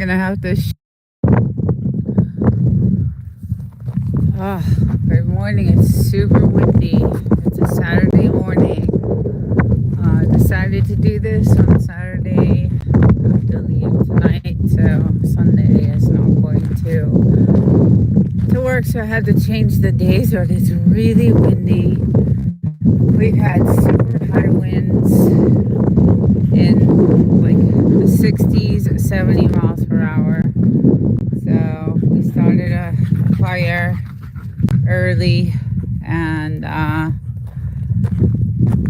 gonna have to oh, good morning. It's super windy. It's a Saturday morning. Decided to do this on Saturday. I have to leave tonight, so Sunday is not going to work, so I had to change the days, but it's really windy. We've had super high winds in like the 60s, 70 miles per hour. So we started a fire early, and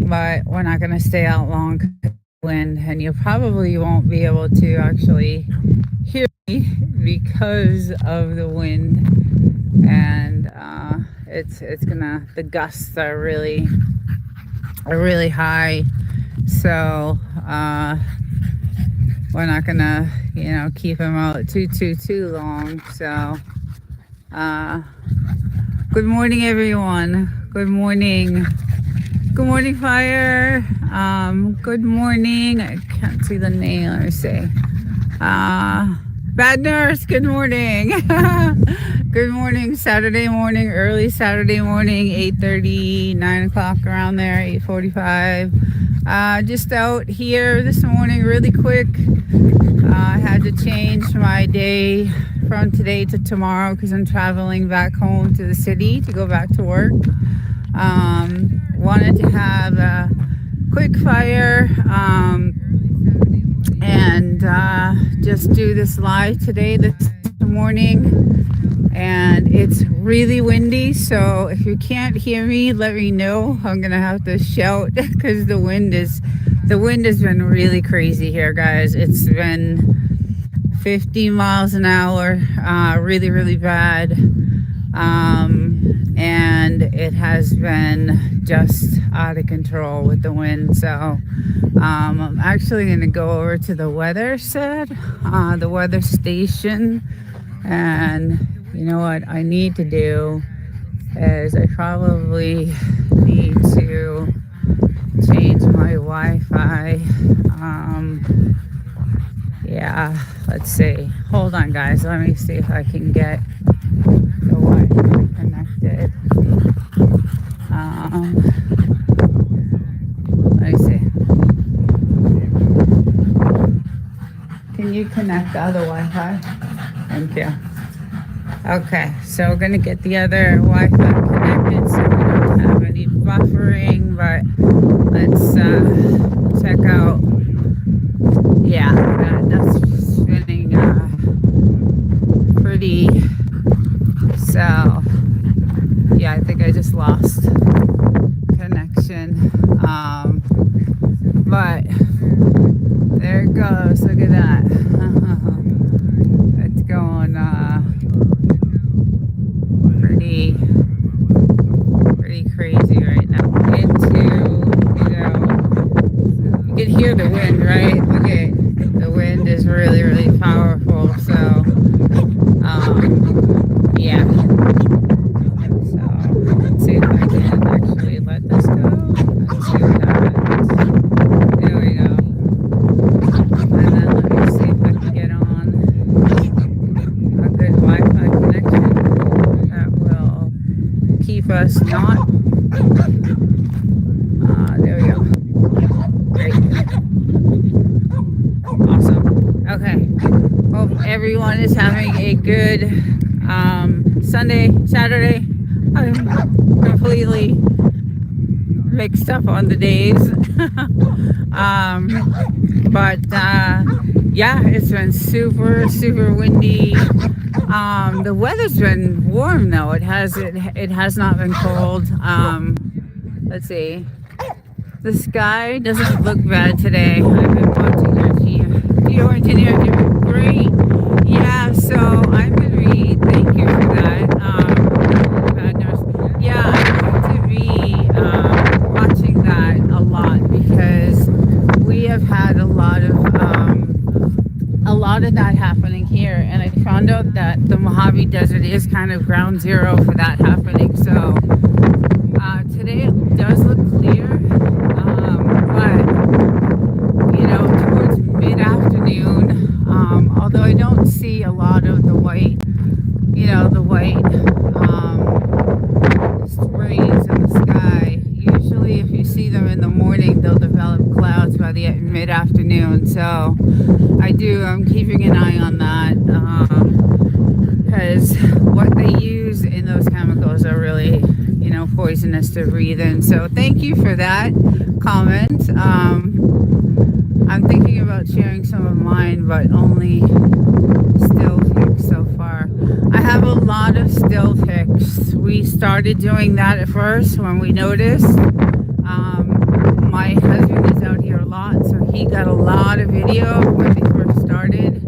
but we're not going to stay out long because of the wind, and you probably won't be able to actually hear me because of the wind. And it's gonna, the gusts are really high, so we're not gonna keep him out too long. So good morning, everyone. Good morning fire. Good morning. I can't see the name. Let me see. Bad nurse, good morning. Good morning, Saturday morning, early Saturday morning, 8:30, 9 o'clock, around there, 8:45. Just out here this morning really quick. I had to change my day from today to tomorrow because I'm traveling back home to the city to go back to work. Wanted to have a quick fire and just do this live today, this morning. And it's really windy, so if you can't hear me, let me know. I'm gonna have to shout because the wind has been really crazy here, guys. It's been 50 miles an hour, really bad. And it has been just out of control with the wind. So I'm actually going to go over to the weather the weather station. And you know what I need to do is I probably need to change my Wi-Fi. Yeah, let's see. Hold on, guys. Let me see if I can get the Wi-Fi connected. Let me see. Can you connect the other Wi-Fi? Thank you. Okay, so we're gonna get the other Wi-Fi connected so we don't have any buffering, but let's check out. Yeah, that's spinning pretty. So yeah, I think I just lost connection. But there it goes. Look at that. It's going pretty crazy right now. You can hear the wind, right? Okay, the wind is really powerful. So yeah. So let's see if I can actually let this go. Let's see what happens. There we go. And then let me see if I can get on a good Wi-Fi connection that will keep us not. There we go. Great. Awesome. Okay. Hope everyone is having a good Saturday. I'm completely mixed up on the days. But yeah, it's been super windy. The weather's been warm though. It has not been cold. Let's see. The sky doesn't look bad today. I've been watching your engineer doing great. Yeah, so I'm gonna be, thank you for that. Bad nurse. Yeah, I'm going to be watching that a lot because we have had a lot of that happening here, and I found out that the Mojave Desert is kind of ground zero for that happening. So today it does look clear, but towards mid-afternoon, I'll although I don't see a lot of the white, the white rays in the sky. Usually if you see them in the morning, they'll develop clouds by the mid-afternoon. So I'm keeping an eye on that, because what they use in those chemicals are really, poisonous to breathe in. So thank you for that comment. I'm thinking about sharing some of mine, but only still pics so far. I have a lot of still pics. We started doing that at first when we noticed. My husband is out here a lot, so he got a lot of video when they first started.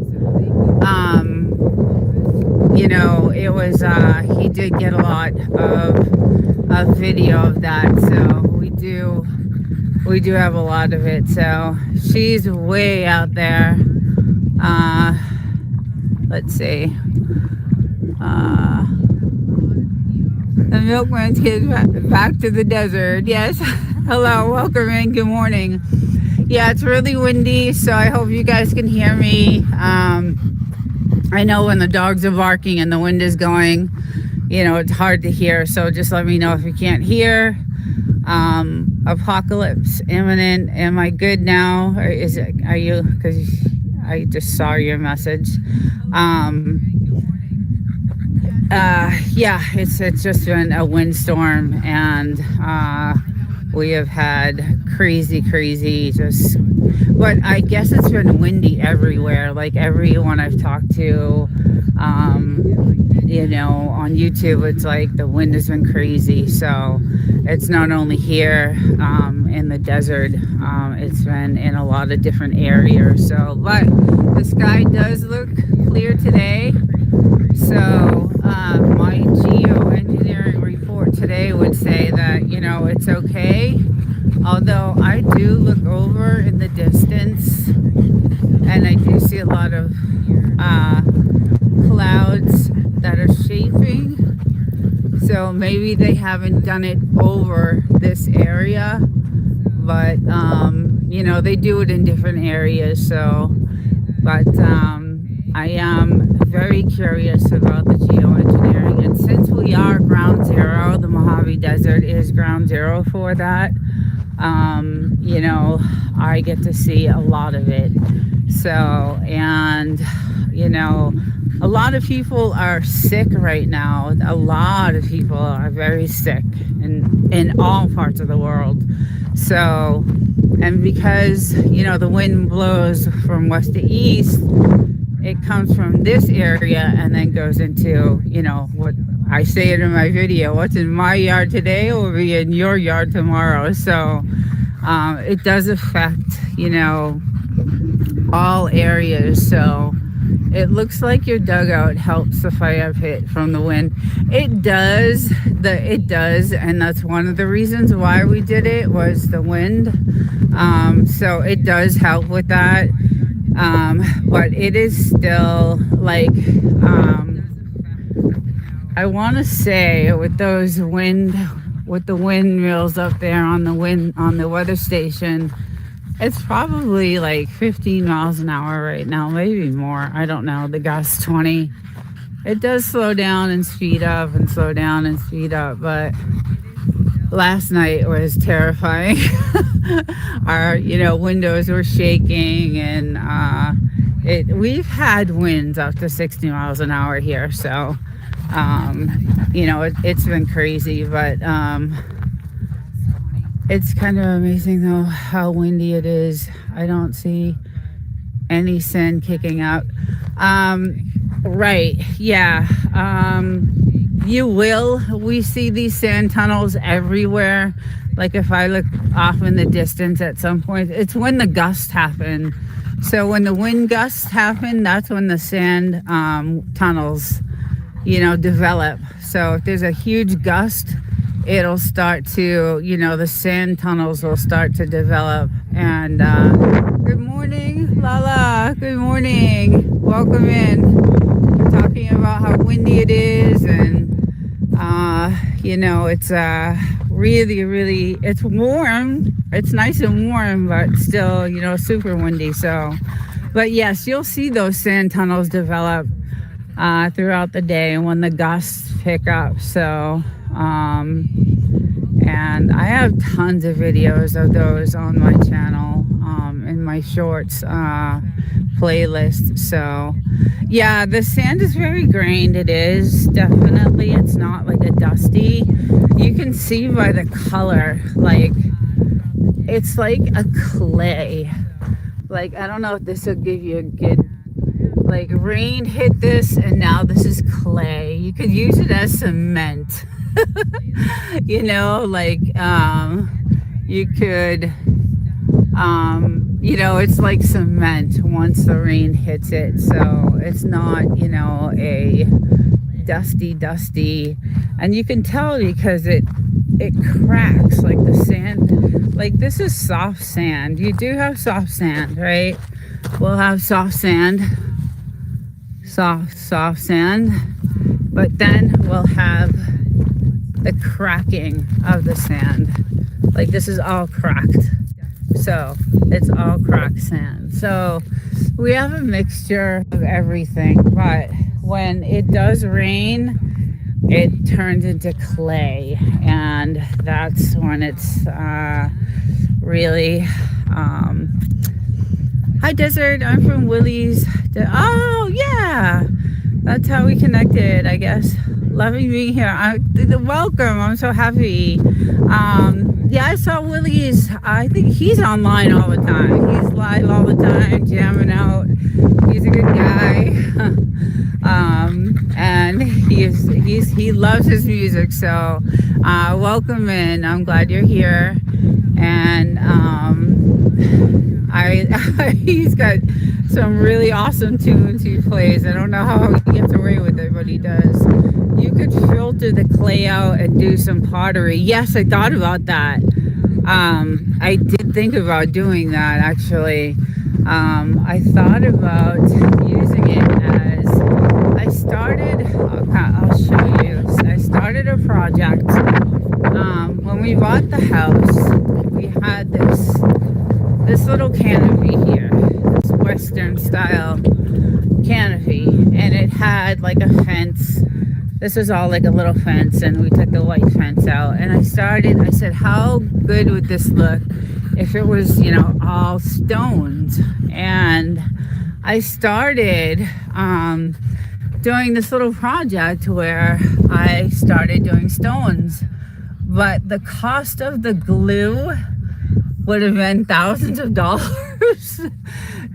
It was he did get a lot of video of that, so we do have a lot of it. So she's way out there. Let's see. The milkman's kids back to the desert. Yes. Hello, welcome in. Good morning. Yeah, it's really windy, so I hope you guys can hear me. I know when the dogs are barking and the wind is going, it's hard to hear. So just let me know if you can't hear. Apocalypse imminent. Am I good now? Or are you? Because I just saw your message. Yeah, it's just been a windstorm, and we have had crazy but I guess it's been windy everywhere. Like everyone I've talked to, on YouTube, it's like the wind has been crazy. So it's not only here in the desert, it's been in a lot of different areas. So, but the sky does look clear today. So my geoengineering report today would say that, it's okay. Although I do look over in the distance and I do see a lot of clouds that are shaping. So maybe they haven't done it over this area, but, they do it in different areas. So, but I am very curious about the geoengineering. And since we are ground zero, the Mojave Desert is ground zero for that. I get to see a lot of it. So, and, a lot of people are sick right now. A lot of people are very sick in all parts of the world. So, and because, the wind blows from west to east, it comes from this area and then goes into, what I say it in my video, what's in my yard today will be in your yard tomorrow. So it does affect, all areas. So it looks like your dugout helps the fire pit from the wind. It does, and that's one of the reasons why we did it, was the wind. So it does help with that. But it is still like, I want to say with the windmills up there on the weather station, it's probably like 15 miles an hour right now, maybe more. I don't know. The gust 20. It does slow down and speed up and slow down and speed up, but last night was terrifying. Our, windows were shaking, and we've had winds up to 60 miles an hour here. So, it's been crazy, but it's kind of amazing though how windy it is. I don't see any sand kicking out. Right, yeah. You will. We see these sand tunnels everywhere. Like if I look off in the distance at some point, it's when the gusts happen. So when the wind gusts happen, that's when the sand tunnels, develop. So if there's a huge gust, it'll start to, the sand tunnels will start to develop. And good morning, Lala. Good morning. Welcome in. We're talking about how windy it is, and it's really, it's warm. It's nice and warm, but still, super windy. So But yes, you'll see those sand tunnels develop throughout the day when the gusts pick up. So, and I have tons of videos of those on my channel, in my shorts playlist. So, yeah, the sand is very grained. It is definitely, it's not like a dusty. You can see by the color, like, it's like a clay. Like, I don't know if this will give you a good, like, rain hit this and now this is clay. You could use it as cement. You know, like, you could, you know, it's like cement once the rain hits it. So it's not, you know, a dusty, and you can tell because it cracks, like the sand. Like, this is soft sand. You do have soft sand, right? We'll have soft sand, soft sand, but then we'll have the cracking of the sand. Like, this is all cracked. So it's all cracked sand. So we have a mixture of everything, but when it does rain, it turns into clay, and that's when it's really hi Desert, I'm from Willie's. Oh yeah, that's how we connected, I guess. Loving being here. Welcome. I'm so happy. Yeah, I saw Willie's. I think he's online all the time. He's live all the time, jamming out. He's a good guy. And he loves his music. So welcome in. I'm glad you're here. And he's got some really awesome tunes he plays. I don't know how he gets away with it, but he does. You could filter the clay out and do some pottery. Yes, I thought about that. I did think about doing that, actually. I thought about using it as, I'll show you. I started a project. When we bought the house, we had this little canopy here, this Western style canopy, and it had like a fence. This was all like a little fence, and we took the white fence out, and I said, how good would this look if it was, you know, all stones? And I started doing this little project where I started doing stones, but the cost of the glue would have been thousands of dollars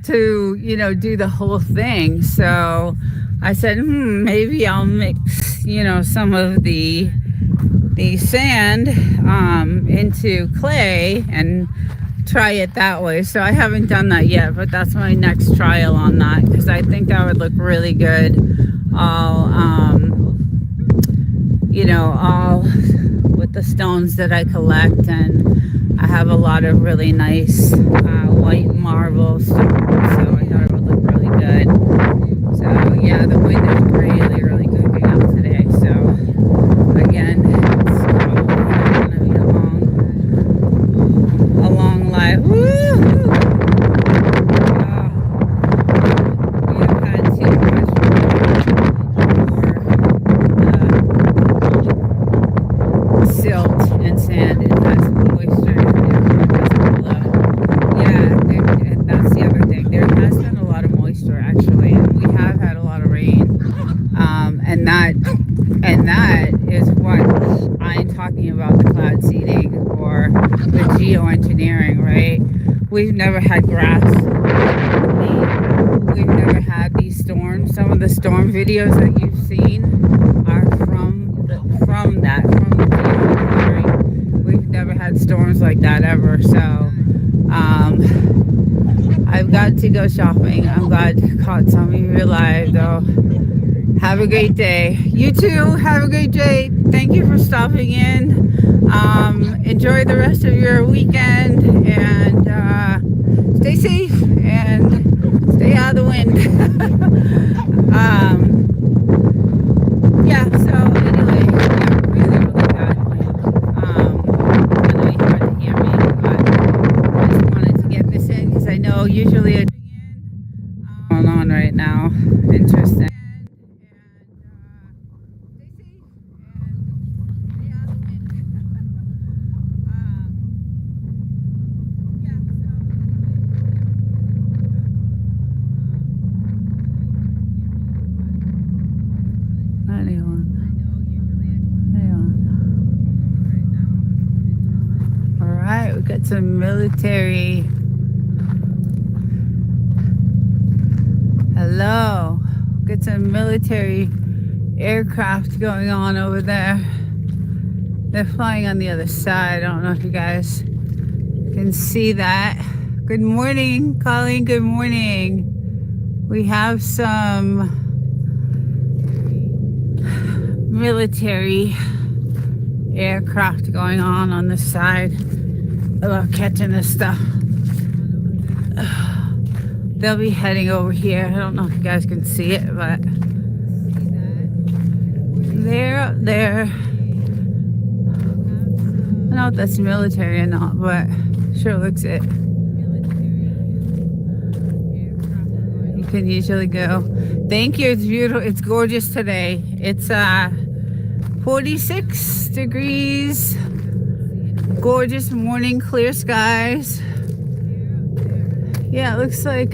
to, you know, do the whole thing. So I said, maybe I'll mix, you know, some of the sand into clay and try it that way. So I haven't done that yet, but that's my next trial on that, because I think that would look really good. All with the stones that I collect, and I have a lot of really nice white marble stones, so I thought it would look really good. So yeah, the wind is really, really cooking up today. So again, it's gonna be a long live. Woo! We have had too much silt and sand. It has moisture. Yeah, and that's the other thing. There has been a lot of moisture, actually, and we have had a lot of rain. And that is what I'm talking about, the cloud seeding or the geoengineering, right? We've never had grass. We've never had these storms. Some of the storm videos that you've seen are from the geoengineering. We've never had storms like that ever. So I've got to go shopping. I'm glad you caught some of you live, though. Have a great day. You too. Have a great day. Thank you for stopping in. Enjoy the rest of your weekend, and stay safe and stay out of the wind. Yeah, so anyway, yeah, really, really bad wind. I know you hard to hear me, but I just wanted to get this in because I know usually Got some military. Hello. Got some military aircraft going on over there. They're flying on the other side. I don't know if you guys can see that. Good morning, Colleen. Good morning. We have some military aircraft going on the side. I love catching this stuff. They'll be heading over here. I don't know if you guys can see it, but they're up there. I don't know if that's military or not, but sure looks it. You can usually go. Thank you. It's beautiful. It's gorgeous today. It's 46 degrees. Gorgeous morning, clear skies. Yeah, it looks like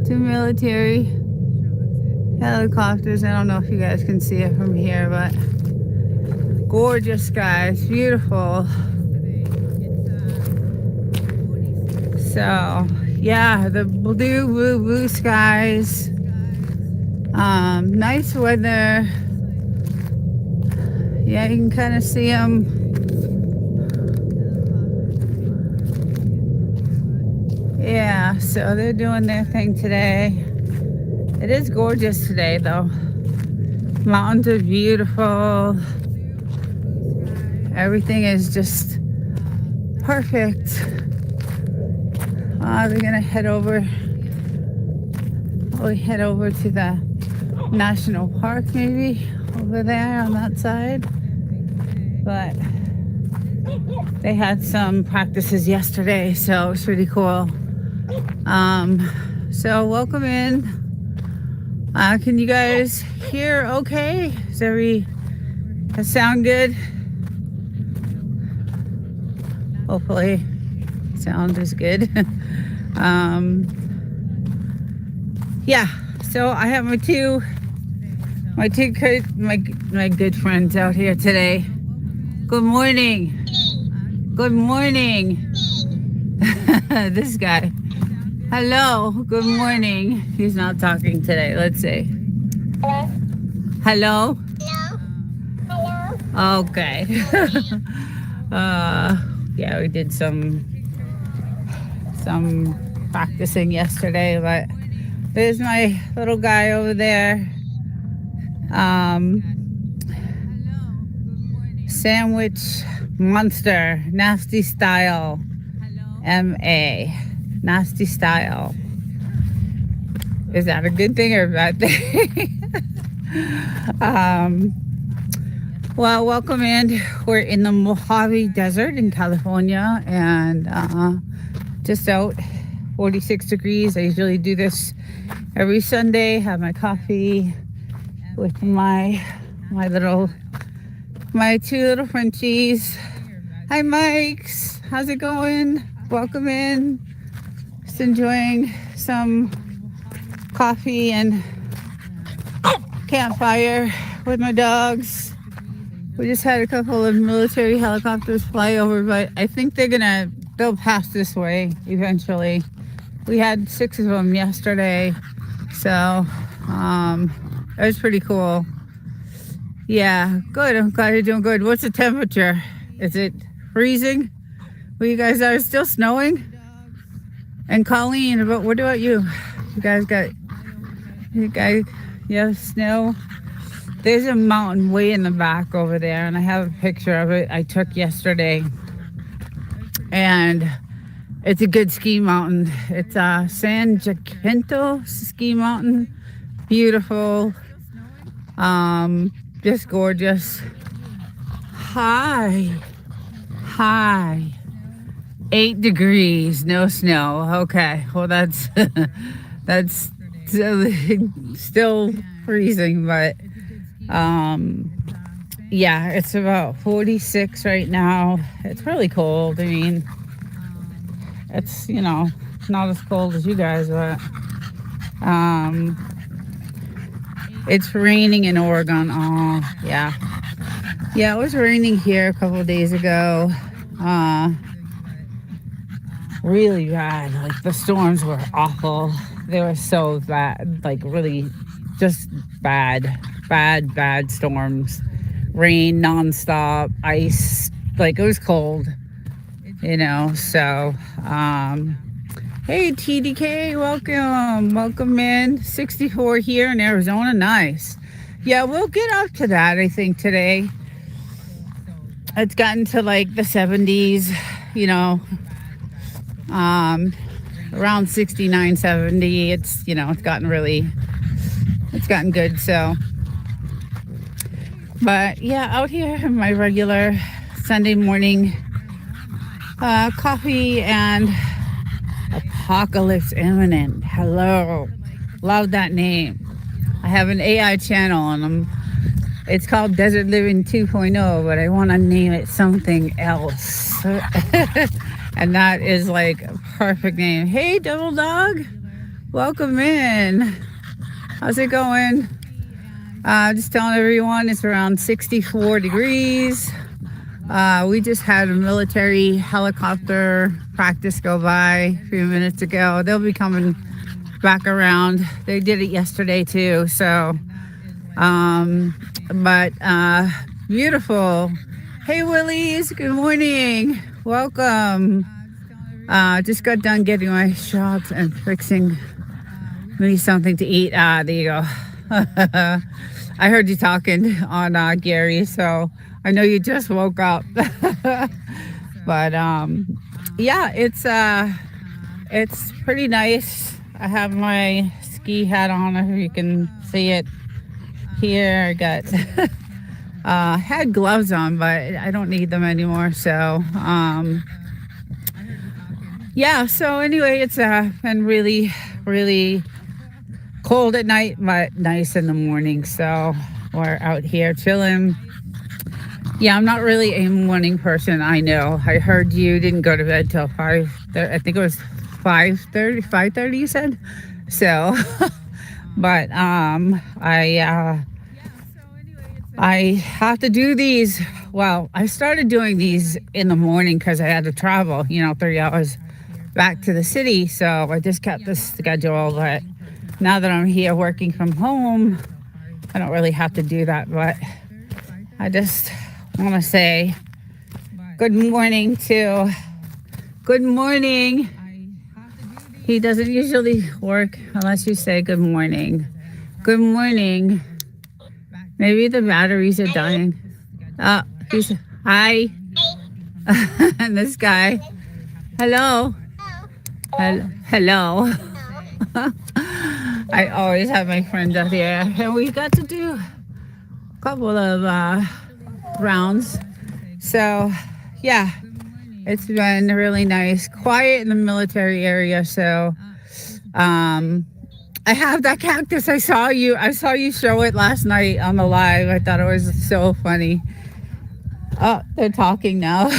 two military helicopters. I don't know if you guys can see it from here, but gorgeous skies, beautiful. So, yeah, the blue skies. Nice weather. Yeah, you can kind of see them. Yeah, so they're doing their thing today. It is gorgeous today, though. Mountains are beautiful. Everything is just perfect. We're gonna head over. We head over to the national park, maybe over there on that side. But they had some practices yesterday, so it's pretty cool. So welcome in. Can you guys hear okay? Does that sound good? Hopefully sound is good. Yeah, so I have my good friends out here today. Good morning. Good morning. This guy. Hello. Good morning. He's not talking today. Let's see. Hello. Hello. Okay. Yeah, we did some practicing yesterday, but there's my little guy over there. Sandwich Monster, Nasty Style, MA, Nasty Style. Is that a good thing or a bad thing? Well, welcome in. We're in the Mojave Desert in California, and just out 46 degrees. I usually do this every Sunday, have my coffee with my two little Frenchies. Hi, Mikes. How's it going? Welcome in. Just enjoying some coffee and campfire with my dogs. We just had a couple of military helicopters fly over, but I think they'll pass this way eventually. We had 6 of them yesterday, so it was pretty cool. Yeah, good. I'm glad you're doing good. What's the temperature? Is it freezing? Well, you guys are still snowing? And Colleen, what about you? You guys, snow? There's a mountain way in the back over there, and I have a picture of it I took yesterday. And it's a good ski mountain. It's San Jacinto ski mountain. Beautiful. Just gorgeous. Hi. 8 degrees, no snow. Okay, well that's still freezing, but yeah, it's about 46 right now. It's really cold. I mean, it's not as cold as you guys, but it's raining in Oregon. Oh, yeah. Yeah, it was raining here a couple of days ago. Uh, really bad. Like the storms were awful. They were so bad, like really just bad storms. Rain nonstop, ice, like it was cold, So, hey TDK, welcome in. 64 here in Arizona, nice. Yeah, we'll get up to that, I think, today. It's gotten to like the 70s, you know, around 69, 70. It's gotten good. So, but yeah, out here, my regular Sunday morning coffee and apocalypse imminent. Hello. Love that name. I have an AI channel and it's called Desert Living 2.0, but I want to name it something else. And that is like a perfect name. Hey, Double Dog. Welcome in. How's it going? Just telling everyone it's around 64 degrees. We just had a military helicopter practice go by a few minutes ago. They'll be coming back around. They did it yesterday too. So, beautiful. Hey, Willies. Good morning. Welcome. Just got done getting my shots and fixing me something to eat. There you go. I heard you talking on Gary, so I know you just woke up. But yeah, it's pretty nice. I have my ski hat on, if you can see it here. I got had gloves on, but I don't need them anymore. So yeah. So anyway, it's been really, really cold at night, but nice in the morning. So we're out here chilling. Yeah, I'm not really a morning person. I know. I heard you didn't go to bed till 5. I think it was 5:30. You said. So, but I have to do these. Well, I started doing these in the morning because I had to travel. 3 hours back to the city. So I just kept this schedule. But now that I'm here working from home, I don't really have to do that. But I just want to say good morning. He doesn't usually work unless you say good morning. Good morning. Maybe the batteries are dying. He's hi. And this guy. Hello. Hello. I always have my friend out here, and we got to do a couple of rounds. So yeah, it's been really nice, quiet in the military area. So I have that cactus. I saw you show it last night on the live. I thought it was so funny. Oh, they're talking now.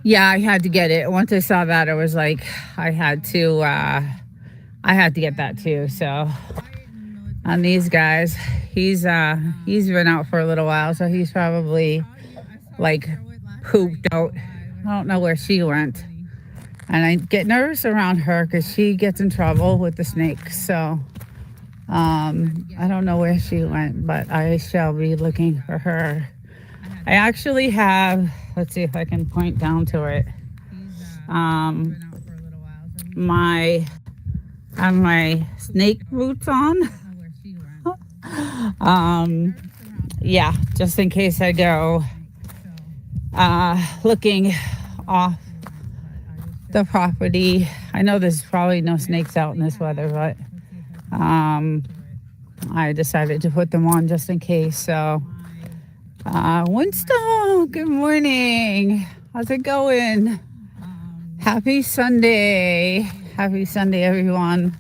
Yeah, I had to get it. Once I saw that, it was like I had to get that too. So on these guys, he's been out for a little while, so he's probably like pooped out. I don't know where she went, and I get nervous around her because she gets in trouble with the snakes. So I don't know where she went, but I shall be looking for her. I actually have, let's see if I can point down to it. I have my snake boots on. Yeah, just in case I go looking off the property. I know there's probably no snakes out in this weather, but I decided to put them on just in case. So Winston, good morning. How's it going? Happy Sunday, everyone.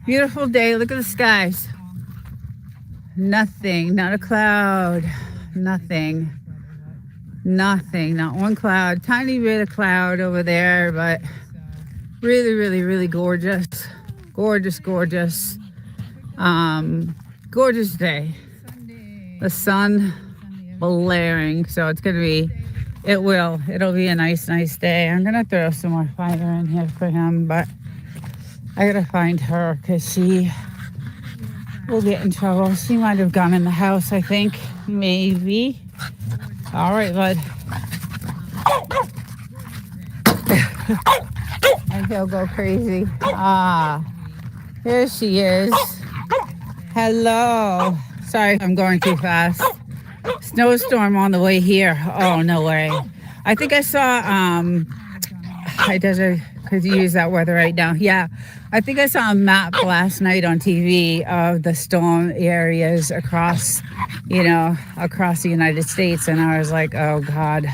Beautiful day. Look at the skies. Nothing, not a cloud. Nothing, not one cloud. Tiny bit of cloud over there, but really, really, really gorgeous. Gorgeous day. The sun blaring. So it'll be a nice day. I'm gonna throw some more fire in here for him, but I gotta find her because she will get in trouble. She might have gone in the house, I think, maybe. All right, bud. And he'll go crazy. Here she is. Hello. Sorry if I'm going too fast. Snowstorm on the way here. Oh, no way. I think I saw, could you use that weather right now? Yeah. I think I saw a map last night on TV of the storm areas across the United States. And I was like, oh, God,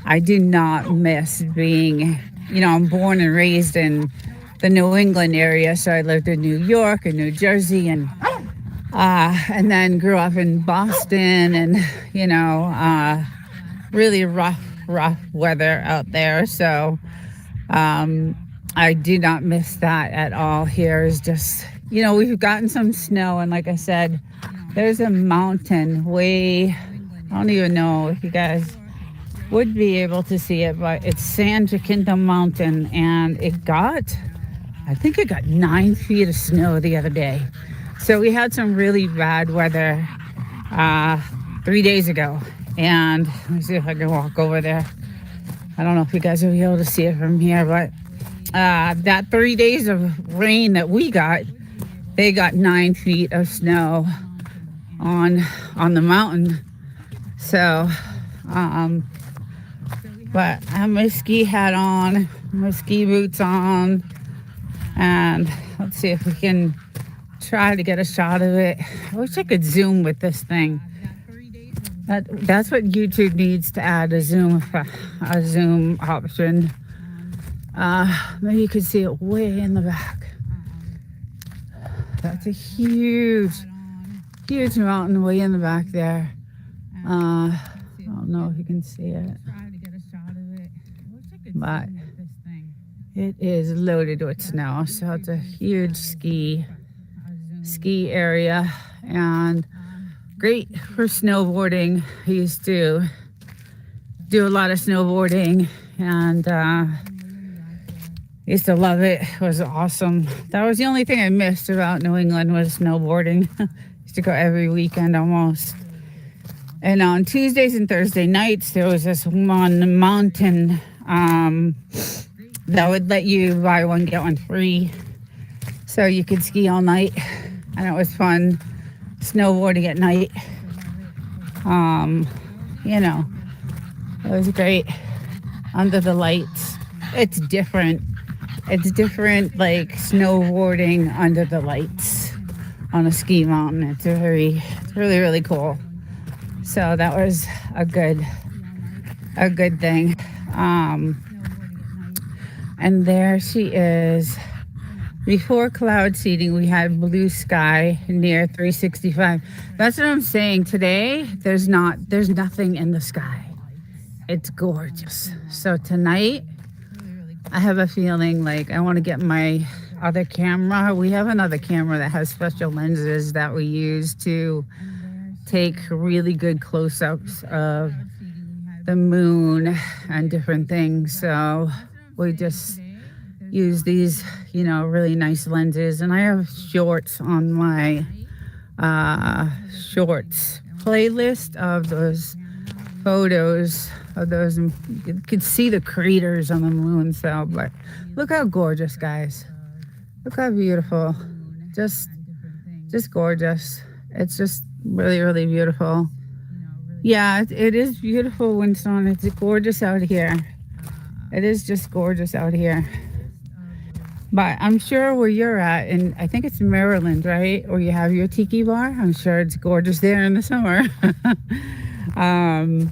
I do not miss being, I'm born and raised in the New England area. So I lived in New York and New Jersey and then grew up in Boston and, really rough weather out there. So I do not miss that at all. Here is just, we've gotten some snow. And like I said, there's a mountain way, I don't even know if you guys would be able to see it, but it's San Jacinto Mountain. And I think it got 9 feet of snow the other day. So we had some really bad weather 3 days ago. And let me see if I can walk over there. I don't know if you guys will be able to see it from here, but that 3 days of rain that we got, they got 9 feet of snow on the mountain. So, but I have my ski hat on, my ski boots on, and let's see if we can try to get a shot of it. I wish I could zoom with this thing. That's what YouTube needs to add, a zoom option. Maybe you could see it way in the back. That's a huge mountain way in the back there. I don't know if you can see it, but it is loaded with snow. So it's a huge ski area and great for snowboarding. I used to do a lot of snowboarding and used to love it. It was awesome. That was the only thing I missed about New England was snowboarding. Used to go every weekend almost. And on Tuesdays and Thursday nights, there was this one mountain that would let you buy one, get one free. So you could ski all night. And it was fun snowboarding at night. It was great under the lights. It's different. It's different, like snowboarding under the lights on a ski mountain. It's really, really cool. So that was a good thing. And there she is. Before cloud seeding, we had blue sky near 365. That's what I'm saying. Today, there's nothing in the sky. It's gorgeous. So tonight, I have a feeling like I want to get my other camera. We have another camera that has special lenses that we use to take really good close-ups of the moon and different things. So we just use these, really nice lenses. And I have shorts on my shorts playlist of those photos of those. You can see the craters on the moon. So, but look how gorgeous, guys. Look how beautiful. Just gorgeous. It's just really, really beautiful. Yeah, it is beautiful, Winston. It's gorgeous out here. It is just gorgeous out here. But I'm sure where you're at, and I think it's Maryland, right? Where you have your tiki bar. I'm sure it's gorgeous there in the summer. And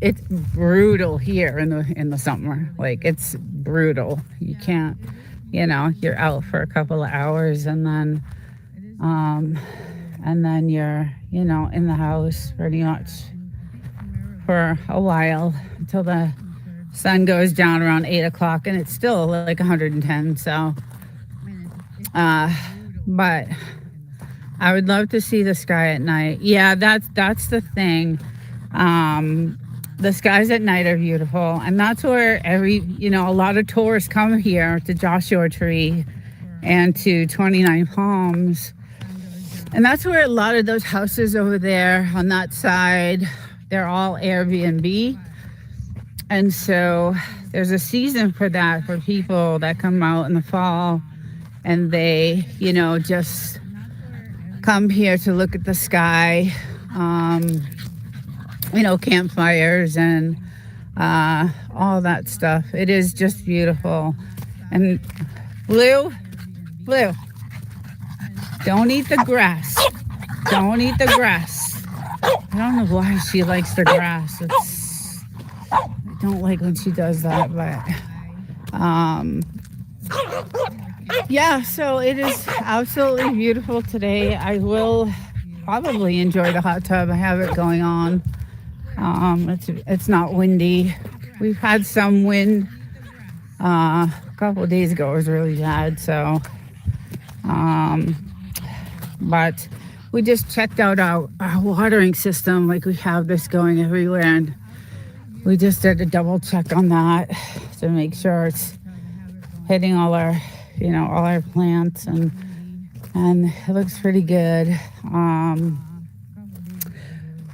it's brutal here in the summer. Like, it's brutal. You can't, you're out for a couple of hours and then you're, in the house pretty much for a while until the sun goes down around 8 o'clock, and it's still like 110. So, but I would love to see the sky at night. Yeah, that's the thing. The skies at night are beautiful, and that's where a lot of tourists come here to Joshua Tree and to 29 Palms. And that's where a lot of those houses over there on that side, they're all Airbnb. And so there's a season for that, for people that come out in the fall and they, just come here to look at the sky, campfires and all that stuff. It is just beautiful. And Blue, don't eat the grass. Don't eat the grass. I don't know why she likes the grass. I don't like when she does that, but yeah, so it is absolutely beautiful today. I will probably enjoy the hot tub. I have it going on. It's not windy. We've had some wind. A couple of days ago it was really bad, so but we just checked out our watering system. Like, we have this going everywhere, and we just did a double check on that to make sure it's hitting all our plants, and it looks pretty good.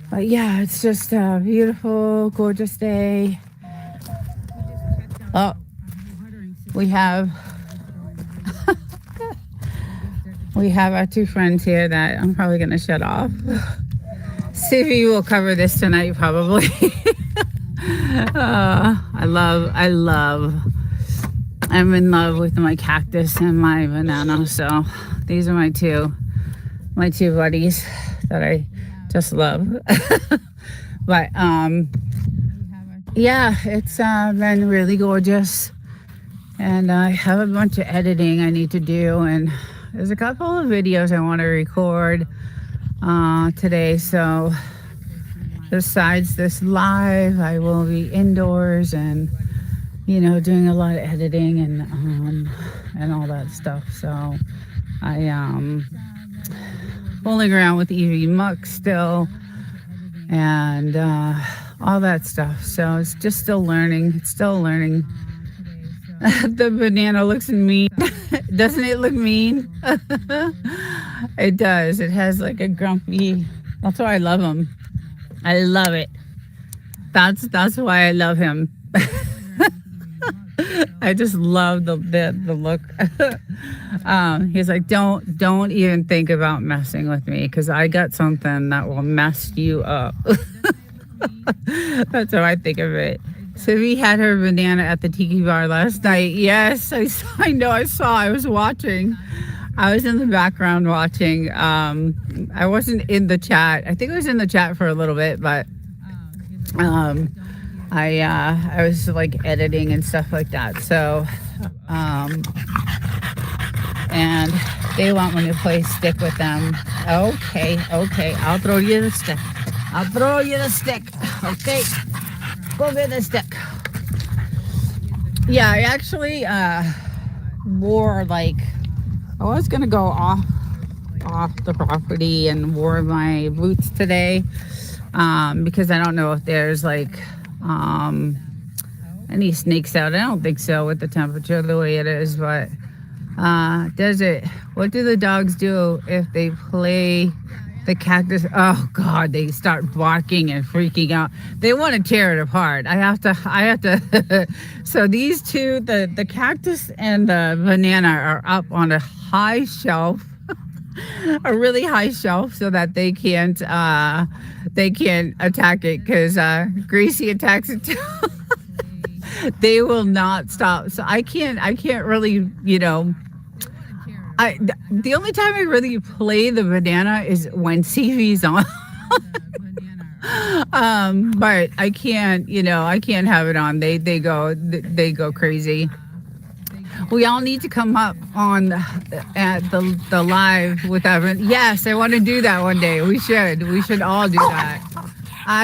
But yeah, it's just a beautiful, gorgeous day. Oh, we have our two friends here that I'm probably going to shut off. Sivi will cover this tonight, probably. I'm in love with my cactus and my banana. So these are my two buddies that I just love. But yeah, it's been really gorgeous, and I have a bunch of editing I need to do, and there's a couple of videos I want to record today. So besides this live, I will be indoors and doing a lot of editing and all that stuff. So I fooling around with Evie Muck still, and all that stuff. So it's just still learning. It's still learning. The banana looks mean. Doesn't it look mean? It does. It has like a grumpy. That's why I love him. I love it. That's why I love him. I just love the look. He's like, don't even think about messing with me, because I got something that will mess you up. That's how I think of it. So we had her banana at the tiki bar last night. Yes, I know. I was watching. I was in the background watching. I wasn't in the chat. I think I was in the chat for a little bit, but I was like editing and stuff like that. So and they want me to play stick with them. Okay, I'll throw you the stick. Okay, go get the stick. Yeah, I actually wore, like, I was gonna go off the property and wore my boots today, because I don't know if there's like any snakes out. I don't think so with the temperature the way it is, but what do the dogs do if they play the cactus? Oh God, they start barking and freaking out. They want to tear it apart. I have to so these two, the cactus and the banana, are up on a high shelf, a really high shelf, so that they can't attack it, because Gracie attacks it too. They will not stop. So I can't really, the only time I really play the banana is when CV's on. But I can't have it on. They go crazy. We all need to come up on at the live with Evan. Yes, I want to do that one day. We should all do that.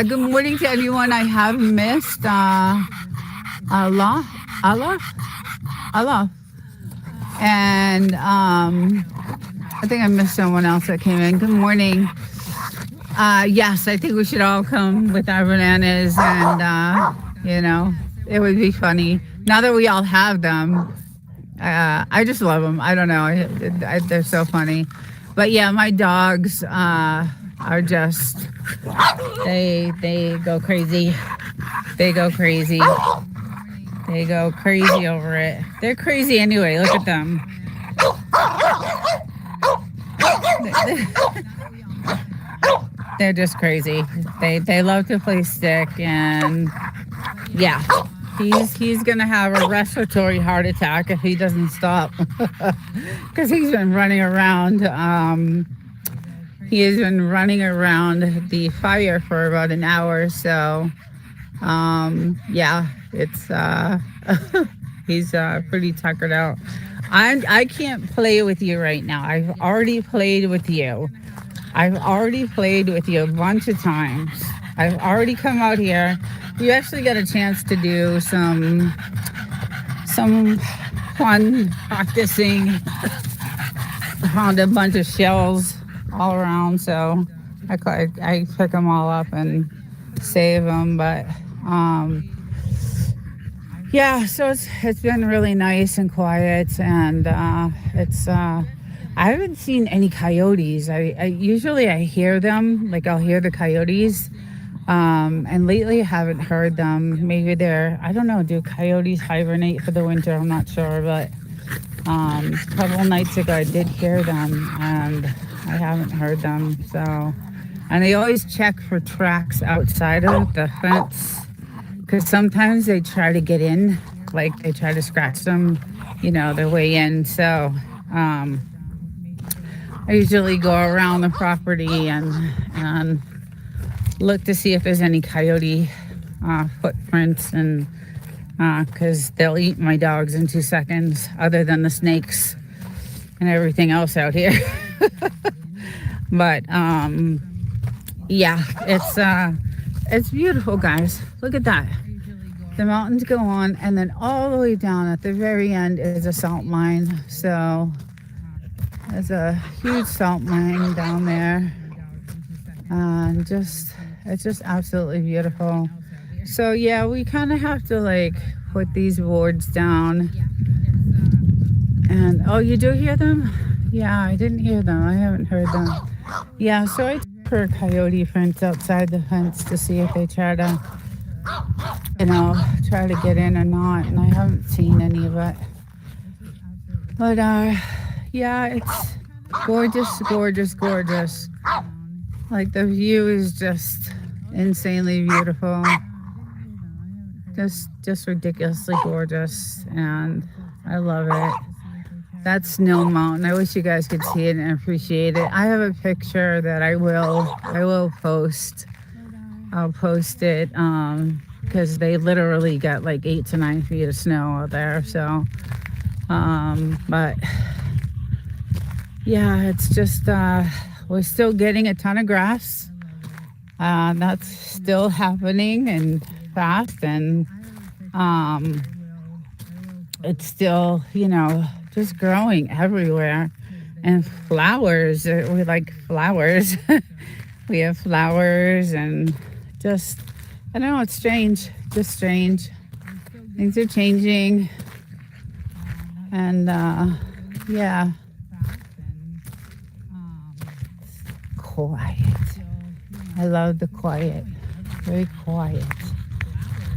Good morning to everyone I have missed. Allah. And I think I missed someone else that came in. Good morning. Yes, I think we should all come with our bananas, and it would be funny. Now that we all have them, I just love them. I don't know. They're so funny. But yeah, my dogs are just they go crazy. They go crazy. They go crazy over it. They're crazy anyway. Look at them. They're just crazy. They love to play stick, and yeah, he's gonna have a respiratory heart attack if he doesn't stop, because he's been running around. He has been running around the fire for about an hour. So yeah, it's he's pretty tuckered out. I can't play with you right now. I've already played with you. I've already played with you a bunch of times. I've already come out here. We actually got a chance to do some fun practicing. Found a bunch of shells all around, so I pick them all up and save them. But yeah, so it's been really nice and quiet, and I haven't seen any coyotes. I usually hear them, like I'll hear the coyotes, and lately I haven't heard them. Maybe I don't know, do coyotes hibernate for the winter? I'm not sure, but a couple nights ago I did hear them, and I haven't heard them. So, and they always check for tracks outside of the fence, because sometimes they try to get in, like they try to scratch them, their way in. So I usually go around the property and look to see if there's any coyote footprints, and because they'll eat my dogs in 2 seconds, other than the snakes and everything else out here. But yeah, it's beautiful, guys. Look at that. The mountains go on, and then all the way down at the very end is a salt mine. So there's a huge salt mine down there, and it's just absolutely beautiful. So yeah, we kind of have to like put these boards down. And oh, you do hear them? Yeah, I didn't hear them. I haven't heard them. Yeah, so I took for coyote prints outside the fence to see if they try to get in or not, and I haven't seen any of it. But yeah, it's gorgeous, gorgeous, gorgeous. Like, the view is just insanely beautiful. Just ridiculously gorgeous, and I love it. That's Snow Mountain. I wish you guys could see it and appreciate it. I have a picture that I will post. I'll post it because they literally got like 8 to 9 feet of snow out there. So, but yeah, it's just we're still getting a ton of grass. That's still happening and fast, and it's still, just growing everywhere. And flowers, we like flowers. We have flowers, and just, I don't know, it's strange, just strange. Things are changing, and yeah. Quiet. I love the quiet. Very quiet.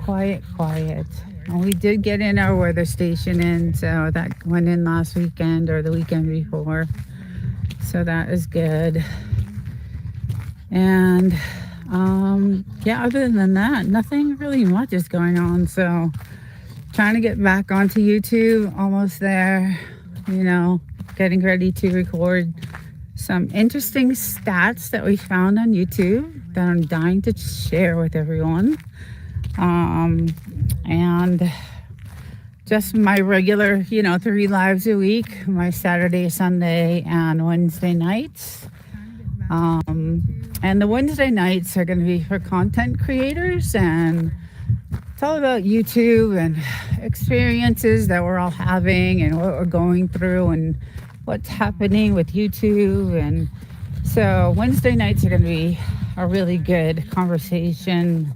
Quiet, quiet. And we did get in our weather station in, so that went in last weekend or the weekend before. So that is good. And yeah, other than that, nothing really much is going on. So trying to get back onto YouTube, almost there, getting ready to record some interesting stats that we found on YouTube that I'm dying to share with everyone. And just my regular, 3 lives a week, my Saturday, Sunday, and Wednesday nights. And the Wednesday nights are going to be for content creators, and it's all about YouTube and experiences that we're all having and what we're going through, and what's happening with YouTube. And so Wednesday nights are going to be a really good conversation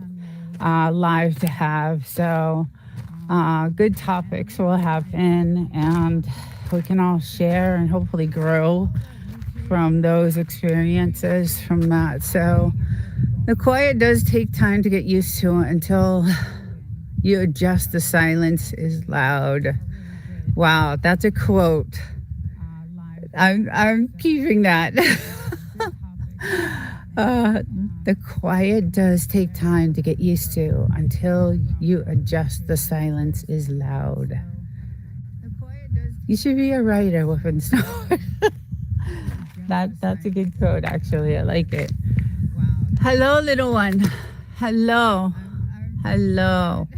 live to have. So good topics will happen, and we can all share and hopefully grow from those experiences from that. So the quiet does take time to get used to until you adjust. The silence is loud. Wow, that's a quote. I'm keeping that. uh, the quiet does take time to get used to until you adjust. The silence is loud. You should be a writer, Wolfen Snow. That's a good quote, actually. I like it. Hello, little one. Hello. Hello.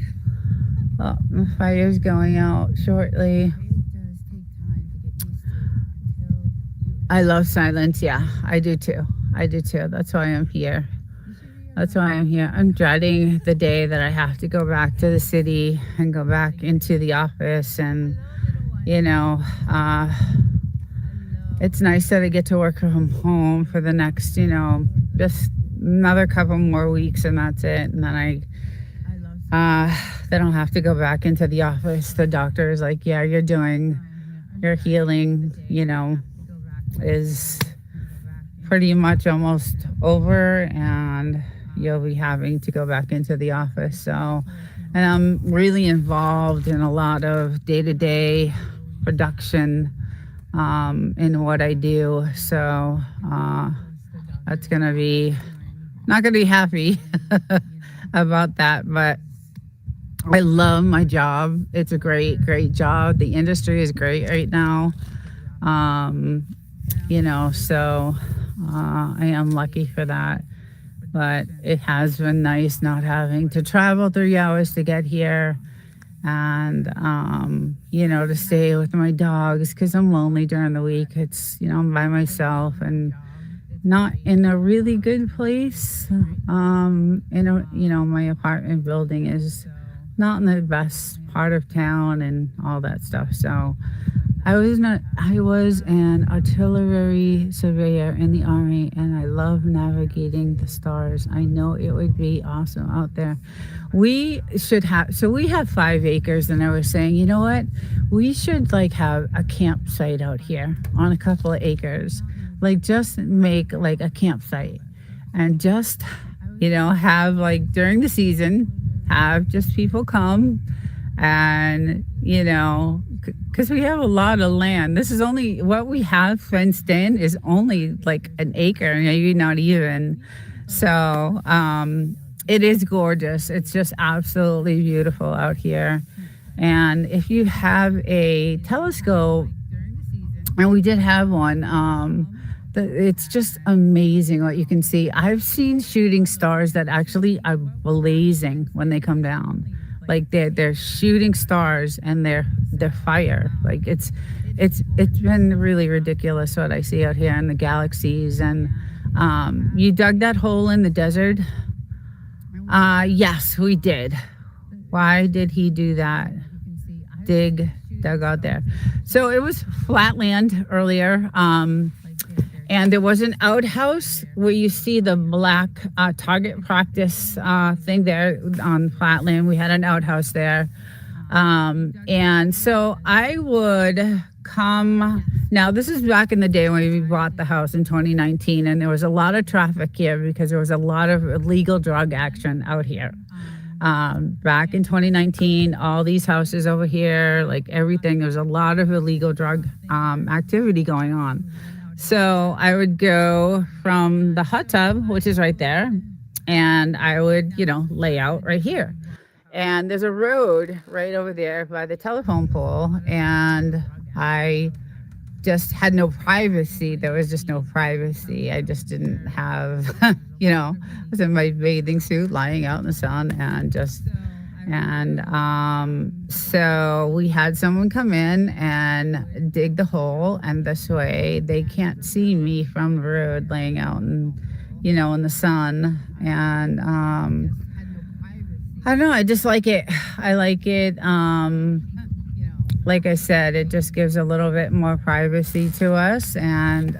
Oh, the fire's going out shortly. I love silence. Yeah, I do too. I do too. That's why I'm here. That's why I'm here. I'm dreading the day that I have to go back to the city and go back into the office. And, you know, it's nice that I get to work from home for the next, just another couple more weeks, and that's it. And then they don't have to go back into the office. The doctor is like, yeah, your healing, is pretty much almost over, and you'll be having to go back into the office. So, and I'm really involved in a lot of day-to-day production in what I do. So that's gonna be not gonna be happy about that, but I love my job. It's a great, great job. The industry is great right now. So I am lucky for that. But it has been nice not having to travel 3 hours to get here, and, to stay with my dogs, because I'm lonely during the week. It's, I'm by myself and not in a really good place. My apartment building is not in the best part of town and all that stuff. So I was an artillery surveyor in the Army, and I love navigating the stars. I know it would be awesome out there. We have 5 acres, and I was saying, you know what? We should have a campsite out here on a couple of acres. Just make a campsite, and just, have during the season, have just people come, and, because we have a lot of land. This is only what we have fenced in is only an acre, maybe not even. So it is gorgeous. It's just absolutely beautiful out here. And if you have a telescope, and we did have one, it's just amazing what you can see. I've seen shooting stars that actually are blazing when they come down. They're shooting stars, and they're fire. It's been really ridiculous what I see out here in the galaxies. And you dug that hole in the desert? Yes, we did. Why did he do that? Dug out there. So it was flat land earlier. And there was an outhouse where you see the black target practice thing there on flatland. We had an outhouse there. And so I would come. Now, this is back in the day when we bought the house in 2019, and there was a lot of traffic here because there was a lot of illegal drug action out here. Back in 2019, all these houses over here, everything, there was a lot of illegal drug activity going on. So I would go from the hot tub, which is right there, and I would, lay out right here. And there's a road right over there by the telephone pole, and I just had no privacy. There was just no privacy. I just didn't have, I was in my bathing suit lying out in the sun, so we had someone come in and dig the hole, and this way they can't see me from the road laying out in the sun. And I don't know, I just like it. I like it. like I said, it just gives a little bit more privacy to us. And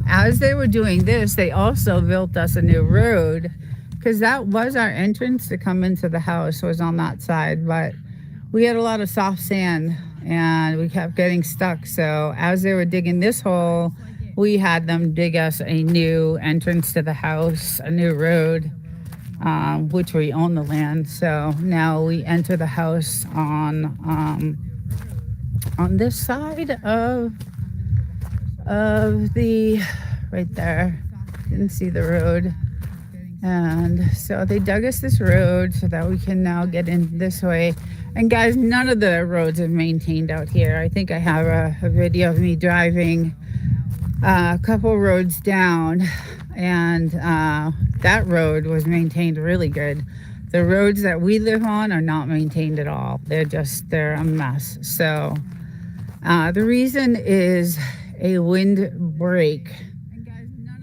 as they were doing this, they also built us a new road, because that was our entrance to come into the house, was on that side. But we had a lot of soft sand and we kept getting stuck. So as they were digging this hole, we had them dig us a new entrance to the house, a new road, which we own the land. So now we enter the house on this side of the, right there. Didn't see the road. And so they dug us this road so that we can now get in this way. And guys, none of the roads are maintained out here. I think I have a video of me driving a couple roads down, and that road was maintained really good. The roads that we live on are not maintained at all. They're a mess. So the reason is a wind break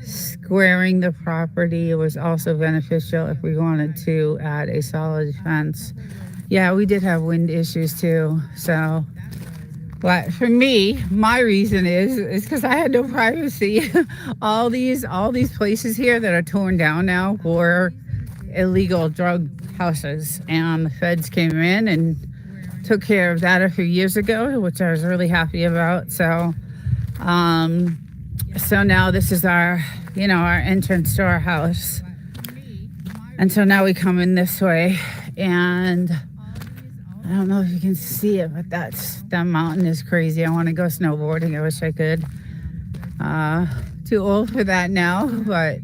squaring the property was also beneficial if we wanted to add a solid fence. Yeah, we did have wind issues too. So, but for me, my reason is because I had no privacy. all these places here that are torn down now were illegal drug houses, and the feds came in and took care of that a few years ago, which I was really happy about. So so now this is our entrance to our house. And so now we come in this way, and I don't know if you can see it, but that mountain is crazy. I want to go snowboarding. I wish I could. Too old for that now, but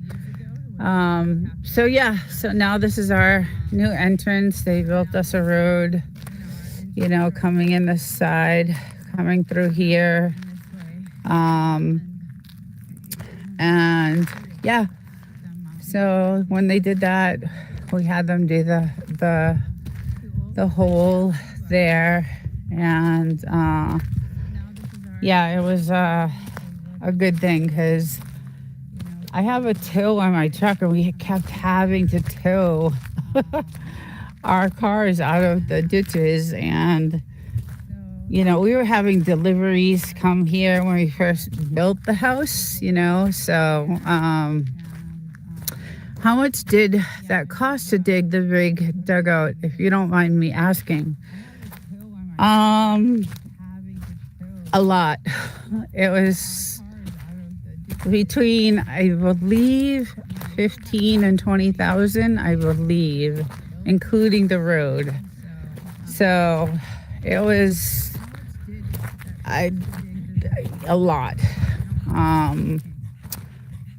so yeah, so now this is our new entrance. They built us a road, coming in this side, coming through here. And yeah, so when they did that, we had them do the hole there, and yeah, it was a good thing, because I have a tow on my truck, and we kept having to tow our cars out of the ditches. And we were having deliveries come here when we first built the house, so how much did that cost to dig the big dugout, if you don't mind me asking? A lot. It was between, I believe, 15 and 20,000, I believe, including the road. So it was a lot.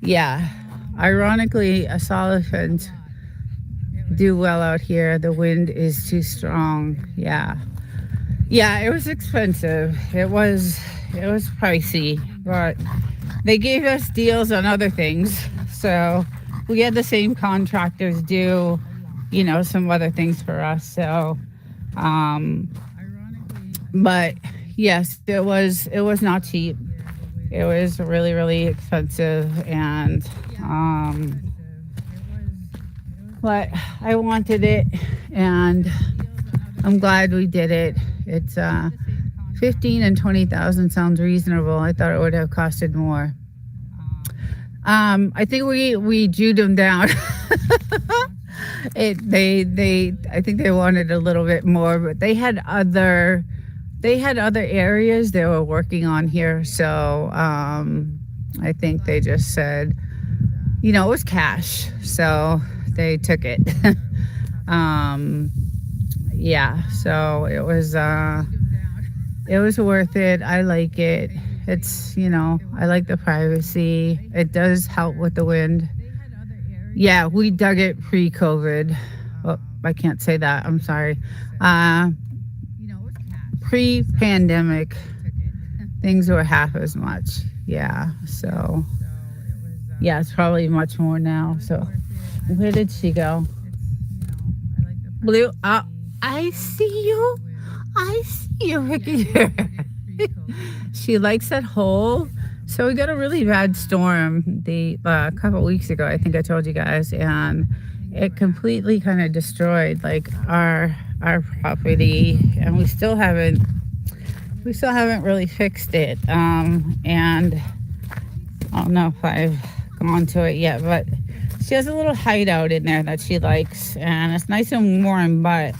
Yeah. Ironically, a solid fence do well out here. The wind is too strong. Yeah, it was expensive. It was pricey, but they gave us deals on other things. So we had the same contractors do, some other things for us. So, but yes, it was not cheap. It was really, really expensive, and but I wanted it, and I'm glad we did it. It's 15 and 20,000 sounds reasonable. I thought it would have costed more. I think we Jewed them down. I think they wanted a little bit more, but they had other areas they were working on here. So I think they just said, it was cash, so they took it. Yeah, so it was worth it. I like it. It's, I like the privacy. It does help with the wind. Yeah, we dug it pre-COVID. Oh, I can't say that. I'm sorry. Pre-pandemic, things were half as much. Yeah, so yeah, it's probably much more now. So where did she go? Blue, I see you, Ricky. She likes that hole. So we got a really bad storm a couple weeks ago, I think I told you guys, and it completely kind of destroyed like our property, and we still haven't we still haven't really fixed it. And I don't know if I've gone to it yet, but she has a little hideout in there that she likes, and it's nice and warm, but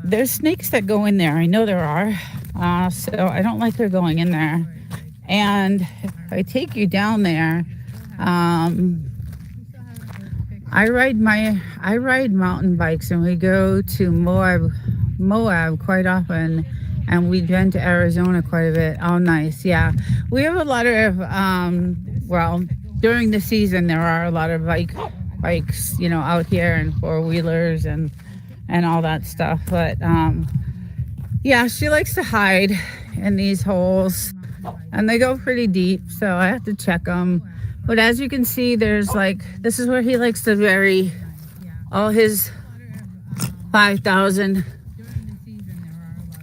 there's snakes that go in there. I know there are. So I don't like her going in there. And if I take you down there, I ride mountain bikes, and we go to Moab quite often, and we've been to Arizona quite a bit. Oh, nice. Yeah, we have a lot of well, during the season there are a lot of bikes, out here, and four-wheelers and all that stuff. But yeah, she likes to hide in these holes, and they go pretty deep, so I have to check them. But as you can see, there's this is where he likes to bury all his 5,000,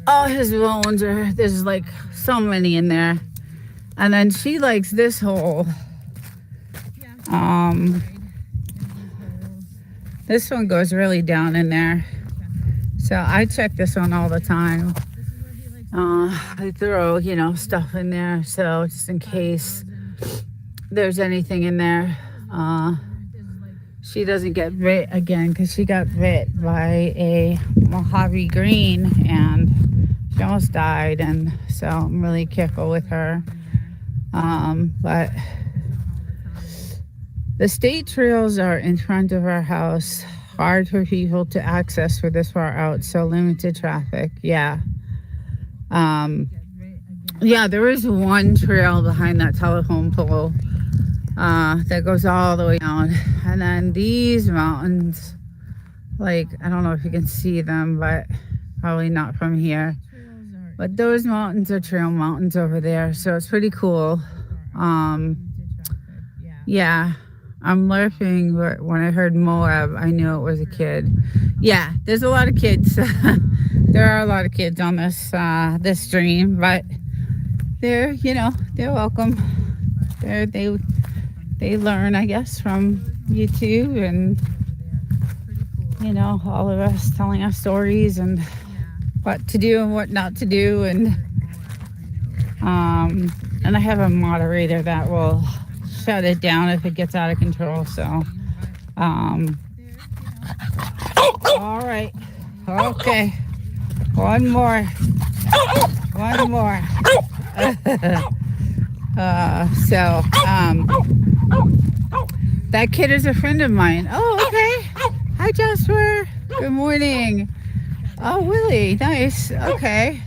all his bones. There's so many in there. And then she likes this hole. This one goes really down in there. So I check this one all the time. I throw, stuff in there, so just in case there's anything in there. She doesn't get bit again, because she got bit by a Mojave green and she almost died, and so I'm really careful with her. But the state trails are in front of our house, hard for people to access for this far out, so limited traffic. Yeah. Yeah, there is one trail behind that telephone pole that goes all the way down. And then these mountains, I don't know if you can see them, but probably not from here. But those mountains are trail mountains over there, so it's pretty cool. Yeah, I'm laughing, but when I heard Moab, I knew it was a kid. Yeah, there's a lot of kids. There are a lot of kids on this stream, but they're welcome. They learn, I guess, from YouTube and all of us telling us stories and what to do and what not to do, and I have a moderator that will shut it down if it gets out of control. So all right, okay, one more. That kid is a friend of mine. Oh, okay. Hi, Jasper. Good morning. Oh, Willie. Nice. Okay.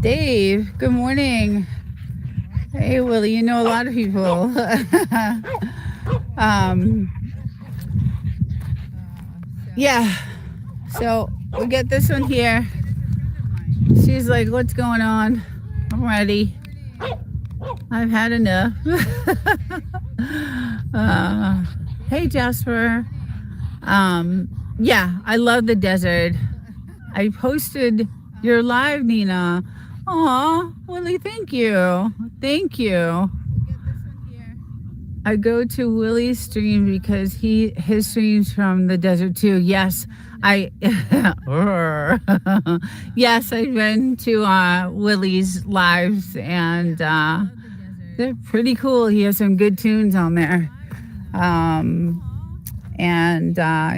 Dave. Good morning. Hey, Willie. You know a lot of people. Yeah. So we get this one here. She's like, what's going on? I'm ready. I've had enough. Hey, Jasper. Yeah, I love the desert. I posted your live, Nina. Aw, Willie, thank you. Thank you. I go to Willie's stream because his streams from the desert too. Yes, yes, I've been to Willie's lives, and they're pretty cool. He has some good tunes on there. And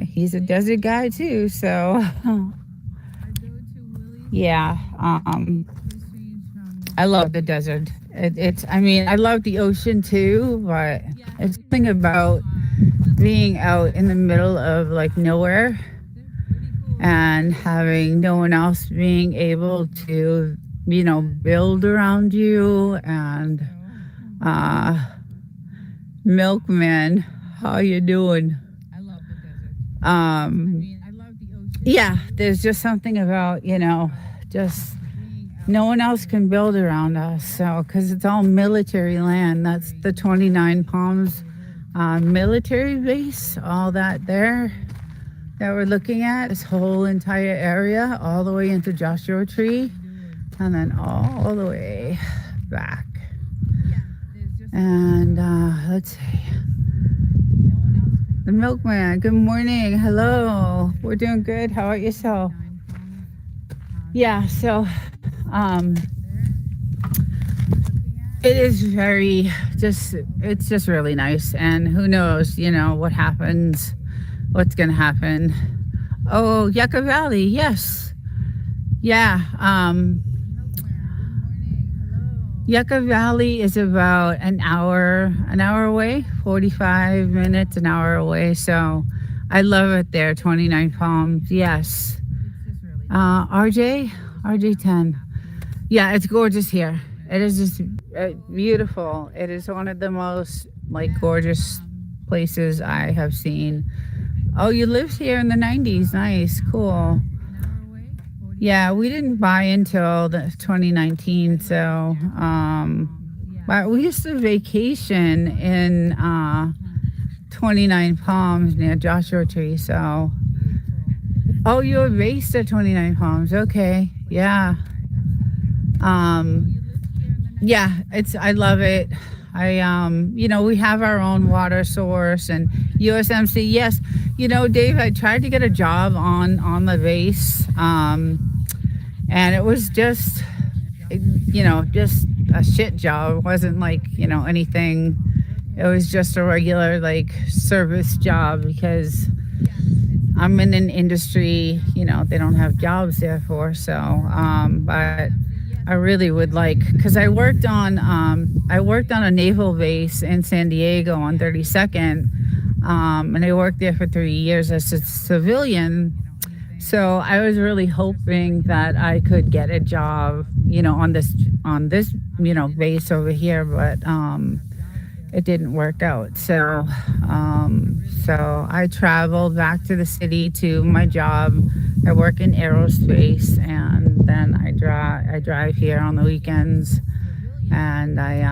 he's a desert guy too, so yeah. I love the desert. I love the ocean too, but it's something about being out in the middle of nowhere and having no one else being able to, build around you. And Milkman, how you doing? Yeah, there's just something about, just no one else can build around us. So, because it's all military land. That's the 29 Palms military base, all that there that we're looking at, this whole entire area, all the way into Joshua Tree, and then all the way back. And let's see. The Milkman, good morning. Hello. We're doing good. How about yourself? Yeah, so um, it is very just, it's just really nice. And who knows, what happens, what's going to happen. Oh, Yucca Valley, yes. Yeah. Yucca Valley is about an hour away, 45 minutes, an hour away. So I love it there. 29 Palms, yes. RJ 10. Yeah, it's gorgeous here. It is just beautiful. It is one of the most like gorgeous places I have seen. Oh, you lived here in the 90s. Nice, cool. Yeah, we didn't buy until 2019, so but we used to vacation in 29 Palms near Joshua Tree. So, oh, you were based at 29 Palms. Okay, yeah. Um, yeah, I love it. We have our own water source and USMC. Yes, Dave, I tried to get a job on the base, and it was just a shit job. It wasn't like anything. It was just a regular like service job because I'm in an industry, they don't have jobs there for. So, but I really would like, because I worked on a naval base in San Diego on 32nd, and I worked there for 3 years as a civilian. So I was really hoping that I could get a job, on this base over here, but it didn't work out. So I traveled back to the city to my job. I work in aerospace, and then I drive here on the weekends, and I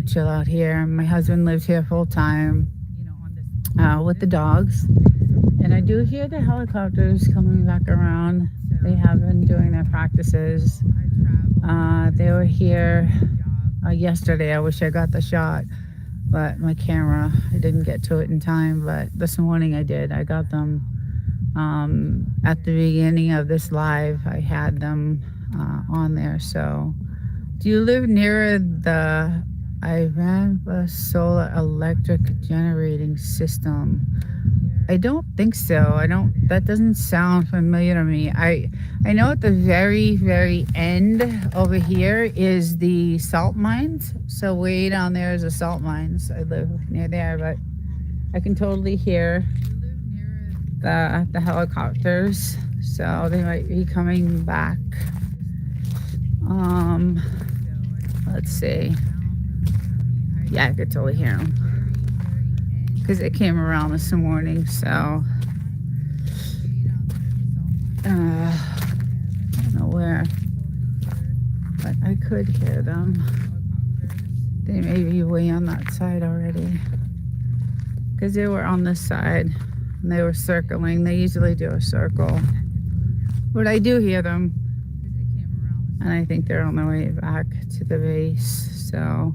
chill out here. My husband lives here full time with the dogs, and I do hear the helicopters coming back around. They have been doing their practices. They were here yesterday. I wish I got the shot, but my camera, I didn't get to it in time. But this morning I did. I got them at the beginning of this live. I had them on there. So, do you live near the Ivanpah solar electric generating system? I don't think so. I don't. That doesn't sound familiar to me. I know at the very very end over here is the salt mines. So way down there is the salt mines. I live near there, but I can totally hear the helicopters. So they might be coming back. Um, let's see. Yeah, I could totally hear them because it came around this morning. So I don't know where, but I could hear them. They may be way on that side already because they were on this side and they were circling. They usually do a circle, but I do hear them, and I think they're on their way back to the base. So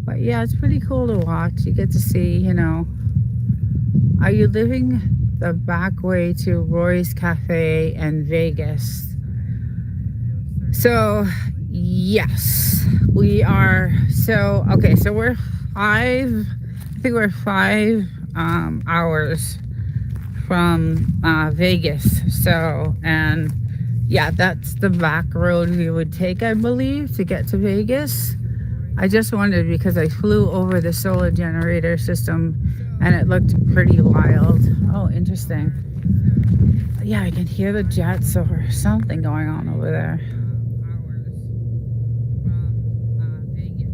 but yeah, it's pretty cool to watch. You get to see, are you living the back way to Roy's Cafe and Vegas? So, yes, we are. So, okay, so we're I think we're 5 hours from Vegas. So, and yeah, that's the back road we would take, I believe, to get to Vegas. I just wondered because I flew over the solar generator system and it looked pretty wild. Oh, interesting. Yeah, I can hear the jets or something going on over there.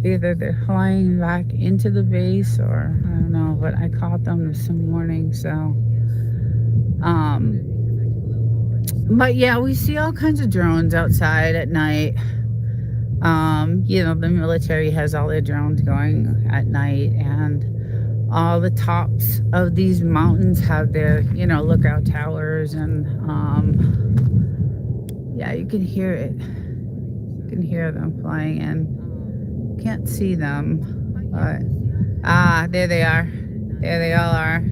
Either they're flying back into the base or I don't know, but I caught them this morning. So, but yeah, we see all kinds of drones outside at night. The military has all their drones going at night, and all the tops of these mountains have their, lookout towers, and yeah, you can hear it. You can hear them flying in. Can't see them, but there they are. There they all are.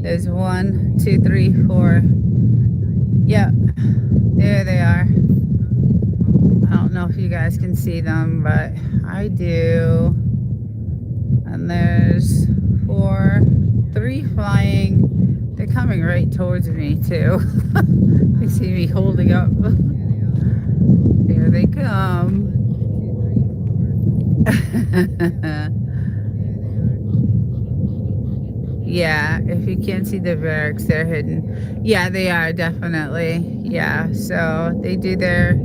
There's 1, 2, 3, 4, Yeah, there they are. I don't know if you guys can see them, but I do. And there's four, three flying. They're coming right towards me too. They see me holding up. There they come. Yeah, if you can't see the barracks, they're hidden. Yeah, they are definitely. Yeah, so they do their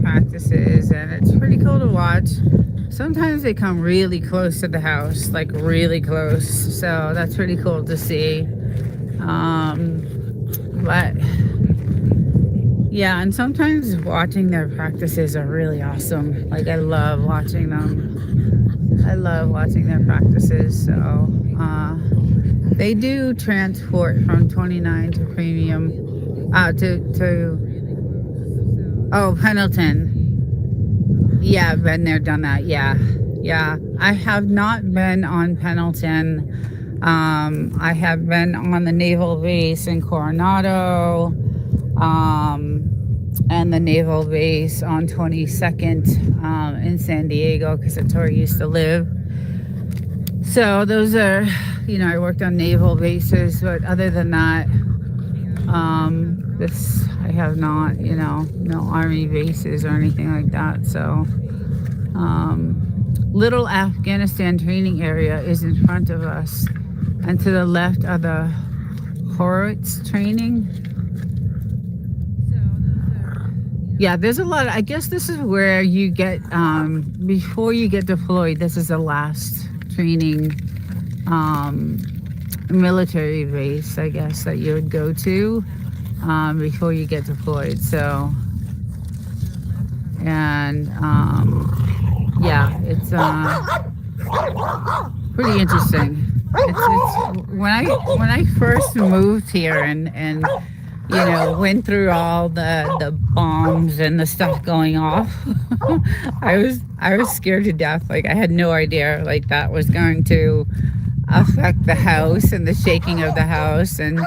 practices, and it's pretty cool to watch. Sometimes they come really close to the house, like really close. So that's pretty cool to see. Um, but yeah, and sometimes watching their practices are really awesome. Like I love watching them. I love watching their practices. So they do transport from 29 to premium, to Pendleton. Yeah, been there, done that. Yeah, yeah. I have not been on Pendleton. I have been on the naval base in Coronado, and the naval base on 22nd in San Diego because that's where I used to live. So those are, I worked on naval bases, but other than that, this I have not, no army bases or anything like that. So, little Afghanistan training area is in front of us, and to the left are the Horowitz training. Yeah, there's a lot. I guess this is where you get before you get deployed. This is the last training military base, I guess, that you would go to before you get deployed. So, and yeah, it's pretty interesting. It's when I first moved here and went through all the bombs and the stuff going off. I was scared to death. Like I had no idea like that was going to affect the house and the shaking of the house. And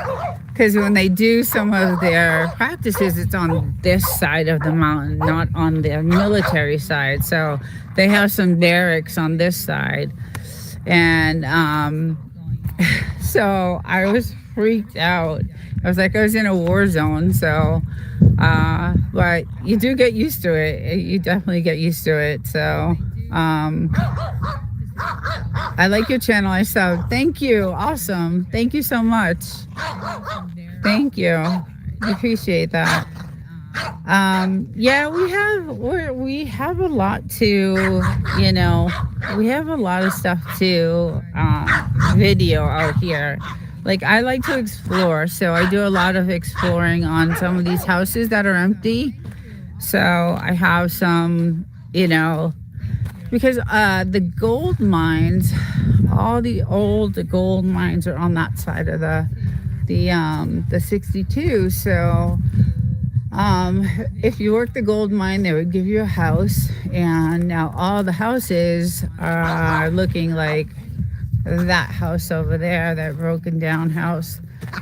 because when they do some of their practices, it's on this side of the mountain, not on the military side. So they have some barracks on this side. And so I was freaked out. I was like I was in a war zone. So but you do get used to it. You definitely get used to it. So I like your channel. I sub. Thank you. Awesome. Thank you so much. Thank you. I appreciate that. Yeah, we have a lot to, we have a lot of stuff to video out here. Like I like to explore, so I do a lot of exploring on some of these houses that are empty. So I have some, because the gold mines, all the old gold mines are on that side of the 62. So if you work the gold mine, they would give you a house, and now all the houses are looking like that house over there, that broken down house.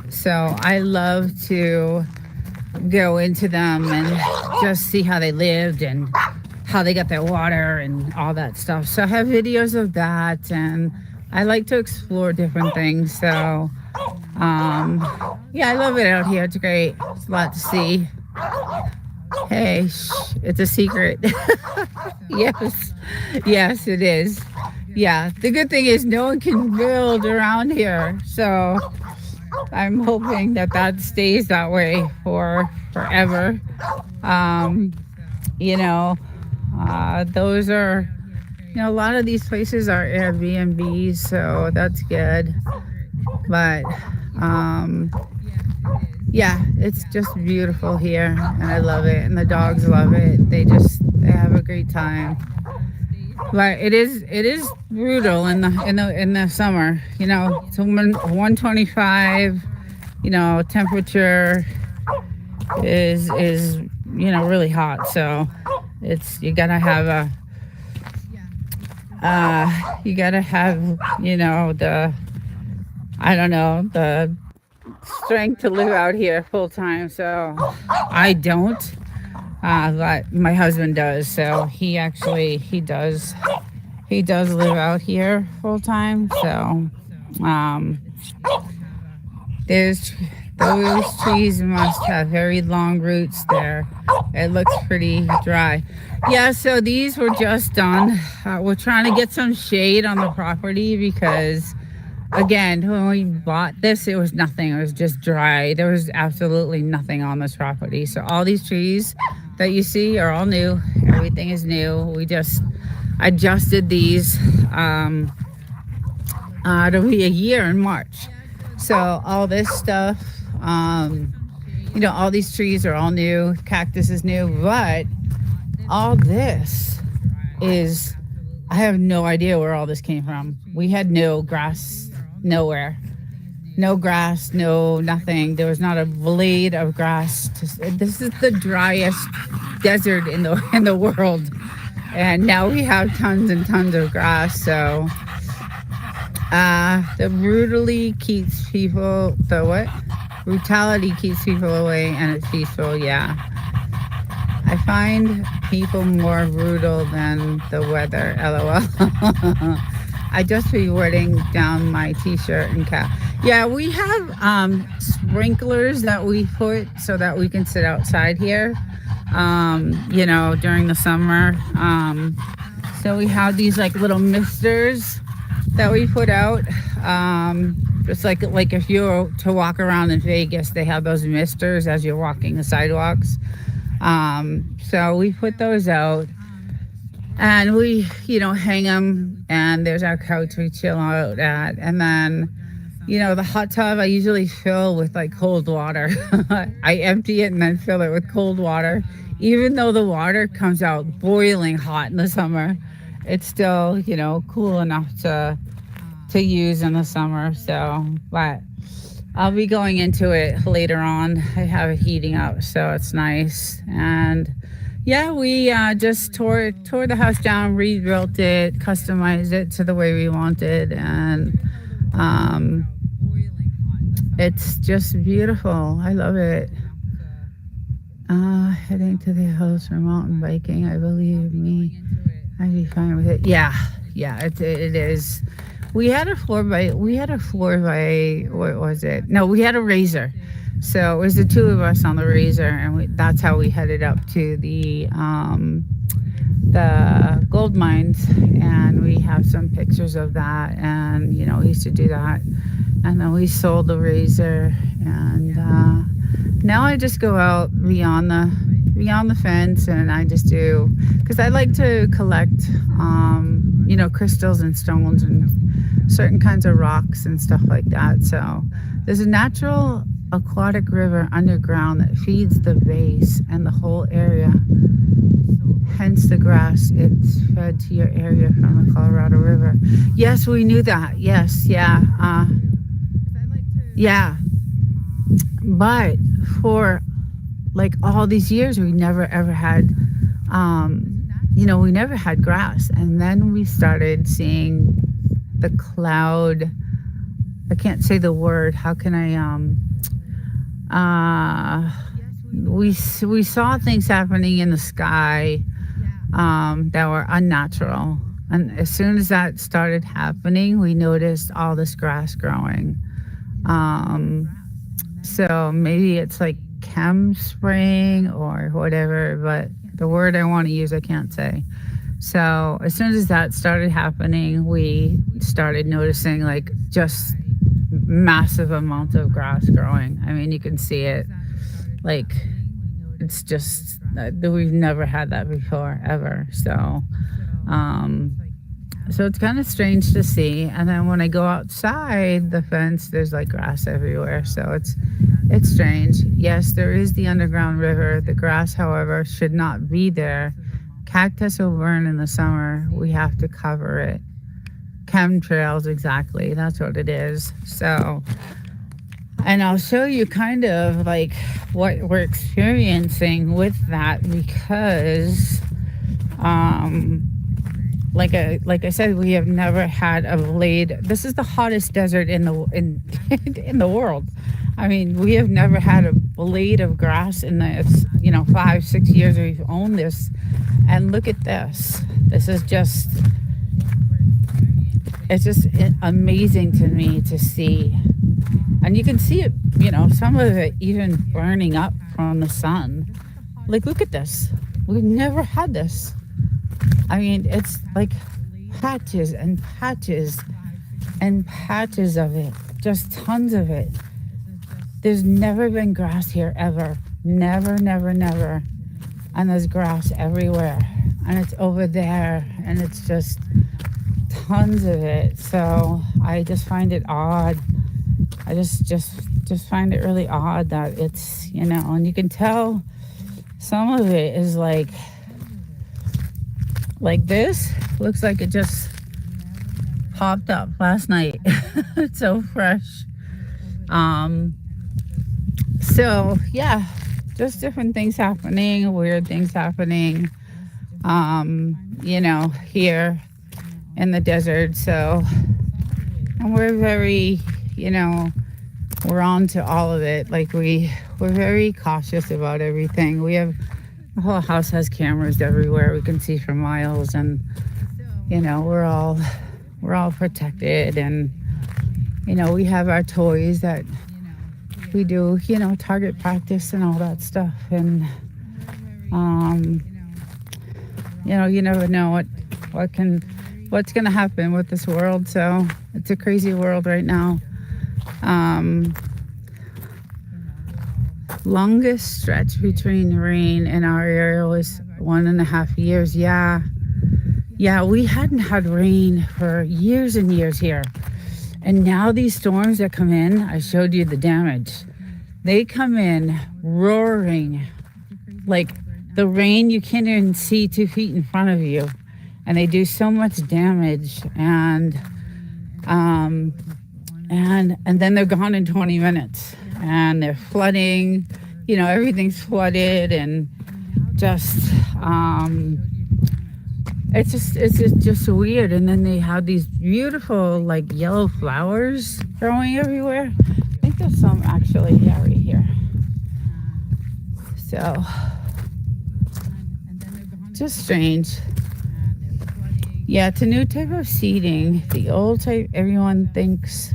So I love to go into them and just see how they lived and how they got their water and all that stuff. So I have videos of that, and I like to explore different things. So yeah, I love it out here. It's great. It's a lot to see. Hey, it's a secret. Yes, it is. Yeah, the good thing is no one can build around here. So I'm hoping that stays that way for forever. Those are, a lot of these places are Airbnbs, so that's good. But yeah, it's just beautiful here, and I love it, and the dogs love it. They have a great time. But it is brutal in the summer. It's 125. Temperature is really hot. So you gotta have the strength to live out here full time. So I don't, but my husband does. So he does live out here full time. So um, there's those trees must have very long roots there. It looks pretty dry. Yeah, so these were just done. We're trying to get some shade on the property because, again, when we bought this, it was nothing. It was just dry. There was absolutely nothing on this property. So all these trees that you see are all new. Everything is new. We just adjusted these. It'll be a year in March. So all this stuff, all these trees are all new. Cactus is new, but all this is, I have no idea where all this came from. We had no grass nowhere. No grass, no nothing. There was not a blade of grass. This is the driest desert in the world. And now we have tons and tons of grass. So the brutality keeps people away, and it's peaceful. Yeah, I find people more brutal than the weather. LOL. I just be wetting down my t-shirt and cap. Yeah, we have sprinklers that we put so that we can sit outside here, during the summer. So we have these like little misters that we put out. Just like if you were to walk around in Vegas, they have those misters as you're walking the sidewalks. So we put those out. And we, hang them, and there's our couch we chill out at. And then, the hot tub I usually fill with like cold water. I empty it and then fill it with cold water. Even though the water comes out boiling hot in the summer, it's still, cool enough to use in the summer. So, but I'll be going into it later on. I have it heating up, so it's nice. And yeah, we just tore the house down, rebuilt it, customized it to the way we wanted, and it's just beautiful. I love it. Heading to the hills for mountain biking. I believe me, I'd be fine with it. Yeah, it is. We had a 4x, what was it? No, we had a Razor. So it was the two of us on the Razor, and that's how we headed up to the gold mines. And we have some pictures of that, and we used to do that. And then we sold the Razor, and now I just go out beyond the fence, and I just do, because I like to collect crystals and stones and certain kinds of rocks and stuff like that. So there's a natural aquatic river underground that feeds the base and the whole area. Hence the grass. It's fed to your area from the Colorado River. Yes, we knew that. Yes, yeah. Yeah. But for like all these years, we never ever had, we never had grass. And then we started seeing the cloud. I can't say the word. How can I, we saw things happening in the sky that were unnatural, and as soon as that started happening, we noticed all this grass growing. So maybe it's like chem spraying or whatever, but the word I want to use I can't say. So as soon as that started happening, we started noticing like just massive amounts of grass growing. I mean, you can see it. Like, it's just, we've never had that before, ever. So it's kind of strange to see. And then when I go outside the fence, there's like grass everywhere. So it's strange. Yes, there is the underground river. The grass, however, should not be there. Cactus will burn in the summer. We have to cover it. Chemtrails, exactly. That's what it is. So, and I'll show you kind of like what we're experiencing with that, because like I said, we have never had a blade. This is the hottest desert in the in the world. I mean, we have never had a blade of grass in the 5 6 years we've owned this. And look at this. This is just it's just amazing to me to see. And you can see it, some of it even burning up from the sun. Like, look at this. We've never had this. I mean, it's like patches and patches and patches of it, just tons of it. There's never been grass here ever. Never, never, never. And there's grass everywhere. And it's over there. And it's just tons of it. So I just find it odd. I just find it really odd that it's, and you can tell some of it is like this. Looks like it just popped up last night. It's so fresh. So yeah, just different things happening, weird things happening, here in the desert. So, and we're very, we're on to all of it. Like we're very cautious about everything. The whole house has cameras everywhere. We can see for miles, and we're all protected. And we have our toys that we do, target practice and all that stuff. And you never know what's gonna happen with this world. So it's a crazy world right now. Longest stretch between rain in our area was 1.5 years. Yeah, we hadn't had rain for years and years here. And now these storms that come in, I showed you the damage. They come in roaring, like the rain, you can't even see 2 feet in front of you. And they do so much damage. And then they're gone in 20 minutes. And they're flooding, everything's flooded, and just, it's just weird. And then they have these beautiful, like, yellow flowers growing everywhere. I think there's some actually, right here. So, just strange. Yeah, it's a new type of seeding. The old type everyone thinks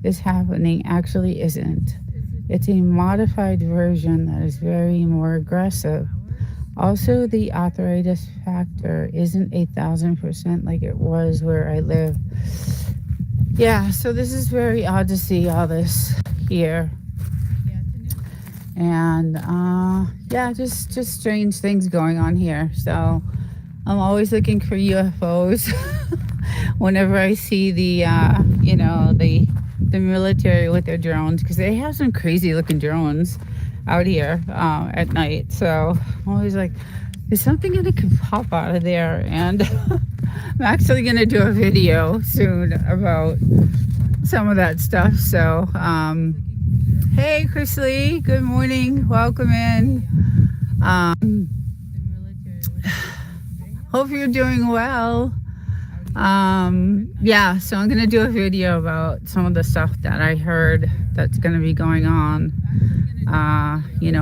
is happening actually isn't. It's a modified version that is very more aggressive. Also, the arthritis factor isn't 1,000% like it was where I live. Yeah, so this is very odd to see all this here. And just strange things going on here. So I'm always looking for UFOs whenever I see the military with their drones, because they have some crazy looking drones out here at night. So I'm always like, there's something that can pop out of there. And I'm actually going to do a video soon about some of that stuff. So, hey, Chris Lee, good morning. Welcome in. Hope you're doing well. So I'm going to do a video about some of the stuff that I heard that's going to be going on,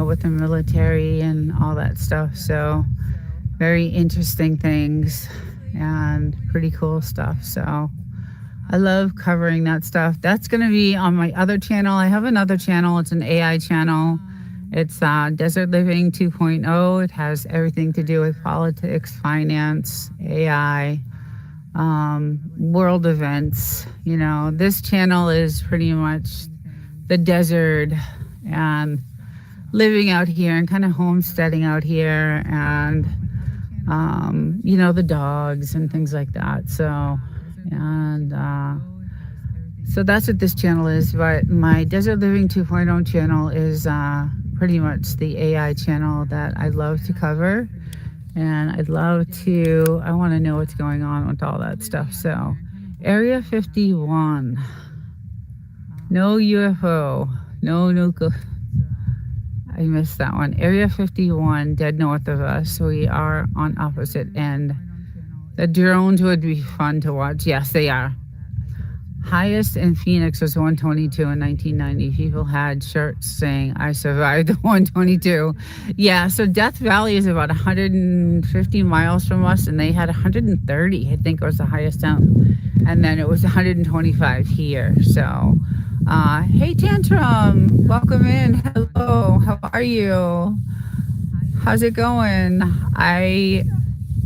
with the military and all that stuff. So very interesting things and pretty cool stuff. So I love covering that stuff. That's going to be on my other channel. I have another channel. It's an AI channel. It's Desert Living 2.0. It has everything to do with politics, finance, AI, world events. This channel is pretty much the desert and living out here and kind of homesteading out here, and the dogs and things like that. So that's what this channel is. But my Desert Living 2.0 channel is pretty much the AI channel that I love to cover. And I want to know what's going on with all that stuff. So, Area 51. No UFO. No nuclear. I missed that one. Area 51, dead north of us. We are on opposite end The drones would be fun to watch. Yes, they are. Highest in Phoenix was 122 in 1990. People had shirts saying, I survived the 122. Yeah, so Death Valley is about 150 miles from us, and they had 130, I think was the highest temp. And then it was 125 here. So, hey, Tantrum, welcome in. Hello, how are you? How's it going? I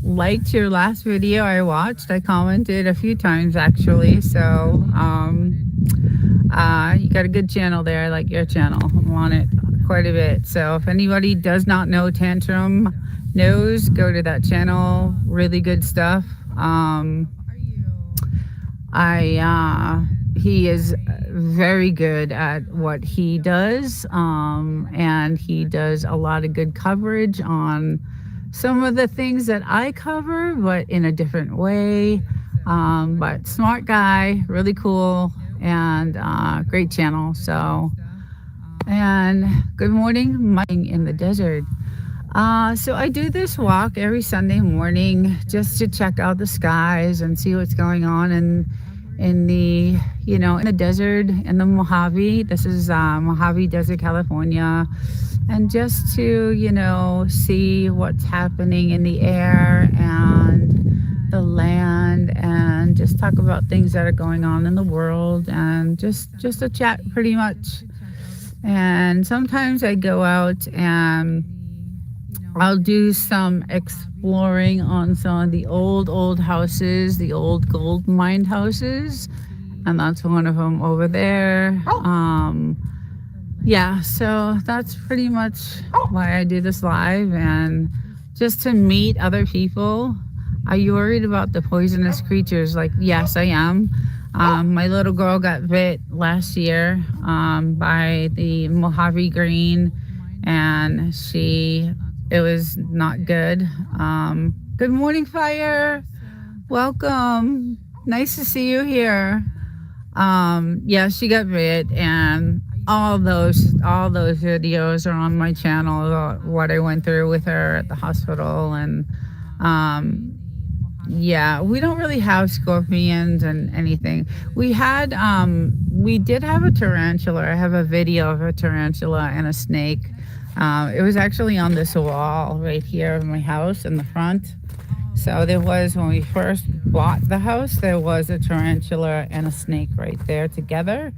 liked your last video I watched. I commented a few times actually. So you got a good channel there. I like your channel. I'm on it quite a bit. So if anybody does not know Tantrum knows, go to that channel. Really good stuff. He is very good at what he does, and he does a lot of good coverage on some of the things that I cover, but in a different way. But smart guy, really cool, and great channel. So, and good morning, Mike in the desert. So I do this walk every Sunday morning just to check out the skies and see what's going on in the in the desert in the Mojave. This is Mojave Desert, California, and just to see what's happening in the air and the land, and just talk about things that are going on in the world, and just a chat pretty much. And sometimes I go out and I'll do some exploring on some of the old houses, the old gold mine houses, and that's one of them over there. Yeah, so that's pretty much why I do this live, and just to meet other people. Are you worried about the poisonous creatures? Like, yes, I am. My little girl got bit last year by the Mojave green, and it was not good. Good morning, Fire. Welcome. Nice to see you here. Yeah, she got bit, and all those videos are on my channel about what I went through with her at the hospital. And yeah, we don't really have scorpions and anything. We did have a tarantula. I have a video of a tarantula and a snake. It was actually on this wall right here of my house in the front. So there was, when we first bought the house, there was a tarantula and a snake right there together.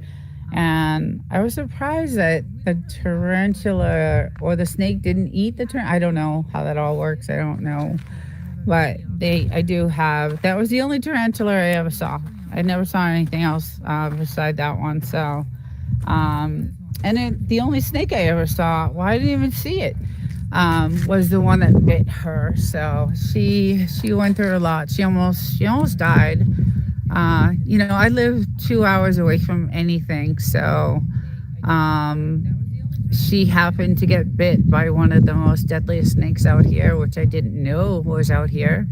And I was surprised that the tarantula or the snake didn't eat the tarantula. I don't know how that all works. I don't know. But I do have, that was the only tarantula I ever saw. I never saw anything else beside that one. So, and the only snake I ever saw, well, I didn't even see it, was the one that bit her. So she went through a lot. She almost died. I live 2 hours away from anything. So she happened to get bit by one of the most deadliest snakes out here, which I didn't know was out here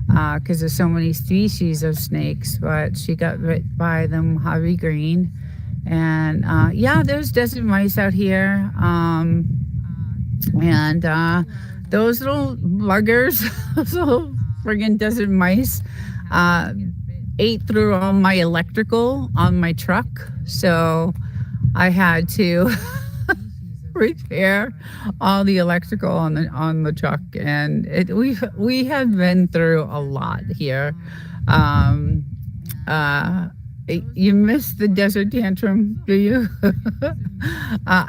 because there's so many species of snakes. But she got bit by the Mojave green. And yeah, there's desert mice out here. And those little buggers, those little friggin' desert mice, ate through all my electrical on my truck. So I had to repair all the electrical on the truck. And we have been through a lot here. You miss the desert, Tantrum, do you?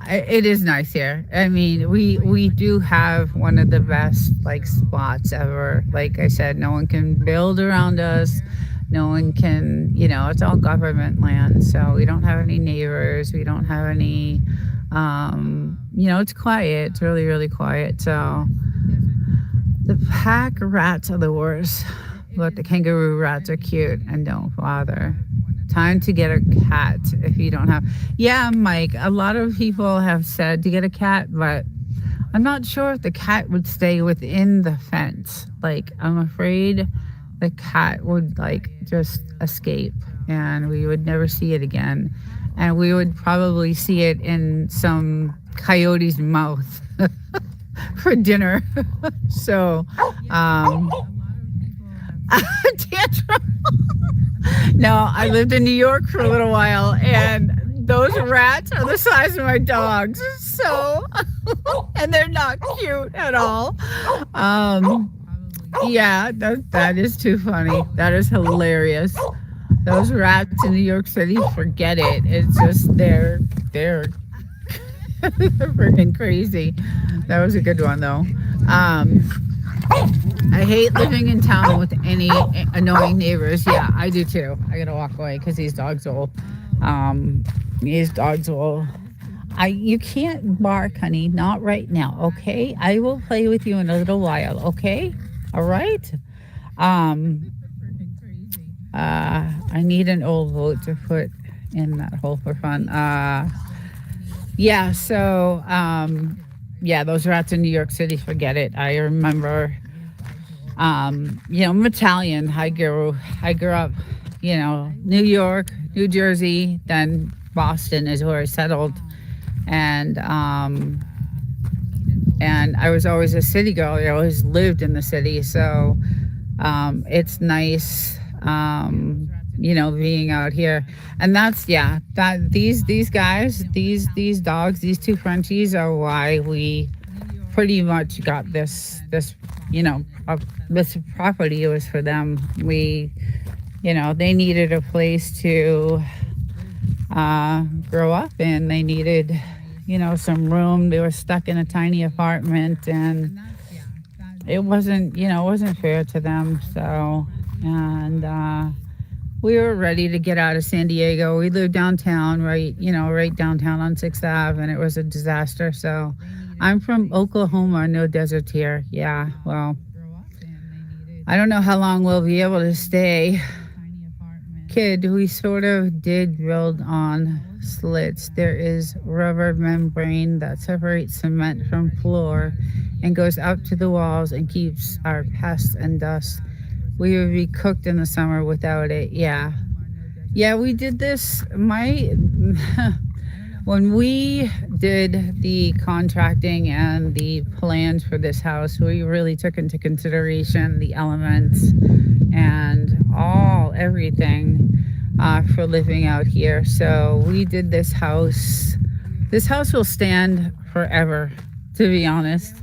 It is nice here. I mean, we do have one of the best spots ever. Like I said, no one can build around us. No one can, it's all government land. So we don't have any neighbors. We don't have any, it's quiet. It's really, really quiet. So the pack rats are the worst, but the kangaroo rats are cute and don't bother. Time to get a cat if you don't have. Yeah, Mike, a lot of people have said to get a cat, but I'm not sure if the cat would stay within the fence. I'm afraid the cat would just escape and we would never see it again. And we would probably see it in some coyote's mouth for dinner. So, Tantrum. No, I lived in New York for a little while, and those rats are the size of my dogs. So, and they're not cute at all. Um, yeah, that is too funny. That is hilarious. Those rats in New York City, forget it. It's just they're freaking crazy. That was a good one though. Um, I hate living in town with any annoying neighbors. Yeah, I do too. I gotta walk away because these dogs will. You can't bark, honey. Not right now. Okay, I will play with you in a little while. Okay, all right. Um, I need an old vote to put in that hole for fun. Yeah. So, yeah, those rats in New York City. Forget it. I remember. I'm Italian. I grew up, New York, New Jersey, then Boston is where I settled, and I was always a city girl. I always lived in the city, so it's nice, being out here, and that's yeah. That these guys, these dogs, these two Frenchies are why we pretty much got this property. It was for them. They needed a place to grow up in. They needed, some room. They were stuck in a tiny apartment, and it wasn't fair to them. So, and we were ready to get out of San Diego. We lived downtown, right downtown on 6th Ave, and it was a disaster. So, I'm from Oklahoma, no desert here. Yeah, well, I don't know how long we'll be able to stay. Kid, we sort of did build on slits. There is rubber membrane that separates cement from floor and goes up to the walls and keeps our pests and dust. We would be cooked in the summer without it. Yeah. Yeah, we did this. When we did the contracting and the plans for this house, we really took into consideration the elements and everything for living out here. So we did this house. This house will stand forever, to be honest.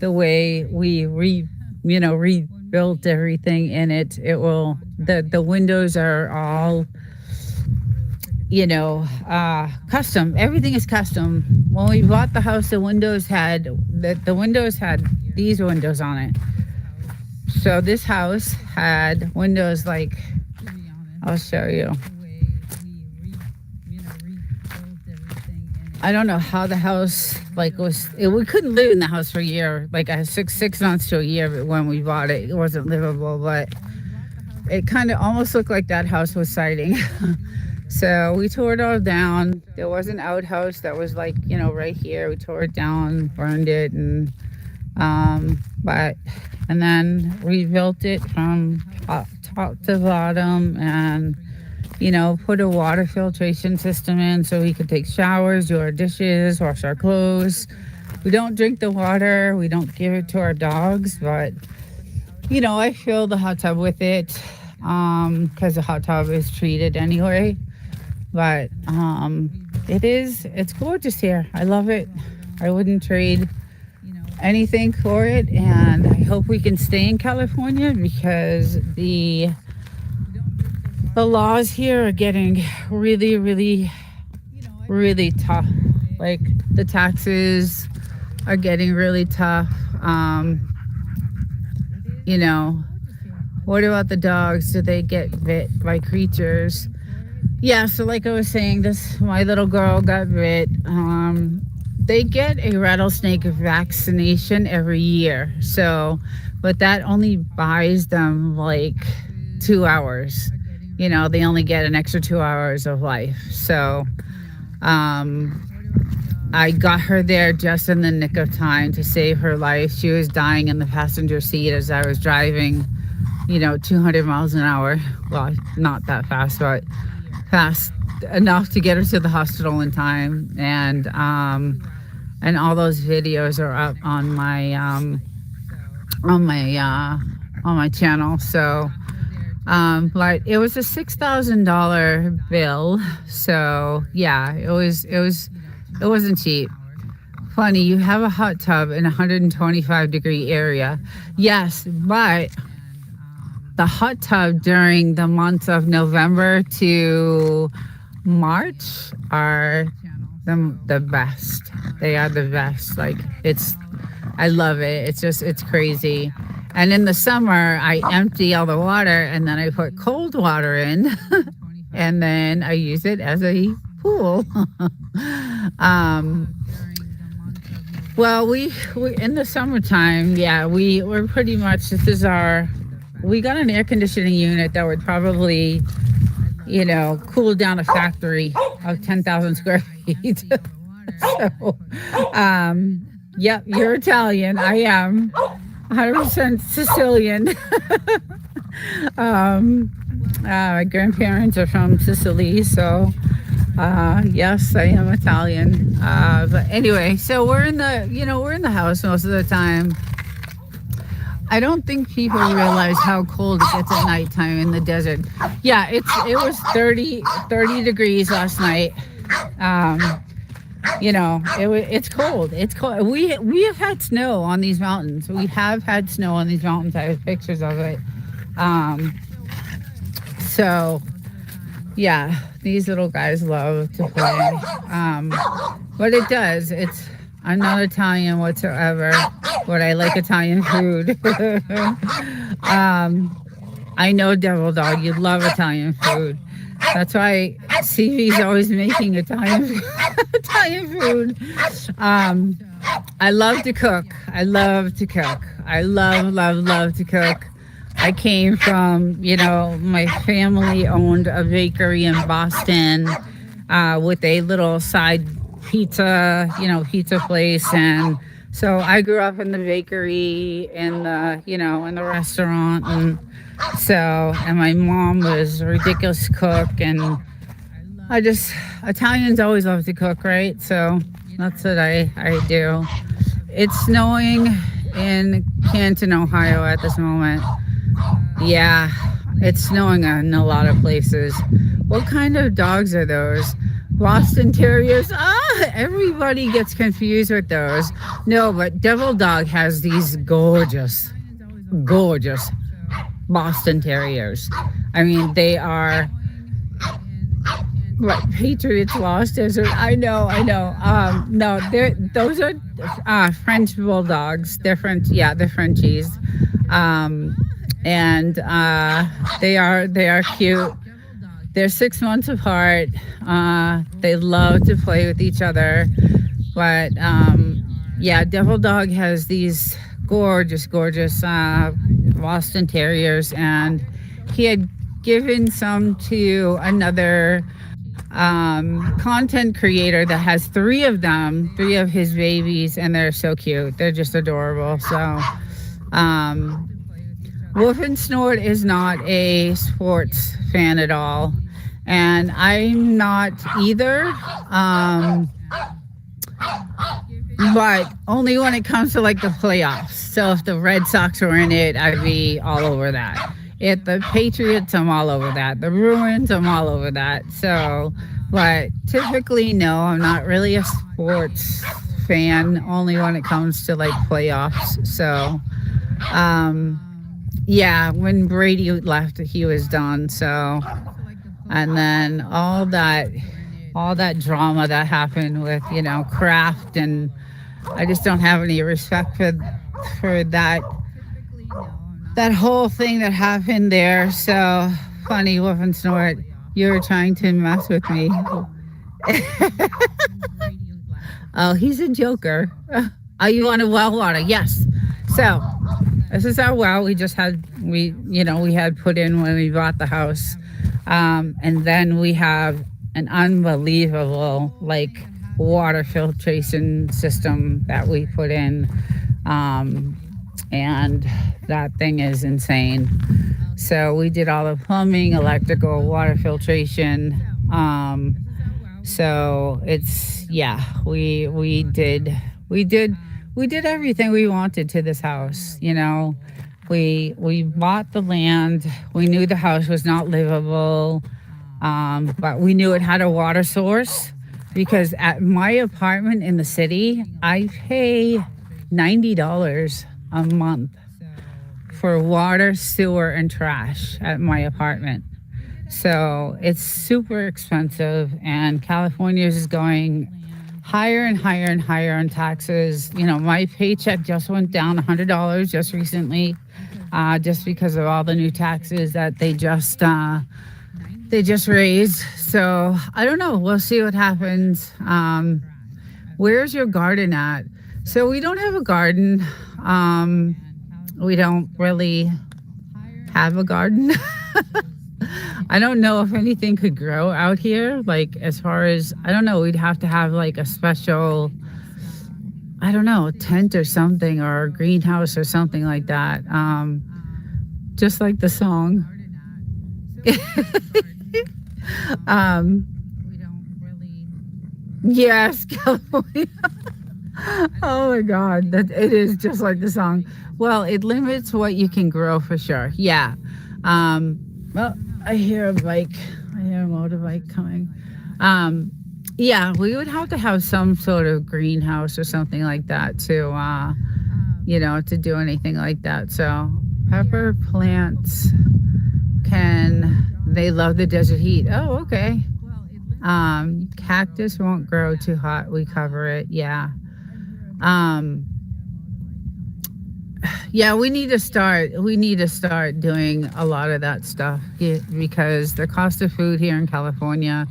The way we rebuilt everything in it, it will. The windows are all custom. Everything is custom. When we bought the house, the windows had these windows on it. So this house had windows like, I'll show you. I don't know how the house we couldn't live in the house for a year, like 6 months to a year when we bought it. It wasn't livable, but it kind of almost looked like that house was siding. So we tore it all down. There was an outhouse that was right here. We tore it down, burned it, and then rebuilt it from top to bottom, and put a water filtration system in so we could take showers, do our dishes, wash our clothes. We don't drink the water. We don't give it to our dogs, but I fill the hot tub with it because the hot tub is treated anyway. But it's gorgeous here. I love it. I wouldn't trade anything for it, and I hope we can stay in California because the laws here are getting really, really, really tough. Like the taxes are getting really tough. What about the dogs? Do they get bit by creatures? Yeah, so like I was saying, my little girl got bit. They get a rattlesnake vaccination every year. So, but that only buys them 2 hours. They only get an extra 2 hours of life. So, I got her there just in the nick of time to save her life. She was dying in the passenger seat as I was driving, 200 miles an hour. Well, not that fast, but fast enough to get her to the hospital in time. And all those videos are up on my on my channel. So, but it was a $6,000 bill. So yeah, it wasn't cheap. Funny, you have a hot tub in a 125-degree area. Yes, but the hot tub during the months of November to March are the best. They are the best. Like I love it. It's crazy. And in the summer, I empty all the water and then I put cold water in, and then I use it as a pool. um, well, we in the summertime, yeah, we're pretty much, we got an air conditioning unit that would probably, cool down a factory of 10,000 square feet. So, yep, you're Italian. I am 100% Sicilian. My grandparents are from Sicily, so yes, I am Italian. But anyway, so we're in the house most of the time. I don't think people realize how cold it gets at nighttime in the desert. Yeah, it was 30 degrees last night. It's cold. It's cold. We have had snow on these mountains. I have pictures of it. So yeah, these little guys love to play. But it does. I'm not Italian whatsoever, but I like Italian food. I know, Devil Dog, you love Italian food. That's why CV's always making Italian food. I love to cook. I love to cook. I love to cook. I came from, my family owned a bakery in Boston with a little side pizza place. And so I grew up in the bakery, in the restaurant. And my mom was a ridiculous cook. And Italians always love to cook, right? So that's what I do. It's snowing in Canton, Ohio at this moment. Yeah, it's snowing in a lot of places. What kind of dogs are those? Boston Terriers? Everybody gets confused with those. No, but Devil Dog has these gorgeous Boston Terriers. I mean, they are... What, Patriots lost desert? I know. No, those are French bulldogs. They're Frenchies. And they are cute. They're 6 months apart. They love to play with each other. But Devil Dog has these gorgeous Boston Terriers, and he had given some to another content creator that has three of his babies, and they're so cute. They're just adorable. So Wolf and Snort is not a sports fan at all, and I'm not either, but only when it comes to like the playoffs. So if the Red Sox were in it, I'd be all over that. If the Patriots, I'm all over that. The Bruins, I'm all over that. So, but typically, no, I'm not really a sports fan, only when it comes to like playoffs. So, when Brady left, he was done. So, and then all that drama that happened with, Kraft, and I just don't have any respect for that whole thing that happened there. So funny, Wolf and Snort, you were trying to mess with me. Oh, he's a joker. Are you on a well water? Yes. So this is our well. We had put in when we bought the house. And then we have an unbelievable water filtration system that we put in. And that thing is insane. So we did all the plumbing, electrical, water filtration. So it's, we did everything we wanted to this house, We bought the land. We knew the house was not livable, but we knew it had a water source because at my apartment in the city, I pay $90 a month for water, sewer, and trash at my apartment. So it's super expensive, and California is going higher and higher and higher on taxes. You know, my paycheck just went down $100 just recently, just because of all the new taxes that they just raised. So I don't know. We'll see what happens. Where's your garden at? So we don't have a garden. We don't really have a garden. I don't know if anything could grow out here. Like, as far as, I don't know, we'd have to have like a special, I don't know, tent or something, or a greenhouse or something like that. Just like the song. Yes, California. Oh my God, that it is just like the song. Well, it limits what you can grow for sure. Yeah. Well, I hear a bike. I hear a motorbike coming. Yeah, we would have to have some sort of greenhouse or something like that to, to do anything like that. So pepper plants they love the desert heat. Oh, okay. Cactus won't grow too hot. We cover it. Yeah. Yeah, we need to start doing a lot of that stuff, because the cost of food here in California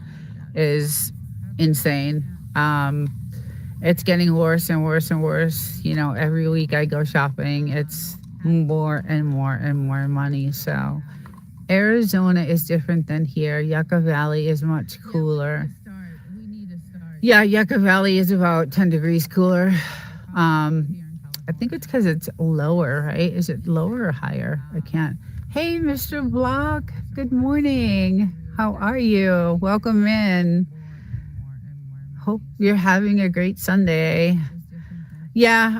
is insane. It's getting worse and worse and worse. You know, every week I go shopping, it's more and more and more money. So Arizona is different than here. Yucca Valley is much cooler. Yeah, Yucca Valley is about 10 degrees cooler. I think it's because it's lower, right? Is it lower or higher? I can't. Hey, Mr. Block. Good morning. How are you? Welcome in. Hope you're having a great Sunday. Yeah.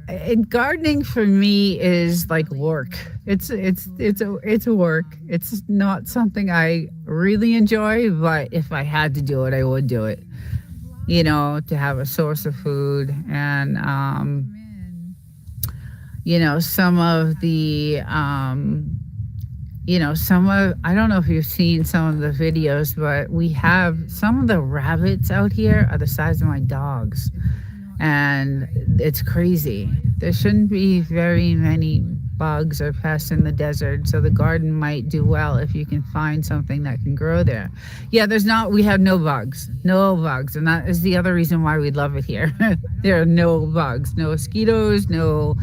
And gardening for me is like work. It's a work. It's not something I really enjoy, but if I had to do it, I would do it. You know, to have a source of food. And some of the I don't know if you've seen some of the videos, but we have some of the rabbits out here are the size of my dogs, and it's crazy. There shouldn't be very many bugs or pests in the desert, so the garden might do well if you can find something that can grow there. Yeah, we have no bugs, and that is the other reason why we love it here. There are no bugs, no mosquitoes, no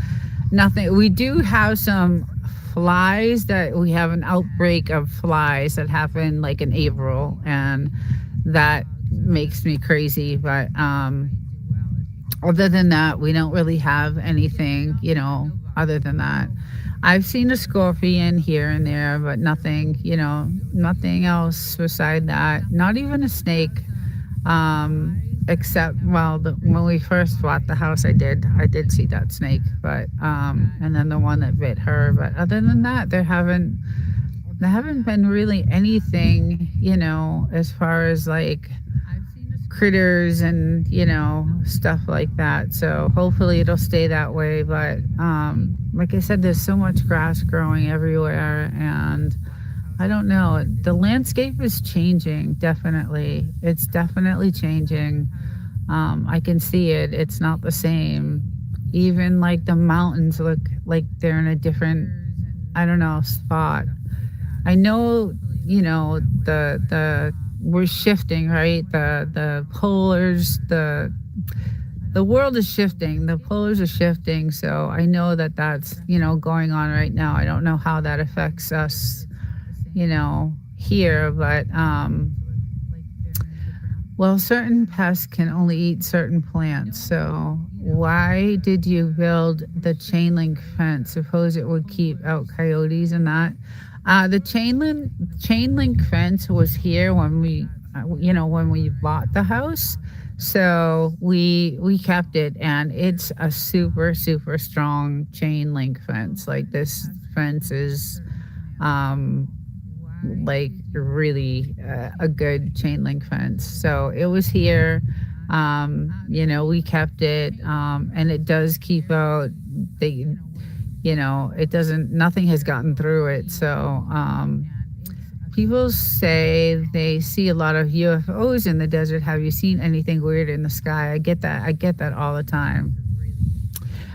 nothing. We do have some flies, that we have an outbreak of flies that happened like in April, and that makes me crazy. But other than that, we don't really have anything, other than that. I've seen a scorpion here and there, but nothing, nothing else beside that. Not even a snake, except, when we first bought the house, I did see that snake, but, and then the one that bit her. But other than that, there haven't been really anything, as far as like critters and stuff like that. So hopefully it'll stay that way. But like I said, there's so much grass growing everywhere, and I don't know, the landscape is changing. Definitely, it's definitely changing. I can see it. It's not the same. Even like the mountains look like they're in a different, I don't know, spot. I know, the we're shifting, right? The polars, the world is shifting. The polars are shifting. So I know that that's, going on right now. I don't know how that affects us, here, but certain pests can only eat certain plants. So why did you build the chain link fence? Suppose it would keep out coyotes and that. The chain link fence was here when we bought the house. So we kept it, and it's a super super strong chain link fence. Like this fence is um like really a good chain link fence. So it was here. We kept it, and it does keep out the, it doesn't, nothing has gotten through it. So people say they see a lot of UFOs in the desert. Have you seen anything weird in the sky? I get that. I get that all the time.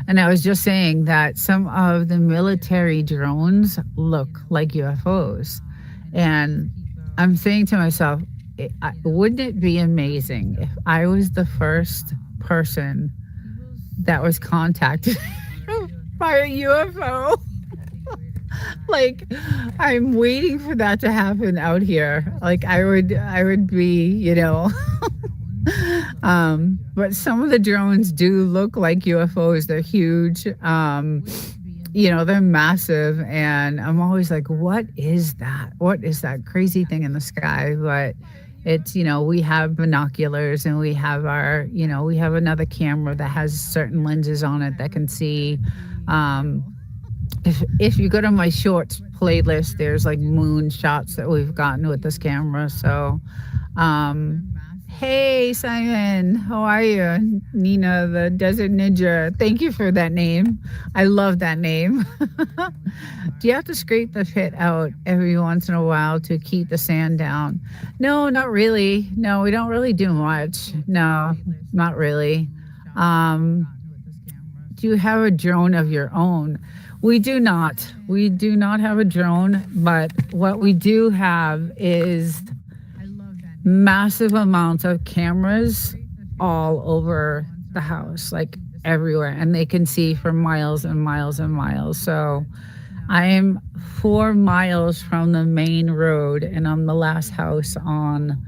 And I was just saying that some of the military drones look like UFOs. And I'm saying to myself, wouldn't it be amazing if I was the first person that was contacted by a UFO? Like, I'm waiting for that to happen out here. Like, I would be, but some of the drones do look like UFOs. They're huge. They're massive, and I'm always like, what is that? What is that crazy thing in the sky? But it's, we have binoculars, and we have we have another camera that has certain lenses on it that can see. If you go to my shorts playlist, there's like moon shots that we've gotten with this camera. So, um, hey Simon, how are you? Nina, the Desert Ninja. Thank you for that name. I love that name. Do you have to scrape the pit out every once in a while to keep the sand down? No, not really. No, we don't really do much. No, not really. Um, do you have a drone of your own? We do not. We do not have a drone, but what we do have is massive amounts of cameras all over the house, like everywhere, and they can see for miles and miles and miles. So I am 4 miles from the main road, and I'm the last house on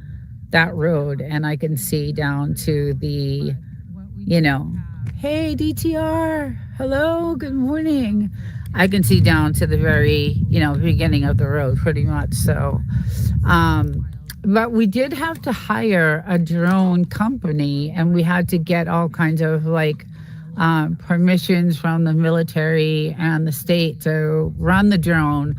that road, and I can see down to the, you know, hey DTR, hello, good morning. I can see down to the very, beginning of the road pretty much. So, but we did have to hire a drone company, and we had to get all kinds of permissions from the military and the state to run the drone,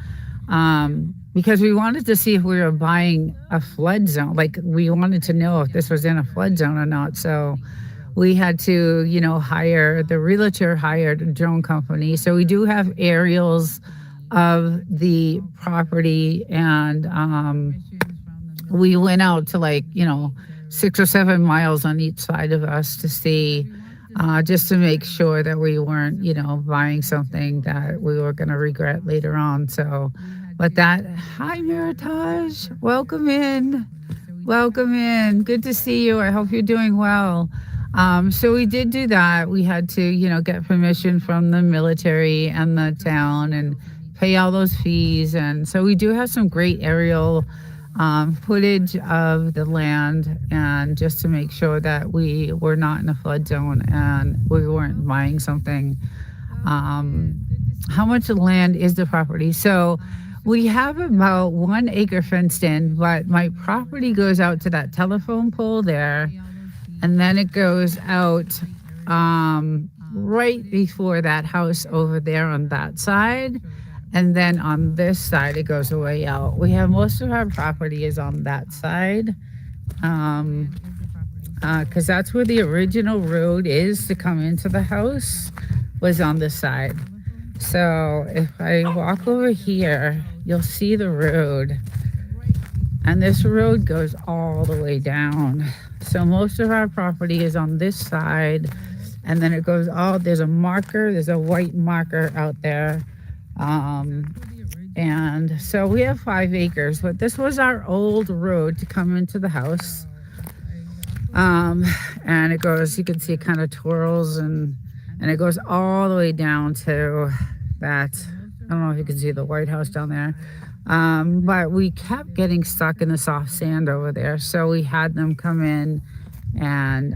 because we wanted to see if we were buying a flood zone. Like, we wanted to know if this was in a flood zone or not. So we had to, hire, the realtor hired a drone company. So we do have aerials of the property, and we went out to 6 or 7 miles on each side of us to see, just to make sure that we weren't, buying something that we were going to regret later on. So, but hi Meritage, welcome in. Welcome in. Good to see you. I hope you're doing well. So we did do that. We had to, get permission from the military and the town and pay all those fees. And so we do have some great aerial footage of the land, and just to make sure that we were not in a flood zone and we weren't buying something. How much land is the property? So we have about 1 acre fenced in, but my property goes out to that telephone pole there. And then it goes out right before that house over there on that side. And then on this side, it goes away out. We have most of our property is on that side, because that's where the original road is to come into the house, was on this side. So if I walk over here, you'll see the road. And this road goes all the way down. So most of our property is on this side, and then it goes there's a white marker out there. And so we have 5 acres, but this was our old road to come into the house. And it goes, you can see it kind of twirls, and it goes all the way down to that. I don't know if you can see the White House down there. But we kept getting stuck in the soft sand over there. So we had them come in and,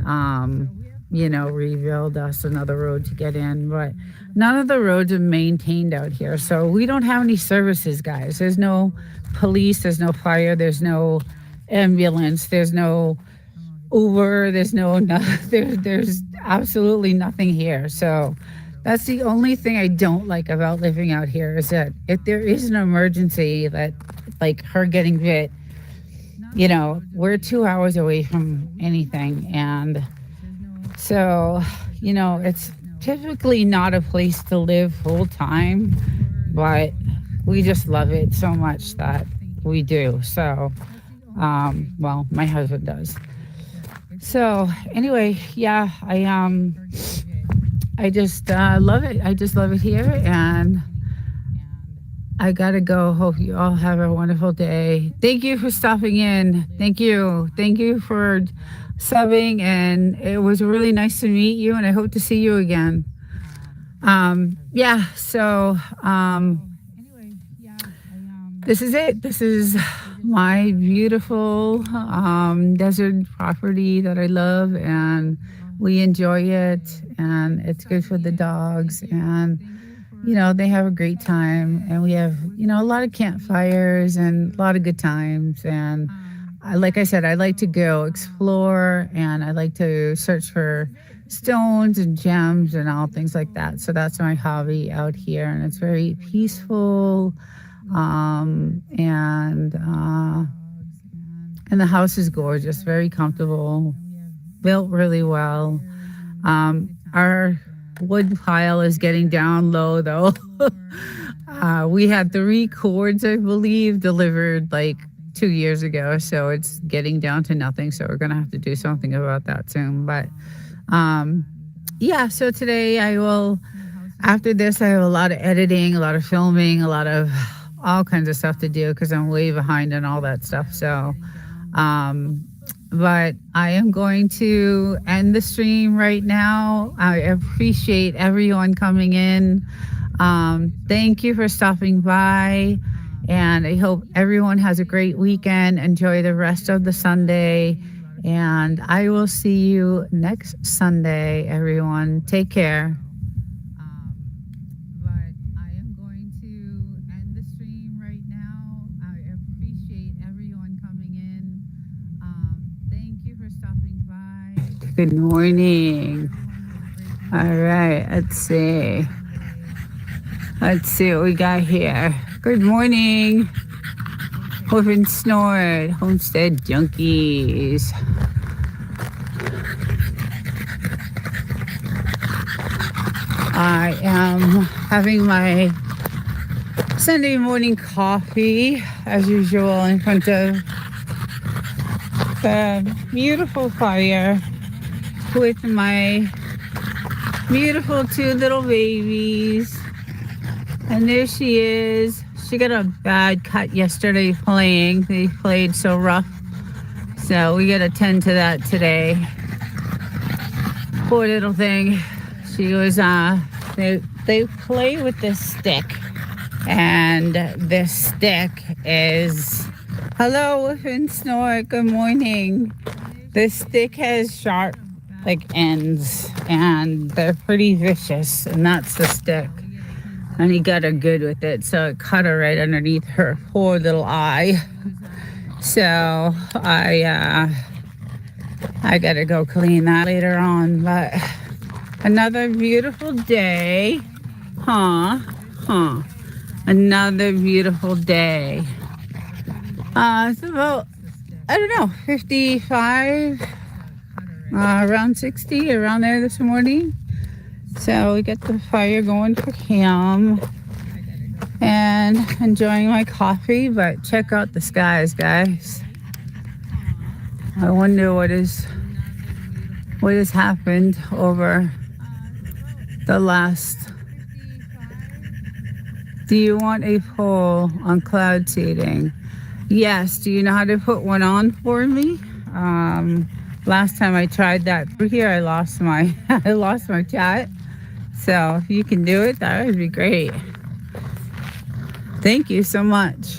rebuild us another road to get in. But none of the roads are maintained out here. So we don't have any services, guys. There's no police, there's no fire, there's no ambulance, there's no Uber. There's there's absolutely nothing here. So that's the only thing I don't like about living out here is that if there is an emergency that like her getting bit, we're 2 hours away from anything. And so, it's typically not a place to live full time, but we just love it so much that we do. So, well, my husband does. So anyway, yeah, I just love it. I just love it here, and I gotta go. Hope you all have a wonderful day. Thank you for stopping in. Thank you for subbing, and it was really nice to meet you. And I hope to see you again. Yeah. So this is it. This is my beautiful desert property that I love, and we enjoy it, and it's good for the dogs, and they have a great time, and we have a lot of campfires and a lot of good times. And like I said, I like to go explore, and I like to search for stones and gems and all things like that. So that's my hobby out here, and it's very peaceful. And the house is gorgeous, very comfortable, built really well. Our wood pile is getting down low though. We had 3 cords, I believe, delivered like 2 years ago, so it's getting down to nothing. So we're gonna have to do something about that soon. But yeah, so today after this, I have a lot of editing, a lot of filming, a lot of all kinds of stuff to do because I'm way behind on all that stuff. So, but I am going to end the stream right now. I appreciate everyone coming in. Thank you for stopping by, and I hope everyone has a great weekend. Enjoy the rest of the Sunday, and I will see you next Sunday, everyone. Take care. Good morning. All right, let's see. Let's see what we got here. Good morning. Hope and Snort, Homestead Junkies. I am having my Sunday morning coffee, as usual, in front of the beautiful fire with my beautiful 2 little babies. And there she is. She got a bad cut yesterday playing. They played so rough. So we got to tend to that today. Poor little thing. She was, they play with this stick. And this stick is, hello, Whiff and Snort, good morning. This stick has sharp ends, and they're pretty vicious, and that's the stick. And he got her good with it, so it cut her right underneath her poor little eye. So I gotta go clean that later on. But another beautiful day, another beautiful day. It's about, I don't know, 55. Around 60, around there this morning. So we got the fire going for him and enjoying my coffee. But check out the skies, guys. I wonder what has happened over the last. Do you want a poll on cloud seeding? Yes. Do you know how to put one on for me? Last time I tried that through here, I lost my chat. So if you can do it, that would be great. Thank you so much.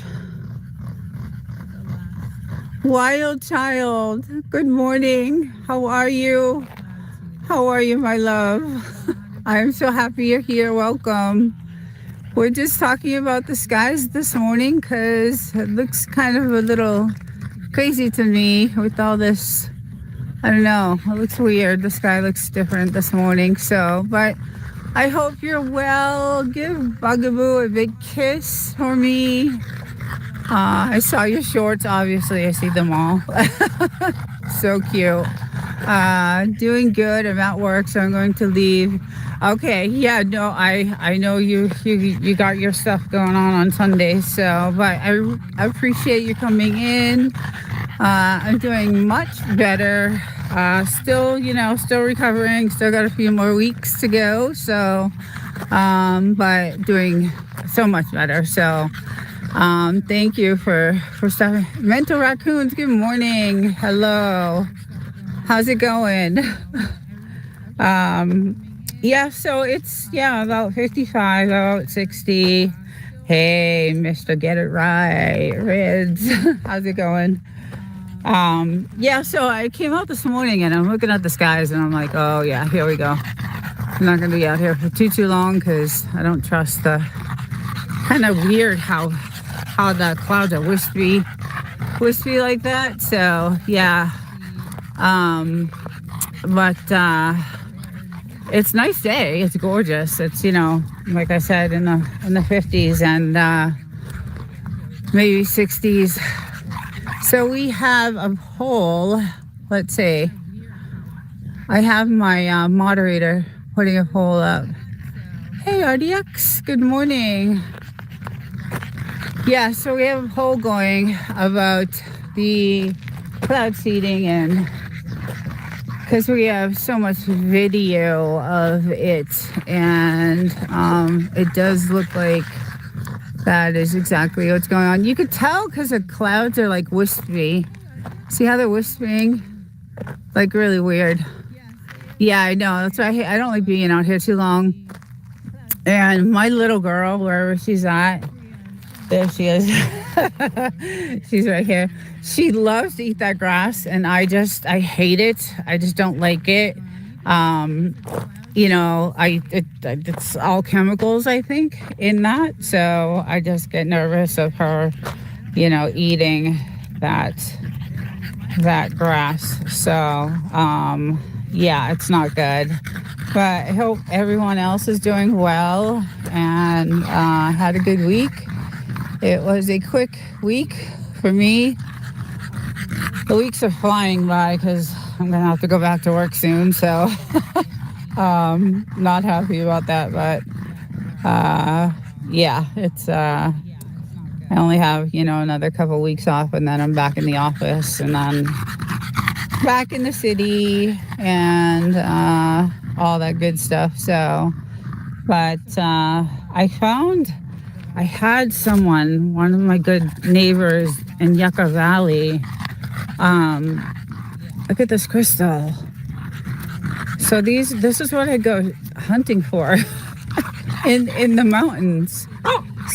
Wild Child, good morning. How are you? How are you, my love? I'm so happy you're here. Welcome. We're just talking about the skies this morning because it looks kind of a little crazy to me with all this I don't know. It looks weird. The sky looks different this morning. So, but I hope you're well. Give Bugaboo a big kiss for me. I saw your shorts. Obviously, I see them all. So cute. Doing good. I'm at work, so I'm going to leave. Okay, yeah, no, I know you got your stuff going on Sunday, so but I appreciate you coming in. I'm doing much better. Still, still recovering. Still got a few more weeks to go. So, but doing so much better. So, thank you for stopping. Mental Raccoons, good morning. Hello. How's it going? Yeah, so it's, about 55, about 60. Hey, Mr. Get It Right, Rids. How's it going? Yeah, so I came out this morning and I'm looking at the skies and I'm like, oh yeah, here we go. I'm not going to be out here for too long because I don't trust the kind of weird how the clouds are wispy like that. So yeah, but it's a nice day. It's gorgeous. It's, like I said, in the 50s and maybe 60s. So we have a poll. Let's see. I have my moderator putting a poll up. Hey, RDX. Good morning. Yeah, so we have a poll going about the cloud seeding, and because we have so much video of it, and it does look like that is exactly what's going on. You could tell because the clouds are like wispy. See how they're wisping? Like really weird. Yeah, I know. That's why I don't like being out here too long. And my little girl, wherever she's at, there she is. She's right here. She loves to eat that grass, and I hate it. I just don't like it. It's all chemicals, I think, in that. So I just get nervous of her, eating that grass. So, yeah, it's not good. But I hope everyone else is doing well and had a good week. It was a quick week for me. The weeks are flying by because I'm going to have to go back to work soon. So not happy about that. But yeah, it's I only have, another couple weeks off, and then I'm back in the office and then back in the city and all that good stuff. So, but I had one of my good neighbors in Yucca Valley. Look at this crystal. So this is what I go hunting for in the mountains.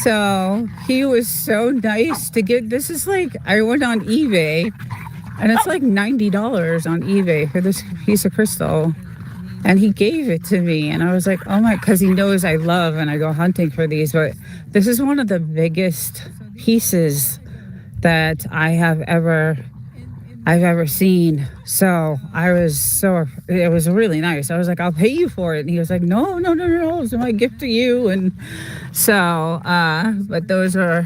So he was so nice to get. This is like, I went on eBay, and it's like $90 on eBay for this piece of crystal. And he gave it to me, and I was like, oh my, because he knows I love and I go hunting for these. But this is one of the biggest pieces that I've ever seen. So it was really nice. I was like, I'll pay you for it. And he was like, no, it's my gift to you. And so, but those are,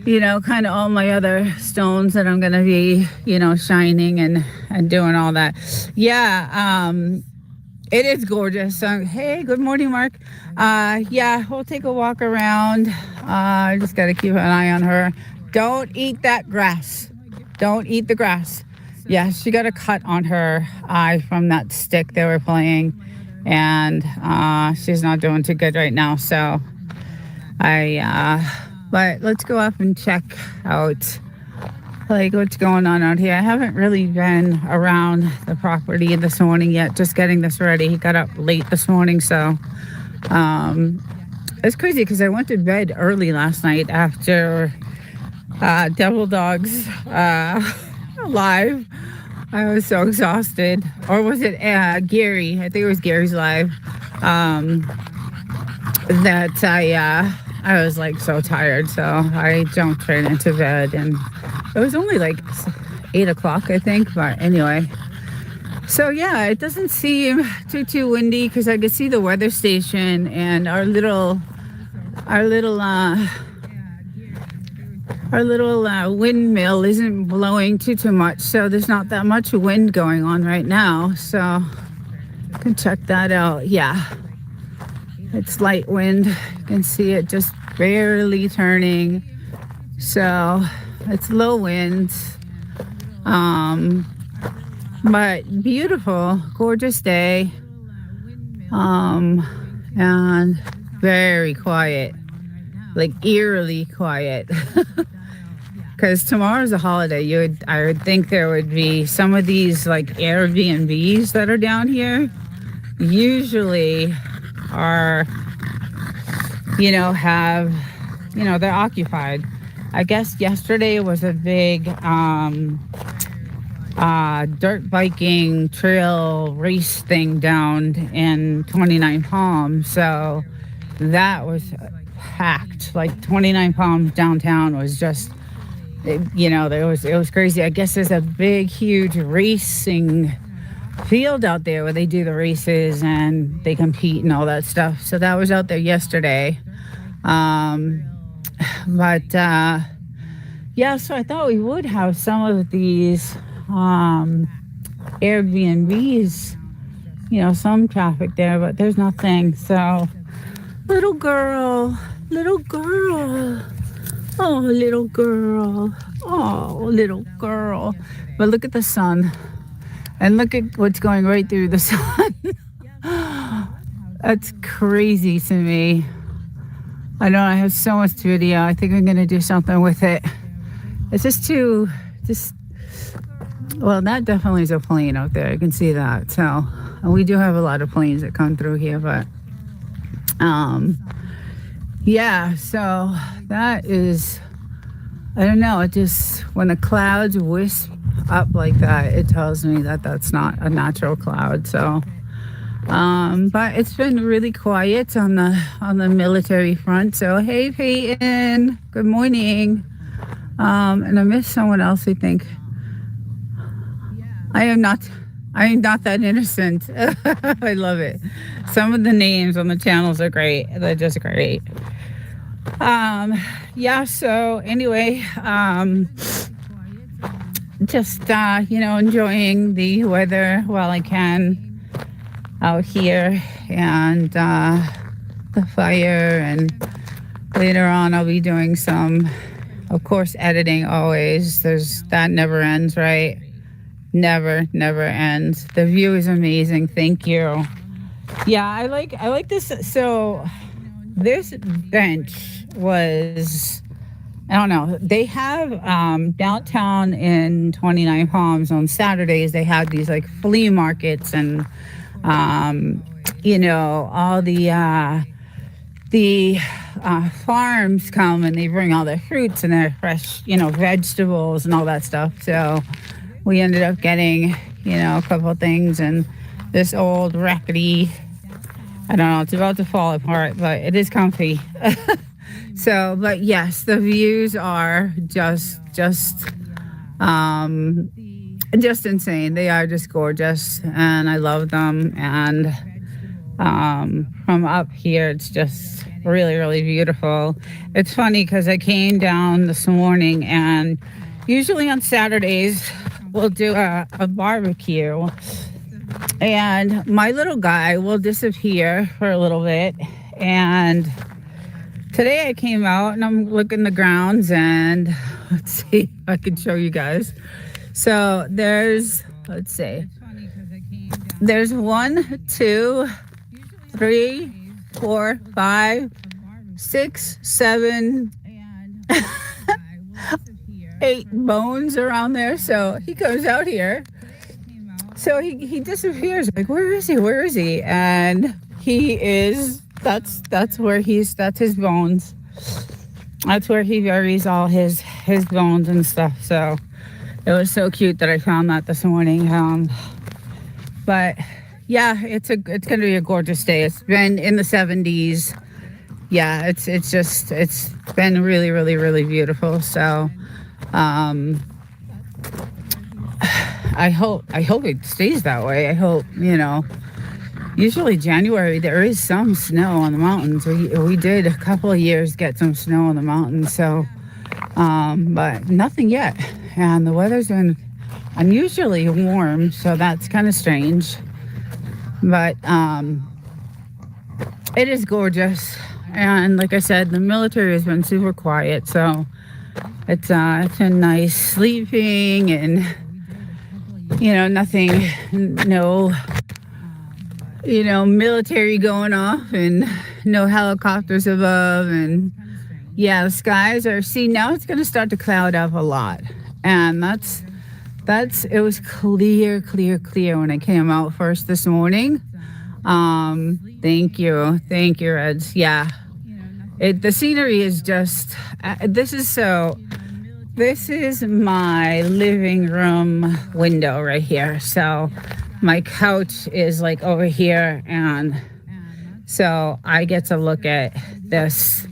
kind of all my other stones that I'm going to be, shining and doing all that. Yeah. It is gorgeous. So, hey, good morning, Mark. Yeah, we'll take a walk around. I just got to keep an eye on her. Don't eat that grass. Don't eat the grass. Yeah, she got a cut on her eye from that stick they were playing, and she's not doing too good right now. So but let's go up and check out like what's going on out here. I haven't really been around the property this morning yet, just getting this ready. He got up late this morning, so it's crazy because I went to bed early last night after Devil Dogs live. I was so exhausted. Or was it Gary? I think it was Gary's live. That I was like so tired, so I jumped right into bed, and it was only like 8 o'clock, I think. But anyway, So yeah, it doesn't seem too windy because I could see the weather station and our little windmill isn't blowing too much, so there's not that much wind going on right now. So you can check that out. Yeah, it's light wind. You can see it just barely turning. So it's low winds. But beautiful, gorgeous day. And very quiet, like eerily quiet. Because tomorrow's a holiday. I would think there would be some of these like Airbnbs that are down here. Usually are, they're occupied. I guess yesterday was a big dirt biking trail race thing down in 29 Palms. So that was packed. Like 29 Palms downtown was just, it was crazy. I guess there's a big, huge racing field out there where they do the races and they compete and all that stuff. So that was out there yesterday. Yeah, so I thought we would have some of these Airbnbs, some traffic there, but there's nothing. So little girl, oh, little girl. But look at the sun, and look at what's going right through the sun. That's crazy to me. I know I have so much video. I think I'm gonna do something with it. It's well, that definitely is a plane out there. I can see that. So, and we do have a lot of planes that come through here, but yeah, so that is, I don't know, it just, when the clouds wisp up like that, it tells me that that's not a natural cloud. So but it's been really quiet on the military front. So hey, Peyton, good morning. And I missed someone else, I think. I am not that innocent. I love it. Some of the names on the channels are great. They're just great. Yeah, so anyway, just enjoying the weather while I can out here, and the fire, and later on I'll be doing some, of course, editing always. That never ends, right? Never ends. The view is amazing. Thank you. Yeah, I like this. So this bench was, I don't know, they have downtown in 29 Palms on Saturdays, they have these like flea markets, and all the farms come and they bring all their fruits and their fresh, vegetables and all that stuff. So we ended up getting, a couple of things, and this old rackety, I don't know, it's about to fall apart, but it is comfy. So, but yes, the views are just insane. They are just gorgeous, and I love them. And from up here, it's just really, really beautiful. It's funny because I came down this morning, and usually on Saturdays we'll do a barbecue, and my little guy will disappear for a little bit. And today I came out and I'm looking the grounds, and let's see if I can show you guys. So there's 1, 2, 3, 4, 5, 6, 7, 8 bones around there. So he comes out here. So he disappears. Like, where is he? And he is, that's his bones. That's where he buries all his bones and stuff. So it was so cute that I found that this morning. But yeah, it's gonna be a gorgeous day. It's been in the 70s. Yeah, it's been really, really, really beautiful. So I hope it stays that way. I hope, usually January there is some snow on the mountains. We did a couple of years get some snow on the mountains, so but nothing yet. And the weather's been unusually warm, so that's kind of strange. But it is gorgeous. And like I said, the military has been super quiet, so it's been nice sleeping and nothing, no military going off and no helicopters above. And yeah, the skies are, see, now it's going to start to cloud up a lot. And it was clear when I came out first this morning. Thank you, Reds. Yeah, the scenery is just, this is my living room window right here. So my couch is like over here, and so I get to look at this,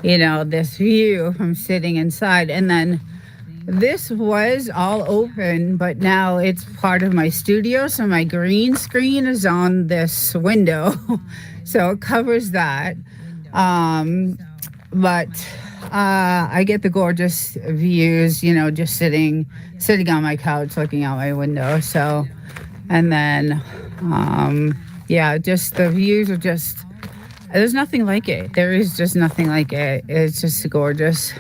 this view from sitting inside. And then this was all open, but now it's part of my studio. So my green screen is on this window. So it covers that. But I get the gorgeous views, just sitting on my couch looking out my window. So, and then, just the views are just, there's nothing like it. There is just nothing like it. It's just gorgeous.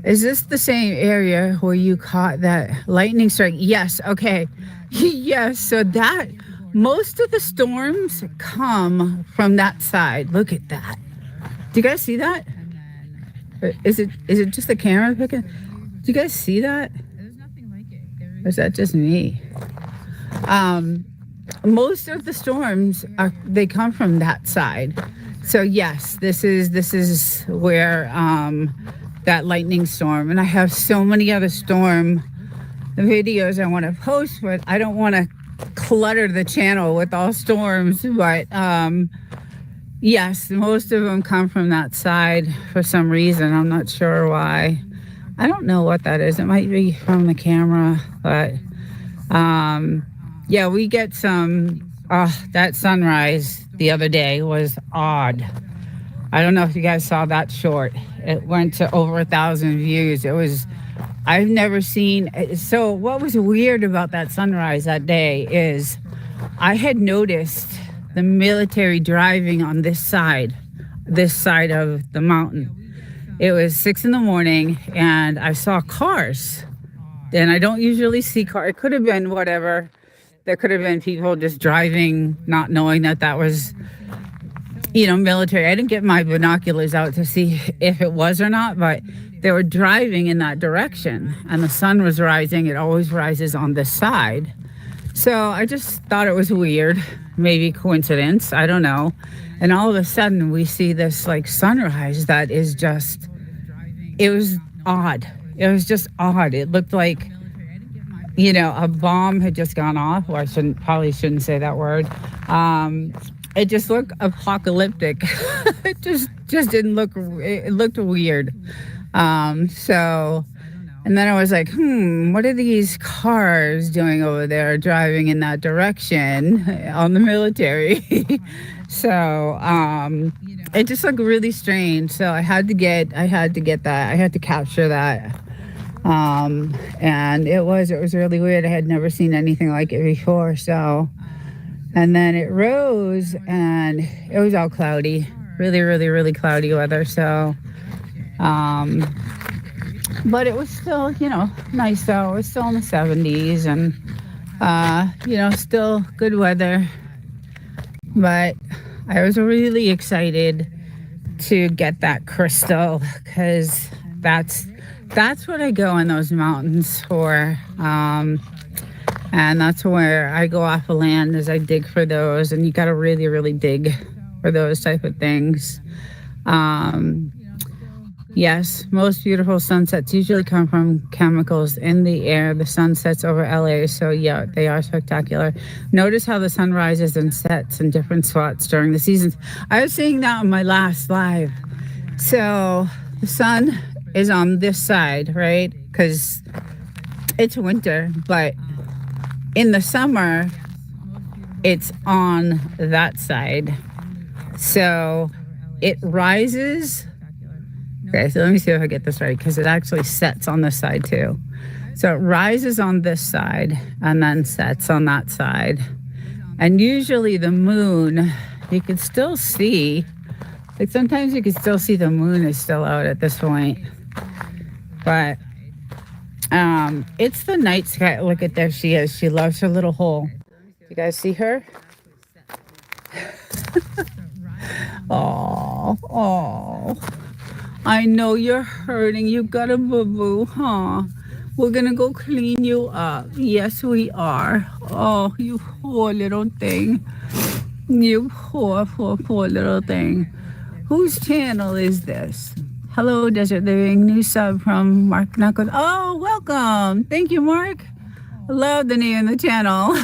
Is this the same area where you caught that lightning strike? Yes. Okay. Yes. So that, most of the storms come from that side. Look at that. Do you guys see that? Is it just the camera picking? Do you guys see that? Or is that just me? Most of the storms they come from that side. So yes, this is where that lightning storm, and I have so many other storm videos I want to post, but I don't want to clutter the channel with all storms. But yes, most of them come from that side for some reason. I'm not sure why. I don't know what that is. It might be from the camera, but yeah, we get some. That sunrise the other day was odd. I don't know if you guys saw that short. It went to over 1,000 views. I've never seen. So what was weird about that sunrise that day is I had noticed the military driving on this side of the mountain. It was 6 a.m. and I saw cars. And I don't usually see cars. It could have been whatever. There could have been people just driving, not knowing that was, military. I didn't get my binoculars out to see if it was or not, but they were driving in that direction and the sun was rising. It always rises on this side. So I just thought it was weird, maybe coincidence, I don't know. And all of a sudden we see this like sunrise that is just, it was odd. It was just odd. It looked like, a bomb had just gone off. Well, I probably shouldn't say that word. It just looked apocalyptic. It just didn't look, it looked weird. So, and then I was like, what are these cars doing over there driving in that direction on the military? So, it just looked really strange. So I had to get that. I had to capture that. And it was really weird. I had never seen anything like it before. So, and then it rose and it was all cloudy, really, really, really cloudy weather. So, but it was still, nice though. It was still in the 70s and, still good weather. But I was really excited to get that crystal because that's what I go in those mountains for. And that's where I go off the land as I dig for those. And you got to really, really dig for those type of things. Yes, most beautiful sunsets usually come from chemicals in the air. The sunsets over LA, so yeah, they are spectacular. Notice how the sun rises and sets in different spots during the seasons. I was seeing that on my last live. So the sun is on this side, right? Because it's winter, but in the summer, it's on that side. So it rises. Okay, so let me see if I get this right because it actually sets on this side too. So it rises on this side and then sets on that side. And usually the moon, you can still see, like sometimes you can still see the moon is still out at this point. But it's the night sky. Look at there she is. She loves her little hole. You guys see her? Oh, oh. I know you're hurting. You got a boo-boo, huh? We're gonna go clean you up. Yes, we are. Oh, you poor little thing. You poor little thing. Whose channel is this? Hello, Desert Living. New sub from Mark Knuckles. Oh, welcome. Thank you, Mark. I love the name of the channel.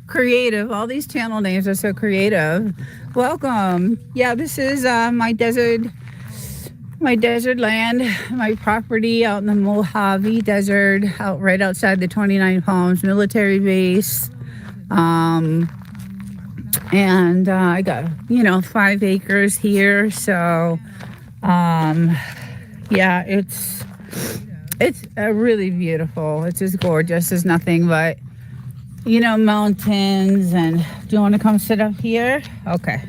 Creative. All these channel names are so creative. Welcome. Yeah, this is my desert land, my property out in the Mojave Desert, out right outside the 29 Palms military base. And I got 5 acres here, so yeah, it's really beautiful. It's just gorgeous. There's nothing but mountains. And do you want to come sit up here? Okay.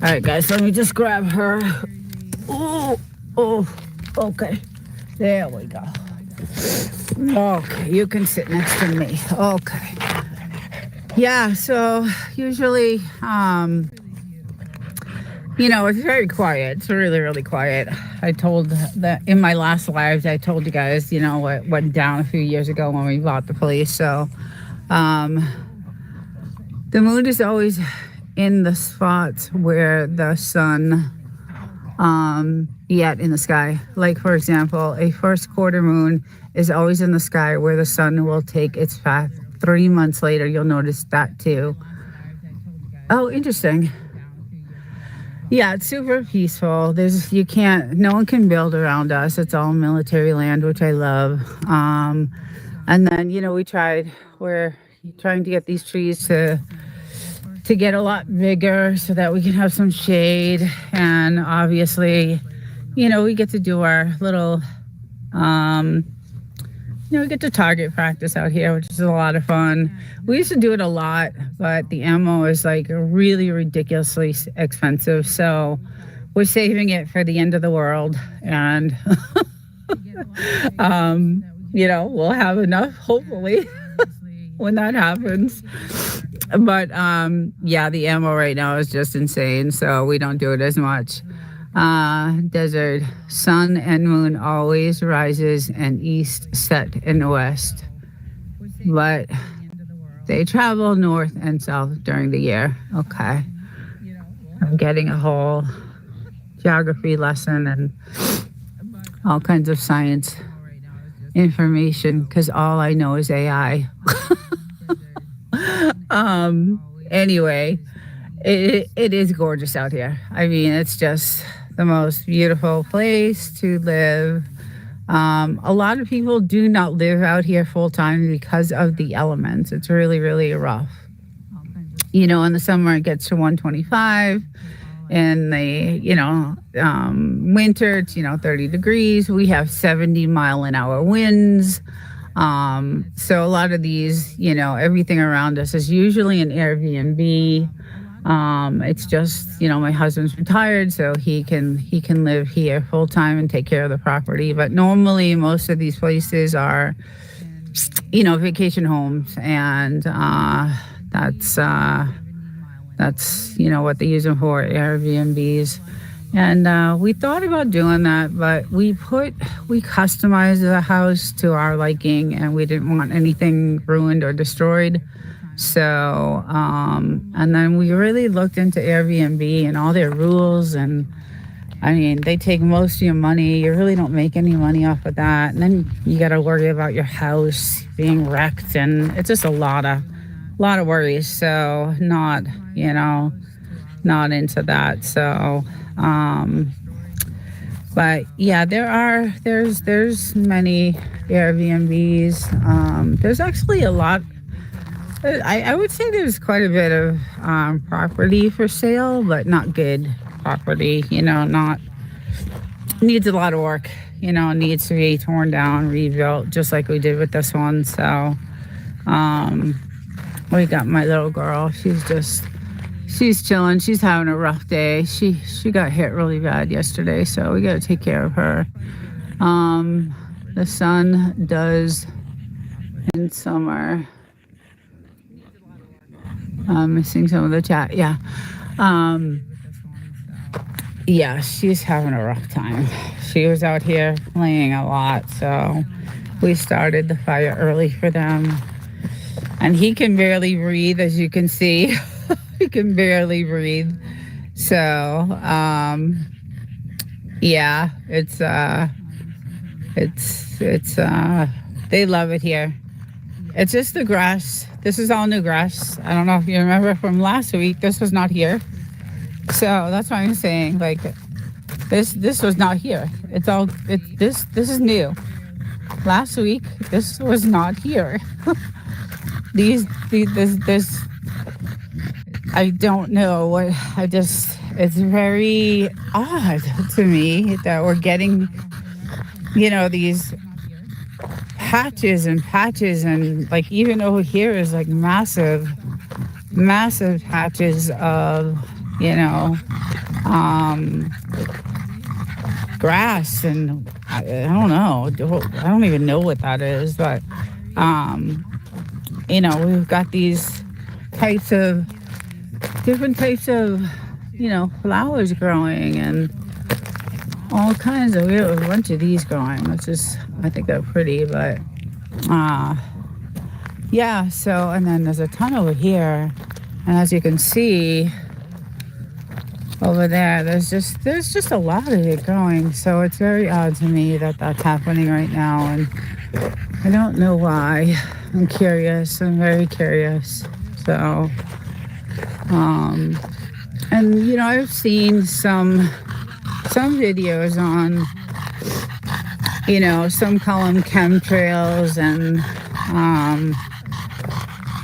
All right, guys, let me just grab her. Oh, okay. There we go. Okay, you can sit next to me. Okay. Yeah, so usually, it's very quiet. It's really, really quiet. I told that in my last lives, I told you guys, what went down a few years ago when we bought the place. So, the moon is always in the spots where the sun, yet in the sky. Like, for example, a first quarter moon is always in the sky where the sun will take its path. 3 months later, you'll notice that too. Oh, interesting. Yeah, it's super peaceful. No one can build around us. It's all military land, which I love. And then, we're trying to get these trees to get a lot bigger so that we can have some shade. And obviously, we get to do our little, we get to target practice out here, which is a lot of fun. We used to do it a lot, but the ammo is like really ridiculously expensive. So we're saving it for the end of the world. And, we'll have enough, hopefully, when that happens. But, the ammo right now is just insane. So we don't do it as much. Desert, sun and moon always rises and east, set in the west. But they travel north and south during the year. Okay. I'm getting a whole geography lesson and all kinds of science information because all I know is AI. Anyway, it is gorgeous out here. I mean, it's just the most beautiful place to live. A lot of people do not live out here full time because of the elements. It's really, really rough. In the summer it gets to 125. In the, winter, it's, 30 degrees. We have 70-mile-an-hour winds. So a lot of these, everything around us is usually an Airbnb. It's just, my husband's retired, so he can live here full time and take care of the property. But normally most of these places are, vacation homes, and that's what they use them for, Airbnbs. And we thought about doing that, but we customized the house to our liking, and we didn't want anything ruined or destroyed. So, and then we really looked into Airbnb and all their rules, and I mean, they take most of your money. You really don't make any money off of that. And then you got to worry about your house being wrecked, and it's just a lot of worries. So not into that. So, but yeah, there's many Airbnbs. There's actually a lot I would say there's quite a bit of property for sale, but not good property. Not needs a lot of work. Needs to be torn down, rebuilt, just like we did with this one. So um, we got my little girl. She's chilling. She's having a rough day. She got hit really bad yesterday, so we got to take care of her. The son does in summer. Missing some of the chat. Yeah. Yeah, she's having a rough time. She was out here playing a lot, so we started the fire early for them. And he can barely breathe, as you can see. He can barely breathe. So, yeah, it's they love it here. It's just the grass. This is all new grass. I don't know if you remember from last week. This was not here. So that's why I'm saying, like, this was not here. This is new. Last week, this was not here. This I don't know what. It's very odd to me that we're getting, these patches and like even over here is like massive patches of grass, and I don't know. I don't even know what that is, but we've got these different types of flowers growing, and all kinds of. We have a bunch of these growing, which is, I think they're pretty, but yeah. So, and then there's a ton over here, and as you can see over there, there's just a lot of it growing. So it's very odd to me that that's happening right now, and I don't know why. I'm curious. I'm very curious. So, and I've seen some videos on, some call them chemtrails and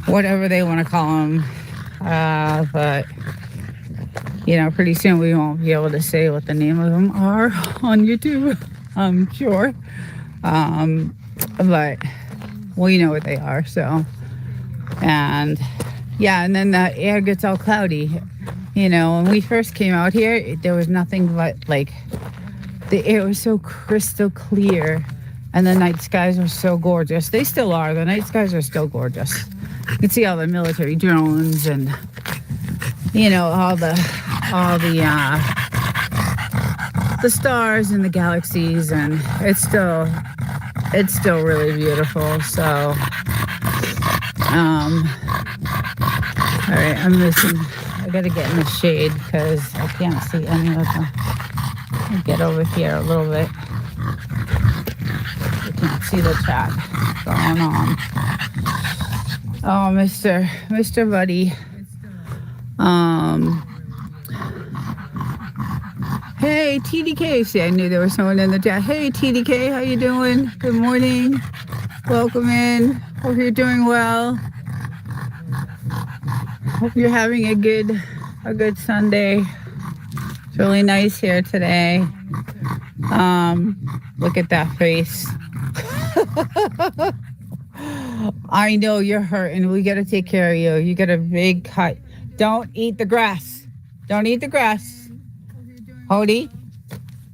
whatever they want to call them, but pretty soon we won't be able to say what the name of them are on YouTube, I'm sure. But we know what they are, so. And yeah, and then the air gets all cloudy. When we first came out here, there was nothing but, like, the air was so crystal clear, and the night skies were so gorgeous. They still are. The night skies are still gorgeous. You can see all the military drones and, all the stars and the galaxies, and it's still really beautiful. So, all right, I gotta get in the shade because I can't see any of them. I'll get over here a little bit. You can't see the chat going on. Oh, Mr. Buddy. Hey, TDK. See, I knew there was someone in the chat. Hey, TDK, how you doing? Good morning. Welcome in. Hope you're doing well. Hope you're having a good Sunday. It's really nice here today. Look at that face. I know you're hurting. We got to take care of you. You got a big cut. Don't eat the grass. Don't eat the grass. Hody,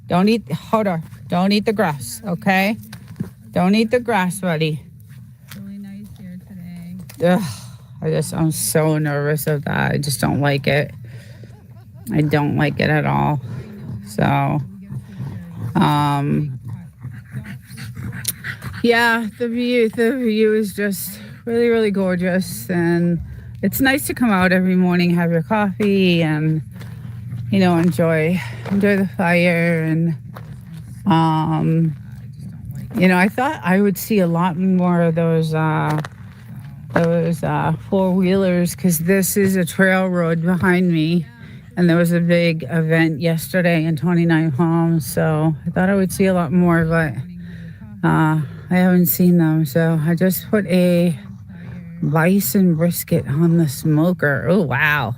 don't eat the grass, okay? Don't eat the grass, buddy. Really nice here today. Ugh, I'm so nervous of that. I just don't like it. I don't like it at all. So, yeah, the view is just really, really gorgeous, and it's nice to come out every morning, have your coffee, and enjoy the fire. And I thought I would see a lot more of those four-wheelers, because this is a trail road behind me, and there was a big event yesterday in 29 Palms, so I thought I would see a lot more, but I haven't seen them. So I just put a Bison brisket on the smoker. Oh, wow.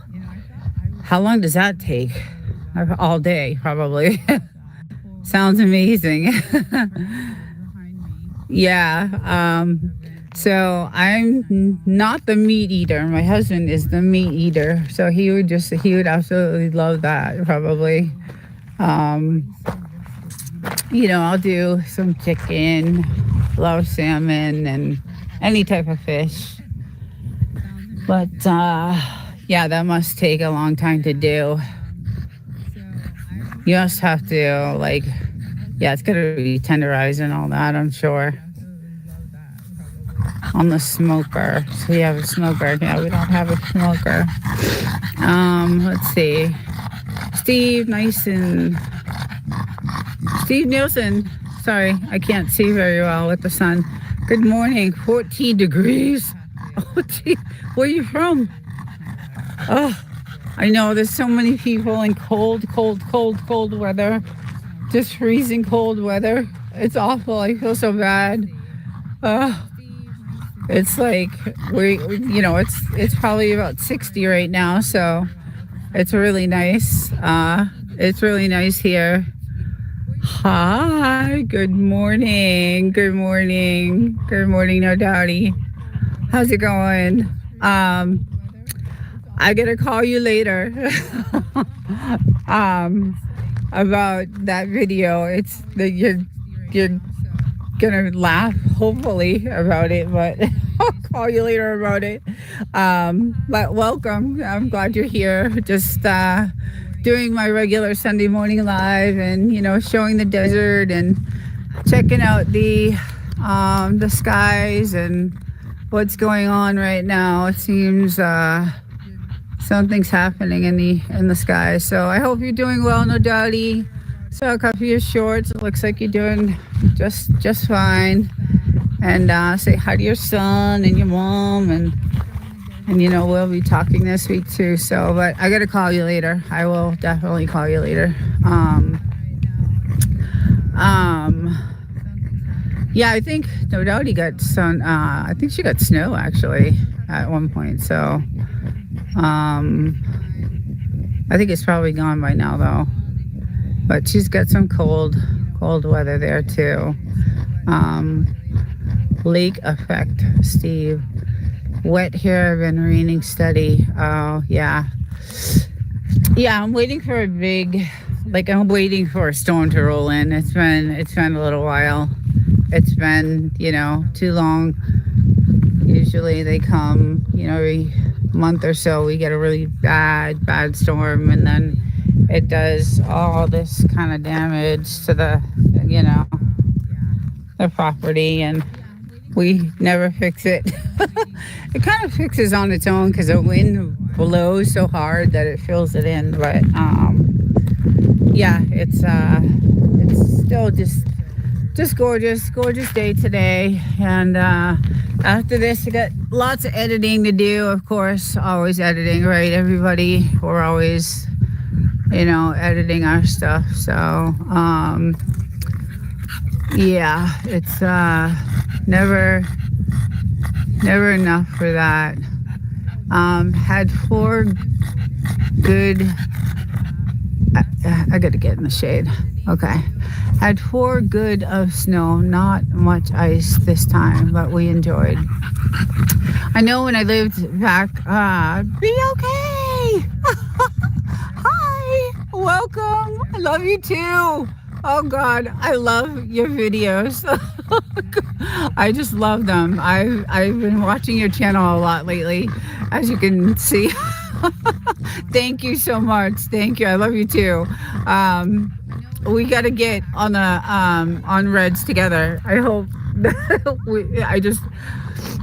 How long does that take? All day, probably. Sounds amazing. Yeah. So not the meat eater. My husband is the meat eater. So he would absolutely love that, probably. Um, I'll do some chicken, love salmon, and any type of fish. But yeah, that must take a long time to do. You must have to, like, yeah, it's gonna be tenderized and all that, I'm sure. On the smoker. So we have a smoker. Yeah, we don't have a smoker. Let's see. Steve Nielsen. Sorry, I can't see very well with the sun. Good morning. 14 degrees. Oh, gee. Where are you from? Oh, I know there's so many people in cold weather. Just freezing cold weather. It's awful. I feel so bad. It's like it's probably about 60 right now, so it's really nice. It's really nice here. Hi, good morning. No doubty. How's it going? I gotta call you later. About that video. It's that you're gonna laugh, hopefully, about it, but I'll call you later about it. But welcome. I'm glad you're here. Just doing my regular Sunday morning live, and showing the desert and checking out the skies and what's going on right now. It seems something's happening in the sky. So I hope you're doing well, no doubty. So a couple of your shorts. It looks like you're doing just fine. And say hi to your son and your mom, and we'll be talking this week too. So, but I gotta call you later. I will definitely call you later. Yeah, I think no doubt he got sun. I think she got snow actually at one point. So, I think it's probably gone by now though. But she's got some cold weather there too. Lake effect, Steve. Wet here, been raining steady. Oh yeah. Yeah, I'm waiting for I'm waiting for a storm to roll in. It's been a little while. It's been, too long. Usually they come, every month or so we get a really bad storm, and then it does all this kind of damage to the property, and we never fix it. It kind of fixes on its own because the wind blows so hard that it fills it in. But yeah, it's still just gorgeous day today. And after this, I got lots of editing to do. Of course, always editing, right? Everybody, we're always editing our stuff. So yeah, it's never enough for that. Had 4 good. I gotta get in the shade. Okay. Had 4 good of snow. Not much ice this time, but we enjoyed. I know when I lived back. Be okay. Hi. Welcome. I love you too. Oh God, I love your videos. I just love them. I've been watching your channel a lot lately, as you can see. Thank you so much. Thank you. I love you too. We got to get on Reds together. I hope.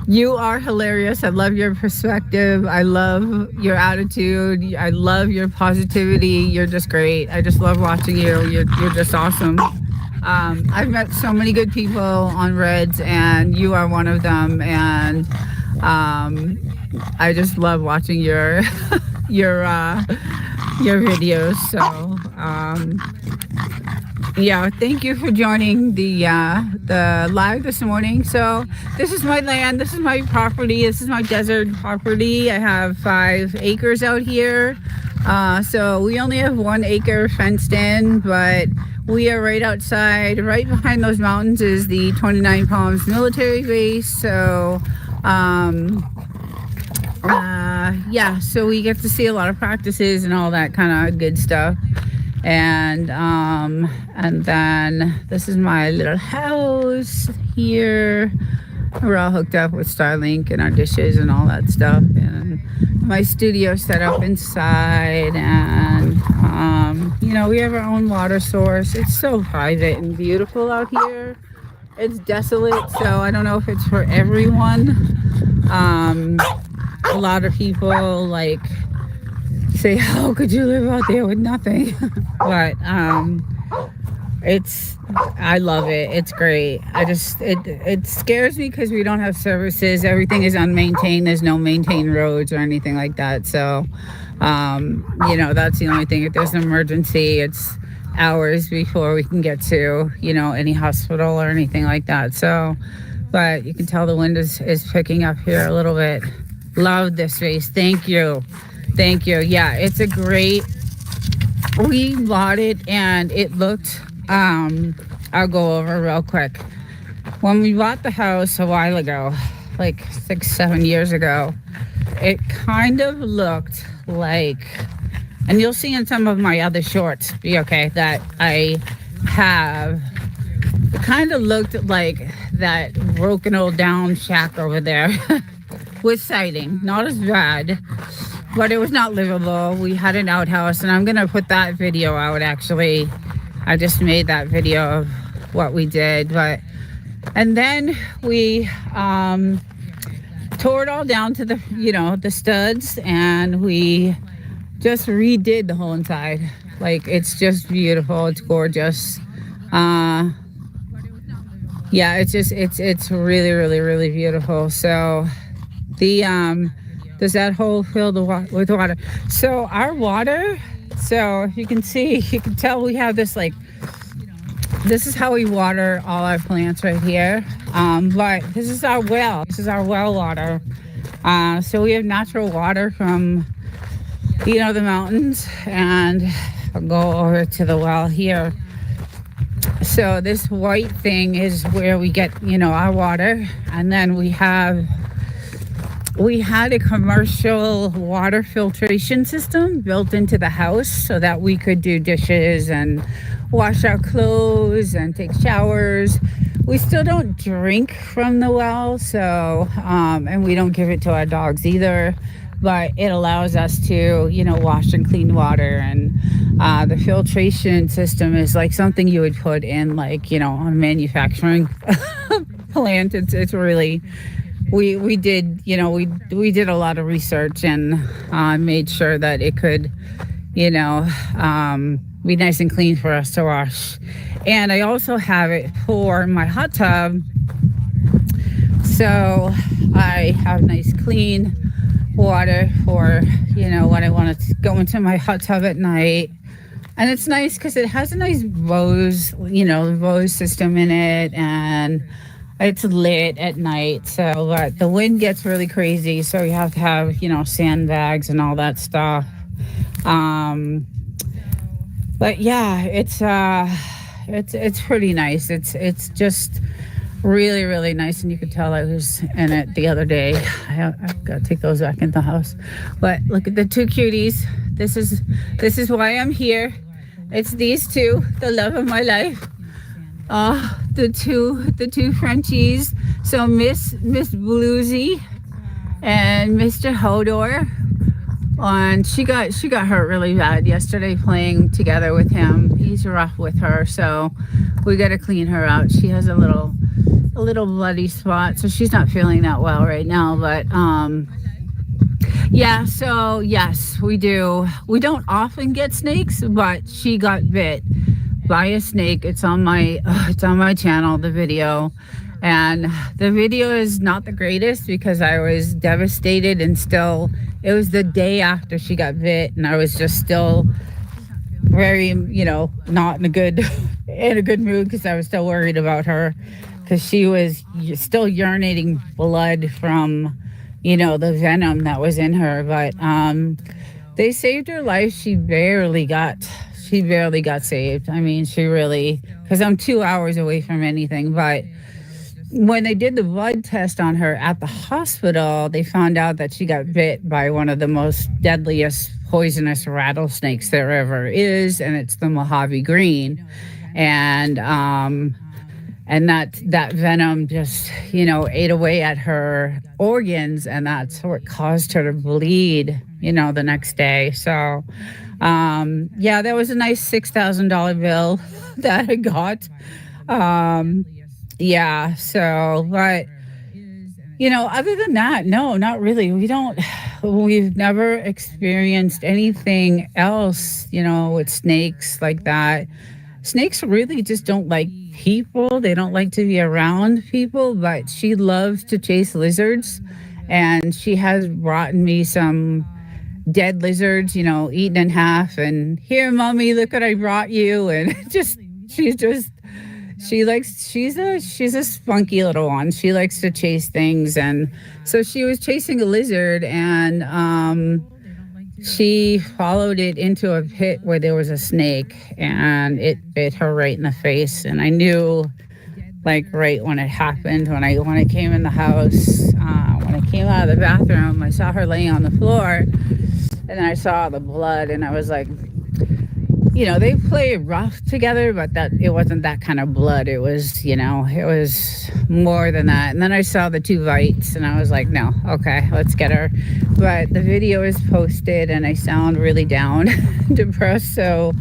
You are hilarious. I love your perspective. I love your attitude. I love your positivity. You're just great. I just love watching you. You're just awesome. I've met so many good people on Reds, and you are one of them. And I just love watching your videos. So Yeah, thank you for joining the live this morning. So this is my land, this is my property, this is my desert property. I have 5 acres out here. So we only have 1 acre fenced in, but we are right outside. Right behind those mountains is the 29 Palms military base. So yeah, so we get to see a lot of practices and all that kind of good stuff. And then this is my little house here. We're all hooked up with Starlink and our dishes and all that stuff, and my studio set up inside. And you know, we have our own water source. It's so private and beautiful out here. It's desolate, so I don't know if it's for everyone. A lot of people like say, how could you live out there with nothing? But I love it. It's great. It scares me because we don't have services. Everything is unmaintained. There's no maintained roads or anything like that. So you know, that's the only thing. If there's an emergency, it's hours before we can get to, you know, any hospital or anything like that. So, but you can tell the wind is picking up here a little bit. Love this space. Thank you. Thank you. Yeah, it's a great, we bought it and it looked, I'll go over real quick. When we bought the house a while ago, like 6-7 years ago, it kind of looked like, and you'll see in some of my other shorts, okay, that I have, it kind of looked like that broken old down shack over there with siding. Not as bad, but it was not livable. We had an outhouse, and I'm gonna put that video out. Actually, I just made that video of what we did. But and then we tore it all down to the, you know, the studs, and we just redid the whole inside. Like, it's just beautiful. It's gorgeous. Yeah, it's really, really, really beautiful. So the does that hole fill with water? So our water, so if you can see, you can tell we have this, like, this is how we water all our plants right here. But this is our well. This is our well water. So we have natural water from, you know, the mountains, and I'll go over to the well here. So this white thing is where we get, you know, our water. And then we had a commercial water filtration system built into the house so that we could do dishes and wash our clothes and take showers. We still don't drink from the well, so and we don't give it to our dogs either, but it allows us to, you know, wash and clean water. And the filtration system is like something you would put in, like, you know, a manufacturing plant. It's really, we did, you know, we did a lot of research and made sure that it could, you know, be nice and clean for us to wash. And I also have it for my hot tub, so I have nice clean water for, you know, when I want to go into my hot tub at night. And it's nice because it has a nice Bose, you know, Bose system in it, and it's lit at night. So, but the wind gets really crazy, so you have to have, you know, sandbags and all that stuff. But yeah, it's pretty nice. It's just really, really nice, and you could tell I was in it the other day. I've got to take those back in the house. But look at the 2 cuties. This is why I'm here. It's these 2, the love of my life. The two Frenchies. So Miss Bluesy and Mr. Hodor. And she got hurt really bad yesterday playing together with him. He's rough with her, so we got to clean her out. She has a little bloody spot, so she's not feeling that well right now. But yeah, so yes, we do. We don't often get snakes, but she got bit by a snake. It's on my channel, the video. And the video is not the greatest because I was devastated, and still, it was the day after she got bit, and I was just still very, you know, not in a good in a good mood because I was still worried about her because she was still urinating blood from, the venom that was in her. But they saved her life. She barely got saved. I mean, she really, because I'm 2 hours away from anything. But when they did the blood test on her at the hospital, they found out that she got bit by one of the most deadliest poisonous rattlesnakes there ever is, and it's the Mojave Green. And that venom just ate away at her organs, and that's what caused her to bleed the next day. So yeah, that was a nice $6,000 bill that I got. um yeah, so, but other than that, no, not really. We've never experienced anything else with snakes like that. Snakes really just don't like people. They don't like to be around people, but she loves to chase lizards. And she has brought me some dead lizards, eaten in half. And here, mommy, look what I brought you. And she's just, she's a spunky little one. She likes to chase things. And so she was chasing a lizard, and she followed it into a pit where there was a snake, and it bit her right in the face. And I knew, like, right when it happened, when I came in the house, when I came out of the bathroom, I saw her laying on the floor, and then I saw the blood, and I was like, they play rough together, but that it wasn't that kind of blood. It was, it was more than that. And then I saw the 2 bites, and I was like, no, okay, let's get her. But the video is posted, and I sound really down, depressed. So,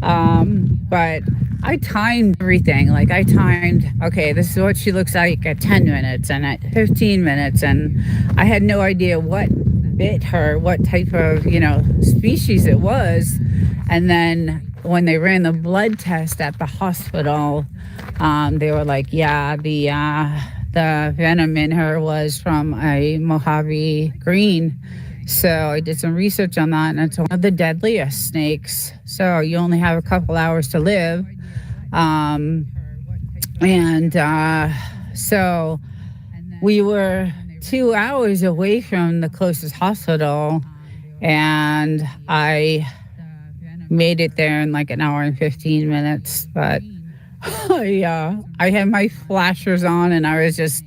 but I timed everything. Like, okay, this is what she looks like at 10 minutes and at 15 minutes. And I had no idea what bit her, what type of, species it was. And then when they ran the blood test at the hospital, they were like, yeah, the venom in her was from a Mojave Green. So I did some research on that, and it's one of the deadliest snakes. So you only have a couple hours to live. So we were 2 hours away from the closest hospital, and I made it there in like an hour and 15 minutes. But I had my flashers on, and I was just,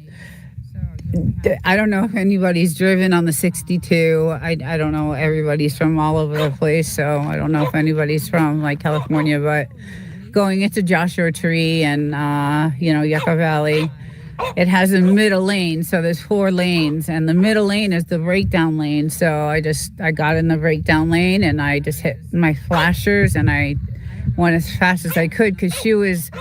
I don't know if anybody's driven on the 62. I don't know. Everybody's from all over the place. So I don't know if anybody's from like California, but going into Joshua Tree and, Yucca Valley, it has a middle lane. So there's 4 lanes, and the middle lane is the breakdown lane. So I got in the breakdown lane, and I just hit my flashers, and I went as fast as I could, because she was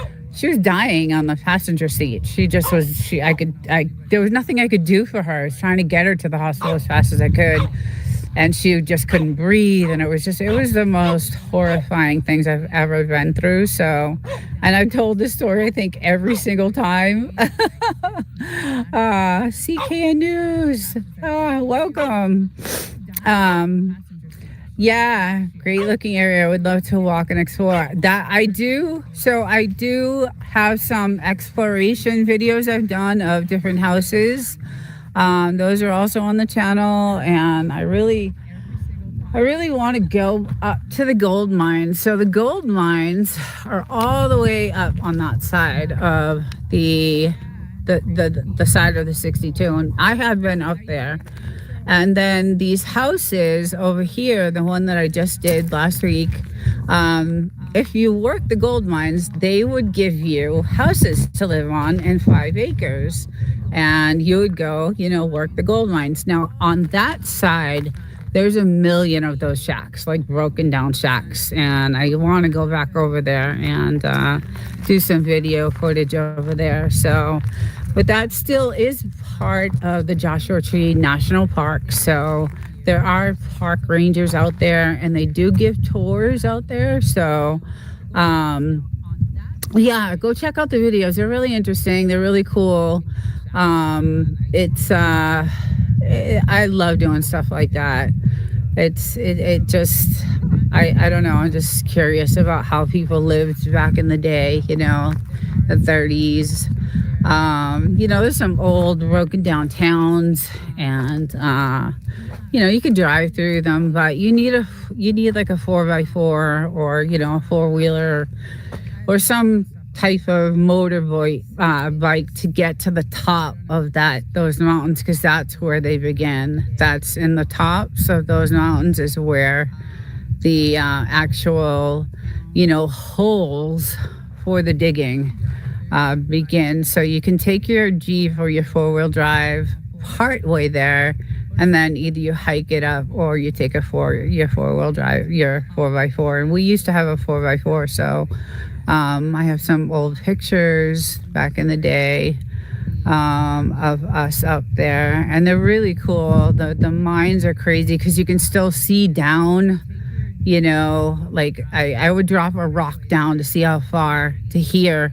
dying on the passenger seat. There was nothing I could do for her. I was trying to get her to the hospital as fast as I could, and she just couldn't breathe. And it was the most horrifying things I've ever been through. So, and I've told this story, I think, every single time. CK News, welcome. Yeah, great looking area. I would love to walk and explore. That I do. So I do have some exploration videos I've done of different houses. Those are also on the channel, and I really want to go up to the gold mines. So the gold mines are all the way up on that side of the side of the 62, and I have been up there. And then these houses over here, the one that I just did last week, if you work the gold mines, they would give you houses to live on in 5 acres. And you would go, work the gold mines. Now, on that side, there's a million of those shacks, like broken down shacks. And I want to go back over there and do some video footage over there. So, but that still is part of the Joshua Tree National Park. So there are park rangers out there, and they do give tours out there. So, yeah, go check out the videos. They're really interesting. They're really cool. I love doing stuff like that. It just, I don't know. I'm just curious about how people lived back in the day, the 30s. There's some old broken down towns, and you could drive through them, but you need like a 4x4, or a four-wheeler, or some type of bike to get to the top of those mountains, because that's where they begin. That's in the tops of those mountains is where the actual holes for the digging begin. So you can take your Jeep or your four-wheel drive part way there, and then either you hike it up or you take your four-wheel drive, your 4x4. And we used to have a 4x4, so I have some old pictures back in the day of us up there, and they're really cool. The mines are crazy because you can still see down. Like I would drop a rock down to see how far to hear,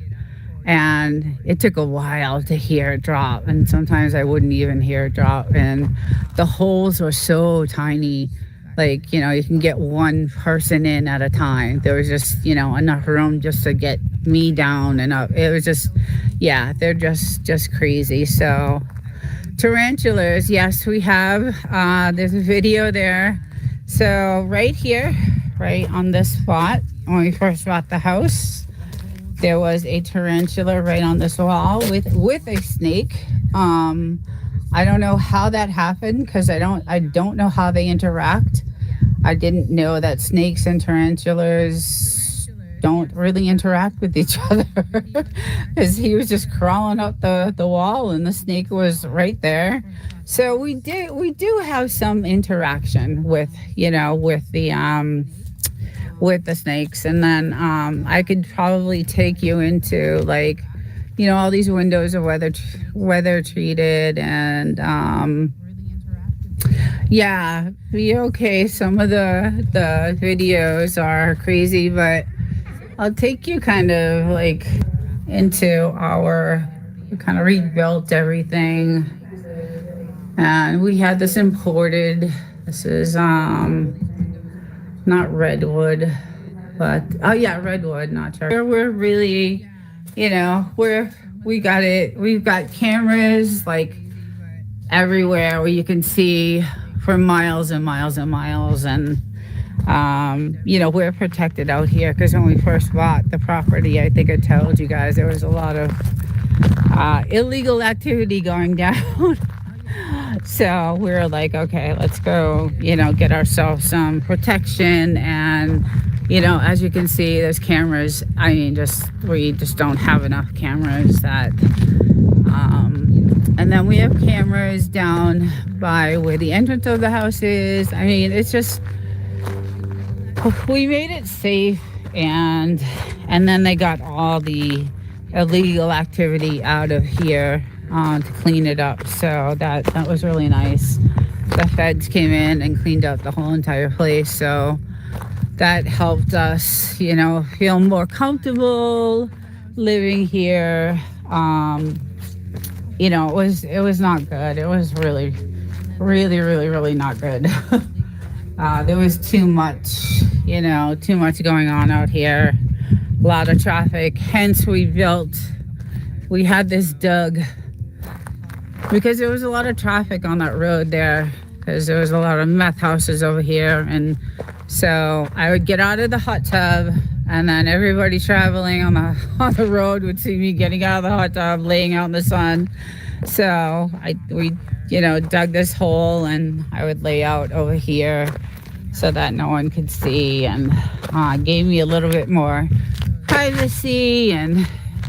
and it took a while to hear it drop, and sometimes I wouldn't even hear it drop, and the holes were so tiny. Like, you can get one person in at a time. There was just, enough room just to get me down and up. It was just, yeah, they're just crazy. So tarantulas, yes, we have. There's a video there. So right here, right on this spot, when we first bought the house, there was a tarantula right on this wall with a snake. I don't know how that happened, because I don't know how they interact. I didn't know that snakes and tarantulas don't really interact with each other, because he was just crawling up the wall and the snake was right there. So we do have some interaction with the snakes. And then I could probably take you into, like, all these windows are weather treated, and yeah, okay. Some of the videos are crazy, but I'll take you kind of like into we kind of rebuilt everything, and we had this imported. This is not redwood, but redwood, not cherry. We're really, we got it. We've got cameras like everywhere where you can see for miles and miles and miles, and we're protected out here, because when we first bought the property, I think I told you guys there was a lot of illegal activity going down. So we were like, okay, let's go, get ourselves some protection. And as you can see, there's cameras. I mean, we just don't have enough cameras that and then we have cameras down by where the entrance of the house is. I mean, it's just, we made it safe, and then they got all the illegal activity out of here to clean it up. So that was really nice. The feds came in and cleaned up the whole entire place. So that helped us, feel more comfortable living here. It was not good. It was really, really, really, really not good. There was too much going on out here. A lot of traffic. Hence we had this dug, because there was a lot of traffic on that road there, because there was a lot of meth houses over here. And so I would get out of the hot tub, and then everybody traveling on the road would see me getting out of the hot tub, laying out in the sun. So we dug this hole, and I would lay out over here so that no one could see, and gave me a little bit more privacy, and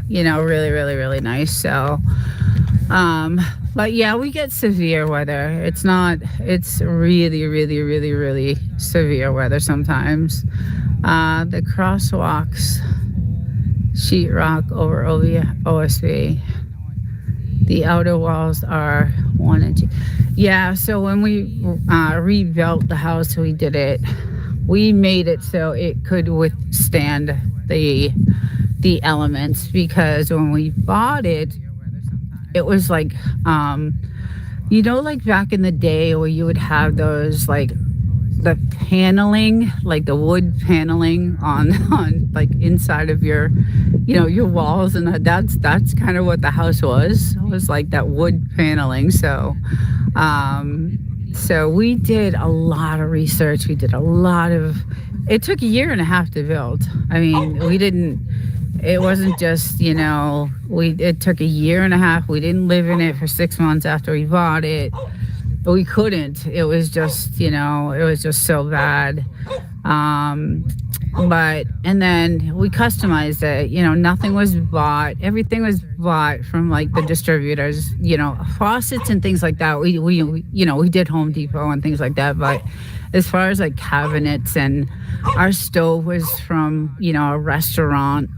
really, really, really nice. So but yeah, we get severe weather. It's really, really, really, really severe weather sometimes. The crosswalks, sheetrock over OSB. The outer walls are 1 inch. Yeah, so when we rebuilt the house, we made it so it could withstand the elements, because when we bought it, it was like, like back in the day where you would have those like the paneling, like the wood paneling on on like inside of your, your walls, and that's kind of what the house was like, that wood paneling. So we did a lot of research. We did a lot of. It took a year and a half to build. I mean, we didn't. It wasn't just, we. It took a year and a half. We didn't live in it for 6 months after we bought it. We couldn't. It was just, it was just so bad. Um, and then we customized it. Nothing was bought. Everything was bought from like the distributors. Faucets and things like that. We did Home Depot and things like that. But as far as like cabinets, and our stove was from a restaurant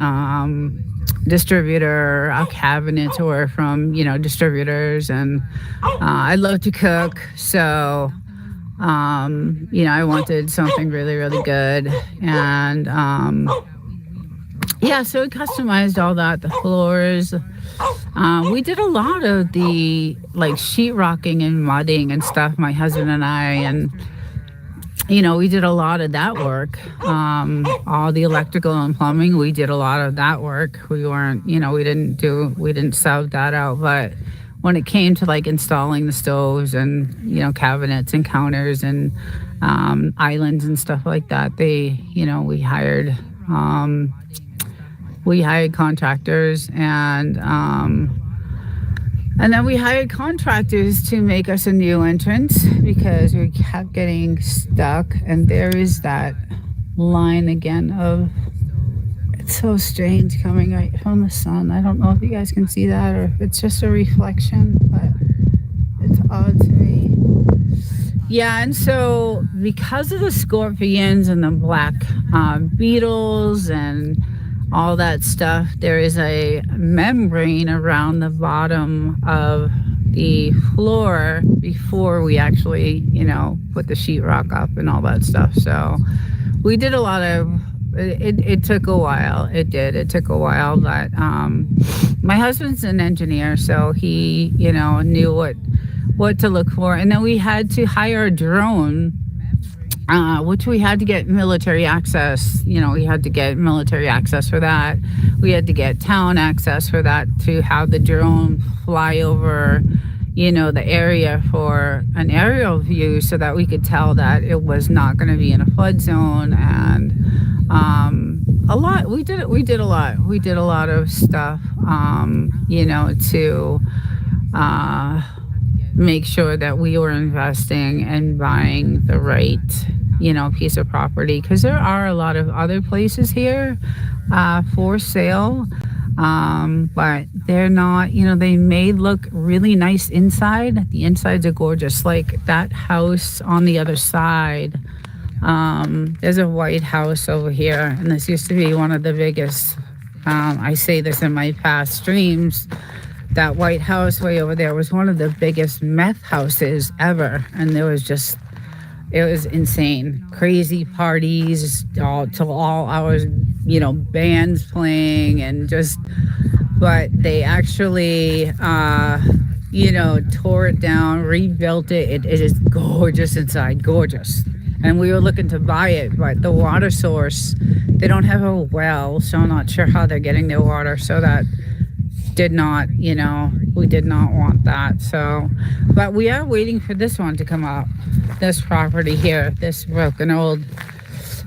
distributor. Our cabinets were from distributors, and I love to cook, so. I wanted something really, really good. And so we customized all that, the floors. We did a lot of the like sheetrocking and mudding and stuff, my husband and I, and we did a lot of that work. All the electrical and plumbing, we did a lot of that work. We weren't, we didn't sub that out, but when it came to like installing the stoves and cabinets and counters and islands and stuff like that, we hired contractors, and then we hired contractors to make us a new entrance because we kept getting stuck. And there is that line again of. It's so strange coming right from the sun. I don't know if you guys can see that or if it's just a reflection, but it's odd to me. Yeah, and so because of the scorpions and the black beetles and all that stuff, there is a membrane around the bottom of the floor before we actually, put the sheetrock up and all that stuff. So we did a lot of. It took a while. It did. It took a while, but my husband's an engineer, so he, knew what to look for. And then we had to hire a drone, which we had to get military access. We had to get military access for that. We had to get town access for that, to have the drone fly over, the area for an aerial view, so that we could tell that it was not going to be in a flood zone. And a lot. We did a lot. We did a lot of stuff, to make sure that we were investing and buying the right, piece of property. Because there are a lot of other places here for sale, but they're not, they may look really nice inside. The insides are gorgeous. Like that house on the other side. There's a white house over here, and this used to be one of the biggest, I say this in my past streams, that white house way over there was one of the biggest meth houses ever. And it was insane. Crazy parties till all hours, bands playing, and but they actually, tore it down, rebuilt it. It is gorgeous inside, gorgeous. And we were looking to buy it, but the water source, they don't have a well, so I'm not sure how they're getting their water. So that did not, we did not want that. So, but we are waiting for this one to come up, this property here, this broken old.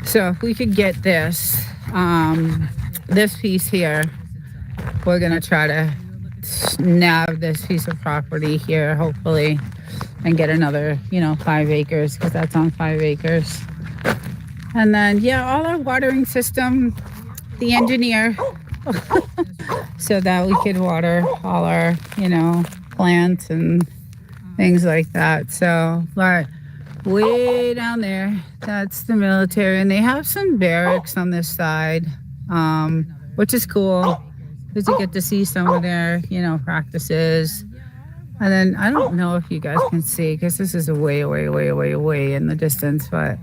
So if we could get this piece here, we're going to try to nab this piece of property here, hopefully, and get another, 5 acres, because that's on 5 acres. And then, all our watering system, the engineer, so that we could water all our, plants and things like that. So, but way down there, that's the military, and they have some barracks on this side, which is cool, because you get to see some of their, practices. And then I don't know if you guys can see, because this is way, way, way, way, way in the distance, but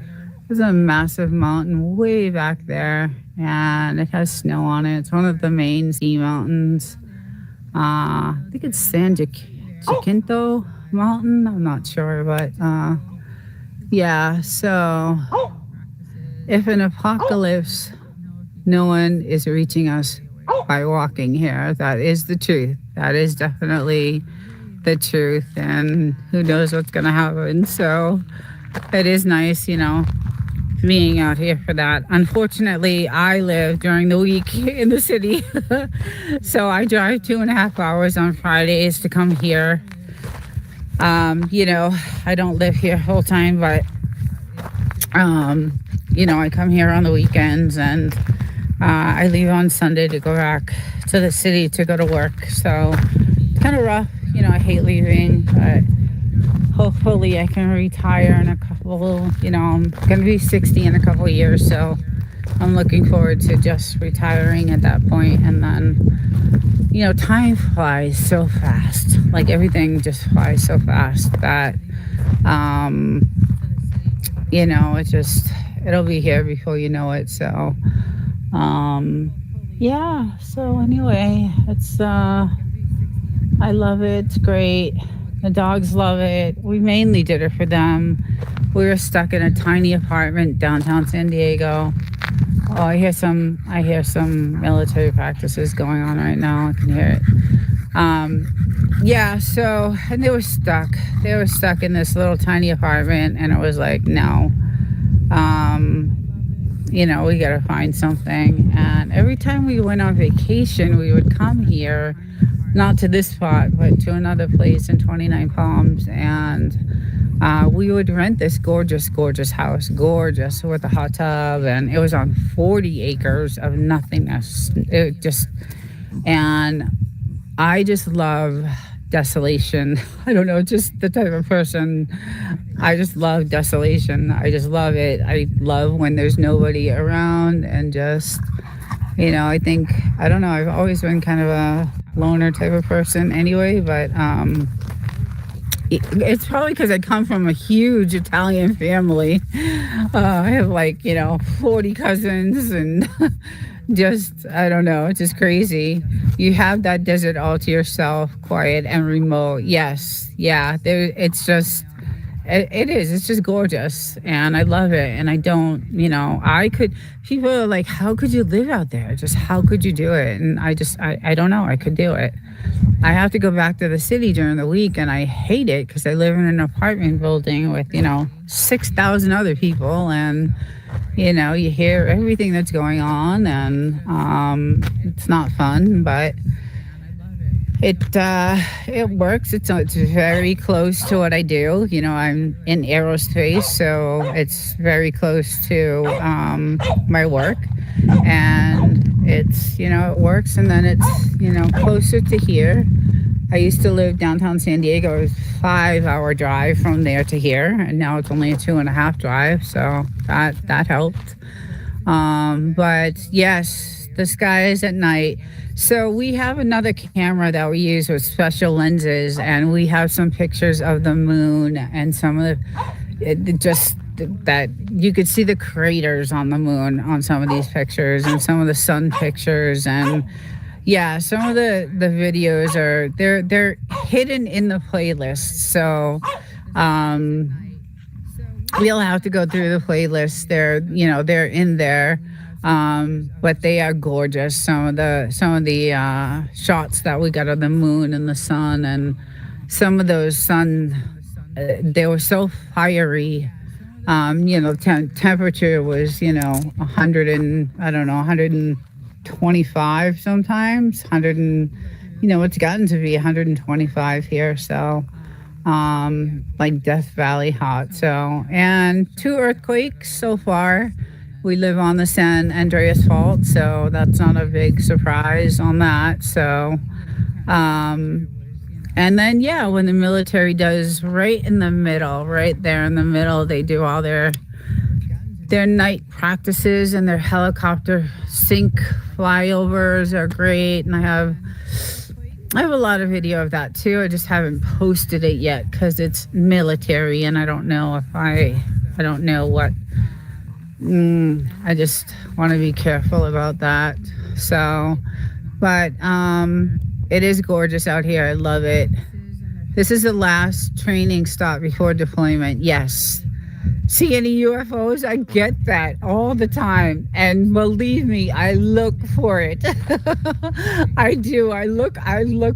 there's a massive mountain way back there, and it has snow on it. It's one of the main ski mountains. I think it's San Jacinto Mountain. I'm not sure, but Yeah, so if an apocalypse, no one is reaching us by walking here. That is the truth. That is definitely the truth. And who knows what's going to happen. So it is nice, being out here for that. Unfortunately, I live during the week in the city. So I drive 2.5 hours on Fridays to come here. I don't live here full time, but I come here on the weekends, and I leave on Sunday to go back to the city to go to work. So it's kind of rough. I hate leaving, but hopefully I can retire in a couple, I'm going to be 60 in a couple of years. So I'm looking forward to just retiring at that point. And then, time flies so fast. Like everything just flies so fast that, it'll be here before you know it. So, yeah. So anyway, I love it. It's great. The dogs love it. We mainly did it for them. We were stuck in a tiny apartment downtown San Diego. Oh, I hear some military practices going on right now. I can hear it. Yeah, so, and they were stuck. They were stuck in this little tiny apartment, and it was like, no. We got to find something. And every time we went on vacation, we would come here, not to this spot, but to another place in 29 Palms. And we would rent this gorgeous, gorgeous house, gorgeous, with a hot tub. And it was on 40 acres of nothingness. And I just love desolation. I don't know, just the type of person. I just love desolation. I just love it. I love when there's nobody around, and just, I think, I don't know, I've always been kind of a loner type of person anyway, but it's probably because I come from a huge Italian family. I have 40 cousins, and just, I don't know, it's just crazy. You have that desert all to yourself, quiet and remote. Yes, yeah, it's just, it is, it's just gorgeous, and I love it. And I don't, people are like, how could you live out there? Just how could you do it? And I don't know, I could do it. I have to go back to the city during the week, and I hate it because I live in an apartment building with 6,000 other people, and you hear everything that's going on, and it's not fun, but it works. It's very close to what I do. I'm in aerospace, so it's very close to my work, and it's it works. And then it's closer to here. I used to live downtown San Diego. It was a 5-hour drive from there to here, and now it's only a 2.5 drive. So that helped. But yes, the skies at night. So we have another camera that we use with special lenses, and we have some pictures of the moon, and some of that you could see the craters on the moon on some of these pictures, and some of the sun pictures. And yeah, some of the videos they're hidden in the playlist. So we'll have to go through the playlist. They're in there. But they are gorgeous. Some of the shots that we got of the moon and the sun, and some of those they were so fiery. Temperature was 100 and I don't know 125 sometimes 100 and it's gotten to be 125 here. So like Death Valley hot. So, and 2 earthquakes so far. We live on the San Andreas Fault, so that's not a big surprise on that. So, and then, yeah, when the military does right there in the middle, they do all their night practices, and their helicopter sink flyovers are great. And I have a lot of video of that too. I just haven't posted it yet because it's military, and I don't know I don't know what. I just want to be careful about that. So, but it is gorgeous out here. I love it. This is the last training stop before deployment. Yes. see any UFOs? I get that all the time. And believe me, I look for it. I do. I look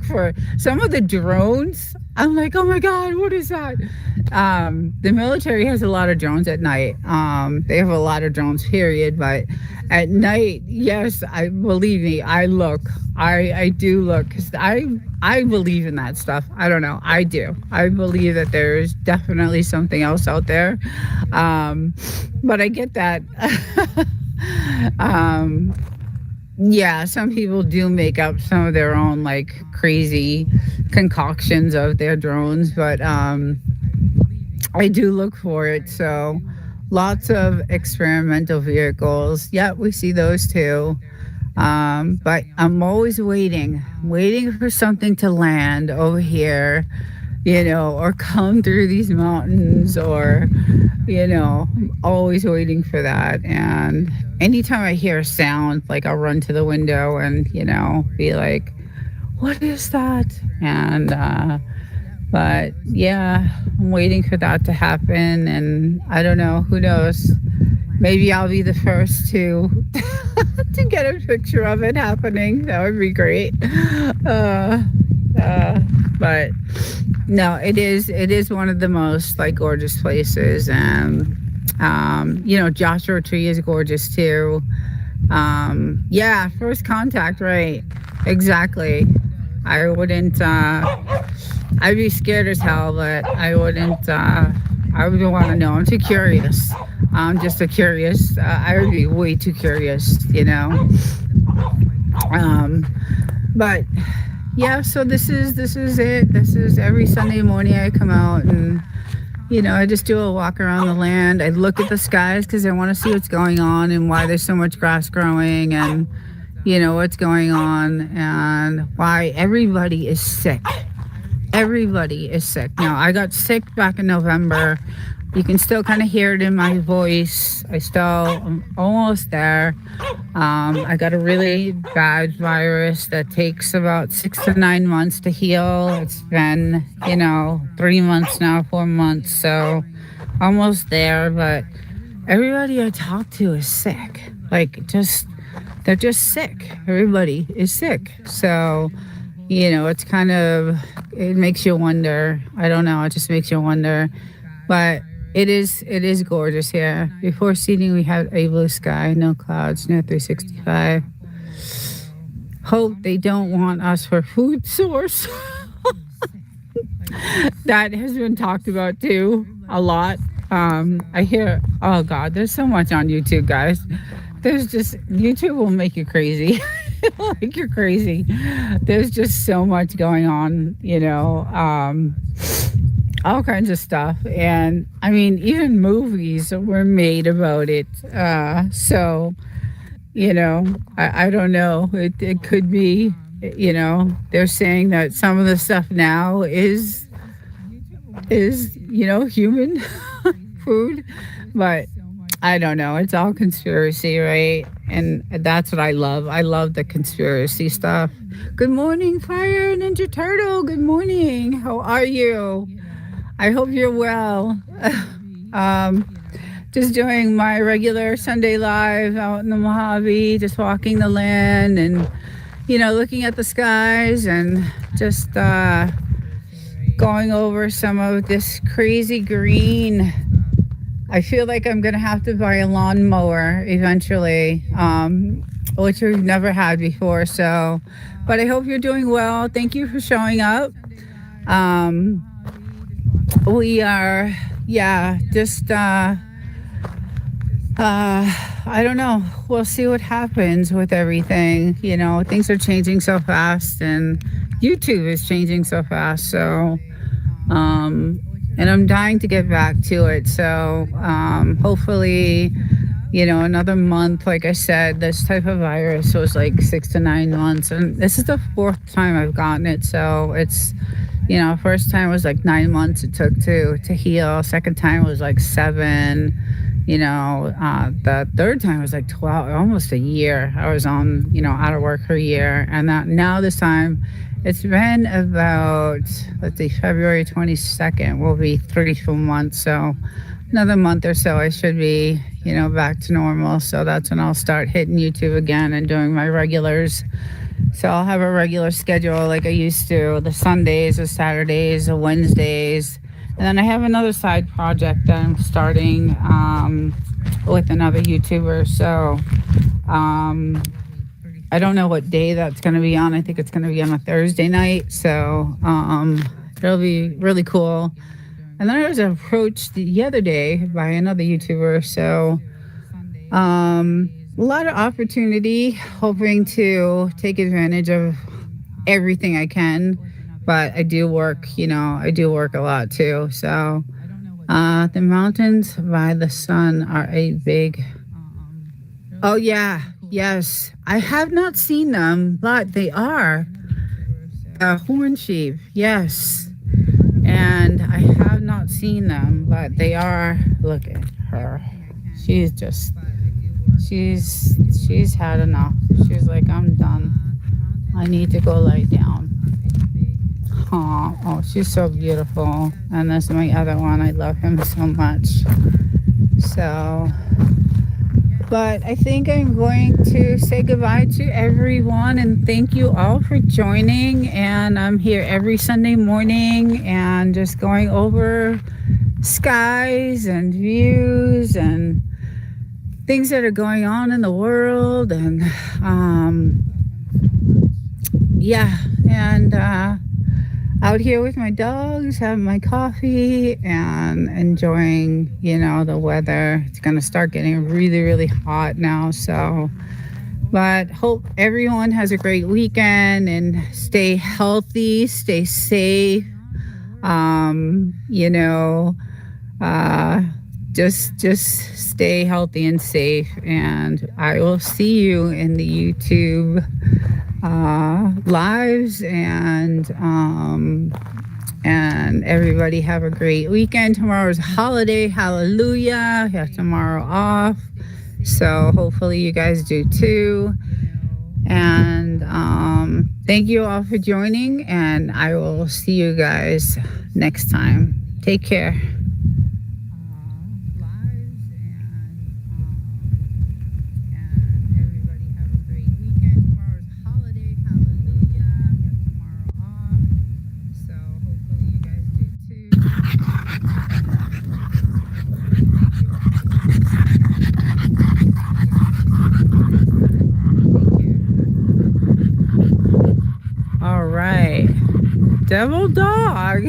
for some of the drones. I'm like, oh my God, what is that? The military has a lot of drones at night. They have a lot of drones, period. But at night, yes, I believe me, I look. I do look because I believe in that stuff. I don't know. I do. I believe that there's definitely something else out there. Um, but I get that. um, yeah, some people do make up some of their own like crazy concoctions of their drones, but I do look for it. So lots of experimental vehicles. Yeah, we see those too. But I'm always waiting for something to land over here, or come through these mountains, or, I'm always waiting for that. And anytime I hear a sound, like I'll run to the window and, be like, what is that? And, but yeah, I'm waiting for that to happen. And I don't know, who knows? Maybe I'll be the first to to get a picture of it happening. That would be great. Uh, uh, but no, it is one of the most like gorgeous places, and Joshua Tree is gorgeous too. Yeah, first contact, right? Exactly. I wouldn't. I'd be scared as hell, but I wouldn't. I would want to know. I'm too curious. I'm just a curious. I would be way too curious. Um, but yeah, so this is it. This is every Sunday morning I come out and I just do a walk around the land. I look at the skies because I want to see what's going on and why there's so much grass growing, and what's going on and why everybody is sick. Everybody is sick. Now, I got sick back in November. You can still kind of hear it in my voice. I'm almost there. I got a really bad virus that takes about 6 to 9 months to heal. It's been, 3 months now, 4 months. So almost there. But everybody I talk to is sick. They're just sick. Everybody is sick. So, it's it makes you wonder. I don't know. It just makes you wonder. But it is gorgeous here. Before seating, we have a blue sky, no clouds, near 365. Hope they don't want us for food source. That has been talked about too a lot. I hear, oh God, there's so much on YouTube, guys. YouTube will make you crazy. It'll make you crazy. There's just so much going on, all kinds of stuff. And I mean, even movies were made about it. So, I don't know. It could be, they're saying that some of the stuff now is human food, but I don't know. It's all conspiracy, right? And that's what I love. I love the conspiracy stuff. Good morning, Fire Ninja Turtle. Good morning. How are you? I hope you're well. Just doing my regular Sunday live out in the Mojave, just walking the land and, looking at the skies and just going over some of this crazy green. I feel like I'm going to have to buy a lawnmower eventually, which we've never had before. So, but I hope you're doing well. Thank you for showing up. We are, just, I don't know. We'll see what happens with everything. Things are changing so fast, and YouTube is changing so fast. So, and I'm dying to get back to it. So, hopefully, another month. Like I said, this type of virus was like 6 to 9 months, and this is the fourth time I've gotten it. So it's, first time was like 9 months it took to heal. Second time was like 7. The third time was like 12, almost a year. I was on, out of work for a year, and now this time. It's been about, let's see, February 22nd will be 3 full months. So another month or so, I should be, back to normal. So that's when I'll start hitting YouTube again and doing my regulars. So I'll have a regular schedule like I used to, the Sundays, the Saturdays, the Wednesdays. And then I have another side project that I'm starting with another YouTuber. So I don't know what day that's going to be on. I think it's going to be on a Thursday night. So it'll be really cool. And then I was approached the other day by another YouTuber. So a lot of opportunity, hoping to take advantage of everything I can. But I do work, I do work a lot too. So the mountains by the sun are a big. Oh, yeah. Yes. I have not seen them, but they are a horn sheep. Yes. And I have not seen them, but they are. Look at her. She's had enough. She's like, I'm done. I need to go lie down. Oh, she's so beautiful. And this is my other one. I love him so much. So, but I think I'm going to say goodbye to everyone and thank you all for joining. And I'm here every Sunday morning and just going over skies and views and things that are going on in the world. And out here with my dogs, having my coffee and enjoying, the weather. It's going to start getting really, really hot now. So, but hope everyone has a great weekend and stay healthy, stay safe. Just stay healthy and safe. And I will see you in the YouTube lives, and everybody have a great weekend. Tomorrow's a holiday. Hallelujah. We have tomorrow off. So hopefully you guys do too. And thank you all for joining, and I will see you guys next time. Take care. All right. Devil dog.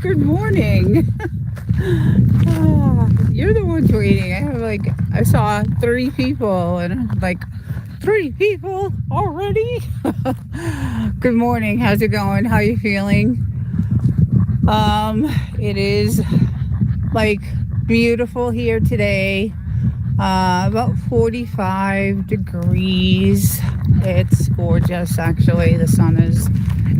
Good morning. You're the one tweeting. I saw 3 people and I'm like, 3 people already? Good morning. How's it going? How you feeling? It is beautiful here today. About 45 degrees. It's gorgeous, actually.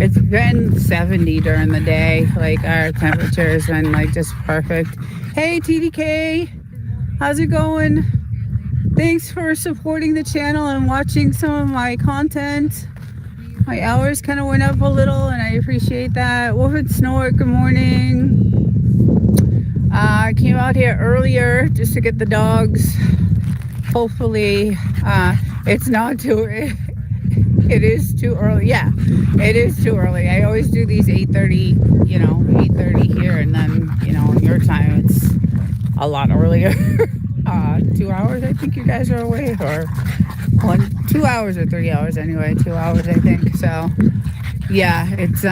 It's been 70 during the day. Our temperature has been just perfect. Hey, TDK, how's it going? Thanks for supporting the channel and watching some of my content. My hours kind of went up a little, and I appreciate that. Wolf and Snort, good morning. I came out here earlier just to get the dogs. Hopefully, it's not too. It is too early. Yeah, it is too early. I always do these 8:30. 8:30 here, and then in your time it's a lot earlier. 2 hours, I think you guys are away, or 2 hours or 3 hours anyway. 2 hours, I think. So, yeah, it's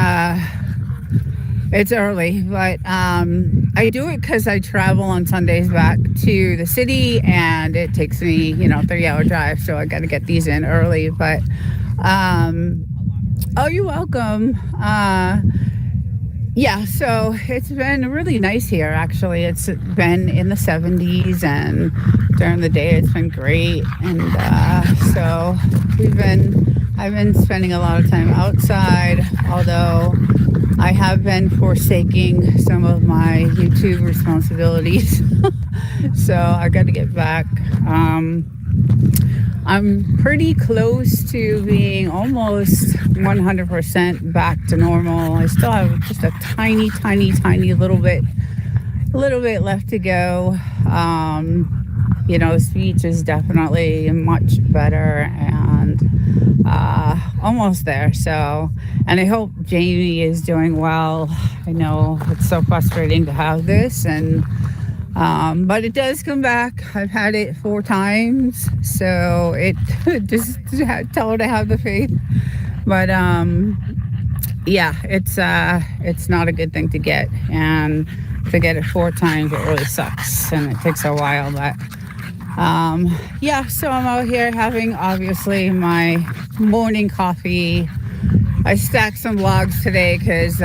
early, but I do it because I travel on Sundays back to the city, and it takes me 3-hour drive, so I got to get these in early. But oh, you're welcome. Yeah, so it's been really nice here, actually. It's been in the 70s, and during the day it's been great. And so I've been spending a lot of time outside, although I have been forsaking some of my YouTube responsibilities. So I got to get back. I'm pretty close to being almost 100% back to normal. I still have just a tiny little bit left to go. Speech is definitely much better and almost there. So, and I hope Jamie is doing well. I know it's so frustrating to have this, and but it does come back. I've had it 4 times, so it just tell her to have the faith. But yeah, it's not a good thing to get, and to get it 4 times, it really sucks, and it takes a while. But yeah, so I'm out here having obviously my morning coffee. I stacked some logs today because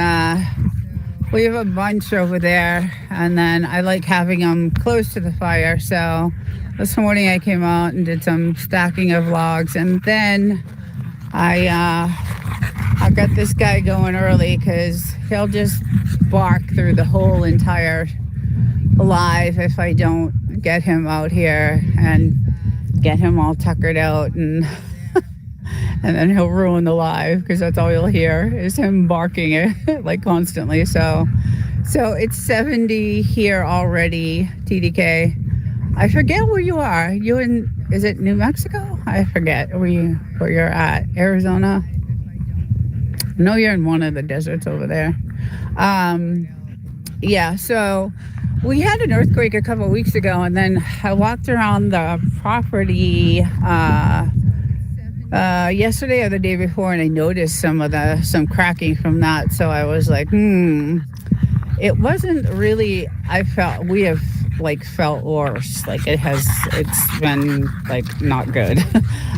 we have a bunch over there, and then I like having them close to the fire. So this morning I came out and did some stacking of logs, and then I got this guy going early because he'll just bark through the whole entire live if I don't get him out here and get him all tuckered out, and and then he'll ruin the live because that's all you'll hear is him barking it like constantly. So it's 70 here already, TDK. I forget where you are. You in, is it New Mexico? I forget where you're at. Arizona? I know you're in one of the deserts over there. Yeah, so we had an earthquake a couple of weeks ago, and then I walked around the property yesterday or the day before, and I noticed some cracking from that. So I was like, it wasn't really. We have felt worse. It's been not good.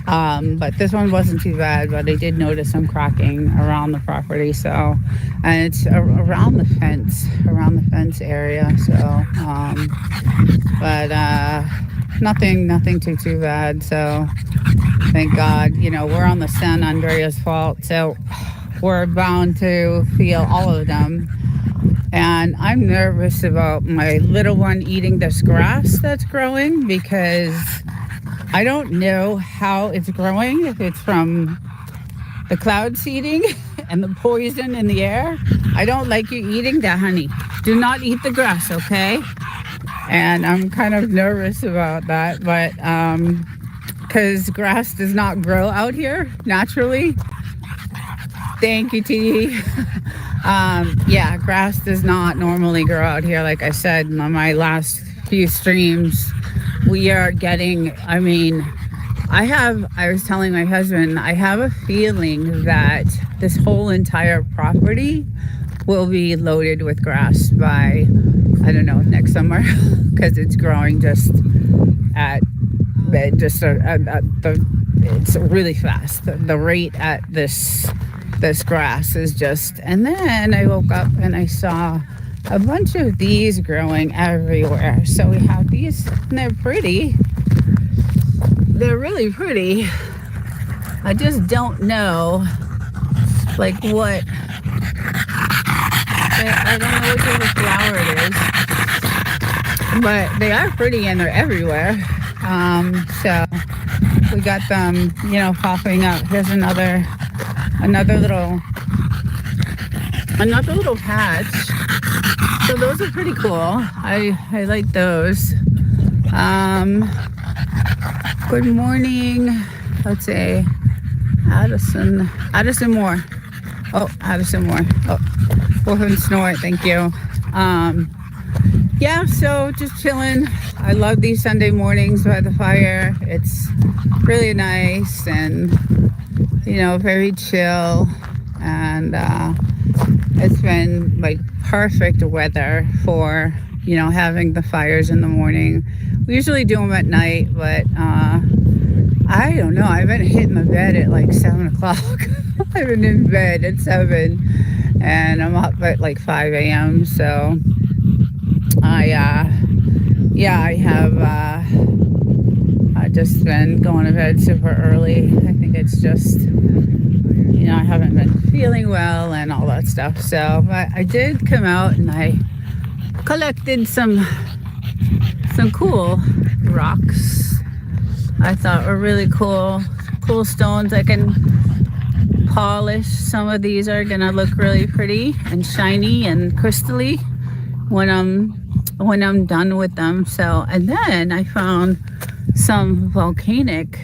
But this one wasn't too bad. But I did notice some cracking around the property. So, and it's around the fence area. So, but nothing too bad. So, thank God. We're on the San Andreas Fault, so we're bound to feel all of them. And I'm nervous about my little one eating this grass that's growing, because I don't know how it's growing, if it's from the cloud seeding and the poison in the air. I don't like you eating that, honey. Do not eat the grass, okay? And I'm kind of nervous about that, but because grass does not grow out here naturally. Thank you, T. Yeah, grass does not normally grow out here. Like I said in my last few streams, we are getting, I was telling my husband, I have a feeling that this whole entire property will be loaded with grass by, I don't know, next summer, because it's growing it's really fast. The rate at this grass is just, and then I woke up and I saw a bunch of these growing everywhere. So we have these, and they're pretty. They're really pretty. I just don't know, what. I don't know what type of flower it is, but they are pretty and they're everywhere. So we got them, popping up. Here's another little patch. So those are pretty cool. I like those. Good morning. Let's say Addison Moore. Oh, Addison Moore. Oh, Wolfen Snort. Thank you. Yeah, so just chilling. I love these Sunday mornings by the fire. It's really nice and, very chill. And it's been perfect weather for, having the fires in the morning. We usually do them at night, but I don't know. I've been hitting the bed at 7 o'clock. I've been in bed at 7 and I'm up at 5 a.m. So I've just been going to bed super early. I think it's just, I haven't been feeling well and all that stuff. So, but I did come out and I collected some cool rocks I thought were really cool stones. I can polish. Some of these are gonna look really pretty and shiny and crystally when I'm when I'm done with them. So, and then I found some volcanic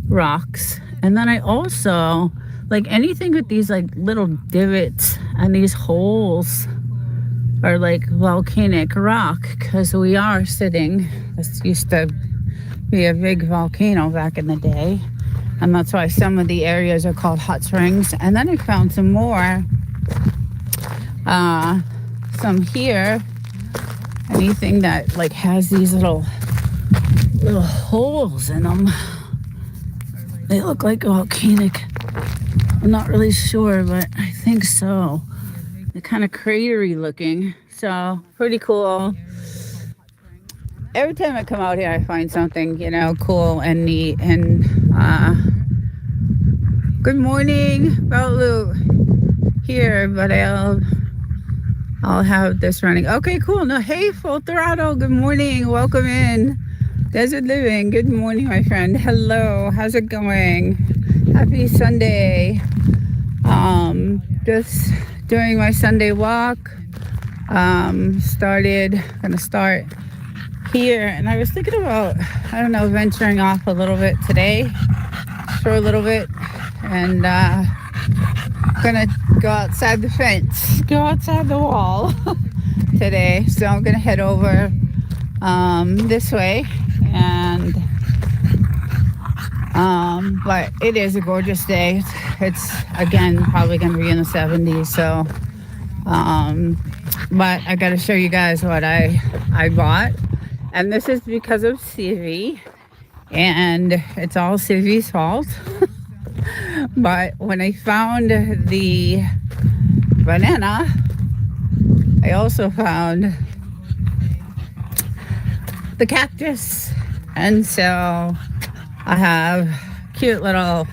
rocks. And then I also like anything with these like little divots and these holes are like volcanic rock because we are sitting. This used to be a big volcano back in the day. And that's why some of the areas are called hot springs. And then I found some more, some here. Anything that like has these little holes in them. They look like volcanic. I'm not really sure, but I think so. They're kind of cratery looking. So pretty cool. Every time I come out here, I find something, cool and neat. And good morning, Baulu here, but I'll have this running. Okay, cool. No, hey, Full Throttle. Good morning. Welcome in. Desert Living. Good morning, my friend. Hello. How's it going? Happy Sunday. Just doing my Sunday walk. Gonna start here, and I was thinking about, venturing off a little bit today for a little bit, and gonna go outside the fence, go outside the wall today. So I'm gonna head over this way, and but it is a gorgeous day. It's again probably gonna be in the 70s. So but I gotta show you guys what I bought, and this is because of CV, and it's all CV's fault. But when I found the banana, I also found the cactus. And so I have cute little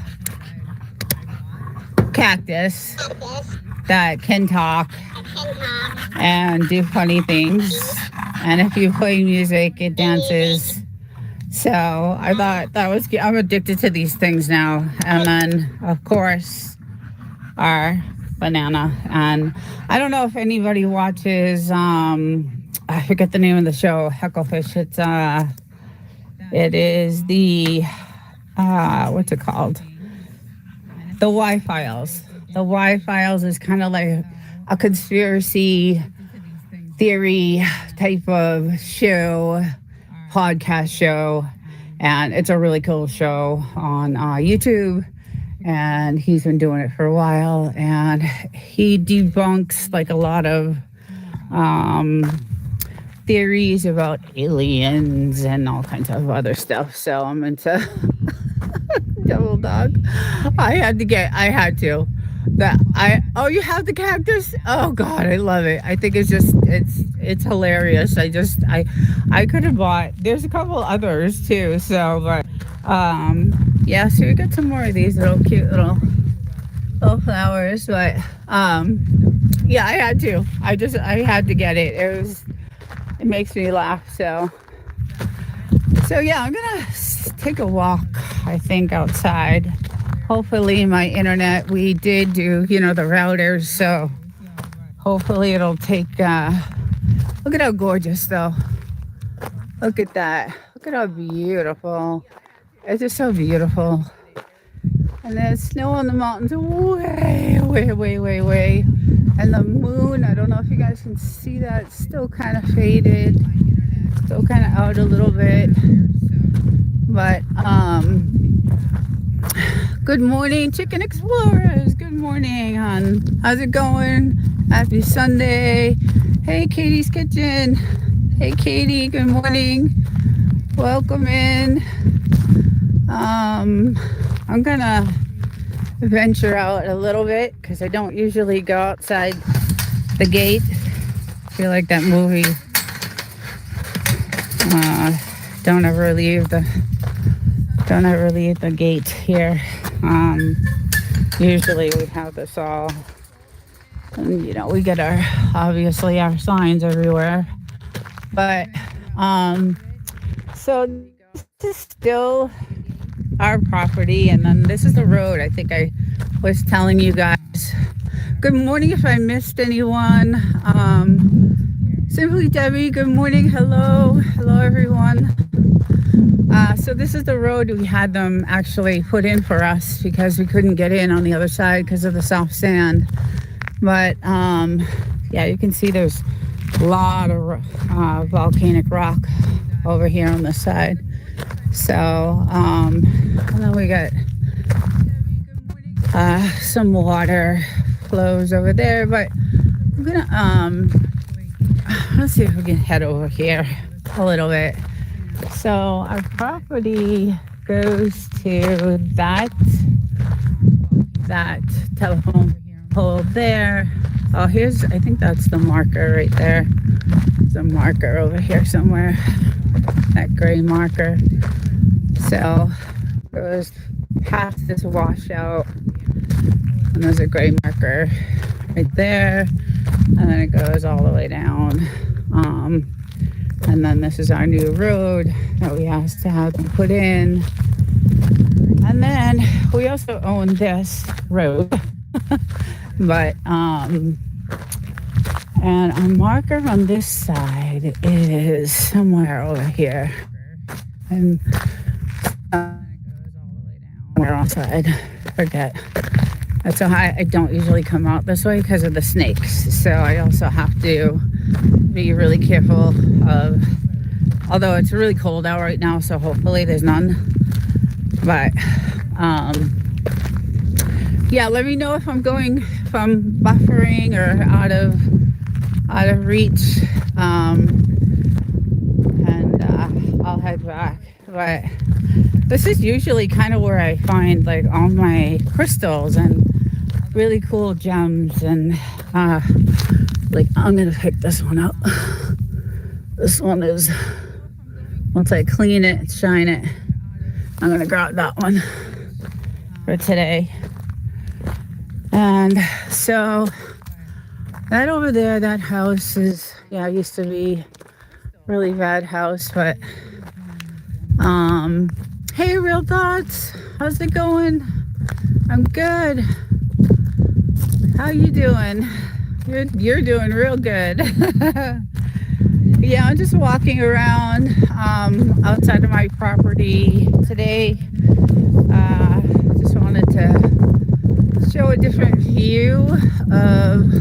cactus that can talk and do funny things. And if you play music, it dances. So I thought that was, I'm addicted to these things now. And then, of course, our banana. And I don't know if anybody watches, I forget the name of the show, Hecklefish. It is the, what's it called? The Y-Files. The Y-Files is kind of like a conspiracy theory type of show, podcast show, and it's a really cool show on YouTube, and he's been doing it for a while, and he debunks like a lot of theories about aliens and all kinds of other stuff. So I'm into Double Dog. I had to. You have the cactus? Oh God, I love it. I think it's hilarious. I could have bought, there's a couple others too, so but yeah, so we got some more of these little cute little flowers, but yeah, I had to. I had to get it. It makes me laugh. So yeah, I'm gonna take a walk, I think, outside. Hopefully my internet, we did do, the routers, so hopefully it'll take, look at how gorgeous though. Look at that. Look at how beautiful. It's just so beautiful. And there's snow on the mountains way, way, way, way, way. And the moon, I don't know if you guys can see that, it's still kind of faded. Still kind of out a little bit. But, good morning, Chicken Explorers. Good morning, hon. How's it going? Happy Sunday. Hey, Katie's Kitchen. Hey, Katie. Good morning. Welcome in. I'm gonna venture out a little bit because I don't usually go outside the gate. I feel like that movie. Don't ever leave the gate here. Usually we have this all, and we get obviously our signs everywhere, but so this is still our property, and then this is the road. I think I was telling you guys. Good morning if I missed anyone. Simply Debbie, good morning. Hello. Hello, everyone. So this is the road we had them actually put in for us because we couldn't get in on the other side because of the soft sand. But yeah, you can see there's a lot of volcanic rock over here on this side. So, and then we got some water flows over there. But I'm gonna let's see if we can head over here a little bit. So our property goes to that telephone pole there. Oh, I think that's the marker right there. There's a marker over here somewhere, that gray marker. So it goes past this washout, and there's a gray marker right there, and then it goes all the way down. And then this is our new road that we asked to have them put in. And then we also own this road. But, and our marker on this side is somewhere over here. And somewhere on the side, forget. That's why I don't usually come out this way because of the snakes. So I also have to be really careful of, although it's really cold out right now, so hopefully there's none. But yeah, let me know if I'm buffering or out of reach, and I'll head back. But this is usually kind of where I find like all my crystals and really cool gems. And like, I'm gonna pick this one up. This one is, once I clean it, shine it, I'm gonna grab that one for today. And so that over there, that house is, yeah, it used to be a really bad house. But hey, Real Thoughts, how's it going? I'm good. How you doing? You're doing real good. Yeah, I'm just walking around outside of my property today. Just wanted to show a different view of.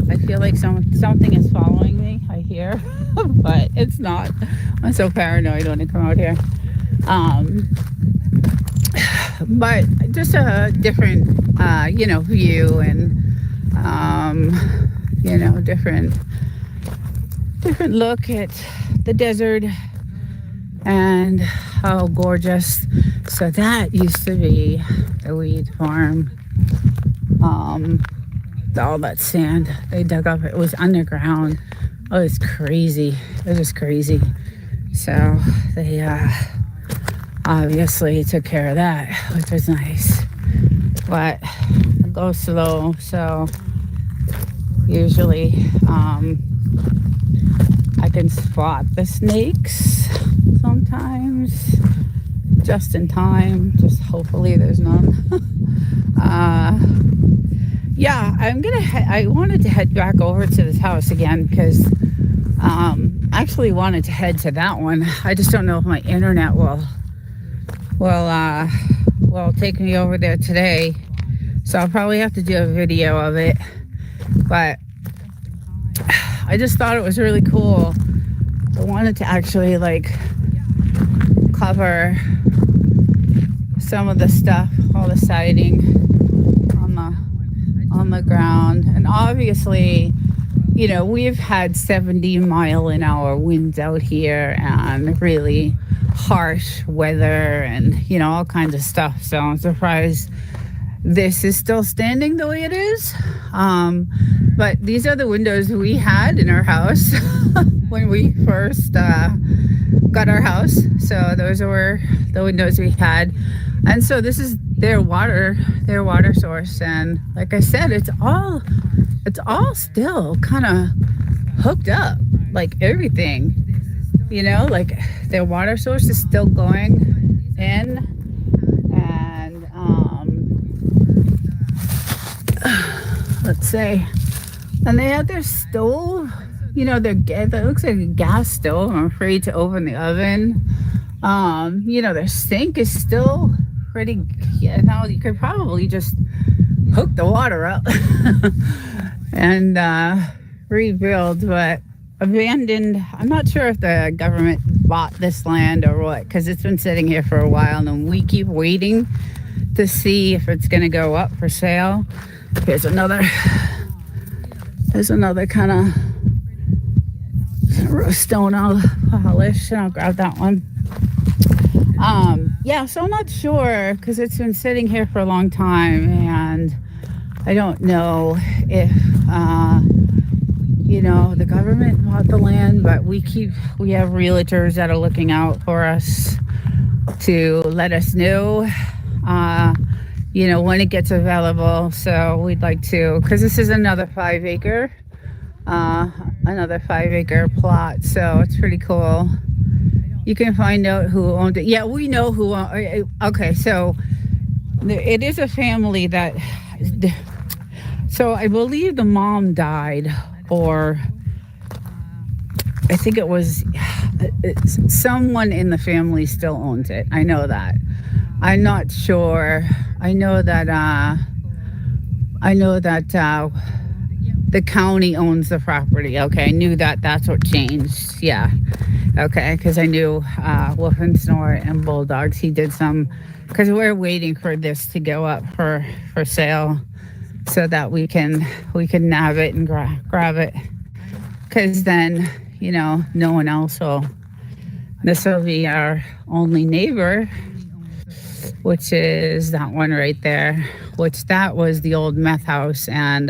I feel like something is following me. I hear, but it's not. I'm so paranoid when I come out here. But just a different, view, and different look at the desert and how gorgeous. So that used to be the weed farm. All that sand they dug up, it was underground. Oh, it's crazy. It was crazy. So they obviously took care of that, which was nice. But I go slow, so usually I can spot the snakes sometimes just in time. Just hopefully there's none. Yeah, I wanted to head back over to this house again because I actually wanted to head to that one. I just don't know if my internet will take me over there today. So I'll probably have to do a video of it. But I just thought it was really cool. I wanted to actually like cover some of the stuff, all the siding on the ground. And obviously, we've had 70-mile-an-hour winds out here and really harsh weather and, all kinds of stuff. So I'm surprised this is still standing the way it is. But these are the windows we had in our house when we first got our house. So those were the windows we had. And so this is their water source. And like I said, it's all still kind of hooked up, like everything, like their water source is still going in. And let's say And they had their stove, that looks like a gas stove. I'm afraid to open the oven. Their sink is still pretty, you could probably just hook the water up and rebuild, but abandoned. I'm not sure if the government bought this land or what, because it's been sitting here for a while and we keep waiting to see if it's going to go up for sale. There's another kind of stone I'll polish, and I'll grab that one. So I'm not sure because it's been sitting here for a long time, and I don't know if the government bought the land, but we have realtors that are looking out for us to let us know when it gets available. So we'd like to, because this is another 5-acre plot, so it's pretty cool. You can find out who owned it. Yeah, we know who okay, so it is a family that, so I believe the mom died, or I think it was someone in the family still owns it. I know that. I'm not sure. I know that the county owns the property. Okay, I knew that. That's what changed. Yeah. Okay, because I knew Wolf and Snort and Bulldogs. He did some, because we're waiting for this to go up for sale, so that we can nab it and grab it. Because then no one else will. This will be our only neighbor, which is that one right there. Which that was the old meth house, and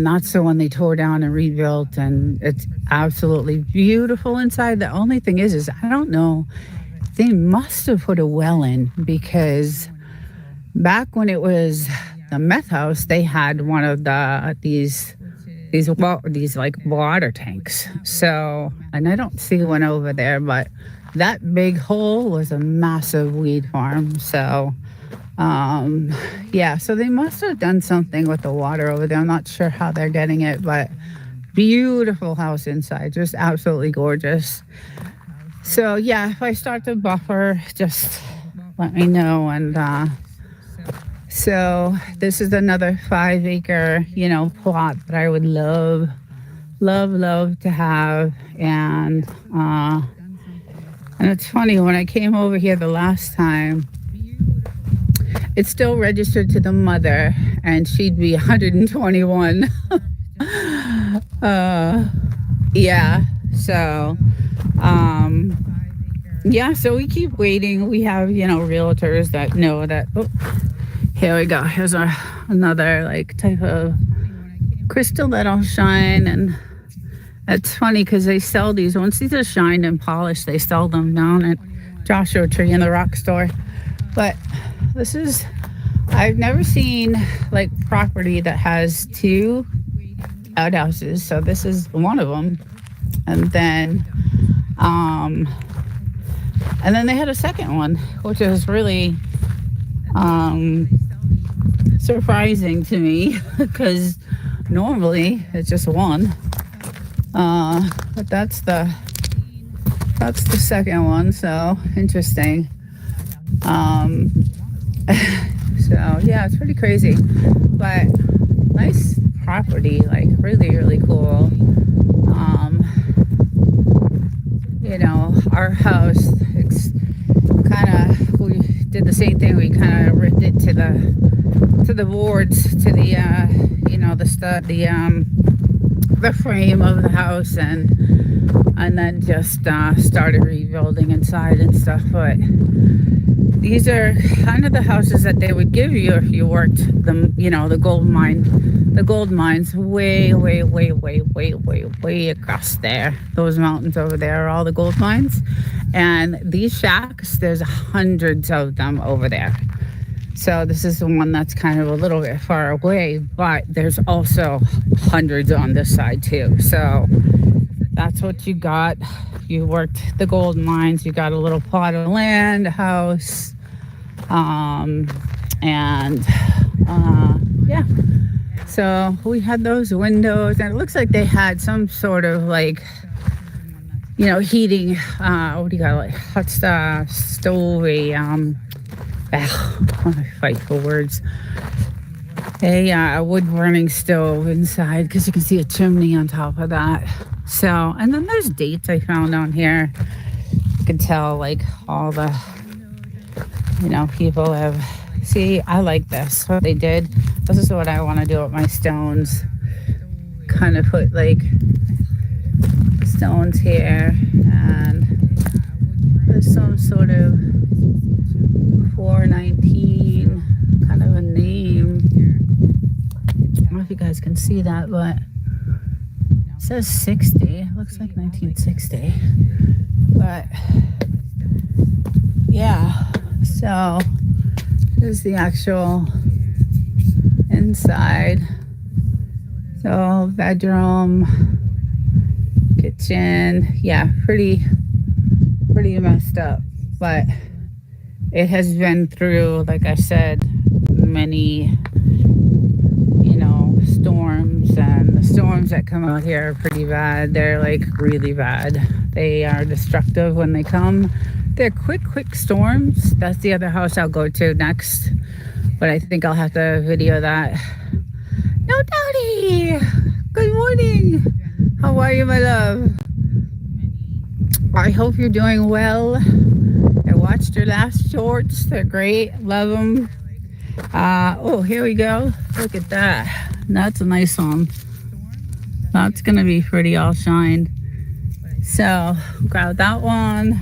that's the one they tore down and rebuilt, and it's absolutely beautiful inside. The only thing is I don't know, they must have put a well in, because back when it was the meth house, they had one of these like water tanks. So, and I don't see one over there, but that big hole was a massive weed farm. So so they must have done something with the water over there. I'm not sure how they're getting it, but beautiful house inside, just absolutely gorgeous. So if I start to buffer, just let me know. And so this is another 5-acre plot that I would love to have. And it's funny, when I came over here the last time, it's still registered to the mother, and she'd be 121. So we keep waiting. We have realtors that know that. Oh, here we go. Here's another like type of crystal that'll shine. And it's funny because they sell these. Once these are shined and polished, they sell them down at Joshua Tree in the rock store. But I've never seen like property that has 2 outhouses. So this is one of them. And then they had a second one, which is really surprising to me, because normally it's just one. But that's the second one. So interesting. It's pretty crazy, but nice property, like really, really cool. Our house, it's we did the same thing. We kind of ripped it to the boards, to the the frame of the house, and then just started rebuilding inside and stuff. But these are kind of the houses that they would give you if you worked the gold mines way across there. Those mountains over there are all the gold mines, and these shacks, there's hundreds of them over there. So this is the one that's kind of a little bit far away, but there's also hundreds on this side too. So that's what you got. You worked the gold mines, you got a little plot of land, a house, So we had those windows, and it looks like they had some sort of like, heating. What do you call it? Hot stove. I fight for words. A wood burning stove inside, because you can see a chimney on top of that. So, and then there's dates I found on here. You can tell like all the people have. See, I like this. What they did. This is what I want to do with my stones. Kind of put like stones here, and there's some sort of 419 kind of a name. I don't know if you guys can see that, but it says 60. It looks like 1960. But yeah, so here's the actual inside. So bedroom, kitchen, yeah, pretty messed up, but it has been through, like I said, many storms, and the storms that come out here are pretty bad. They're like really bad. They are destructive when they come. They're quick storms. That's the other house I'll go to next, but I think I'll have to video that. No, Daddy! Good morning! How are you, my love? I hope you're doing well. I watched your last shorts. They're great. Love them. Oh, here we go. Look at that. That's a nice one. That's going to be pretty all shined. So, grab that one.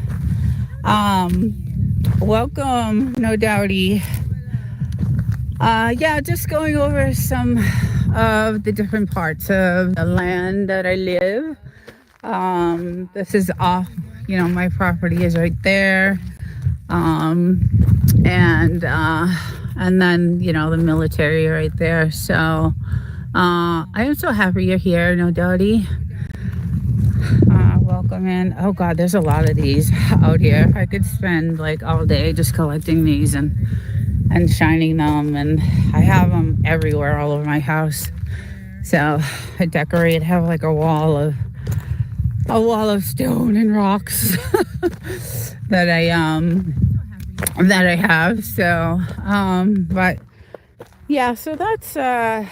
Welcome, No Doubty. Yeah, just going over some of the different parts of the land that I live. This is off, my property is right there. And then, the military right there. So, I am so happy you're here, No Doubty. Welcome in. Oh God, there's a lot of these out here. I could spend like all day just collecting these and shining them, and I have them everywhere, all over my house. So I have like a wall of stone and rocks that I have. So but yeah, so that's I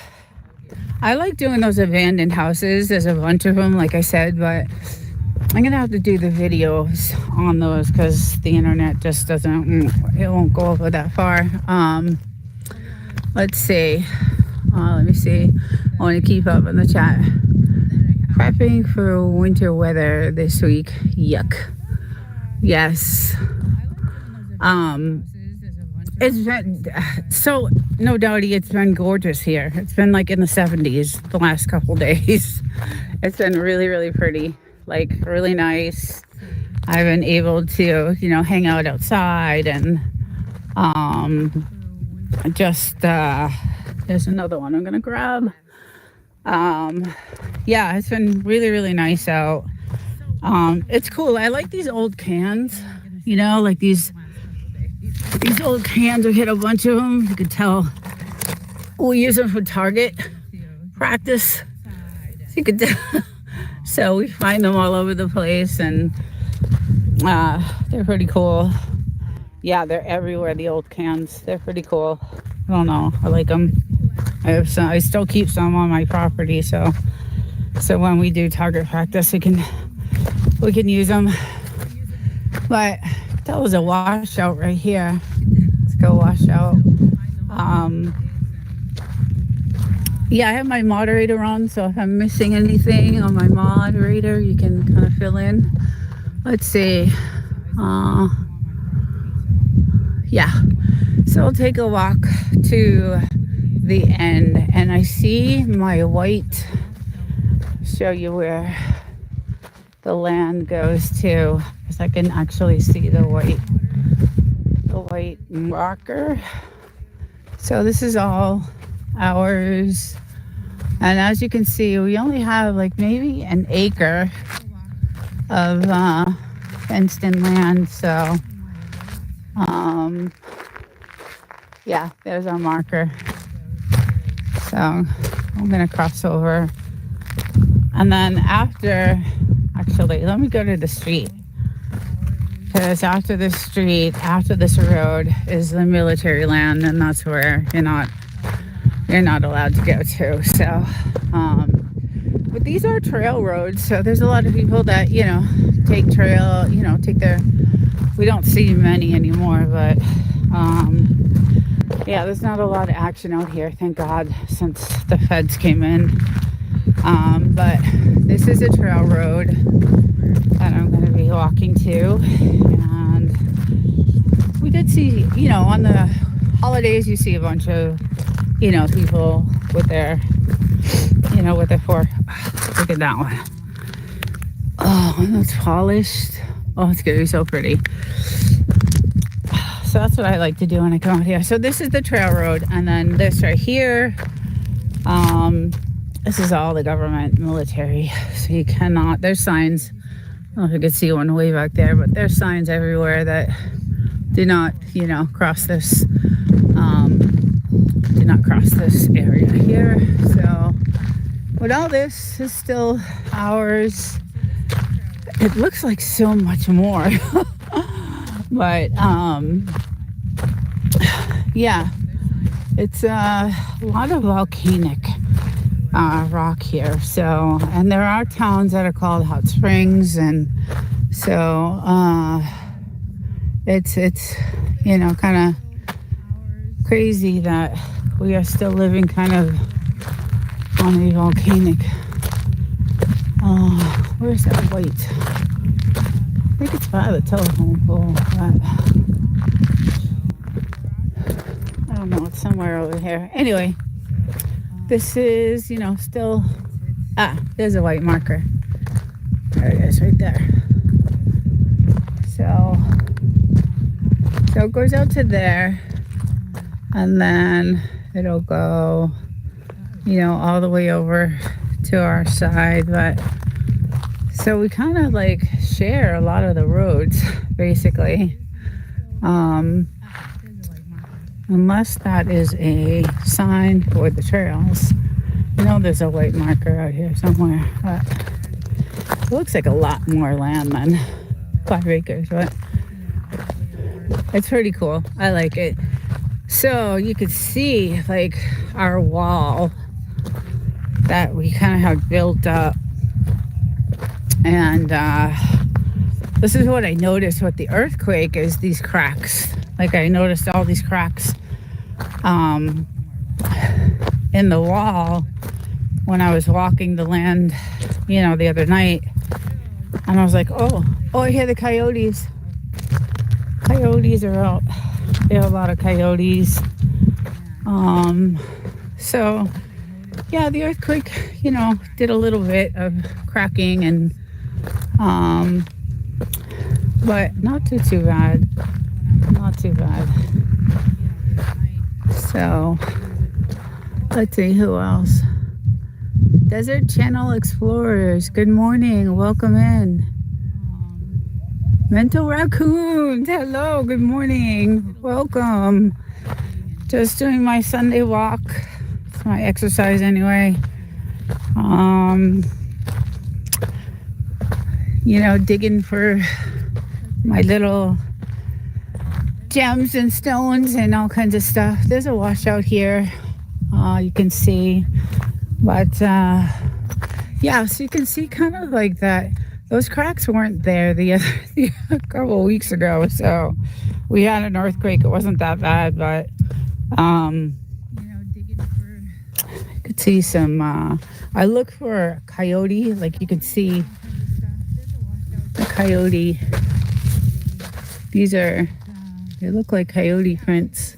like doing those abandoned houses. There's a bunch of them, like I said, but I'm gonna have to do the videos on those because the internet just it won't go over that far. Let's see. Let me see. I want to keep up in the chat. Prepping for winter weather this week. Yuck. Yes. It's been so, No Doubty, it's been gorgeous here. It's been like in the 70s the last couple days. It's been really, really pretty, like really nice. I've been able to, hang out outside, and just there's another one I'm gonna grab. Yeah, it's been really, really nice out. It's cool. I like these old cans, like these old cans. We hit a bunch of them. You could tell we use them for target practice. So you could tell. So we find them all over the place, and they're pretty cool. Yeah, they're everywhere, the old cans. They're pretty cool. I don't know. I like them. I still keep some on my property, so when we do target practice, we can use them. But that was a washout right here. Let's go wash out. Yeah, I have my moderator on, so if I'm missing anything on my moderator, you can kind of fill in. Let's see. Yeah, so I'll take a walk to the end, and I see my white, show you where the land goes to, because I can actually see the white marker. So this is all ours, and as you can see, we only have like maybe an acre of fenced in land. So yeah, there's our marker. So I'm gonna cross over, and then actually, let me go to the street, because after this street, after this road, is the military land, and that's where you're not allowed to go to. So, but these are trail roads, so there's a lot of people that take trail, take their. We don't see many anymore, but yeah, there's not a lot of action out here, thank God, since the feds came in. But this is a trail road that I'm going to be walking to, and we did see, on the holidays, you see a bunch of, people with their, with their look at that one. Oh, and it's polished. Oh, it's going to be so pretty. So that's what I like to do when I come out here. So this is the trail road, and then this right here, this is all the government, military. So you cannot, there's signs. I don't know if you can see one way back there, but there's signs everywhere that do not, cross this, area here. So, but all this is still ours. It looks like so much more. But, yeah, it's a lot of volcanic rock here. So, and there are towns that are called hot springs, and so it's kind of crazy that we are still living kind of on a volcanic. Where's that white? I think it's by the telephone pole, but I don't know, it's somewhere over here. Anyway, this is, still, there's a white marker. There it is, right there. So it goes out to there, and then it'll go, all the way over to our side. But so we kind of like share a lot of the roads, basically, unless that is a sign for the trails. There's a white marker out here somewhere, but it looks like a lot more land than 5 acres, but it's pretty cool. I like it. So you could see like our wall that we kind of have built up. And this is what I noticed with the earthquake, is these cracks. Like, I noticed all these cracks in the wall when I was walking the land, the other night. And I was like, oh, I hear the coyotes. Coyotes are out. There are a lot of coyotes. So, yeah, the earthquake, did a little bit of cracking, and but not too bad. Not too bad. So, let's see who else. Desert Channel Explorers, good morning, welcome in. Mental Raccoons, hello, good morning, welcome. Just doing my Sunday walk. It's my exercise anyway. Digging for my little gems and stones and all kinds of stuff. There's a washout here, you can see. But yeah, so you can see kind of like that. Those cracks weren't there a couple of weeks ago. So we had an earthquake. It wasn't that bad, but you could see some. I look for a coyote. Like, you could see the coyote. They look like coyote prints.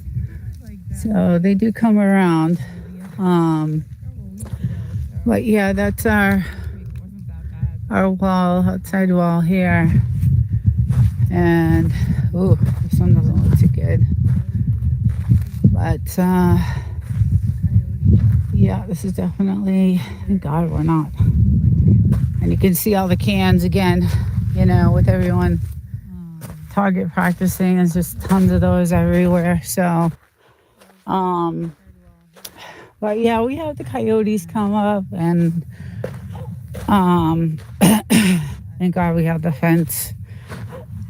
So they do come around. But yeah, that's our wall, outside wall here. And this one doesn't look too good. But yeah, this is definitely, thank God we're not. And you can see all the cans again, with everyone target practicing. There's just tons of those everywhere. So, but But yeah, we have the coyotes come up, and thank God we have the fence,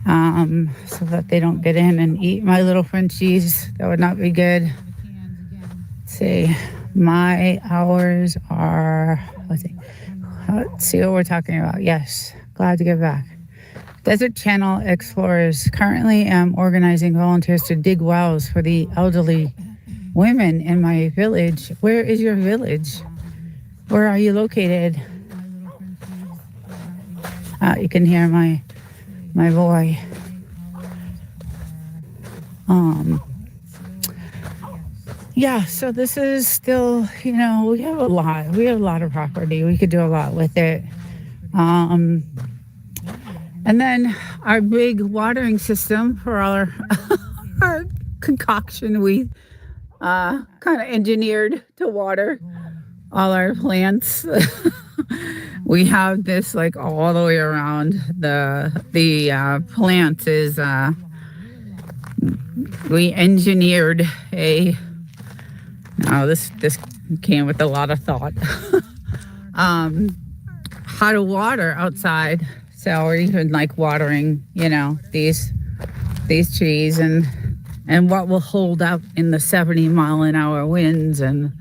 so that they don't get in and eat my little Frenchies. That would not be good. Let's see, my hours are, let's see what we're talking about. Yes, glad to get back. Desert Channel Explorers. Currently am organizing volunteers to dig wells for the elderly women in my village. Where is your village? Where are you located? You can hear my boy. Yeah, so this is still, we have a lot of property. We could do a lot with it. And then our big watering system for our our concoction we kind of engineered to water all our plants. We have this like all the way around. The plant is we engineered this came with a lot of thought. How to water outside. So we're even like watering, these trees and what will hold up in the 70-mile-an-hour winds. And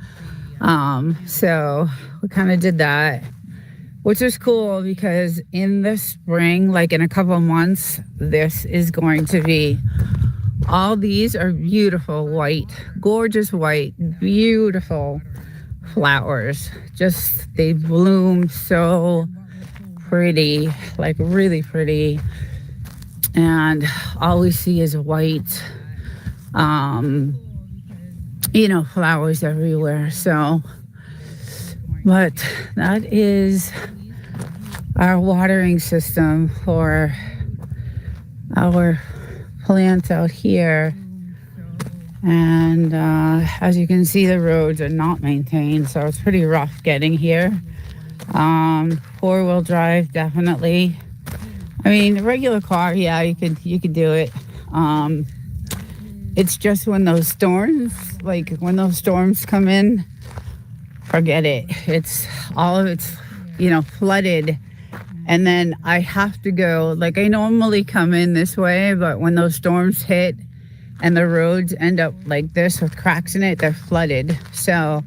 so we kind of did that, which is cool because in the spring, like in a couple of months, this is going to be, all these are beautiful white, gorgeous white, beautiful flowers. Just, they bloom so pretty, like really pretty. And all we see is white, flowers everywhere. So, but that is our watering system for our plants out here. And as you can see, the roads are not maintained, so it's pretty rough getting here. Four-wheel drive, definitely. I mean, a regular car, yeah, you could do it. It's just when those storms come in, forget it. It's all of it's, flooded. And then I have to go, like I normally come in this way, but when those storms hit and the roads end up like this with cracks in it, they're flooded. So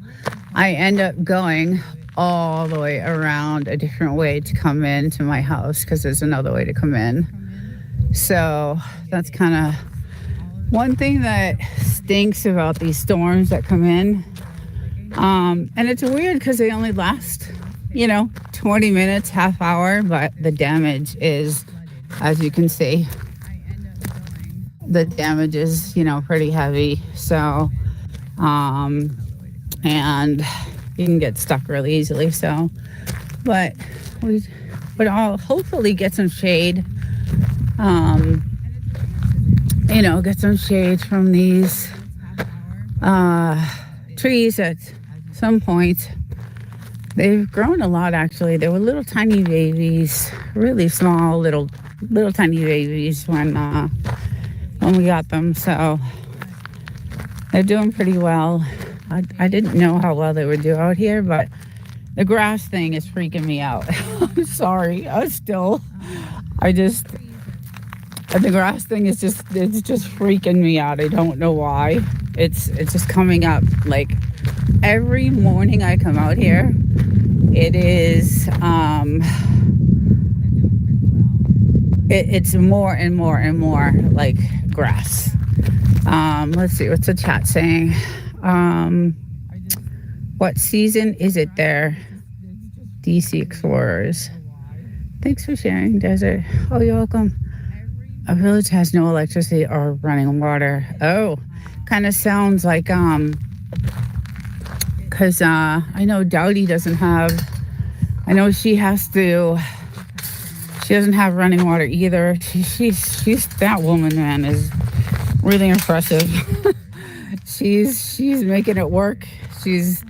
I end up going all the way around a different way to come into my house because there's another way to come in. So that's kind of one thing that stinks about these storms that come in. And it's weird because they only last, 20 minutes, half hour, but the damage is, as you can see, the damage is, pretty heavy. So, and you can get stuck really easily. So, but we would all hopefully get some shade, get some shade from these trees at some point. They've grown a lot, actually. They were little tiny babies, really small, little tiny babies when we got them. So they're doing pretty well. I didn't know how well they would do out here, but the grass thing is freaking me out. I'm sorry. The grass thing is just freaking me out. I don't know why. It's just coming up like every morning I come out here. It is it's more and more and more like grass. Let's see, what's the chat saying? What season is it there? DC Explorers. Thanks for sharing, Desert. Oh, you're welcome. A village has no electricity or running water. Oh, kind of sounds like because I know Dowdy doesn't have. I know she doesn't have running water either. She's that woman, man, is really impressive. she's making it work. She's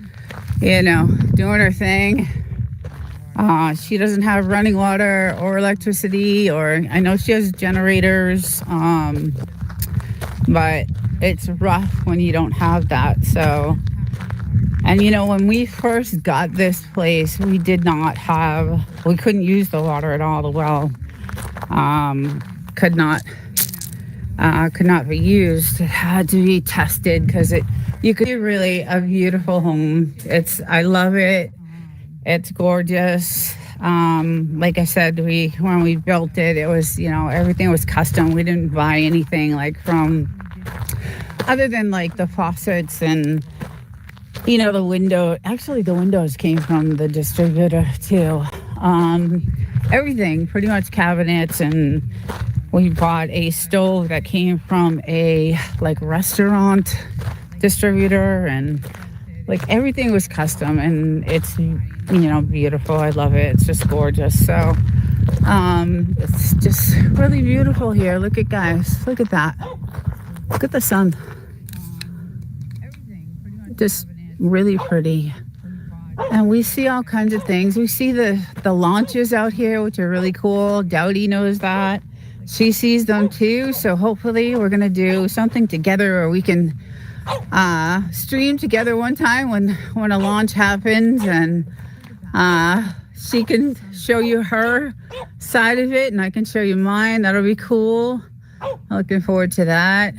doing her thing. She doesn't have running water or electricity, or I know she has generators, but it's rough when you don't have that. So, And when we first got this place, we couldn't use the water at all. The well could not be used. It had to be tested because you could see really a beautiful home. I love it. It's gorgeous. Like I said, when we built it, it was, everything was custom. We didn't buy anything other than the faucets and, the window. Actually, the windows came from the distributor too. Everything, pretty much cabinets, and we bought a stove that came from a restaurant distributor, and everything was custom, and it's beautiful. I love it. It's just gorgeous. So it's just really beautiful here. Look at that. Look at the sun. Just really pretty. And we see all kinds of things. We see the launches out here, which are really cool. Dowdy knows that. She sees them too. So hopefully we're going to do something together, or we can stream together one time when a launch happens, and she can show you her side of it and I can show you mine. That'll be cool. I'm looking forward to that.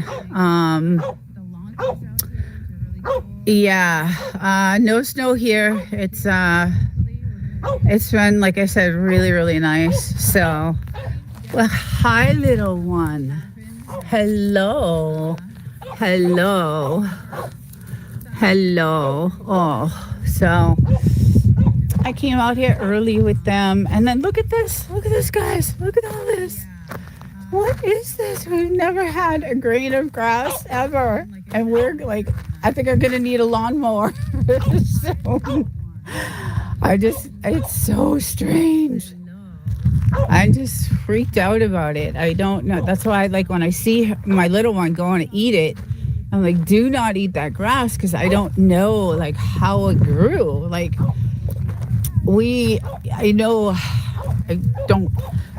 No snow here. It's been, like I said, really, really nice. So, well, hi, little one. Hello. Oh, so I came out here early with them, and then look at this, guys. Look at all this. What is this? We've never had a grain of grass ever, and we're I think I'm gonna need a lawnmower. So it's so strange. I'm just freaked out about it. I don't know. That's why when I see my little one going to eat it, I'm like, do not eat that grass, because I don't know how it grew. I don't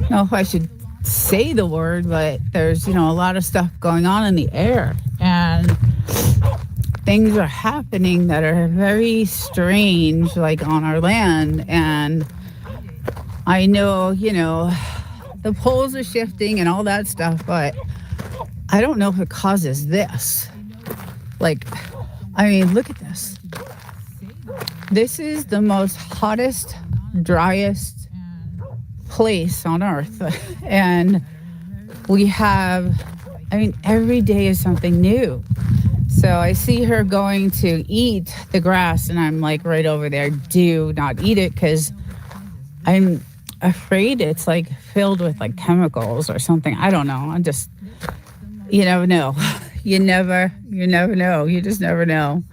know if I should say the word, but there's a lot of stuff going on in the air, and things are happening that are very strange on our land. And I know the poles are shifting and all that stuff, but I don't know if it causes this. Look at this. This is the most hottest, driest place on earth. And we have, every day is something new. So I see her going to eat the grass, and I'm right over there, do not eat it, because I'm afraid it's filled with chemicals or something. I don't know. I'm just, you never know. You never know. You just never know.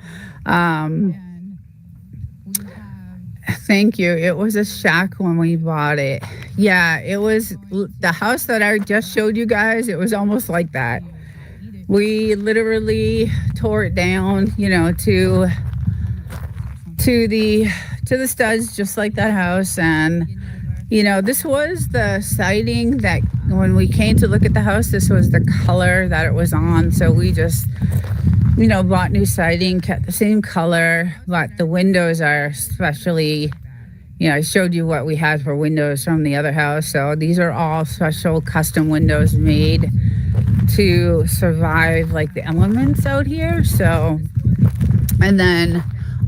Thank you. It was a shack when we bought it. Yeah, it was the house that I just showed you guys. It was almost like that. We literally tore it down, to the studs, just like that house. And this was the siding that when we came to look at the house, this was the color that it was on. So we just, bought new siding, kept the same color, but the windows are especially, I showed you what we had for windows from the other house. So these are all special custom windows made to survive the elements out here. So, and then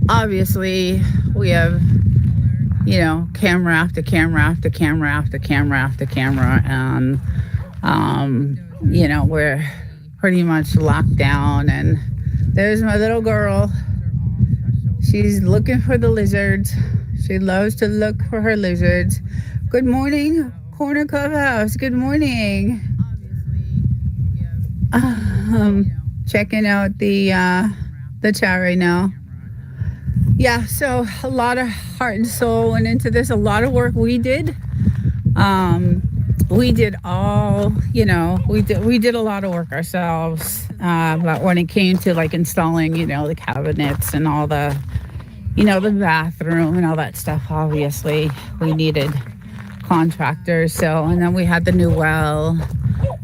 obviously we have, camera after camera after camera after camera after camera. And, we're pretty much locked down. And there's my little girl. She's looking for the lizards. She loves to look for her lizards. Good morning, Corner Clubhouse. Good morning. Checking out the chat right now. Yeah, so a lot of heart and soul went into this. A lot of work we did. We did all, we did a lot of work ourselves. But when it came to installing, the cabinets and all the, the bathroom and all that stuff, obviously we needed contractors. So, and then we had the new well.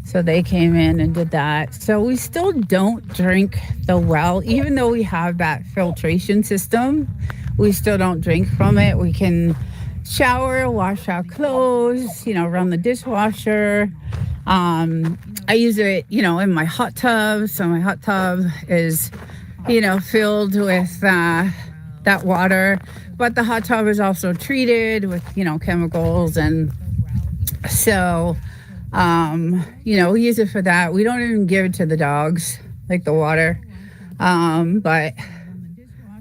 So they came in and did that. So we still don't drink the well, even though we have that filtration system. We still don't drink from it. We can shower, wash our clothes, run the dishwasher. I use it, in my hot tub. So my hot tub is, filled with that water. But the hot tub is also treated with, chemicals. And so, we use it for that. We don't even give it to the dogs, like the water. But I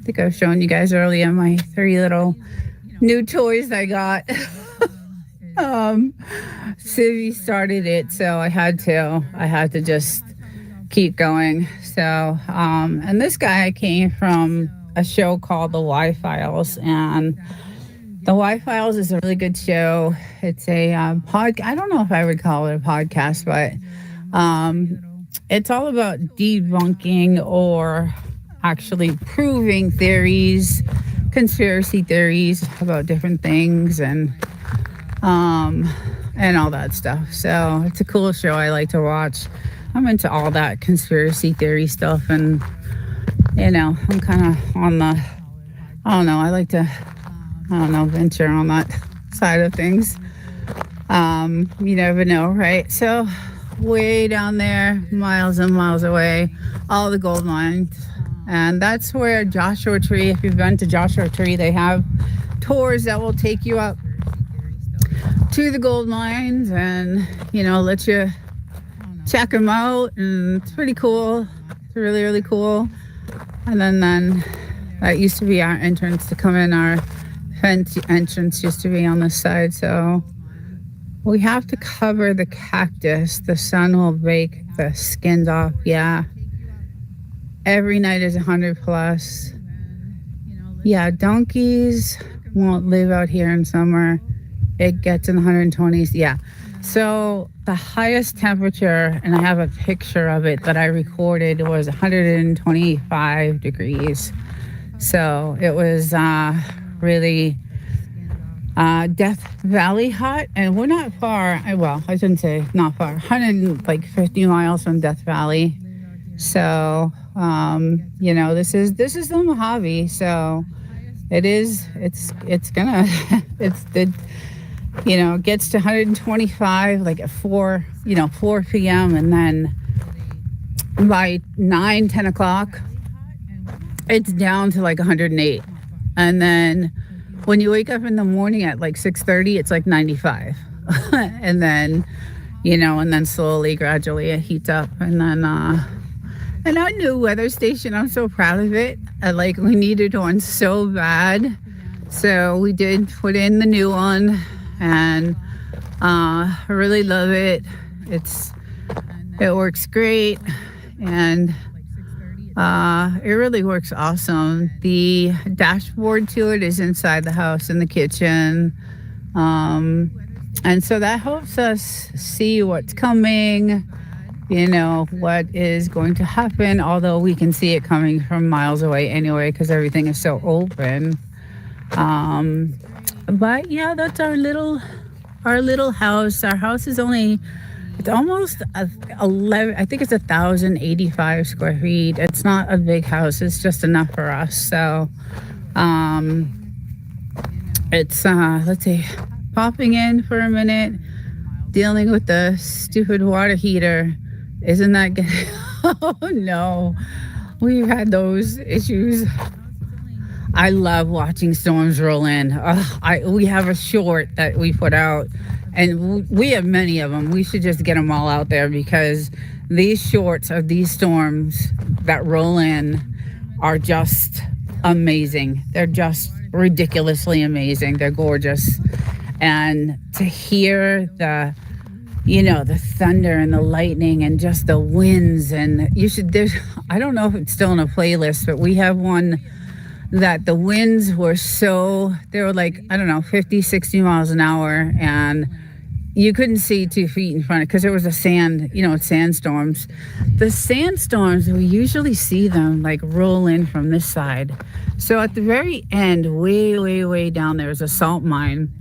think I was showing you guys earlier my 3 little new toys I got. Civvy started it, so I had to just keep going. So, and this guy came from a show called The Y-Files, and The Y-Files is a really good show. It's a I don't know if I would call it a podcast, but it's all about debunking or actually proving theories, conspiracy theories about different things, and all that stuff. So it's a cool show I like to watch. I'm into all that conspiracy theory stuff, and I'm kind of on the, I don't know, I like to, venture on that side of things. You never know, right? So way down there, miles and miles away, all the gold mines. And that's where Joshua Tree, if you've been to Joshua Tree, they have tours that will take you up to the gold mines and, let you check them out. And it's pretty cool. It's really, really cool. And then that used to be our entrance to come in. Our fence entrance used to be on this side. So we have to cover the cactus. The sun will bake the skins off. Yeah. Every night is 100 plus. Yeah, donkeys won't live out here in summer. It gets in the 120s. Yeah. So the highest temperature, and I have a picture of it that I recorded, was 125 degrees. So it was really Death Valley hot. And we're not far. Well, I shouldn't say not far. 150 miles from Death Valley. So, this is the Mojave. So it's gonna, it gets to 125, like at 4 p.m. And then by 10 o'clock, it's down to like 108. And then when you wake up in the morning at like 6:30, it's like 95. And then, and then slowly, gradually it heats up. And then, and our new weather station, I'm so proud of it. We needed one so bad. So we did put in the new one, and I really love it. It works great, and it really works awesome. The dashboard to it is inside the house in the kitchen. And so that helps us see what's coming, what is going to happen, although we can see it coming from miles away anyway, because everything is so open. But yeah, that's our little house. Our house is it's almost 11, I think it's 1,085 square feet. It's not a big house. It's just enough for us. So, it's, let's see, popping in for a minute, dealing with the stupid water heater. Isn't that good? Oh no, we've had those issues. I love watching storms roll in. We have a short that we put out, and we have many of them. We should just get them all out there, because these shorts of these storms that roll in are just amazing. They're just ridiculously amazing. They're gorgeous. And to hear the thunder and the lightning and just the winds, and I don't know if it's still in a playlist, but we have one that the winds were they were like, I don't know, 50, 60 miles an hour, and you couldn't see 2 feet in front of, because there was sandstorms. The sandstorms, we usually see them like roll in from this side. So at the very end, way, way, way down, there is a salt mine.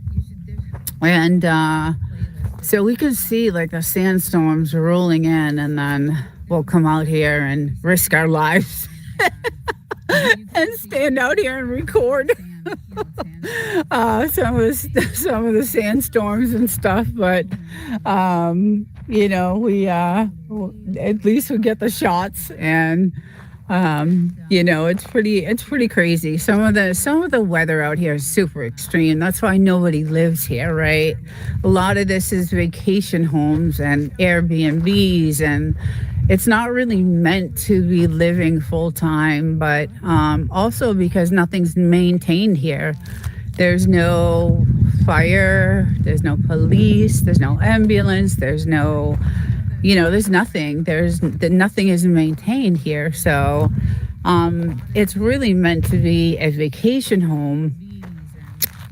And So we could see like the sandstorms rolling in, and then we'll come out here and risk our lives and stand out here and record some of the sandstorms and stuff. But we at least we get the shots, and it's pretty crazy. Some of the weather out here is super extreme. That's why nobody lives here, right? A lot of this is vacation homes and Airbnbs, and it's not really meant to be living full time, but also because nothing's maintained here. There's no fire, there's no police, there's no ambulance, there's no, there's nothing. Nothing is maintained here. So it's really meant to be a vacation home.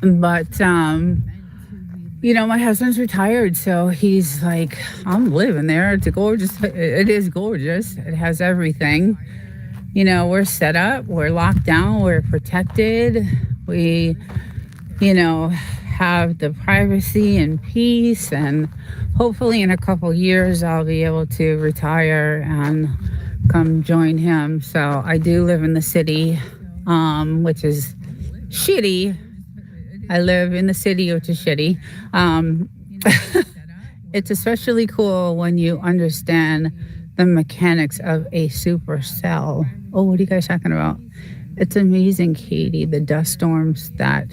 But my husband's retired, so he's like, I'm living there. It's gorgeous. It is gorgeous. It has everything. We're set up. We're locked down. We're protected. We, have the privacy and peace. And hopefully in a couple years, I'll be able to retire and come join him. So I do live in the city, which is shitty. I live in the city, which is shitty. It's especially cool when you understand the mechanics of a supercell. Oh, what are you guys talking about? It's amazing, Katie, the dust storms that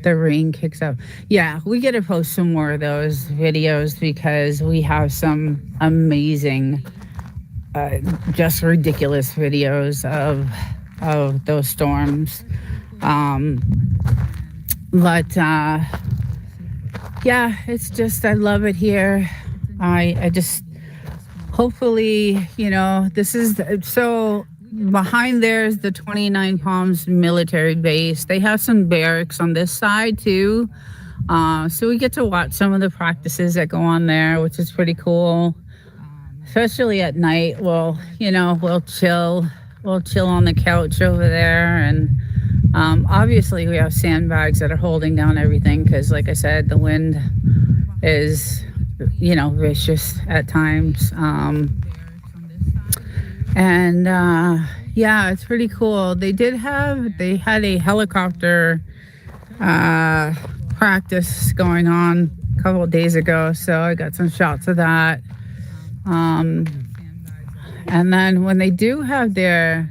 the rain kicks up. Yeah, we got to post some more of those videos because we have some amazing, just ridiculous videos of those storms. But it's just, I love it here. I just, hopefully, this is, so behind there is the 29 Palms military base. They have some barracks on this side too. So we get to watch some of the practices that go on there, which is pretty cool. Especially at night, we'll chill on the couch over there. And obviously we have sandbags that are holding down everything because, like I said, the wind is, vicious at times. It's pretty cool. They had a helicopter practice going on a couple of days ago, so I got some shots of that. And then when they do have their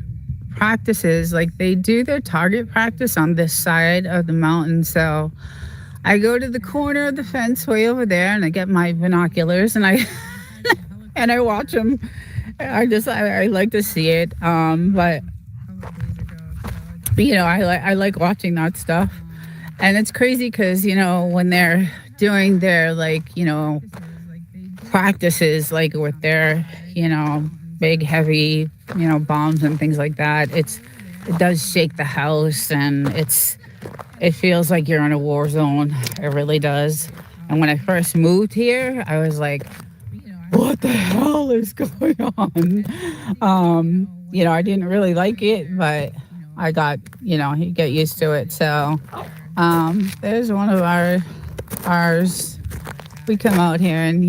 practices, like they do their target practice on this side of the mountain, so I go to the corner of the fence way over there and I get my binoculars and I and I watch them. I like to see it, but I like watching that stuff. And it's crazy because when they're doing their practices, like with their big heavy bombs and things like that, it does shake the house, and it feels like you're in a war zone. It really does. And when I first moved here, I was like, what the hell is going on? I didn't really like it, but I got, you get used to it. So there's one of ours. We come out here and,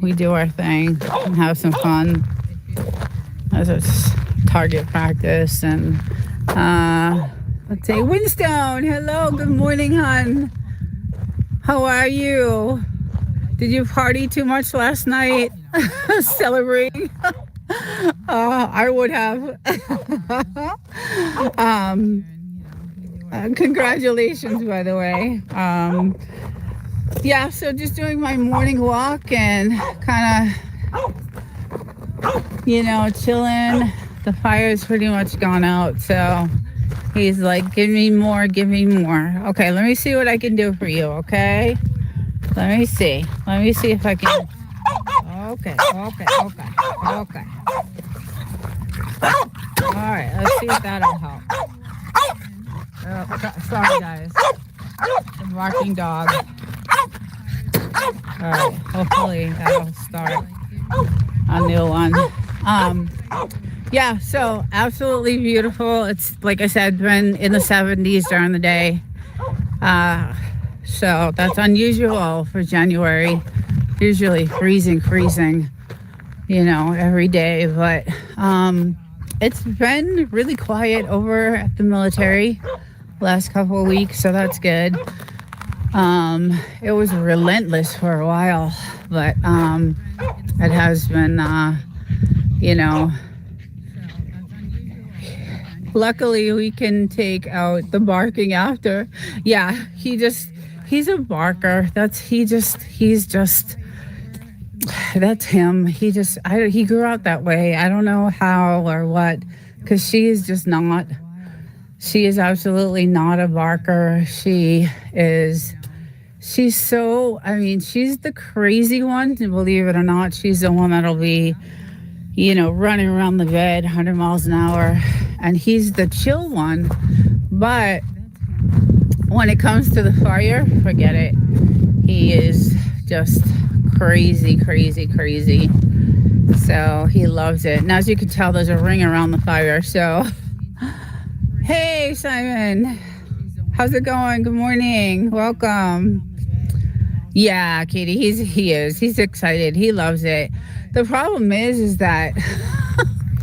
we do our thing and have some fun as a target practice. And let's say, Winstone, hello, good morning, hon. How are you? Did you party too much last night? Celebrating? I would have. Congratulations, by the way. So just doing my morning walk and kind of, chilling. The fire's pretty much gone out, so he's like, give me more. Okay, let me see what I can do for you, okay? Let me see if I can. Okay. All right, let's see if that'll help. Sorry, guys. The barking dog. All right, hopefully that'll start a new one. So absolutely beautiful. It's, like I said, been in the 70s during the day. So that's unusual for January. usually freezing, every day. But it's been really quiet over at the military last couple of weeks, so that's good. It was relentless for a while, but it has been, luckily we can take out the barking after. Yeah, he's a barker. That's him. He grew out that way. I don't know how or what, because she is absolutely not a barker. She's she's the crazy one, believe it or not. She's the one that'll be, running around the bed 100 miles an hour. And he's the chill one. But when it comes to the fire, forget it. He is just crazy. So he loves it. And as you can tell, there's a ring around the fire. So, hey, Simon. How's it going? Good morning. Welcome. Yeah, Katie, he's excited. He loves it. The problem is that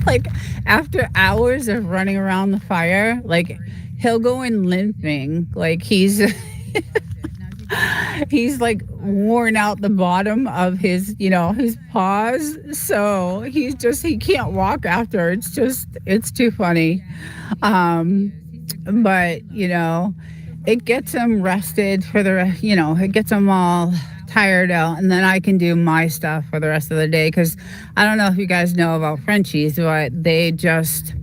like after hours of running around the fire, like he'll go in limping. Like he's like worn out the bottom of his paws. So he can't walk after. It's too funny. But it gets them rested for it gets them all tired out, and then I can do my stuff for the rest of the day, because I don't know if you guys know about Frenchies, but they just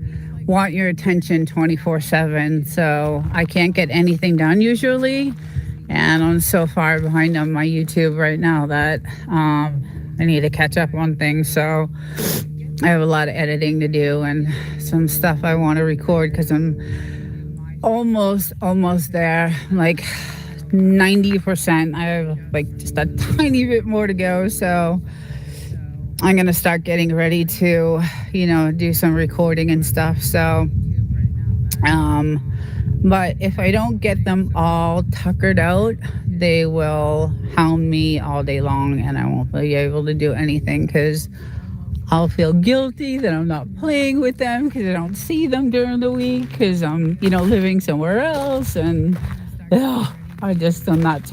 want your attention 24/7. So I can't get anything done usually, and I'm so far behind on my YouTube right now that I need to catch up on things. So I have a lot of editing to do and some stuff I want to record, because I'm almost there, like 90%. I have like just a tiny bit more to go. So I'm going to start getting ready to, do some recording and stuff. So, but if I don't get them all tuckered out, they will hound me all day long, and I won't be able to do anything, because I'll feel guilty that I'm not playing with them, because I don't see them during the week, because I'm, living somewhere else. And I'm that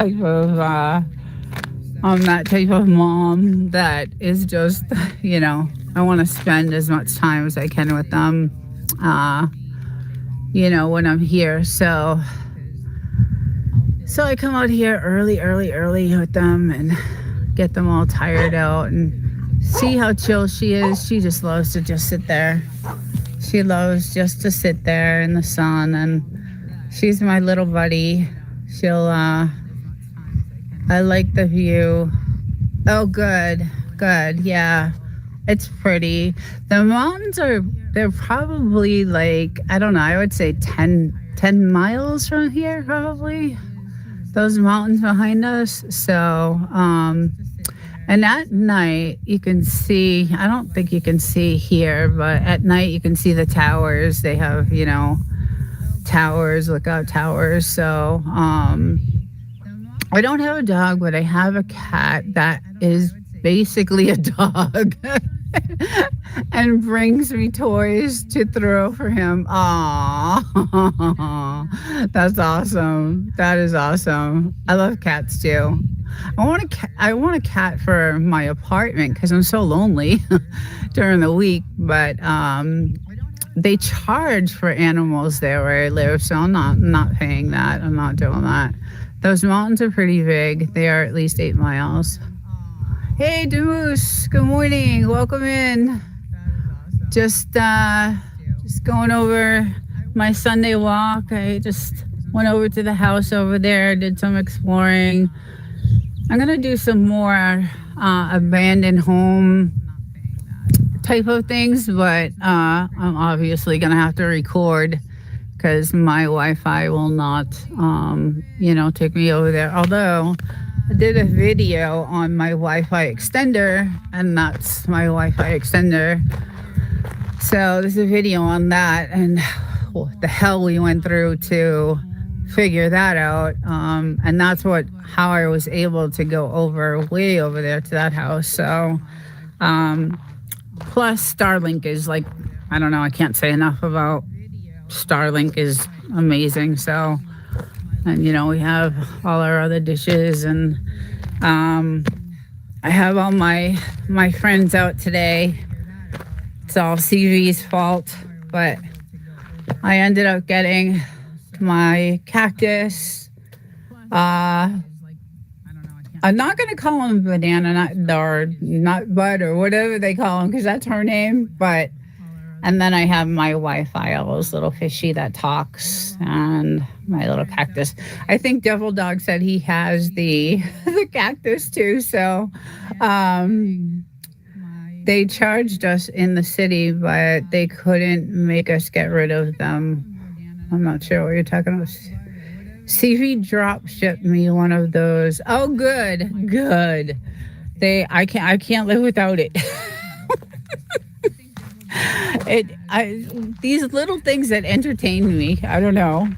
type of mom that is just, I want to spend as much time as I can with them, when I'm here. So I come out here early with them and get them all tired out and see how chill she is. She just loves to just sit there. She loves just to sit there in the sun, and she's my little buddy. I like the view. Oh, good. Yeah, it's pretty. The mountains they're probably like, I don't know, I would say 10 miles from here, probably. Those mountains behind us. So, and at night, you can see, I don't think you can see here, but at night you can see the towers. They have, towers, lookout towers. So, I don't have a dog, but I have a cat that is basically a dog and brings me toys to throw for him. Aww. That's awesome. That is awesome. I love cats too. I want a cat for my apartment, because I'm so lonely during the week, but they charge for animals there where I live, so I'm not paying that. I'm not doing that. Those mountains are pretty big. They are at least 8 miles. Hey, Demoose. Good morning. Welcome in. Just going over my Sunday walk. I just went over to the house over there, did some exploring. I'm going to do some more abandoned home type of things, but I'm obviously going to have to record, because my Wi-Fi will not, take me over there. Although I did a video on my Wi-Fi extender, and that's my Wi-Fi extender. So there's a video on that, and what the hell we went through to figure that out. And that's how I was able to go way over there to that house. So, plus Starlink is like, I don't know, I can't say enough about Starlink is amazing. So, and we have all our other dishes, and I have all my friends out today. It's all CV's fault, but I ended up getting my cactus. I'm not going to call him Banana Nut Bud or whatever they call him, because that's her name. And then I have my Wi-Fi, all those little fishy that talks, and my little cactus. I think Devil Dog said he has the cactus too. So they charged us in the city, but they couldn't make us get rid of them. I'm not sure what you're talking about. CV drop shipped me one of those. Oh, good. I can't live without it. These little things that entertain me, I don't know.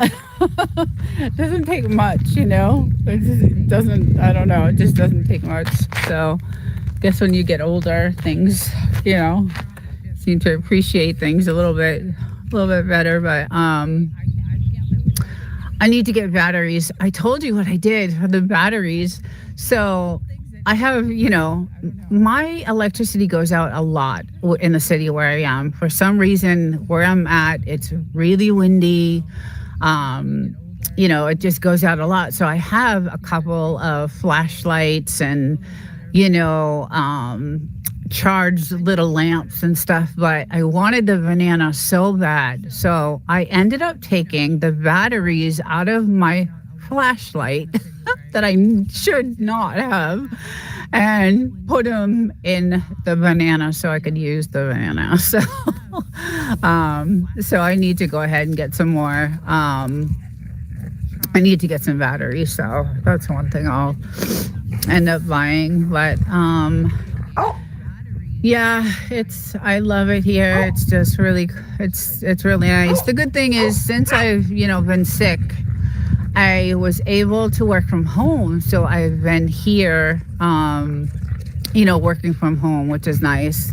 It doesn't take much, It doesn't, I don't know. It just doesn't take much. So I guess when you get older, things, seem to appreciate things a little bit better. But I need to get batteries. I told you what I did for the batteries. So I have, my electricity goes out a lot in the city where I am. For some reason, where I'm at, it's really windy. It just goes out a lot. So I have a couple of flashlights and, charged little lamps and stuff, but I wanted the banana so bad. So I ended up taking the batteries out of my flashlight that I should not have, and put them in the banana so I could use the banana. So, so I need to go ahead and get some more. I need to get some batteries. So that's one thing I'll end up buying. But, yeah, I love it here. It's just really, it's really nice. The good thing is, since I've, been sick, I was able to work from home. So I've been here, working from home, which is nice.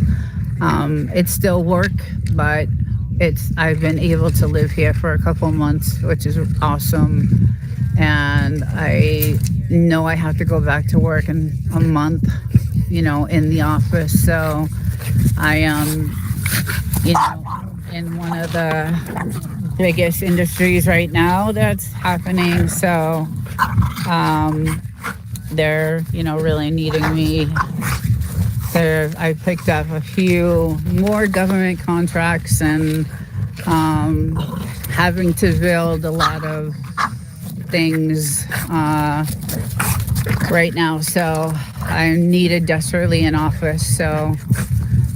It's still work, but I've been able to live here for a couple months, which is awesome. And I know I have to go back to work in a month, in the office. So I am, in one of the biggest industries right now that's happening. So they're, really needing me. I picked up a few more government contracts and having to build a lot of things right now. So I'm needed desperately in office. So,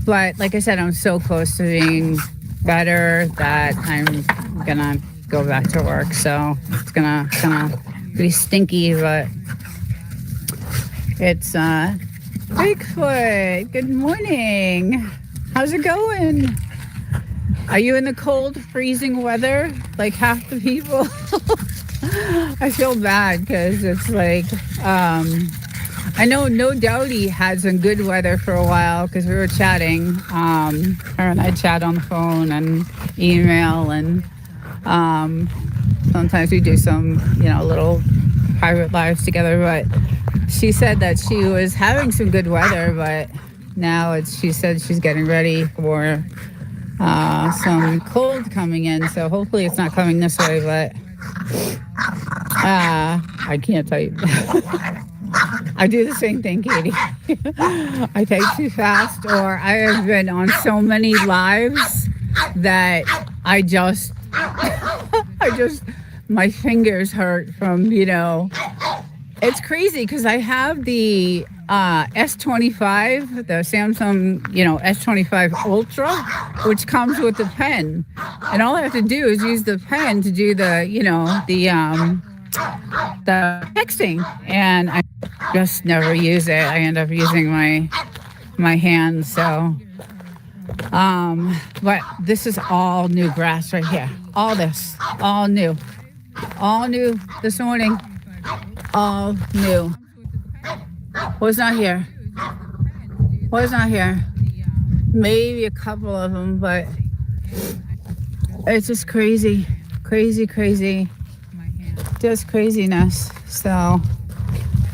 but like I said, I'm so close to being better that I'm gonna go back to work. So it's gonna be stinky, but it's Bigfoot. Good morning. How's it going? Are you in the cold, freezing weather like half the people? I feel bad because it's like, I know No Doubty had some good weather for a while because we were chatting. Her and I chat on the phone and email, and sometimes we do some, little private lives together. But she said that she was having some good weather, but now she said she's getting ready for some cold coming in. So hopefully it's not coming this way, but I can't type. I do the same thing, Katie. I type too fast, or I have been on so many lives that I just my fingers hurt from, it's crazy because I have the S25, the Samsung, S25 Ultra, which comes with the pen. And all I have to do is use the pen to do the texting. And I just never use it. I end up using my hands. So, but this is all new grass right here. All new. All new this morning. All new. Was not here. Was not here. Maybe a couple of them, but it's just crazy. Crazy, crazy. Just craziness. So,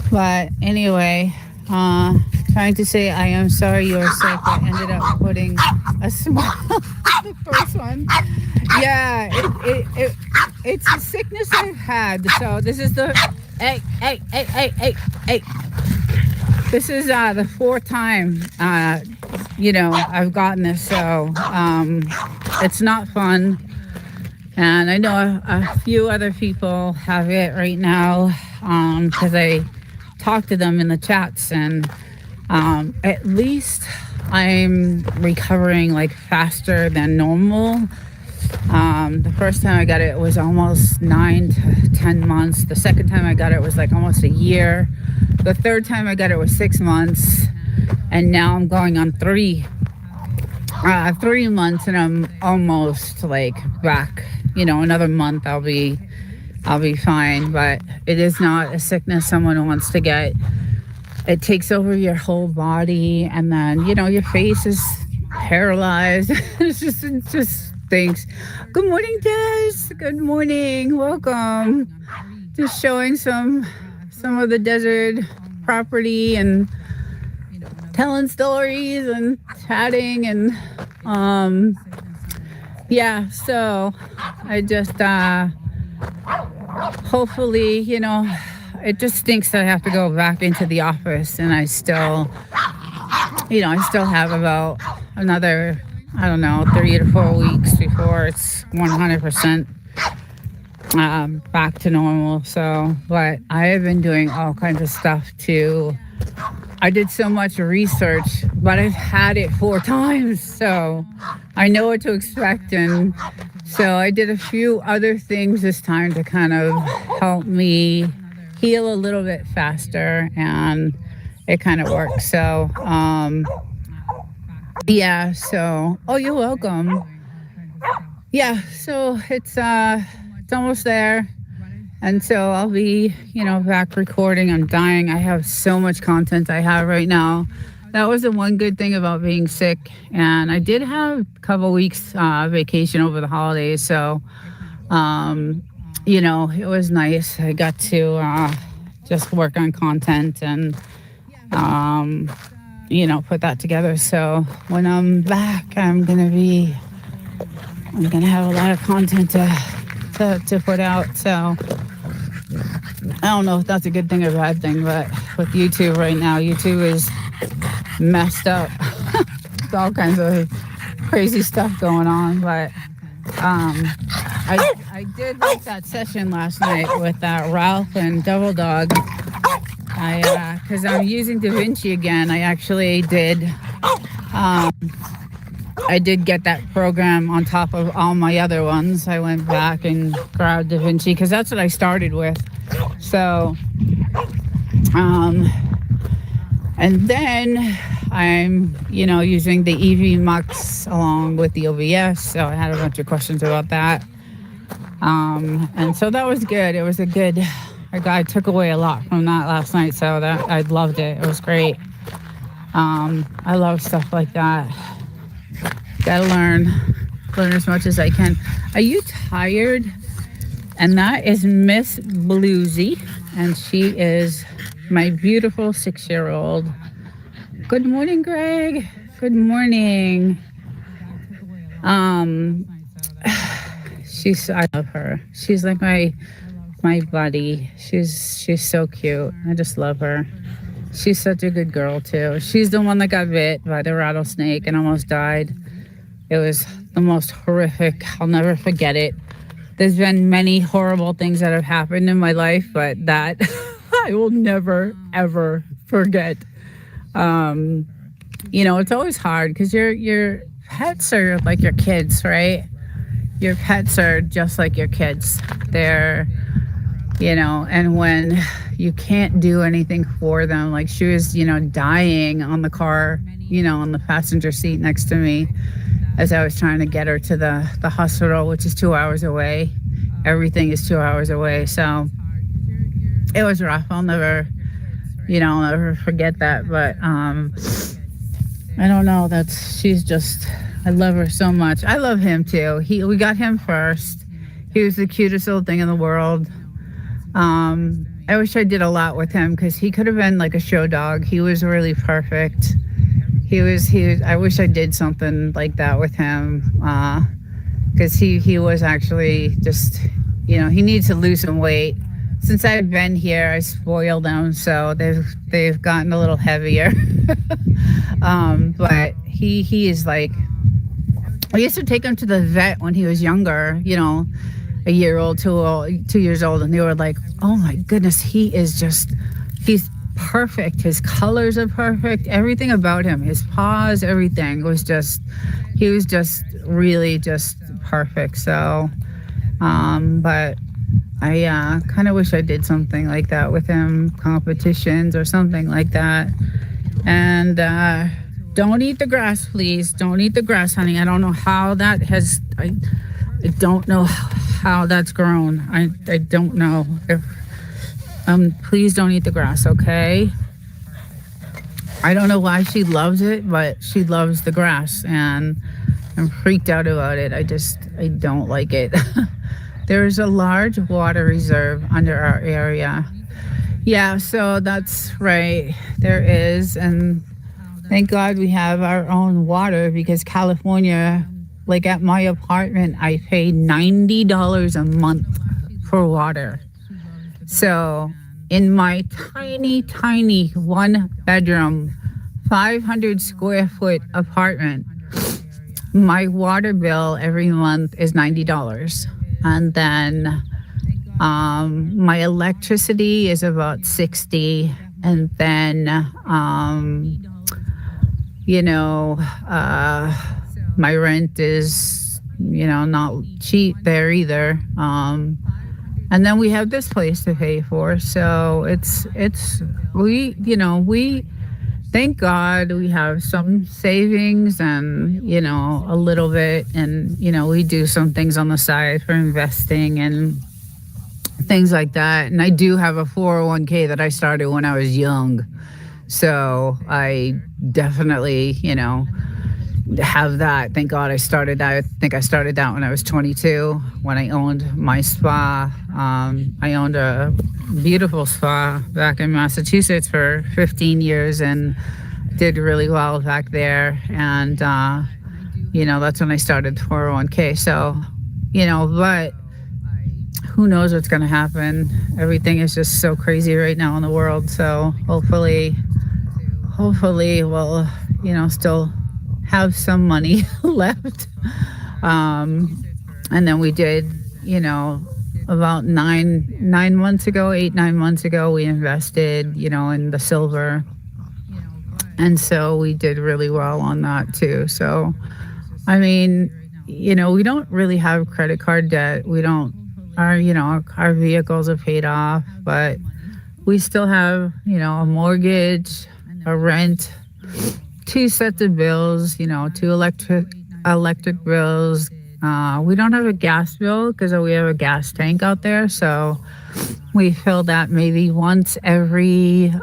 but anyway, trying to say I am sorry you are sick. I ended up putting a smile on the first one. Yeah, it's a sickness I've had. So this is the hey. This is the fourth time I've gotten this. So it's not fun. And I know a few other people have it right now because I talk to them in the chats, and at least I'm recovering like faster than normal. The first time I got it was almost 9 to 10 months. The second time I got it was like almost a year. The third time I got it was 6 months, and now I'm going on 3 months, and I'm almost like back. Another month I'll be fine. But it is not a sickness someone wants to get. It takes over your whole body, and then your face is paralyzed. it just stinks. Good morning, Des. Good morning. Welcome. Just showing some of the desert property and telling stories and chatting and so I just hopefully it just stinks that I have to go back into the office, and I still have about another 3 to 4 weeks before it's 100% back to normal. So, but I have been doing all kinds of stuff too. I did so much research, but I've had it 4 times, so I know what to expect. And so I did a few other things this time to kind of help me heal a little bit faster, and it kind of works. So, oh, you're welcome. Yeah, so it's almost there. And so I'll be, back recording. I'm dying. I have so much content I have right now. That was the one good thing about being sick. And I did have a couple weeks vacation over the holidays. So, it was nice. I got to just work on content and, put that together. So when I'm back, I'm going to have a lot of content to put out. So I don't know if that's a good thing or a bad thing, but with YouTube right now, YouTube is messed up. There's all kinds of crazy stuff going on. But I did like that session last night with Ralph and Double Dog. Because I'm using DaVinci again. I actually did get that program on top of all my other ones. I went back and grabbed DaVinci because that's what I started with. So, and then I'm, using the EV Mux along with the OBS. So I had a bunch of questions about that. And so that was good. It was I took away a lot from that last night. So that I loved it. It was great. I love stuff like that. Gotta learn as much as I can. Are you tired? And that is Miss Bluesy, and she is my beautiful 6-year-old. Good morning, Greg. Good morning. I love her. She's like my buddy. She's so cute. I just love her. She's such a good girl too. She's the one that got bit by the rattlesnake and almost died. It was the most horrific. I'll never forget it. There's been many horrible things that have happened in my life, but that I will never, ever forget. It's always hard because your pets are like your kids, right? Your pets are just like your kids. They're, and when you can't do anything for them, like she was, dying on the car, on the passenger seat next to me, as I was trying to get her to the hospital, which is 2 hours away. everything is 2 hours away. So it was rough. I'll never forget that. But I don't know. She's just, I love her so much. I love him too. We got him first. He was the cutest little thing in the world. I wish I did a lot with him because he could have been like a show dog. He was really perfect. He was. I wish I did something like that with him because he was actually just, he needs to lose some weight. Since I've been here, I spoiled them, so they've gotten a little heavier. But he is like, I used to take him to the vet when he was younger, a year old, 2 years old, and they were like, oh my goodness, he's perfect. His colors are perfect. Everything about him, his paws, everything he was just really just perfect. So, but I kind of wish I did something like that with him, competitions or something like that. And don't eat the grass, please. Don't eat the grass, honey. I don't know how that has. I don't know how that's grown. I don't know if. Please don't eat the grass, okay? I don't know why she loves it, but she loves the grass, and I'm freaked out about it. I don't like it. There's a large water reserve under our area. Yeah, so that's right. There is, and thank God we have our own water because California, like at my apartment, I pay $90 a month for water. So in my tiny, tiny 1-bedroom, 500 square foot apartment, my water bill every month is $90. And then my electricity is about $60. And then, my rent is, not cheap there either. And then we have this place to pay for. So we thank God we have some savings and, a little bit. And, we do some things on the side for investing and things like that. And I do have a 401k that I started when I was young. So I definitely, have that. Thank God I started that. I think I started that when I was 22, when I owned my spa. I owned a beautiful spa back in Massachusetts for 15 years and did really well back there. And, that's when I started 401k. So, but who knows what's going to happen. Everything is just so crazy right now in the world. So hopefully we'll, still have some money left. And then we did, about 9 months ago, 8-9 months ago, we invested, in the silver. And so we did really well on that too. So, I mean, we don't really have credit card debt. We don't, our vehicles are paid off, but we still have, a mortgage, a rent, 2 sets of bills, 2 electric bills. We don't have a gas bill because we have a gas tank out there. So we fill that maybe once every 2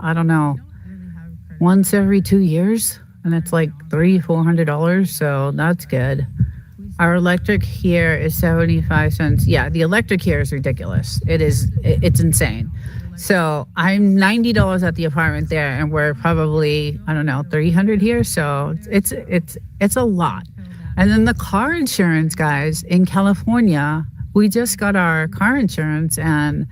years. And it's like $300-400. So that's good. Our electric here is 75 cents. Yeah, the electric here is ridiculous. It's insane. So I'm $90 at the apartment there, and we're probably, $300 here. So it's a lot. And then the car insurance, guys, in California, we just got our car insurance and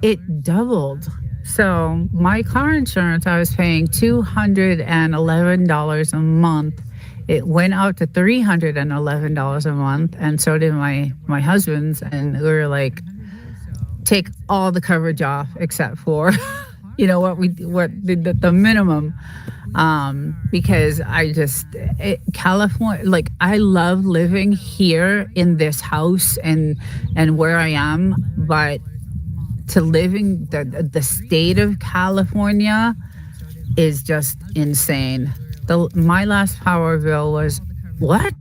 it doubled. So my car insurance, I was paying $211 a month. It went out to $311 a month, and so did my husband's. And we were like, take all the coverage off except for, the minimum. Because California, like I love living here in this house and where I am, but to living the state of California is just insane. My last power bill was what?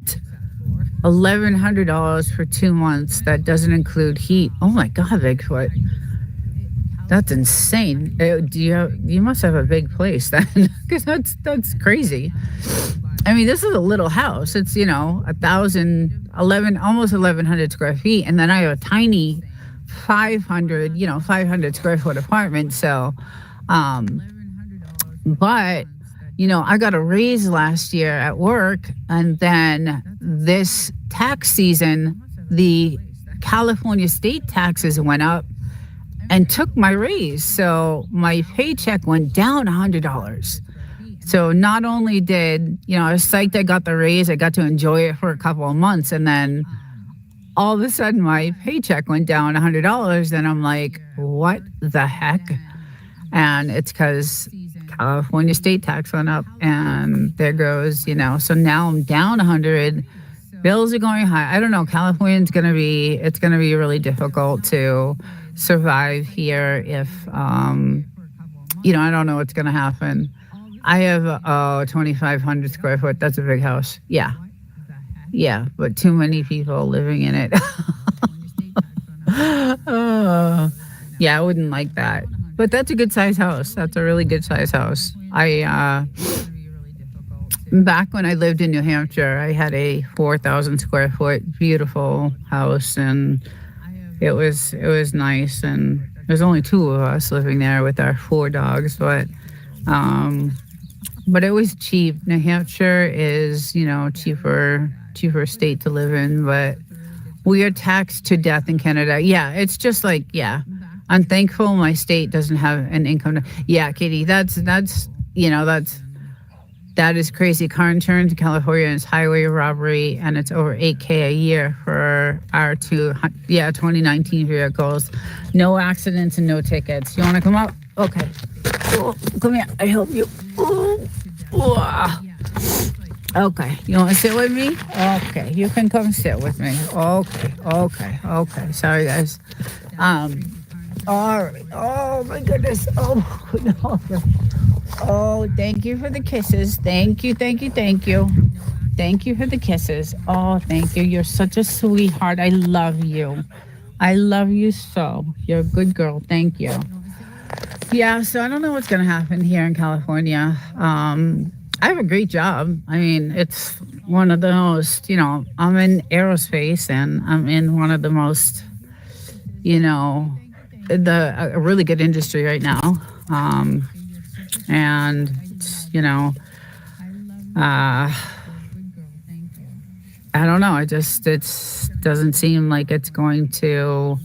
$1,100 for 2 months. That doesn't include heat. Oh my God, Bigfoot. That's insane. You must have a big place then, because that's crazy. I mean, this is a little house. It's 11, almost 1,100 square feet, and then I have a tiny 500 square foot apartment. So, um, but I got a raise last year at work, and then this tax season, the California state taxes went up and took my raise. So my paycheck went down $100. So not only did, I was psyched I got the raise, I got to enjoy it for a couple of months. And then all of a sudden my paycheck went down $100. And I'm like, what the heck? And it's because California state tax went up, and there goes, so now I'm down 100. Bills are going high. I don't know. It's going to be really difficult to survive here if, I don't know what's going to happen. I have 2,500 square foot. That's a big house. Yeah. Yeah. But too many people living in it. Yeah, I wouldn't like that. But that's a good size house. That's a really good size house. Back when I lived in New Hampshire, I had a 4,000 square foot beautiful house, and it was nice. And there's only two of us living there with our 4 dogs, but it was cheap. New Hampshire is, cheaper state to live in, but we are taxed to death in Canada. Yeah, it's just like, yeah. I'm thankful my state doesn't have an income. Yeah, Katie, that is crazy. Car insurance in California is highway robbery, and it's over $8,000 a year for our 2019 vehicles. No accidents and no tickets. You want to come up? Okay. Oh, come here. I help you. Okay. You want to sit with me? Okay. You can come sit with me. Okay. Sorry, guys. All right. Oh my goodness. Oh no. Oh, thank you for the kisses. Thank you. Thank you for the kisses. Oh, thank you. You're such a sweetheart. I love you. I love you so. You're a good girl. Thank you. Yeah, so I don't know what's going to happen here in California. I have a great job. I mean, it's one of the most, I'm in aerospace, and I'm in one of the most, a really good industry right now. And, I don't know. It doesn't seem like it's going to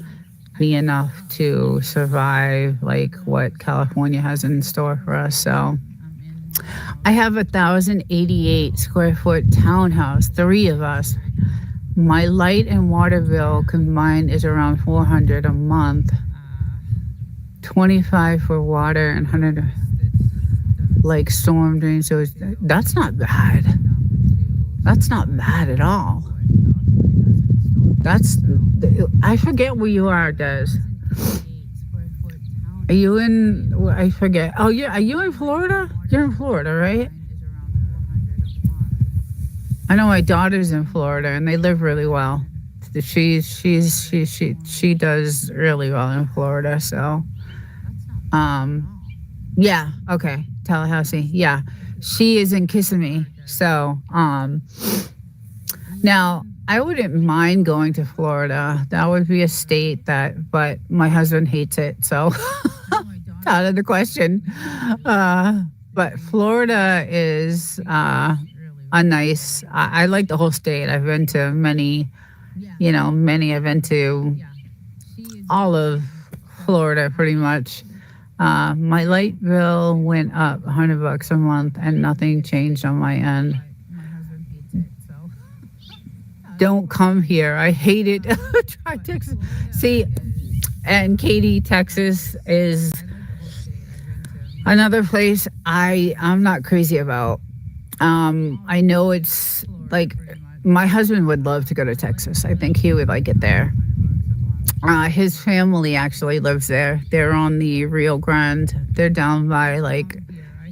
be enough to survive like what California has in store for us. So I have 1,088 square foot townhouse, 3 of us. My light and water bill combined is around $400 a month. 25 for water and 100 like storm drain. So that's not bad. That's not bad at all. I forget where you are, Des. Are you in? I forget. Oh, yeah. Are you in Florida? You're in Florida, right? I know my daughter's in Florida, and they live really well. She does really well in Florida. So, yeah. Okay. Tallahassee. Yeah. She is in Kissimmee. So, now I wouldn't mind going to Florida. That would be a state but my husband hates it. So it's out of the question. But Florida is, I like the whole state. I've been to many. I've been to all of Florida pretty much. My light bill went up $100 a month, and nothing changed on my end. Don't come here. I hate it. Try Texas. See, and Katy, Texas is another place I'm not crazy about. I know it's like my husband would love to go to Texas. I think he would like it there. His family actually lives there. They're on the Rio Grande. They're down by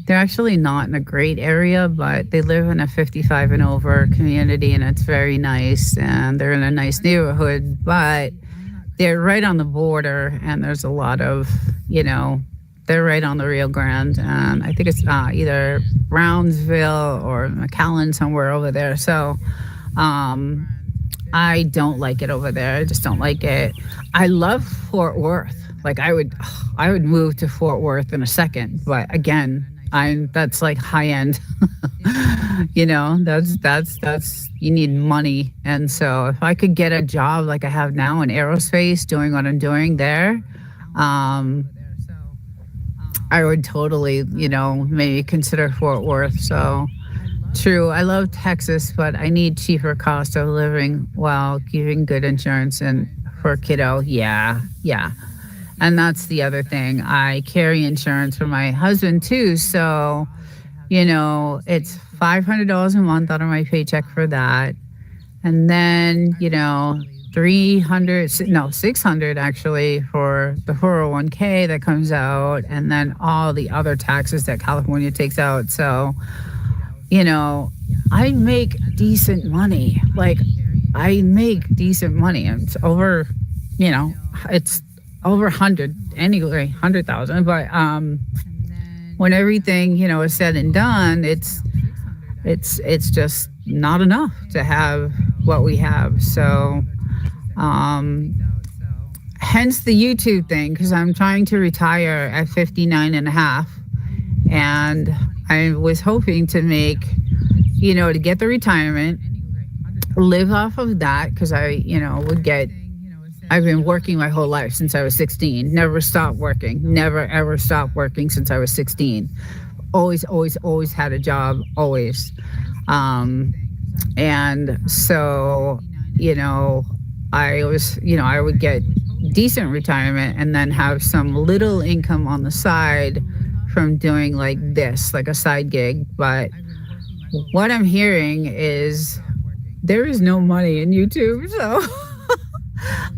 They're actually not in a great area, but they live in a 55 and over community, and it's very nice. And they're in a nice neighborhood, but they're right on the border, and there's a lot of, you know, they're right on the Rio Grande, and I think it's either Brownsville or McAllen, somewhere over there. So um, I don't like it over there. I just don't like it. I love Fort Worth. Like I would move to Fort Worth in a second. But again, I'm that's like high end. You know, that's you need money. And so if I could get a job like I have now in aerospace, doing what I'm doing there, um, I would totally, you know, maybe consider Fort Worth. So true. I love Texas, but I need cheaper cost of living while keeping good insurance and for kiddo. Yeah, yeah. And that's the other thing. I carry insurance for my husband too. So, you know, it's $500 a month out of my paycheck for that. And then, you know, 300, no, 600 actually for the 401k that comes out, and then all the other taxes that California takes out. So, you know, I make decent money. Like, I make decent money. It's over, you know, it's over 100 anyway, 100,000. But when everything, you know, is said and done, it's just not enough to have what we have. So hence the YouTube thing, because I'm trying to retire at 59 and a half. And I was hoping to make, you know, to get the retirement, live off of that, because I, you know, I've been working my whole life since I was 16. Never stopped working. Never, ever stopped working since I was 16. Always, always, always had a job, always. And so, you know, I would get decent retirement and then have some little income on the side from doing like this, like a side gig. But what I'm hearing is there is no money in YouTube. So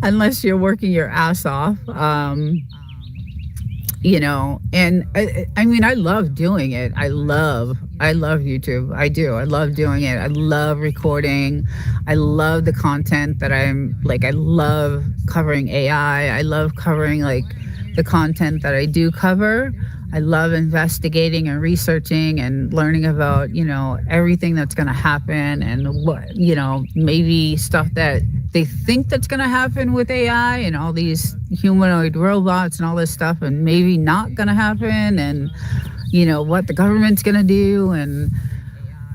unless you're working your ass off, you know, and I mean, I love doing it. I love YouTube. I do. I love doing it. I love recording. I love the content that I'm like, I love covering AI. I love covering like the content that I do cover. I love investigating and researching and learning about, you know, everything that's going to happen and what, you know, maybe stuff that they think that's going to happen with AI and all these humanoid robots and all this stuff, and maybe not going to happen, and, you know, what the government's going to do. And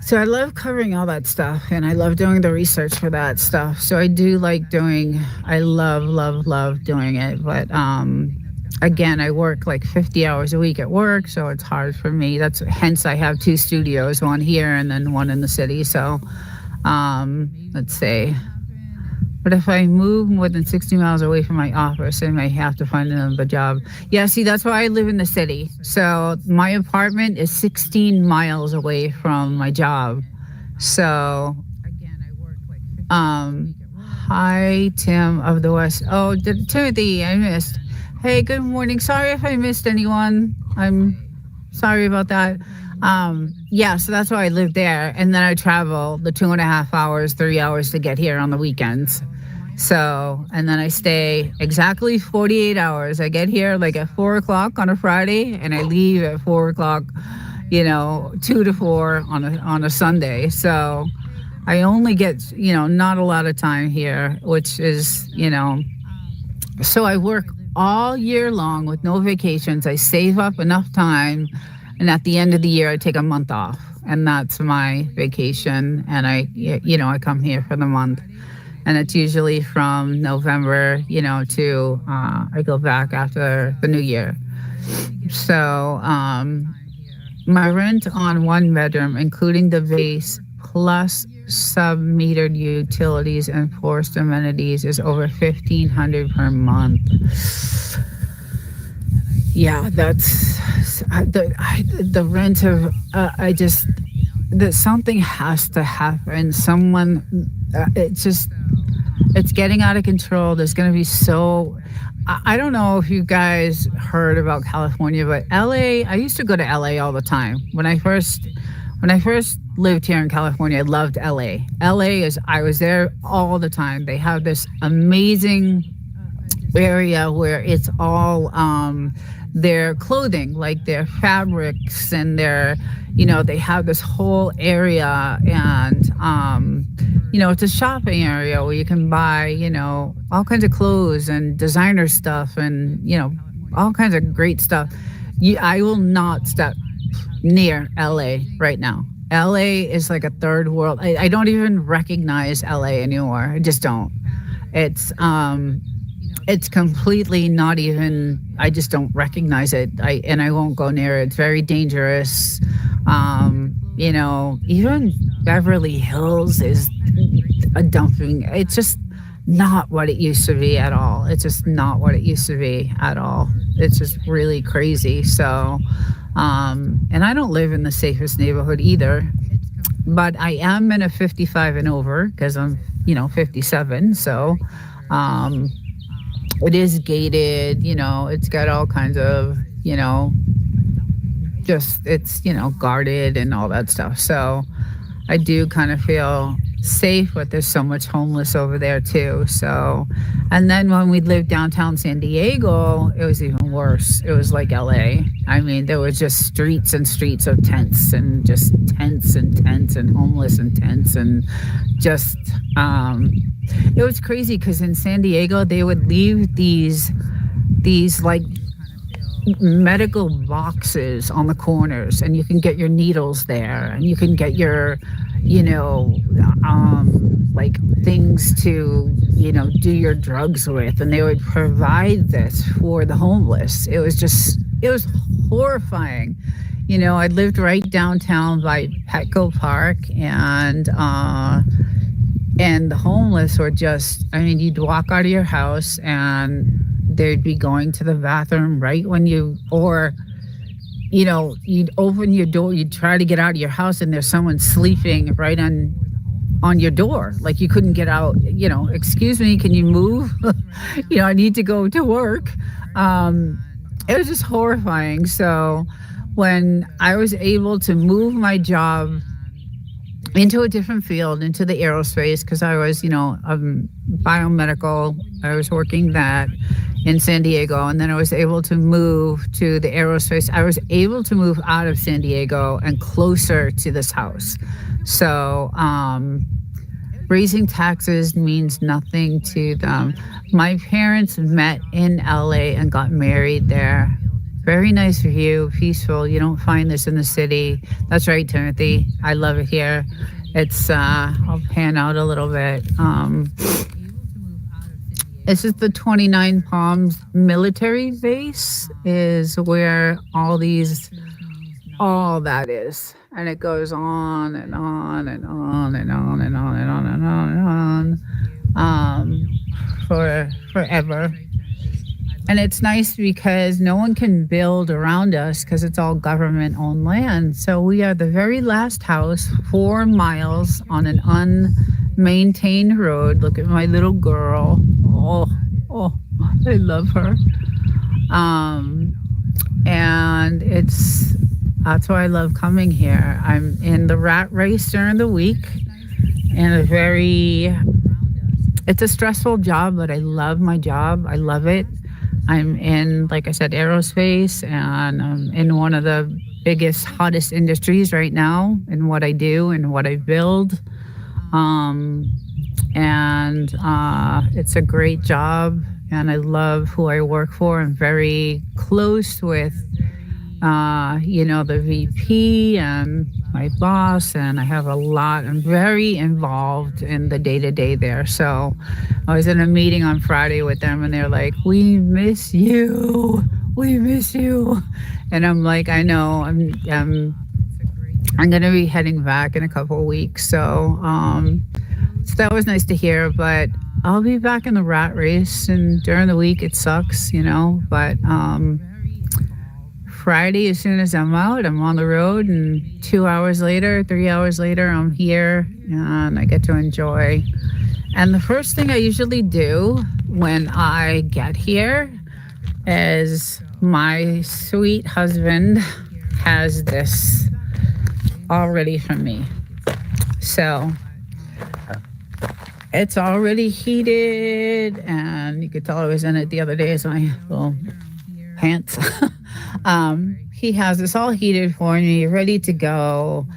so I love covering all that stuff, and I love doing the research for that stuff. So I do like I love doing it. But again, I work like 50 hours a week at work, so it's hard for me. That's hence I have 2 studios, one here and then one in the city. So let's see. But if I move more than 60 miles away from my office, I might have to find another job. Yeah, see, that's why I live in the city. So my apartment is 16 miles away from my job. So, hi, Tim of the West. Oh, Timothy, I missed. Hey, good morning. Sorry if I missed anyone. I'm sorry about that. Yeah, so that's why I live there. And then I travel the 2.5 hours, 3 hours to get here on the weekends. So, and then I stay exactly 48 hours. I get here like at 4 o'clock on a Friday, and I leave at 4 o'clock, you know, 2 to 4 on a Sunday. So I only get, you know, not a lot of time here, which is, you know, so I work all year long with no vacations. I save up enough time, and at the end of the year, I take a month off, and that's my vacation. And I, you know, I come here for the month, and it's usually from November, you know, to I go back after the new year. So my rent on 1 bedroom, including the base plus sub-metered utilities and forced amenities, is over $1,500 per month. Yeah, that's the rent of that something has to happen. Someone, it's getting out of control. There's going to be I don't know if you guys heard about California, but LA, I used to go to LA all the time. When I first lived here in California, I loved LA. LA is I was there all the time. They have this amazing area where it's all their clothing, like their fabrics and their, they have this whole area, and it's a shopping area where you can buy, all kinds of clothes and designer stuff and, all kinds of great stuff. I will not step near LA right now. LA is like a third world. I don't even recognize LA anymore. I just don't. It's completely not even. I just don't recognize it. I won't go near it. It's very dangerous. Even Beverly Hills is a dumping. It's just not what it used to be at all. It's just not what it used to be at all. It's just really crazy. So, and I don't live in the safest neighborhood either, but I am in a 55 and over because I'm, 57. So, it is gated, it's got all kinds of, just it's, guarded and all that stuff. So I do kind of feel safe, but there's so much homeless over there too. So, and then when we lived downtown San Diego, it was even worse. It was like LA. I mean, there was just streets and streets of tents and just tents and tents and homeless and tents and just, it was crazy because in San Diego, they would leave these like medical boxes on the corners, and you can get your needles there, and you can get your, like things to, do your drugs with, and they would provide this for the homeless. It was horrifying. I lived right downtown by Petco Park, and the homeless were just, you'd walk out of your house and they'd be going to the bathroom right when you'd open your door, you'd try to get out of your house and there's someone sleeping right on your door. Like you couldn't get out, excuse me, can you move? I need to go to work. It was just horrifying. So when I was able to move my job into a different field, into the aerospace, because I was, biomedical. I was working that in San Diego, and then I was able to move to the aerospace. I was able to move out of San Diego and closer to this house. So raising taxes means nothing to them. My parents met in LA and got married there. Very nice view, peaceful. You don't find this in the city. That's right, Timothy. I love it here. It's, I'll pan out a little bit. This is the 29 Palms military base is where all that is. And it goes on and on and on and on and on and on and on and on, for forever. And it's nice because no one can build around us because it's all government-owned land. So we are the very last house, 4 miles on an unmaintained road. Look at my little girl. Oh, I love her. And that's why I love coming here. I'm in the rat race during the week, and it's a stressful job, but I love my job. I love it. I'm in, like I said, aerospace, and I'm in one of the biggest, hottest industries right now in what I do and what I build. It's a great job, and I love who I work for. I'm very close with, the VP and my boss, and I'm very involved in the day-to-day there. So I was in a meeting on Friday with them, and they're like, we miss you. And I'm like, I know, I'm going to be heading back in a couple of weeks. So that was nice to hear, but I'll be back in the rat race, and during the week it sucks, but Friday, as soon as I'm out, I'm on the road, and 3 hours later, I'm here, and I get to enjoy. And the first thing I usually do when I get here is my sweet husband has this already for me. So it's already heated, and you could tell I was in it the other day as my little pants. He has this all heated for me, ready to go.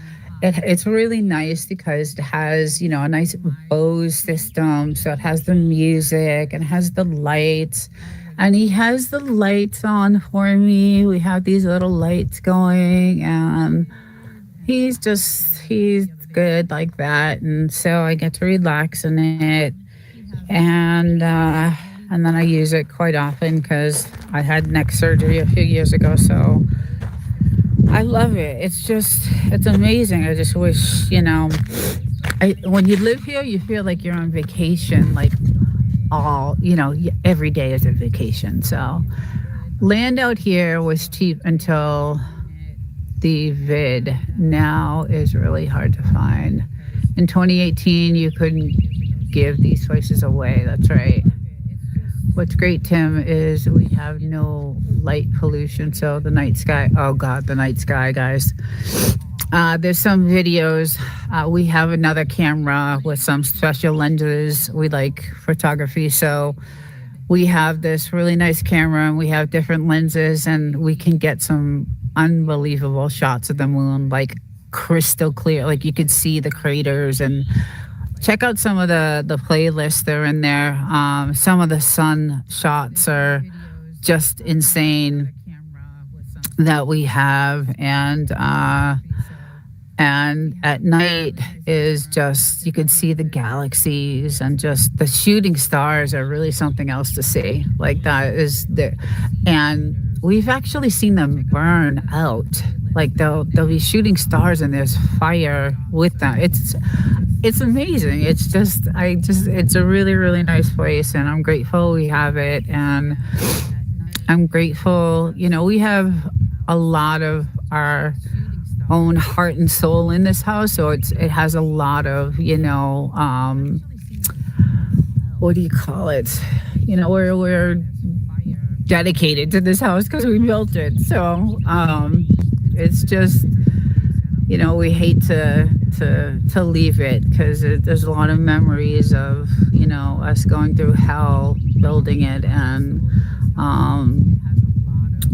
It's really nice because it has, a nice Bose system. So it has the music and has the lights. And he has the lights on for me. We have these little lights going, and he's good like that. And so I get to relax in it. And then I use it quite often because I had neck surgery a few years ago. So I love it. It's amazing. I just wish, when you live here, you feel like you're on vacation, like every day is a vacation. So land out here was cheap until the vid. Now is really hard to find. In 2018, you couldn't give these places away. That's right. What's great, Tim, is we have no light pollution. So the night sky, oh God, the night sky, guys. There's some videos. We have another camera with some special lenses. We like photography. So we have this really nice camera, and we have different lenses, and we can get some unbelievable shots of the moon, like crystal clear. Like you could see the craters. And check out some of the playlists. They're in there. Some of the sun shots are just insane that we have. And at night is just, you could see the galaxies, and just the shooting stars are really something else to see. Like that is the, and we've actually seen them burn out. Like they'll be shooting stars, and there's fire with them. It's amazing. It's a really, really nice place, and I'm grateful we have it. And I'm grateful, we have a lot of our own heart and soul in this house. So it has a lot of, what do you call it? We're dedicated to this house because we built it. So it's just, we hate to leave it because there's a lot of memories of, us going through hell building it, and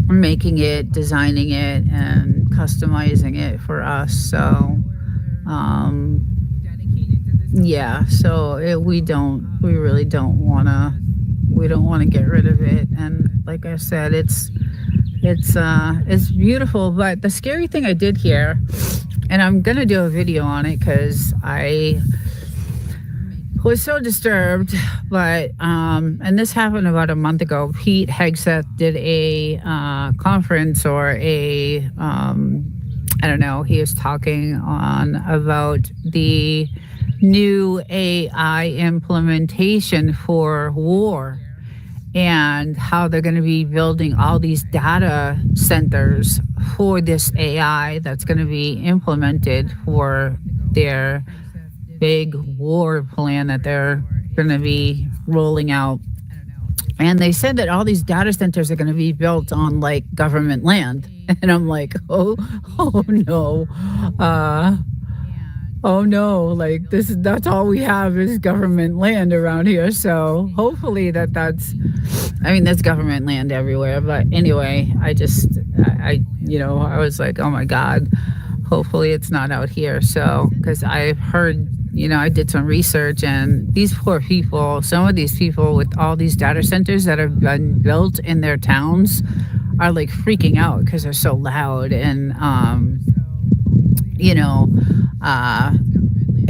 making it, designing it, and customizing it for us. So we really don't want to get rid of it. And like I said, it's beautiful. But the scary thing I did here, and I'm gonna do a video on it because I was so disturbed. But and this happened about a month ago. Pete Hegseth did a conference, or a I don't know. He was talking on about the new AI implementation for war, and how they're going to be building all these data centers for this AI that's going to be implemented for their big war plan that they're going to be rolling out. And they said that all these data centers are going to be built on like government land. And I'm like, oh no. Oh no, like that's all we have is government land around here. So hopefully there's government land everywhere. But anyway, I was like, oh my God, hopefully it's not out here. So, because I've heard, I did some research, and these poor people, some of these people with all these data centers that have been built in their towns are like freaking out because they're so loud. And,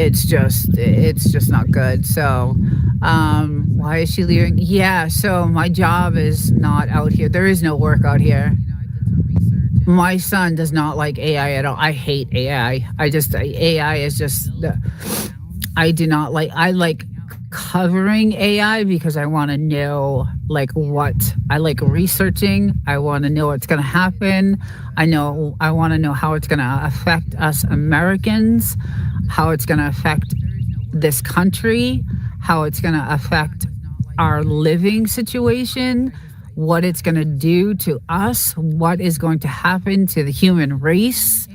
it's just not good. So, why is she leaving? Yeah. So my job is not out here. There is no work out here. My son does not like AI at all. I hate AI. AI is just, I do not like, I like covering AI because I want to know I like researching. I want to know what's going to happen. I want to know how it's going to affect us Americans, how it's going to affect this country, how it's going to affect our living situation, what it's going to do to us, what is going to happen to the human race.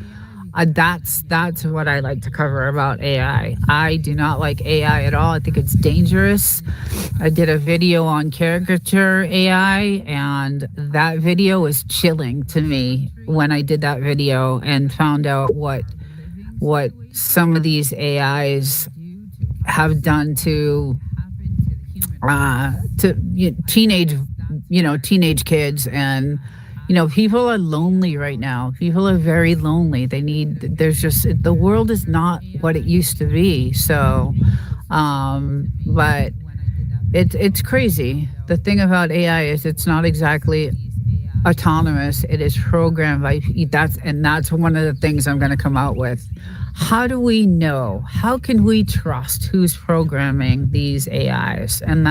That's what I like to cover about AI. I do not like AI at all. I think it's dangerous. I did a video on caricature AI, and that video was chilling to me when I did that video and found out what some of these AIs have done to teenage teenage kids. And people are lonely right now. People are very lonely. There's just, the world is not what it used to be. So but it's crazy. The thing about AI is it's not exactly autonomous. It is programmed by that's one of the things I'm going to come out with. How do we know? How can we trust who's programming these AIs? And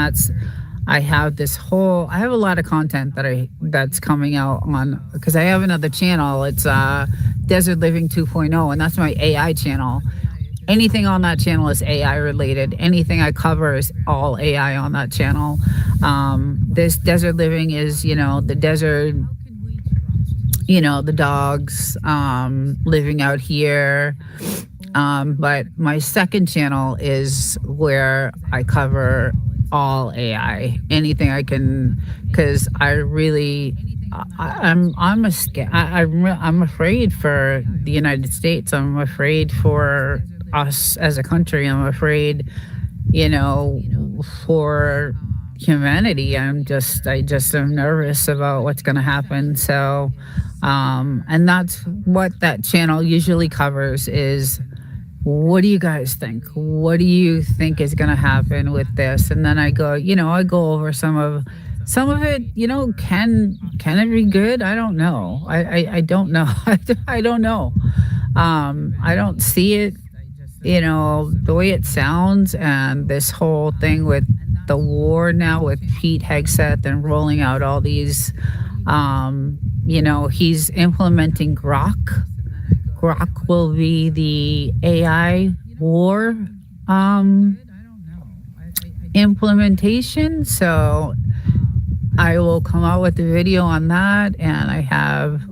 I have a lot of content that's coming out on, because I have another channel. It's Desert Living 2.0, and that's my AI channel. Anything on that channel is AI related. Anything I cover is all AI on that channel. This Desert Living is, the desert, the dogs living out here. But my second channel is where I cover all AI, anything I can, because I'm afraid for the United States. I'm afraid for us as a country. I'm afraid, for humanity. I just am nervous about what's going to happen. So, and that's what that channel usually covers is, what do you guys think? What do you think is going to happen with this? And then I go over some of it. Can it be good? I don't know. I don't know. I don't know. I don't see it, the way it sounds, and this whole thing with the war now with Pete Hegseth and rolling out all these, he's implementing Grok. Grok will be the AI war implementation. So I will come out with a video on that, and I have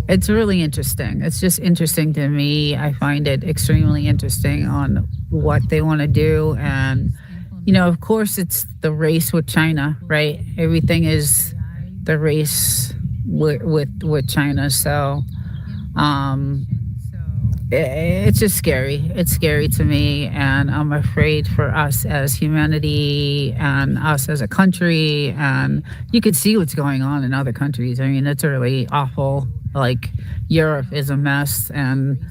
it's really interesting. It's just interesting to me. I find it extremely interesting on what they want to do. And, of course, it's the race with China, right? Everything is the race with China. So it's just scary. It's scary to me. And I'm afraid for us as humanity and us as a country. And you can see what's going on in other countries. I mean, it's really awful. Europe is a mess. And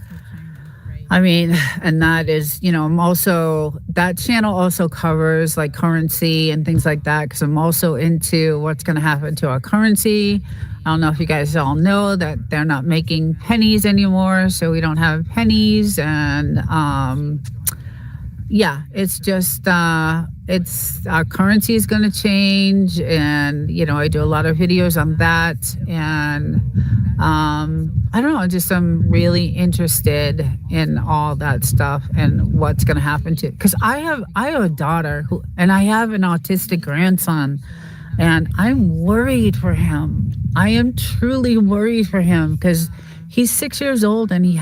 and that is, that channel also covers currency and things like that, because I'm also into what's going to happen to our currency. I don't know if you guys all know that they're not making pennies anymore, so we don't have pennies. And it's just it's our currency is going to change. And I do a lot of videos on that. And I don't know, I'm really interested in all that stuff and what's going to happen because I have a daughter and I have an autistic grandson, and I'm worried for him. I am truly worried for him because he's 6 years old and he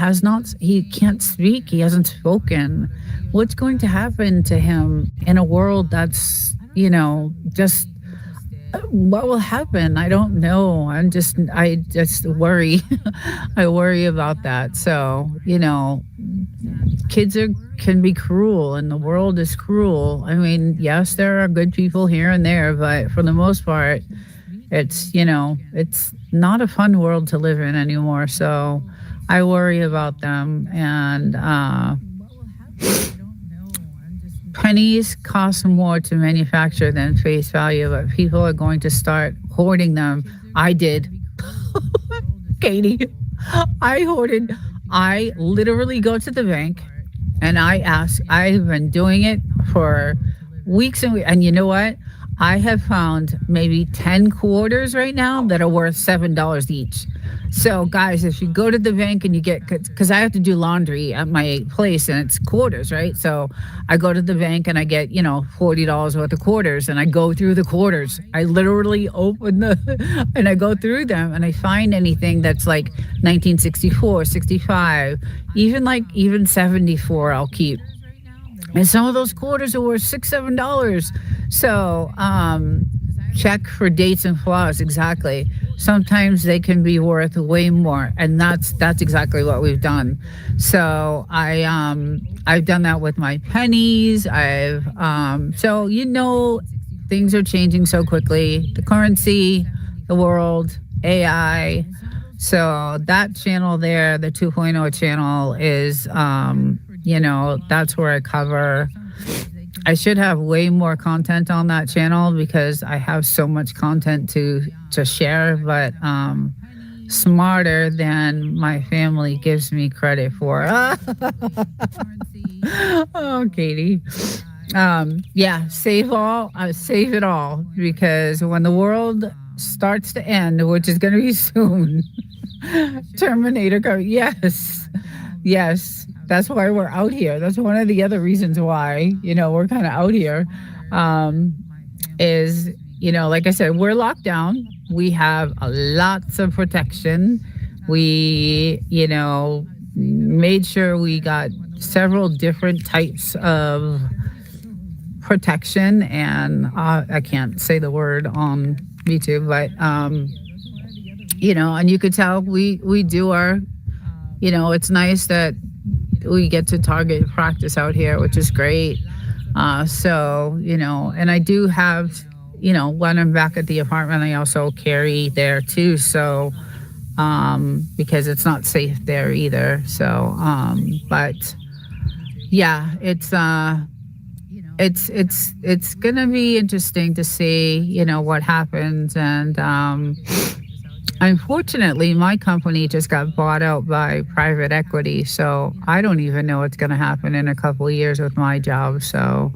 can't speak. He hasn't spoken. What's going to happen to him in a world that's, just what will happen? I don't know. I just worry. I worry about that. So, kids can be cruel, and the world is cruel. I mean, yes, there are good people here and there, but for the most part, it's not a fun world to live in anymore. So I worry about them. And pennies cost more to manufacture than face value, but people are going to start hoarding them. I did. Katie, I literally go to the bank and I ask. I've been doing it for weeks and you know what? I have found maybe 10 quarters right now that are worth $7 each. So, guys, if you go to the bank and you get, because I have to do laundry at my place and it's quarters, right? So I go to the bank and I get, $40 worth of quarters and I go through the quarters. I literally open and I go through them and I find anything that's like 1964, 65, even 74, I'll keep. And some of those quarters are worth $6, $7. So check for dates and flaws. Exactly. Sometimes they can be worth way more, and that's exactly what we've done. So I've done that with my pennies. Things are changing so quickly. The currency, the world, AI. So that channel there, the 2.0 channel is that's where I cover. I should have way more content on that channel because I have so much content to share, but smarter than my family gives me credit for. Oh, Katie. Yeah, save it all, because when the world starts to end, which is going to be soon, Terminator go. Yes, yes. That's why we're out here. That's one of the other reasons why, we're kind of out here. Is, like I said, we're locked down. We have lots of protection. We, made sure we got several different types of protection. And I can't say the word on YouTube, but, and you could tell we do our, it's nice that we get to target practice out here, which is great. And I do have, when I'm back at the apartment, I also carry there too. So, because it's not safe there either. So, but yeah, it's gonna be interesting to see, what happens. And, unfortunately, my company just got bought out by private equity, so I don't even know what's going to happen in a couple of years with my job. So,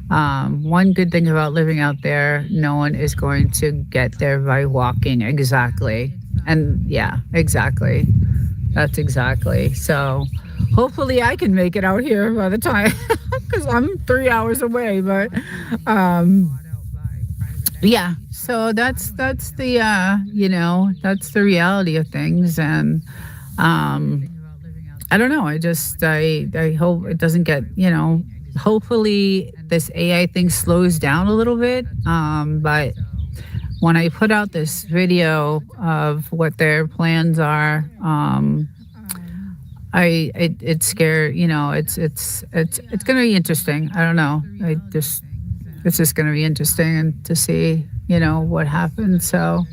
one good thing about living out there, no one is going to get there by walking. Exactly. And yeah, exactly. That's exactly. So, hopefully, I can make it out here by the time, because I'm 3 hours away. But, yeah, so that's the that's the reality of things. And I don't know, I hope it doesn't get, hopefully this AI thing slows down a little bit. But when I put out this video of what their plans are, it's scared, it's gonna be interesting. I don't know, it's just going to be interesting to see, what happens. So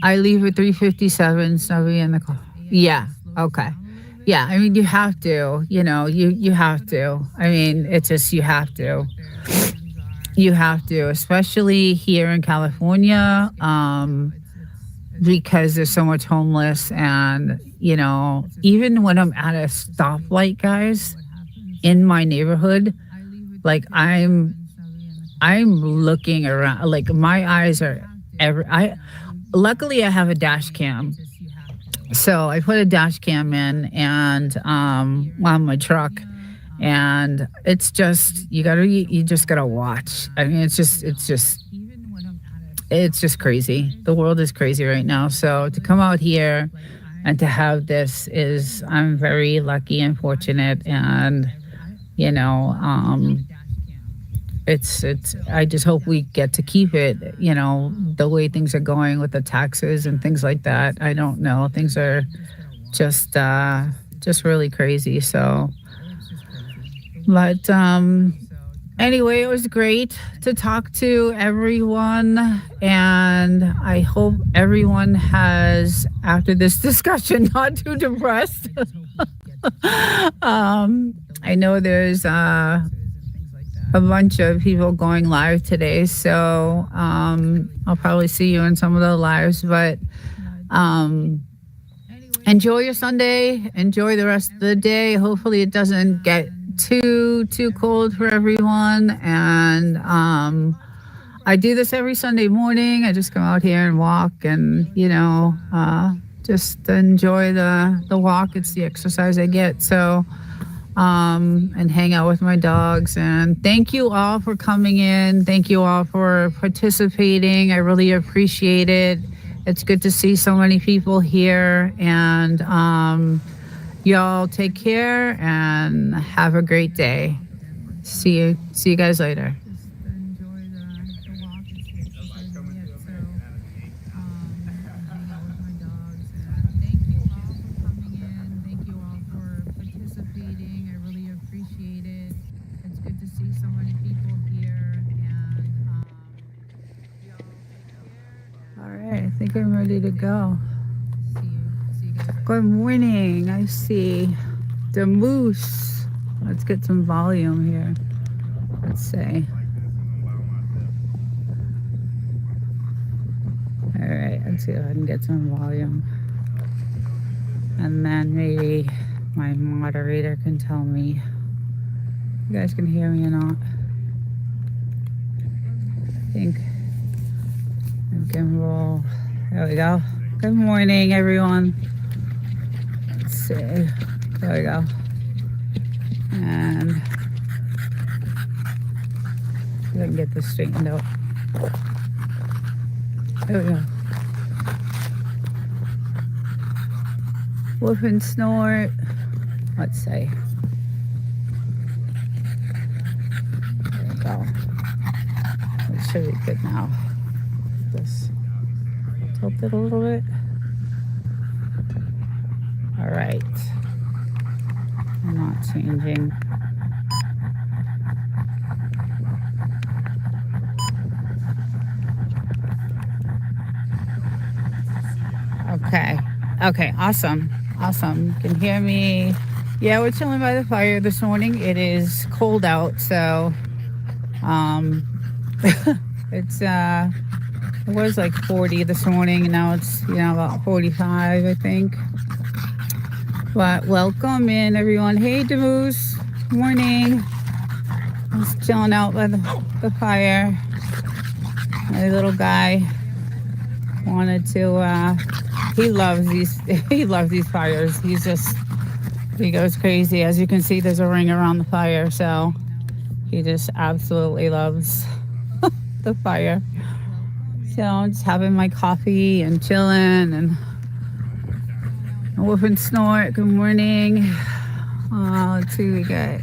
I leave at 3:57. So I'll be in the car. Yeah. Okay. Yeah. I mean, you have to, you have to. I mean, it's just, you have to. You have to, especially here in California, because there's so much homeless. And, even when I'm at a stoplight, guys, in my neighborhood, like I'm looking around, like my eyes are luckily I have a dash cam. So I put a dash cam in, and on my truck, and it's just, you just gotta watch. I mean, it's just crazy. The world is crazy right now. So to come out here and to have this I'm very lucky and fortunate. And, it's I just hope we get to keep it, the way things are going with the taxes and things like that. I don't know. Things are just really crazy. So, but anyway, it was great to talk to everyone, and I hope everyone has, after this discussion, not too depressed. I know there's a bunch of people going live today, so I'll probably see you in some of the lives. But enjoy your Sunday, enjoy the rest of the day. Hopefully it doesn't get too cold for everyone. And I do this every Sunday morning. I just come out here and walk, and just enjoy the walk. It's the exercise I get. So and hang out with my dogs. And thank you all for coming in. Thank you all for participating. I really appreciate it. It's good to see so many people here. And y'all take care and have a great day. See you guys later. I think I'm ready to go. Good morning. I see the moose. Let's get some volume here. Let's see. All right, let's see if I can get some volume. And then maybe my moderator can tell me if you guys can hear me or not. I think I can roll. There we go. Good morning, everyone. Let's see. There we go. And I can get this straightened out. There we go. Woof and snort. Let's see. There we go. It should be good now. Just tilt it a little bit. All right. I'm not changing. Okay, awesome. You can hear me. Yeah, we're chilling by the fire this morning. It is cold out, so it's it was like 40 this morning, and now it's about 45, I think. But welcome in, everyone. Hey, Demoose. Morning. Just chilling out by the fire. My little guy wanted to. He loves these fires. He goes crazy. As you can see, there's a ring around the fire, so he just absolutely loves the fire. So I'm just having my coffee and chilling and woof and snort. Good morning. Let's see, we got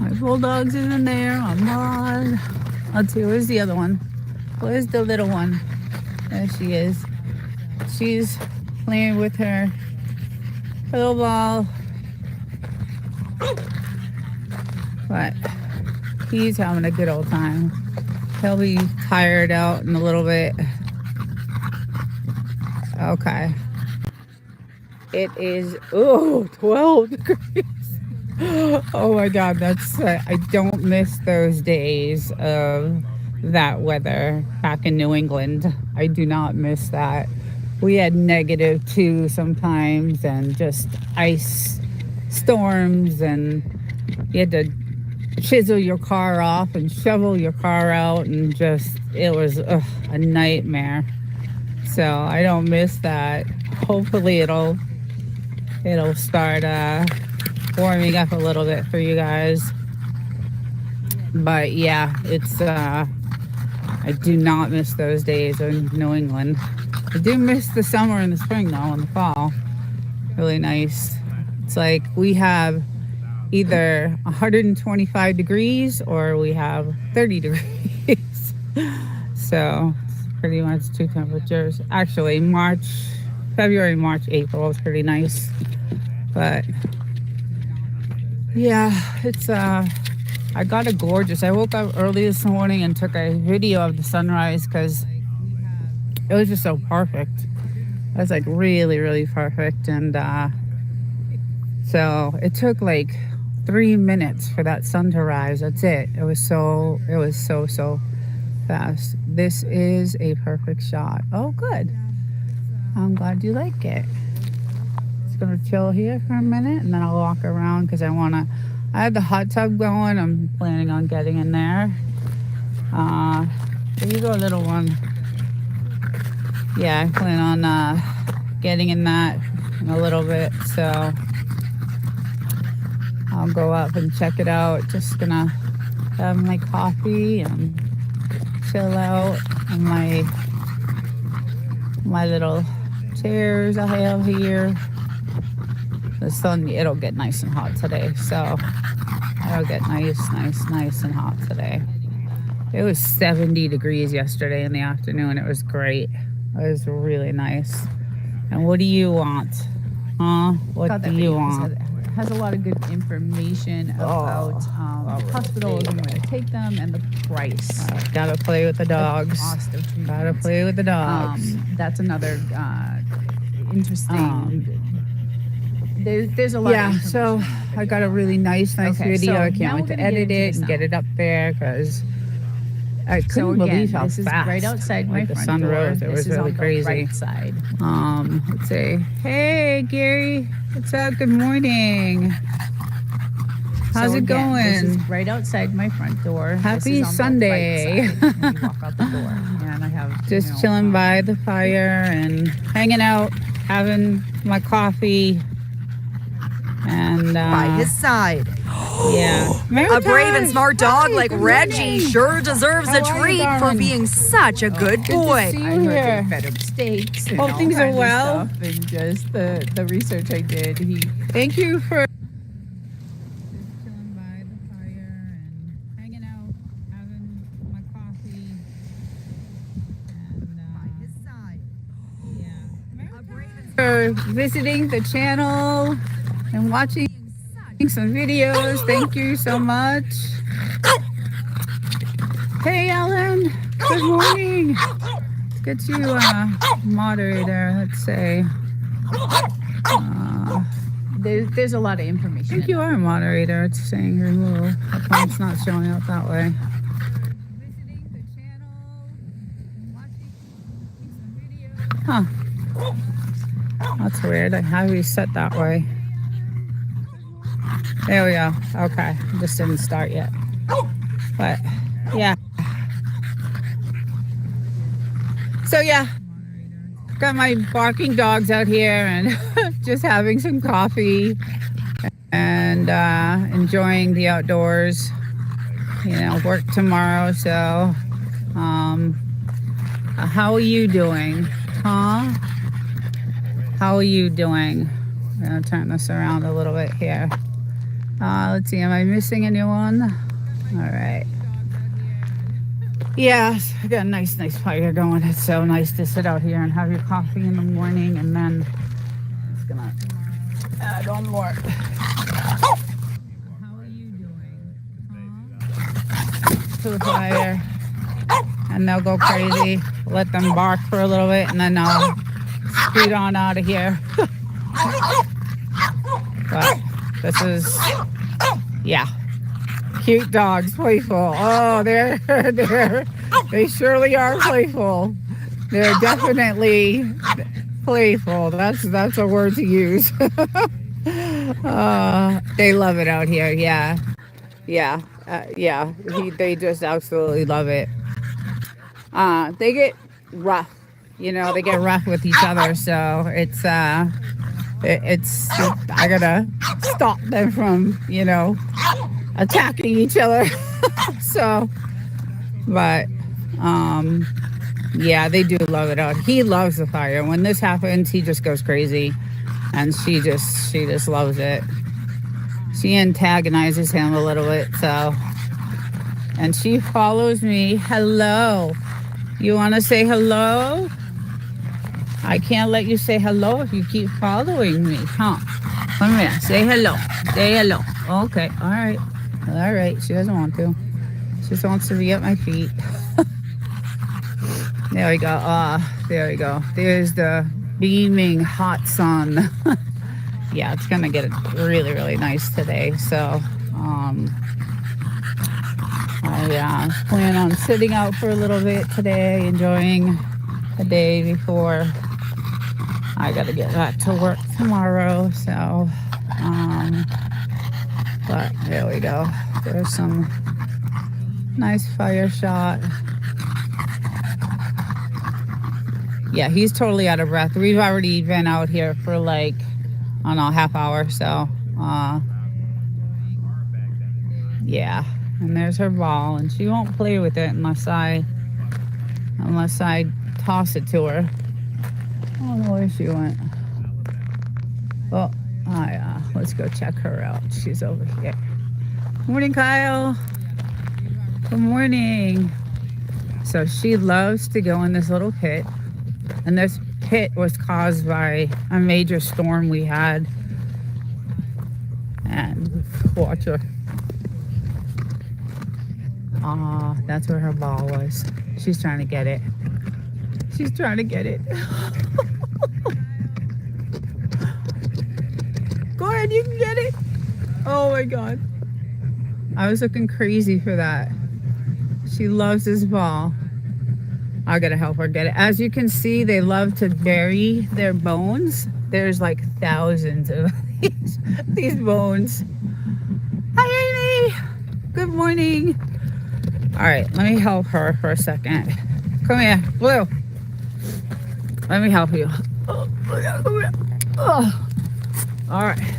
my bulldogs in there. I'm on. Let's see, where's the other one? Where's the little one? There she is. She's playing with her little ball. But he's having a good old time. He'll be tired out in a little bit. Okay. It is 12 degrees. Oh my God, that's I don't miss those days of that weather back in New England. I do not miss that. We had -2 sometimes, and just ice storms, and you had to chisel your car off and shovel your car out, and just it was a nightmare. So I don't miss that. Hopefully it'll start warming up a little bit for you guys. But yeah, it's I do not miss those days in New England. I do miss the summer and the spring though, and the fall. Really nice. It's like we have either 125 degrees or we have 30 degrees. So it's pretty much two temperatures. Actually, February, March, April is pretty nice. But yeah, it's I got a gorgeous. I woke up early this morning and took a video of the sunrise because it was just so perfect. It was like really, really perfect. And so it took like 3 minutes for that sun to rise. That's it. It was so fast. This is a perfect shot. Oh, good. I'm glad you like it. Just gonna chill here for a minute and then I'll walk around because I have the hot tub going. I'm planning on getting in there. There you go, little one. Yeah, I plan on getting in that in a little bit, so I'll go up and check it out. Just gonna have my coffee and chill out on my little chairs I have here. The sun, it'll get nice and hot today, so it'll get nice and hot today. It was 70 degrees yesterday in the afternoon. It was great. It was really nice. And what do you want? Huh? What do you want? It has a lot of good information about hospitals and where to take them and the price. Gotta play with the dogs. The cost of treatment. Gotta play with the dogs. That's another interesting. There's a lot. Yeah, so I got a really nice video. I can't wait to edit it and get it up there because I couldn't believe how this fast. Is right outside my the front sun door. rose. It was really crazy. Right side. Let's see. Hey, Gary. What's up? Good morning. How's it going? This is right outside my front door. Happy Sunday. Right side, and you walk out the door, and I have just chilling by the fire and hanging out, having my coffee. And by his side. Yeah. A brave and smart dog like Reggie sure deserves a treat for being such a good boy. Good to see you here. Fed him steaks and Hope all things are kinds of well. stuff, and just the research I did. Thank you for just chilling by the fire and hanging out, having my coffee. And By his side. yeah. For visiting the channel and watching some videos. Thank you so much. Hey, Ellen. Good morning. Get you moderator. Let's say. There's a lot of information. I think you are a moderator. It's saying remove. That's why it's not showing up that way. Visiting the channel and watching some videos. Huh. That's weird. I have you set that way. There we go. Okay. Just didn't start yet. But yeah. So yeah. Got my barking dogs out here and just having some coffee and enjoying the outdoors. You know, work tomorrow, so how are you doing? Huh? How are you doing? I'm gonna turn this around a little bit here. Let's see, am I missing anyone? All right. Yes, I got a nice fire going. It's so nice to sit out here and have your coffee in the morning, and then it's gonna add on more. How are you doing? To the fire, and they'll go crazy. Let them bark for a little bit, and then I'll scoot on out of here. But this is, yeah, cute dogs, playful. Oh, they surely are playful. They're definitely playful. That's a word to use. They love it out here. Yeah. They just absolutely love it. They get rough. You know, they get rough with each other, so it's I gotta stop them from, you know, attacking each other. So, but yeah, they do love it out. He loves the fire. When this happens, he just goes crazy, and she just loves it. She antagonizes him a little bit, so, and she follows me. Hello. You want to say hello? I can't let you say hello if you keep following me, huh? Come here, say hello. Say hello. Okay, all right. All right, she doesn't want to. She just wants to be at my feet. There we go. There we go. There's the beaming hot sun. Yeah, it's gonna get really, really nice today. So, I plan on sitting out for a little bit today, enjoying the day before I gotta get back to work tomorrow. So, but there we go. There's some nice fire shot. Yeah, he's totally out of breath. We've already been out here for like, I don't know, half hour. So, yeah. And there's her ball, and she won't play with it unless I toss it to her. I don't know where she went. Oh, yeah. Let's go check her out. She's over here. Morning, Kyle. Good morning. So she loves to go in this little pit. And this pit was caused by a major storm we had. And watch her. That's where her ball was. She's trying to get it. She's trying to get it. Go ahead, you can get it. Oh my God. I was looking crazy for that. She loves this ball. I gotta help her get it. As you can see, they love to bury their bones. There's like thousands of these bones. Hi, Amy. Good morning. All right, let me help her for a second. Come here, Blue. Let me help you. Oh. All right.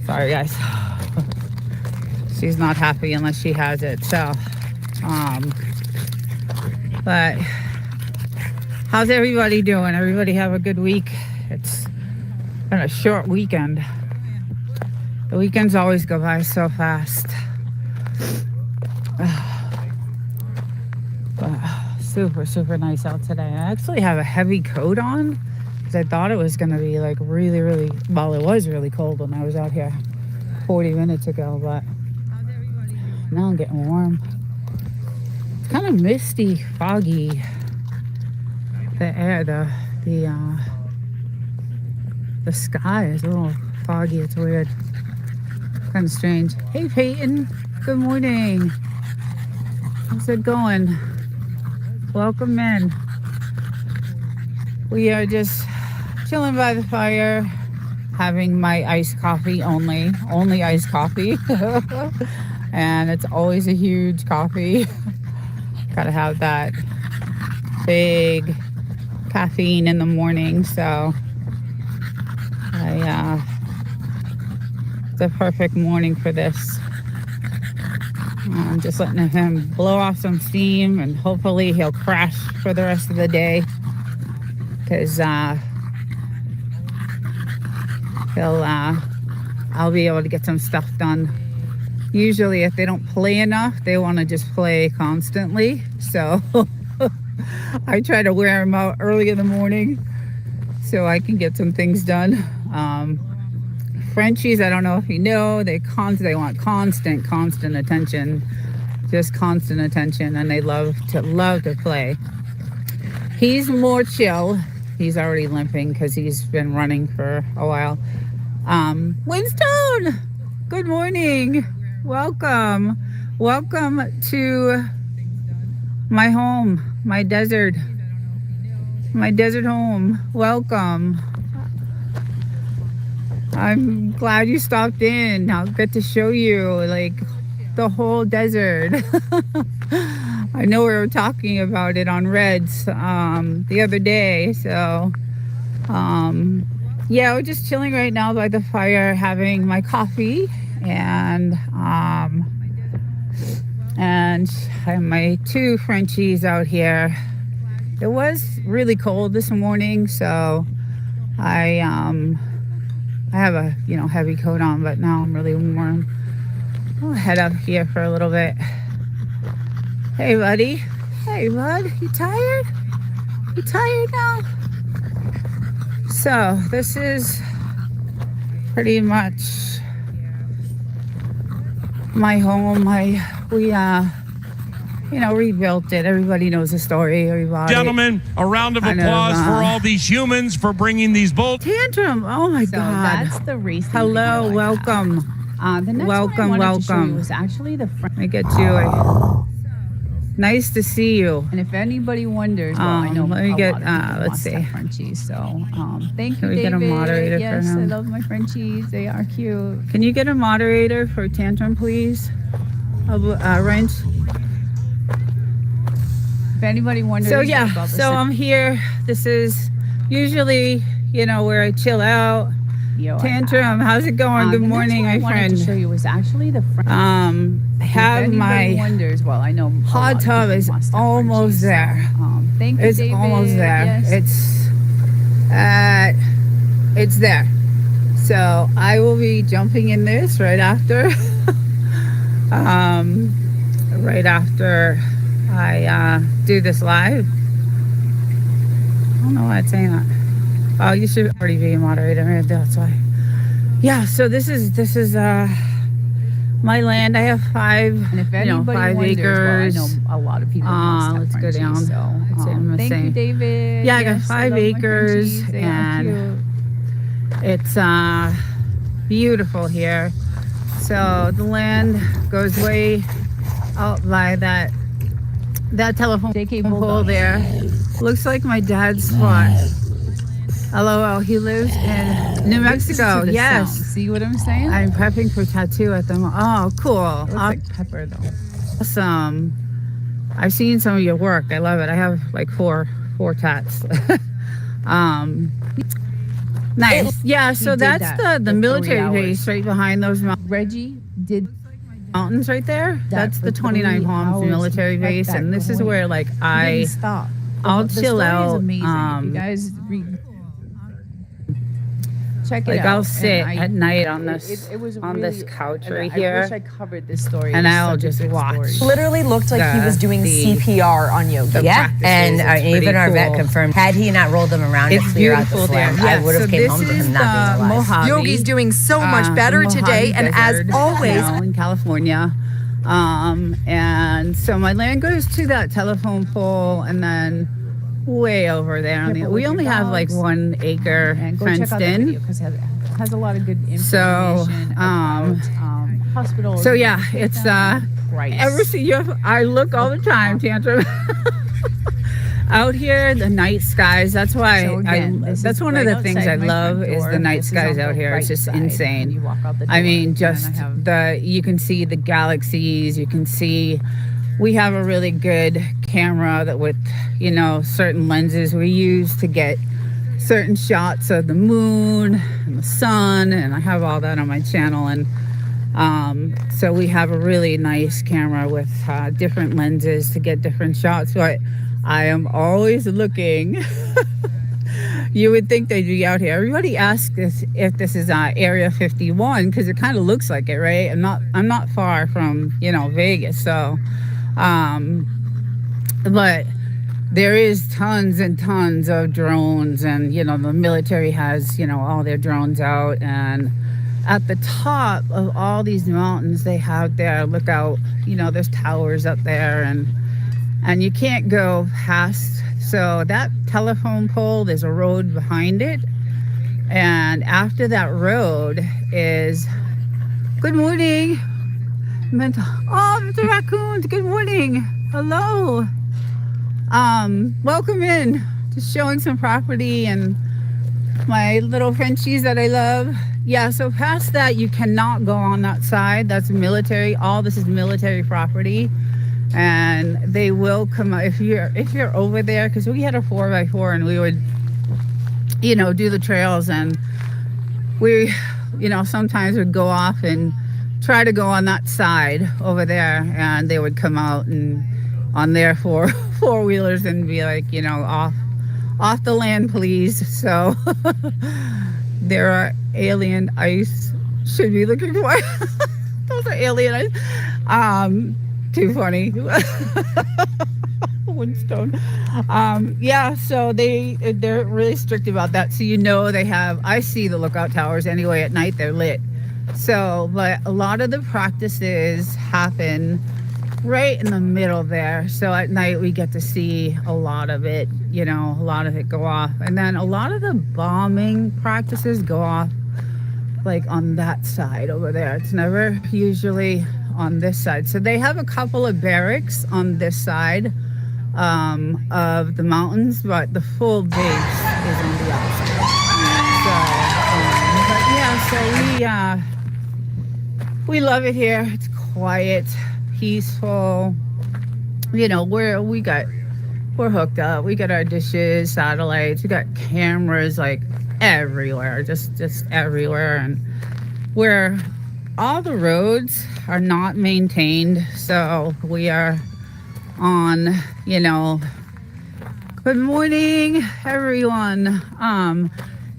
Sorry, guys. She's not happy unless she has it. So, but how's everybody doing? Everybody have a good week? It's been a short weekend. The weekends always go by so fast. But super, super nice out today. I actually have a heavy coat on because I thought it was going to be like really, really, well, it was really cold when I was out here 40 minutes ago, but now I'm getting warm. It's kind of misty, foggy. The air, the sky is a little foggy. It's weird. Kind of strange. Hey, Peyton. Good morning. How's it going? Welcome in. We are just chilling by the fire, having my iced coffee only iced coffee. And it's always a huge coffee. Gotta have that big caffeine in the morning. So it's a perfect morning for this. I'm just letting him blow off some steam, and hopefully he'll crash for the rest of the day, because I'll be able to get some stuff done. Usually if they don't play enough, they want to just play constantly. So I try to wear them out early in the morning so I can get some things done. Frenchies, I don't know if you know, they want constant attention, just constant attention, and they love to play. He's more chill. He's already limping because he's been running for a while. Winston, good morning. Welcome to my home, my desert home. Welcome. I'm glad you stopped in. I'll get to show you like the whole desert. I know we were talking about it on Reds the other day. So yeah, we're just chilling right now by the fire, having my coffee, and I have my 2 Frenchies out here. It was really cold this morning, so I have a heavy coat on, but now I'm really warm. I'll head up here for a little bit. Hey, buddy. Hey, bud. You tired? You tired now? So this is pretty much my home. We rebuilt it. Everybody knows the story. Gentlemen, a round of applause for all these humans for bringing these bolts. Tantrum. Oh my God. That's the race. Hello, welcome. The next Welcome, one I wanted to show welcome. you was actually the front. Let me get you. Nice to see you. And if anybody wonders, well, I know let me get. a lot of people Let's want see. Frenchies. So thank you, Can we David. get a moderator for Yes, I him? love my Frenchies. They are cute. Can you get a moderator for Tantrum, please? Wrench. If anybody wonders So yeah, about the so I'm here. This is usually, where I chill out. Tantrum, how's it going? Good morning, my I wanted to show friend. you was actually the front. I have If anybody my wonders, well, I know a lot hot of tub people is must have almost Parishes, so, there. thank you, It's David. almost there. Yes. It's there. So I will be jumping in this right after. Right after I do this live. I don't know why it's saying that. Oh, you should already be a moderator. Maybe that's why. Yeah. So this is my land. I have And if anybody 5 wonders, acres. well, I know a lot of people must have Let's go Frenchies, down. So, Let's see, I'm thank you, saying- David. Yeah, I got Yes, 5 love my acres, Frenchies. They are and cute. it's beautiful here. So the land goes way out by that telephone JK pole Bulldog. there. Looks like my dad's spot. LOL, he lives in New Mexico. Listen to the Yes. sound. See what I'm saying? I'm prepping for tattoo at the moment. Oh, cool. It looks like pepper, though. Awesome. I've seen some of your work. I love it. I have like four tats. Nice. Yeah, so did that's that the for 3 military hours. base right behind those Reggie did mountains right there. that That's for the 29 3 Palms hours. military He kept base, that and this is going. where like He I didn't stop. I'll The chill story out. Is amazing. If you guys check it Like out. I'll And sit I- at night on this it was on really, this couch and right I here, wish I covered this story. and It was I'll such a just good watch. story. Literally looked like he was doing the- CPR on Yogi. Yeah, practices. and It's pretty even our vet cool. confirmed, had he not rolled them around It's to clear out the beautiful there. slam, I Yes, would have so came this home to is him not being the alive. Mojave. Yogi's doing so much the better Mojave today, and as Desert, always, in California. And so my land goes to that telephone pole, and then way over there on the, Careful we with only your have like dogs. 1 acre And go check fenced out that in. video because it has a lot of good information So, about hospitals. So and yeah, take it's them, price. ever see you? I look all the time, Tantrum. Out here, the night skies. That's why So again, this that's is one of right the things I outside my love front is door. the night This is skies on out the here. It's right just side when insane. you walk out the I door. mean, And just I have- you can see the galaxies. You can see. We have a really good camera that with certain lenses we use to get certain shots of the moon and the sun, and I have all that on my channel. And so we have a really nice camera with different lenses to get different shots. But I am always looking. You would think they'd be out here. Everybody asks if this is Area 51 because it kind of looks like it, right? I'm not far from Vegas, so but there is tons and tons of drones, and the military has all their drones out, and at the top of all these mountains they have their lookout. There's towers up there, and you can't go past. So that telephone pole, there's a road behind it, and after that road is good morning Mr. Raccoons, good morning, hello, welcome in, just showing some property and my little Frenchies that I love. Yeah, so past that you cannot go on that side. That's military. All this is military property, and they will come out if you're over there, because we had a 4x4 and we would do the trails, and we sometimes would go off and try to go on that side over there, and they would come out and on their four-wheelers and be like, off the land, please. So there are alien ice. Should be looking for. Those are alien ice. Too funny. Windstone. Yeah, so they're really strict about that. So they have. I see the lookout towers anyway at night. They're lit. So, but a lot of the practices happen right in the middle there. So at night we get to see a lot of it, a lot of it go off. And then a lot of the bombing practices go off like on that side over there. It's never usually on this side. So they have a couple of barracks on this side of the mountains, but the full base is on the other side. So, but yeah, so we love it here. It's quiet, peaceful. We got we're hooked up. We got our dishes, satellites. We got cameras like everywhere, just everywhere. And where all the roads are not maintained, so we are on, good morning, everyone.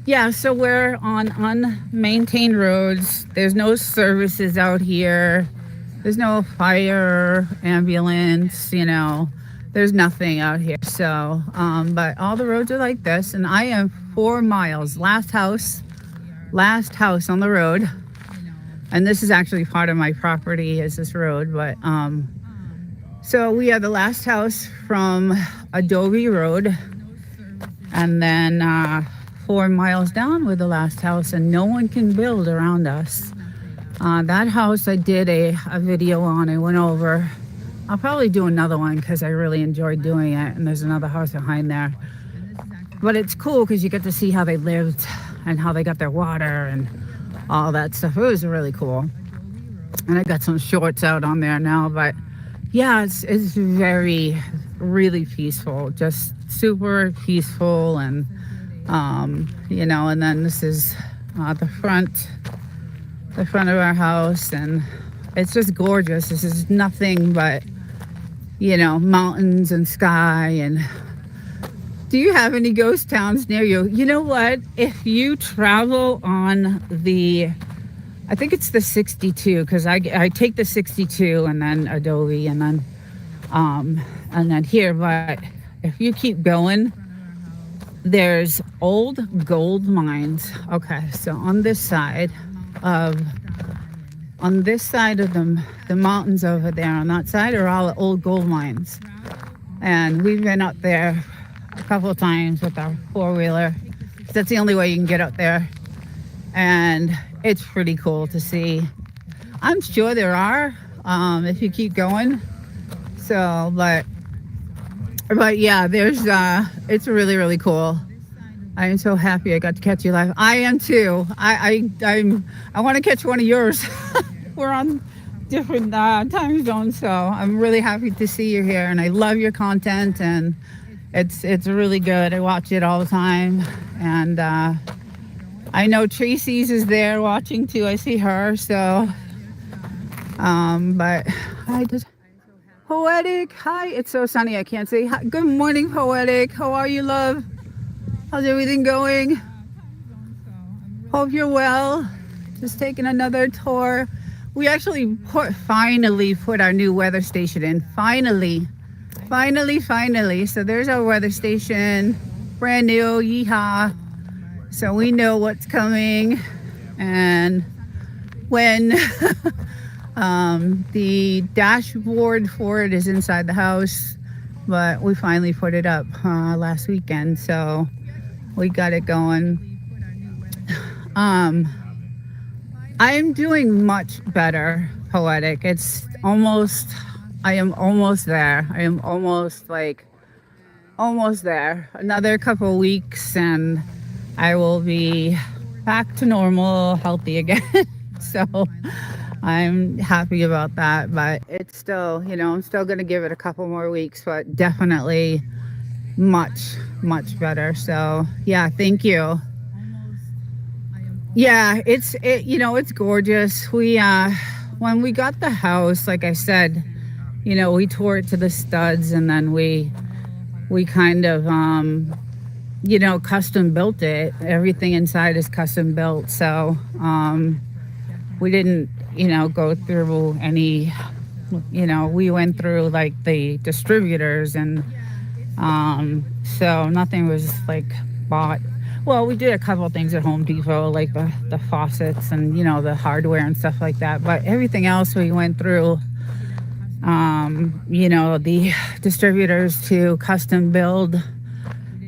Yeah, so we're on unmaintained roads. There's no services out here. There's no fire, ambulance, there's nothing out here. So, but all the roads are like this, and I am 4 miles, last house on the road. And this is actually part of my property is this road, but, so we are the last house from Adobe Road, and then, 4 miles down we're the last house, and no one can build around us. That house I did a video on. I went over. I'll probably do another one because I really enjoyed doing it, and there's another house behind there. But it's cool because you get to see how they lived and how they got their water and all that stuff. It was really cool. And I got some shorts out on there now, but yeah, it's very, really peaceful, just super peaceful. And and then this is the front of our house, and it's just gorgeous. This is nothing but mountains and sky. And do you have any ghost towns near you? You know what, if you travel on I think it's the 62, because I take the 62 and then Adobe and then here, but if you keep going, there's old gold mines. Okay, so on this side of the mountains over there, on that side are all the old gold mines. And we've been up there a couple of times with our 4-wheeler. That's the only way you can get up there. And it's pretty cool to see. I'm sure there are, if you keep going. So, but yeah, there's, it's really, really cool. I am so happy I got to catch you live. I am too. I want to catch one of yours. We're on different time zones, so I'm really happy to see you here, and I love your content, and it's really good. I watch it all the time, and I know Tracy's is there watching too. I see her, so but I just Poetic. Hi, it's so sunny I can't say hi. Good morning, Poetic. How are you, love? How's everything going? Hope you're well. Just taking another tour. We actually finally put our new weather station in. Finally. So there's our weather station. Brand new. Yeehaw. So we know what's coming. And when the dashboard for it is inside the house, but we finally put it up last weekend. So we got it going. I am doing much better, Poetic. I am almost there. I am almost there. Another couple of weeks and I will be back to normal, healthy again. So I'm happy about that, but it's still, I'm still going to give it a couple more weeks, but definitely much better. So yeah, thank you. Yeah, it's gorgeous. We when we got the house, like I said, we tore it to the studs, and then we kind of custom built it. Everything inside is custom built. So we didn't go through any, we went through like the distributors, and so nothing was like bought. Well, we did a couple of things at Home Depot, like the faucets and, the hardware and stuff like that. But everything else we went through, the distributors to custom build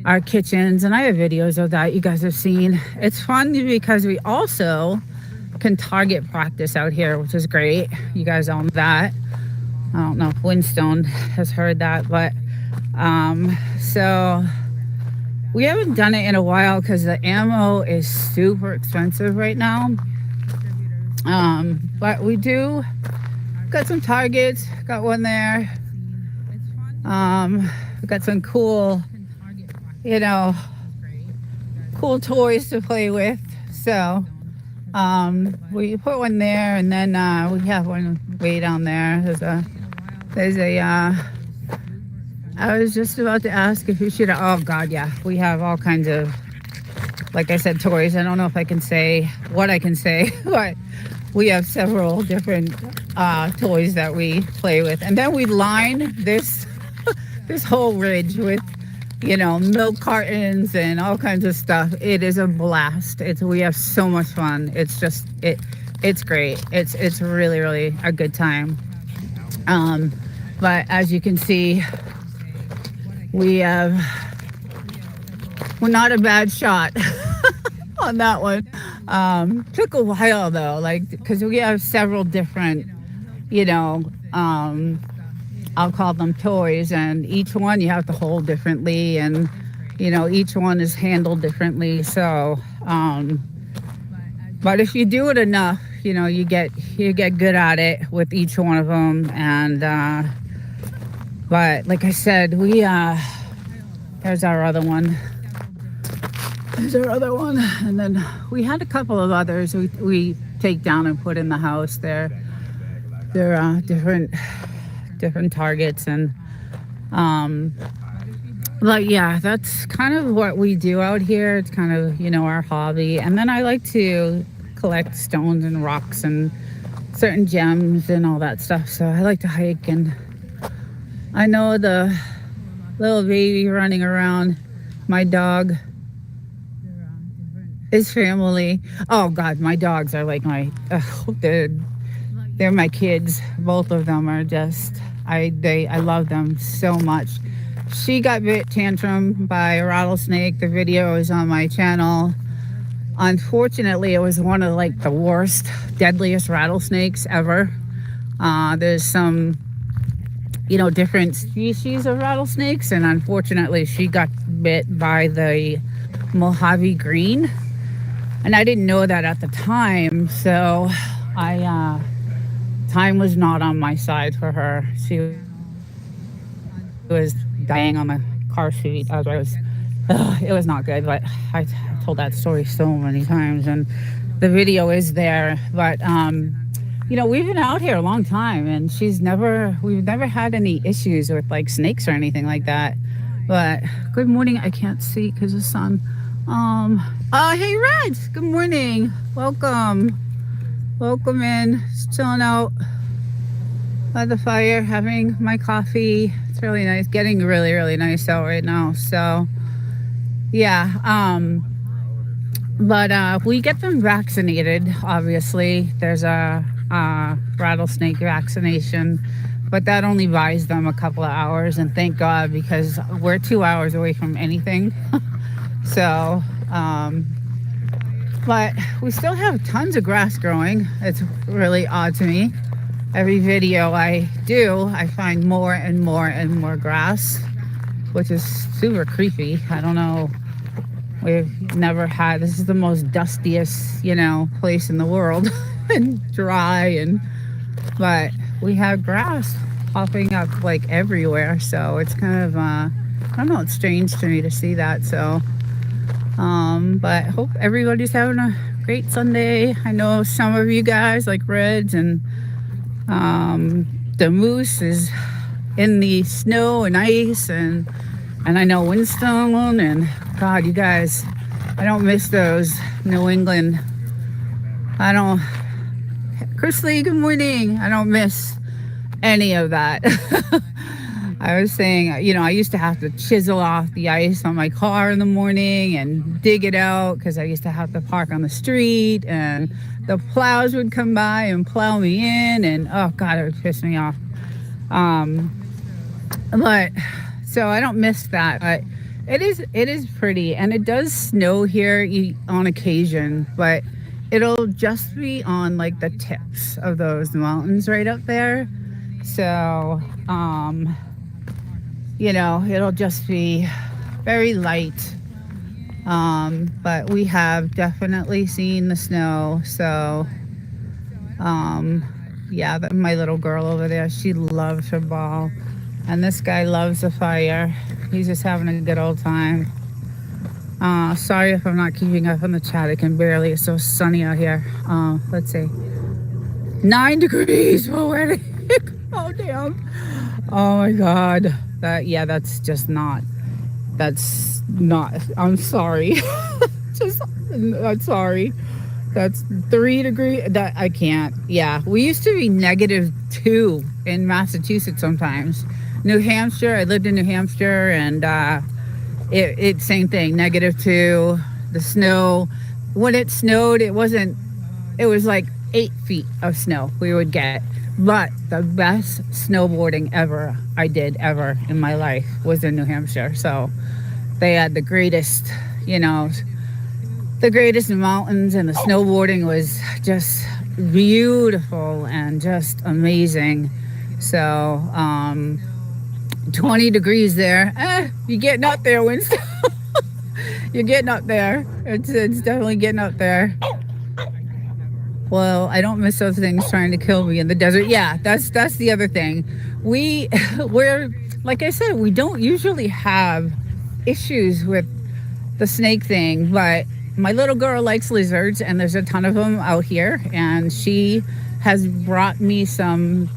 our kitchens. And I have videos of that you guys have seen. It's fun because we also can target practice out here, which is great. You guys own that. I don't know if Winstone has heard that, but so we haven't done it in a while because the ammo is super expensive right now. But we got some targets. Got one there. we got some cool, you know, cool toys to play with. So we put one there, and then we have one way down there. There's a I was just about to ask if you should, oh God, yeah, we have all kinds of, like I said, toys. I don't know if I can say what I can say, but we have several different toys that we play with. And then we line this this whole ridge with, you know, milk cartons and all kinds of stuff. It is a blast. We have so much fun. It's just it's great. It's really, really a good time. But as you can see, we're not a bad shot on that one. Took a while though, like, because we have several different, you know, I'll call them toys, and each one you have to hold differently, and you know, each one is handled differently. So but if you do it enough, you know, you get good at it with each one of them. And but like I said, there's our other one. There's our other one. And then we had a couple of others we take down and put in the house. They're different targets. And but yeah, that's kind of what we do out here. It's kind of, you know, our hobby. And then I like to collect stones and rocks and certain gems and all that stuff. So I like to hike, and I know the little baby running around, my dog, his family. Oh God, my dogs are like they're my kids. Both of them are just, I love them so much. She got bit tantrum by a rattlesnake. The video is on my channel. Unfortunately, it was one of like the worst, deadliest rattlesnakes ever. There's some, you know, different species of rattlesnakes, and unfortunately she got bit by the Mojave green, and I didn't know that at the time. So time was not on my side for her. She was dying on the car seat as I was, it was not good. But I told that story so many times, and the video is there. But you know, we've been out here a long time, and we've never had any issues with like snakes or anything like that. But good morning. I can't see because of the sun. Hey Red, good morning. Welcome in. Just chilling out by the fire, having my coffee. It's really nice. Getting really, really nice out right now. So yeah, but we get them vaccinated. Obviously, there's a rattlesnake vaccination, but that only buys them a couple of hours, and thank God, because we're 2 hours away from anything. So but we still have tons of grass growing. It's really odd to me. Every video I do, I find more and more and more grass, which is super creepy. I don't know. We've never had, this is the most dustiest, you know, place in the world. And dry, but we have grass popping up like everywhere. So it's kind of I don't know, it's strange to me to see that. So but hope everybody's having a great Sunday. I know some of you guys like Reds, and the moose is in the snow and ice, and I know Winston, and God, you guys, I don't miss those New England. I don't. Chrisley, good morning. I don't miss any of that. I was saying, you know, I used to have to chisel off the ice on my car in the morning and dig it out, because I used to have to park on the street, and the plows would come by and plow me in, and oh God, it would piss me off. But so I don't miss that. But it is pretty, and it does snow here on occasion, but it'll just be on like the tips of those mountains right up there. So, you know, it'll just be very light. But we have definitely seen the snow. So, yeah, my little girl over there, she loves her ball. And this guy loves the fire. He's just having a good old time. Sorry if I'm not keeping up on the chat. I can barely. It's so sunny out here. Let's see. 9 degrees. Oh, where the heck? Oh, damn. Oh, my God. That's not. I'm sorry. I'm sorry. That's 3 degrees. That I can't. Yeah. We used to be -2 in Massachusetts sometimes. New Hampshire. I lived in New Hampshire, and it same thing. -2. The snow. When it snowed, it was like 8 feet of snow we would get. But the best snowboarding ever in my life was in New Hampshire. So they had the greatest mountains, and the snowboarding was just beautiful and just amazing. So 20 degrees there. You're getting up there, Winston. You're getting up there. It's definitely getting up there. Well, I don't miss those things trying to kill me in the desert. Yeah, that's the other thing. We're like I said, we don't usually have issues with the snake thing, but my little girl likes lizards, and there's a ton of them out here, and she has brought me some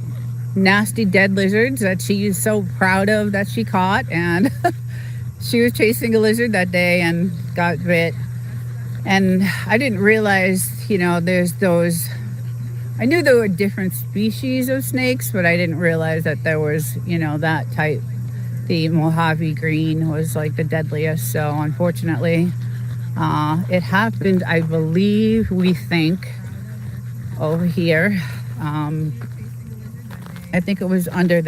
nasty dead lizards that she is so proud of that she caught. And she was chasing a lizard that day and got bit. And I didn't realize, there's those. I knew there were different species of snakes, but I didn't realize that there was, that type. The Mojave green was like the deadliest. So unfortunately, it happened, I believe, we think, over here. I think it was under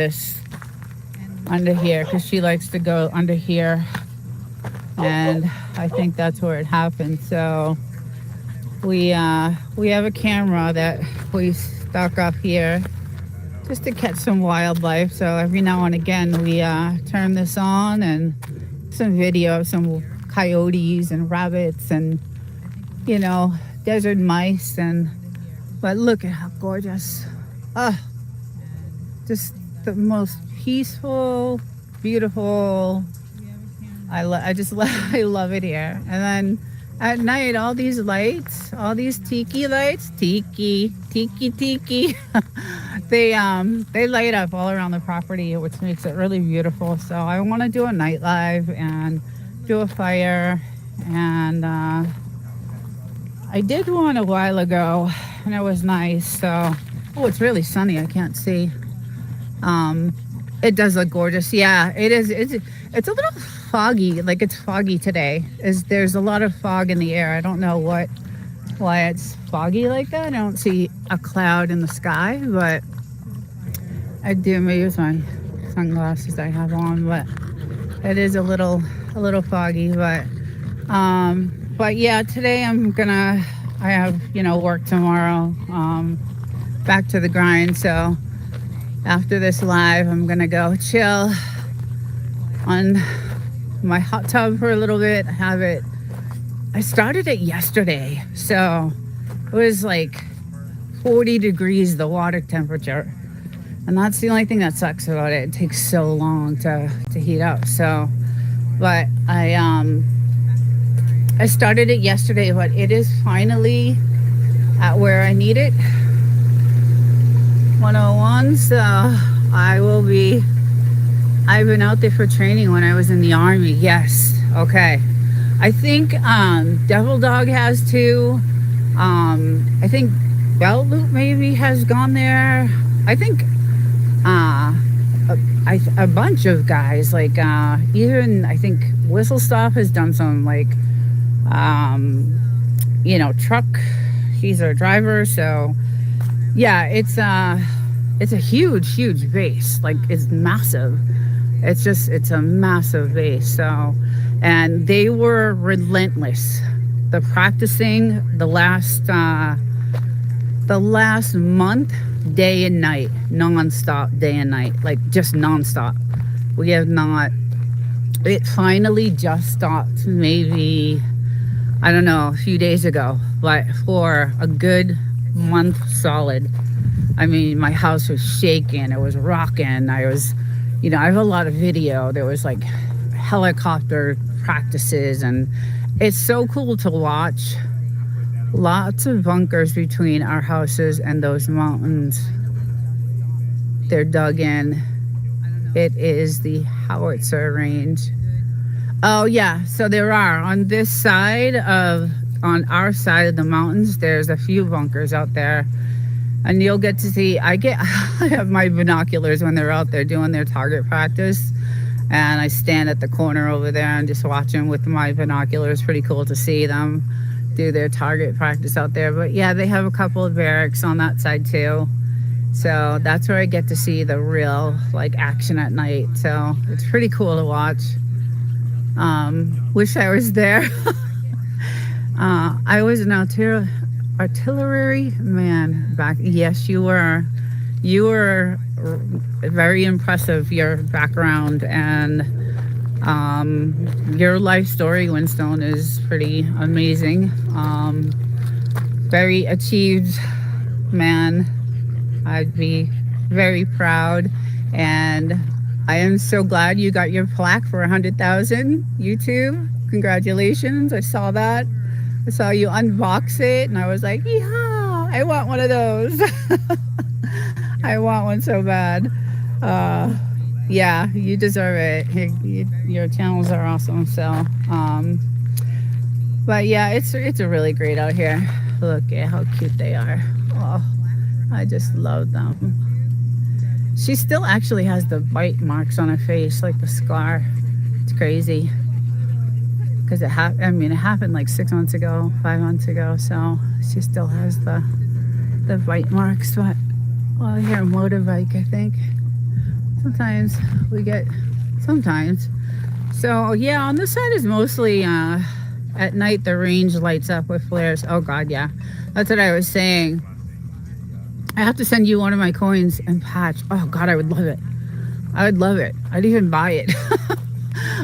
here, because she likes to go under here. And I think that's where it happened. So we have a camera that we stuck up here just to catch some wildlife. So every now and again we turn this on, and some video of some coyotes and rabbits and desert mice. But look at how gorgeous. Just the most peaceful, beautiful. I love it here. And then at night, all these lights, all these tiki lights, tiki. They light up all around the property, which makes it really beautiful. So I want to do a night live and do a fire. And I did one a while ago, and it was nice. So, it's really sunny. I can't see. It does look gorgeous. Yeah, it is. It's a little foggy. Like, it's foggy today. There's a lot of fog in the air. I don't know why it's foggy like that. I don't see a cloud in the sky, but I do. Maybe it's my sunglasses I have on, but it is a little foggy. But yeah, today I have work tomorrow. Back to the grind. So after this live, I'm gonna go chill on my hot tub for a little bit. I started it yesterday, so it was like 40 degrees, the water temperature, and that's the only thing that sucks about it. It takes so long to heat up. So, but I started it yesterday, but it is finally at where I need it, 101. So I've been out there for training when I was in the Army. Yes. Okay. I think Devil Dog has too. I think Belt Loop maybe has gone there. I think a bunch of guys, like even I think Whistle Stop has done some, like truck. He's our driver. So yeah, it's a huge base. Like, it's massive. It's a massive base. So, and they were relentless. The practicing the last month, day and night, non-stop, day and night, like just non-stop. We have not. It finally just stopped, maybe, I don't know, a few days ago, but for a good month solid. I mean, my house was shaking. It was rocking. I was, I have a lot of video. There was like helicopter practices, and it's so cool to watch. Lots of bunkers between our houses and those mountains. They're dug in. It is the howitzer range. Oh yeah, so there are on our side of the mountains, there's a few bunkers out there, and you'll get to see. I have my binoculars when they're out there doing their target practice, and I stand at the corner over there and just watch them with my binoculars. Pretty cool to see them do their target practice out there. But yeah, they have a couple of barracks on that side too. So that's where I get to see the real like action at night. So it's pretty cool to watch. Wish I was there. I was an artillery man back. Yes, you were. You were very impressive, your background, and your life story, Winstone, is pretty amazing. Very achieved man. I'd be very proud, and I am so glad you got your plaque for 100,000 YouTube. Congratulations. I saw that. I saw you unbox it, and I was like, yeah, I want one of those. I want one so bad. Yeah, you deserve it. Your channels are awesome. So, but yeah, it's really great out here. Look at how cute they are. Oh, I just love them. She still actually has the bite marks on her face, like the scar. It's crazy. Because it happened like 6 months ago, 5 months ago. So she still has the bite marks. But well, here motorbike, I think. Sometimes. So yeah, on this side is mostly at night the range lights up with flares. Oh God, yeah. That's what I was saying. I have to send you one of my coins and patch. Oh God, I would love it. I would love it. I'd even buy it.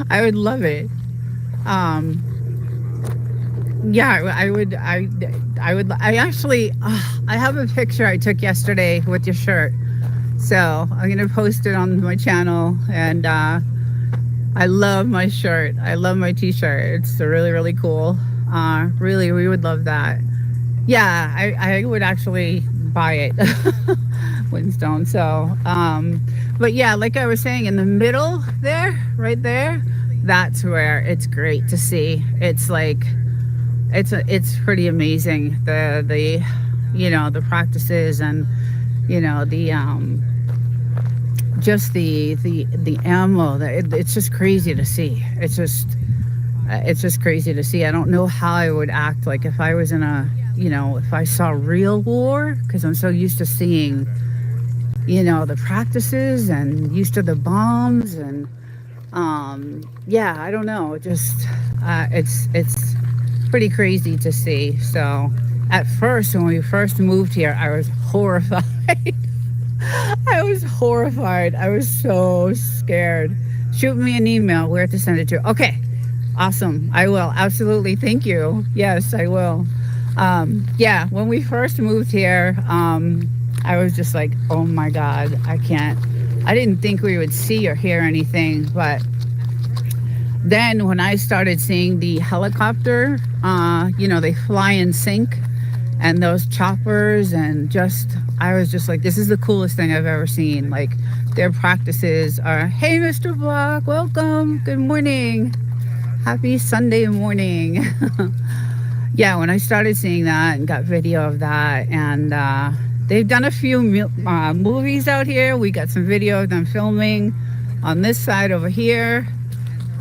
I would love it. Yeah, I would. I actually, I have a picture I took yesterday with your shirt. So I'm gonna post it on my channel, and I love my shirt. I love my t-shirt. It's really, really cool. Really, we would love that. Yeah, I would actually buy it. Winstone. So, but yeah, like I was saying, in the middle there, right there, that's where it's great to see. It's like, it's pretty amazing. The practices, and just the ammo. It's just crazy to see. It's just crazy to see. I don't know how I would act like if I was in if I saw real war, because I'm so used to seeing, the practices and used to the bombs, and yeah, I don't know. Just it's pretty crazy to see. So at first, when we first moved here, I was horrified. I was horrified. I was so scared. Shoot me an email where to send it to. Okay, awesome. I will. Absolutely. Thank you. Yes, I will. Yeah, when we first moved here, I was just like, oh my God, I didn't think we would see or hear anything. But then when I started seeing the helicopter, they fly in sync, and those choppers, and I was just like, this is the coolest thing I've ever seen. Like, their practices are, hey, Mr. Block, welcome, good morning, happy Sunday morning. Yeah, when I started seeing that and got video of that, and they've done a few movies out here. We got some video of them filming on this side over here.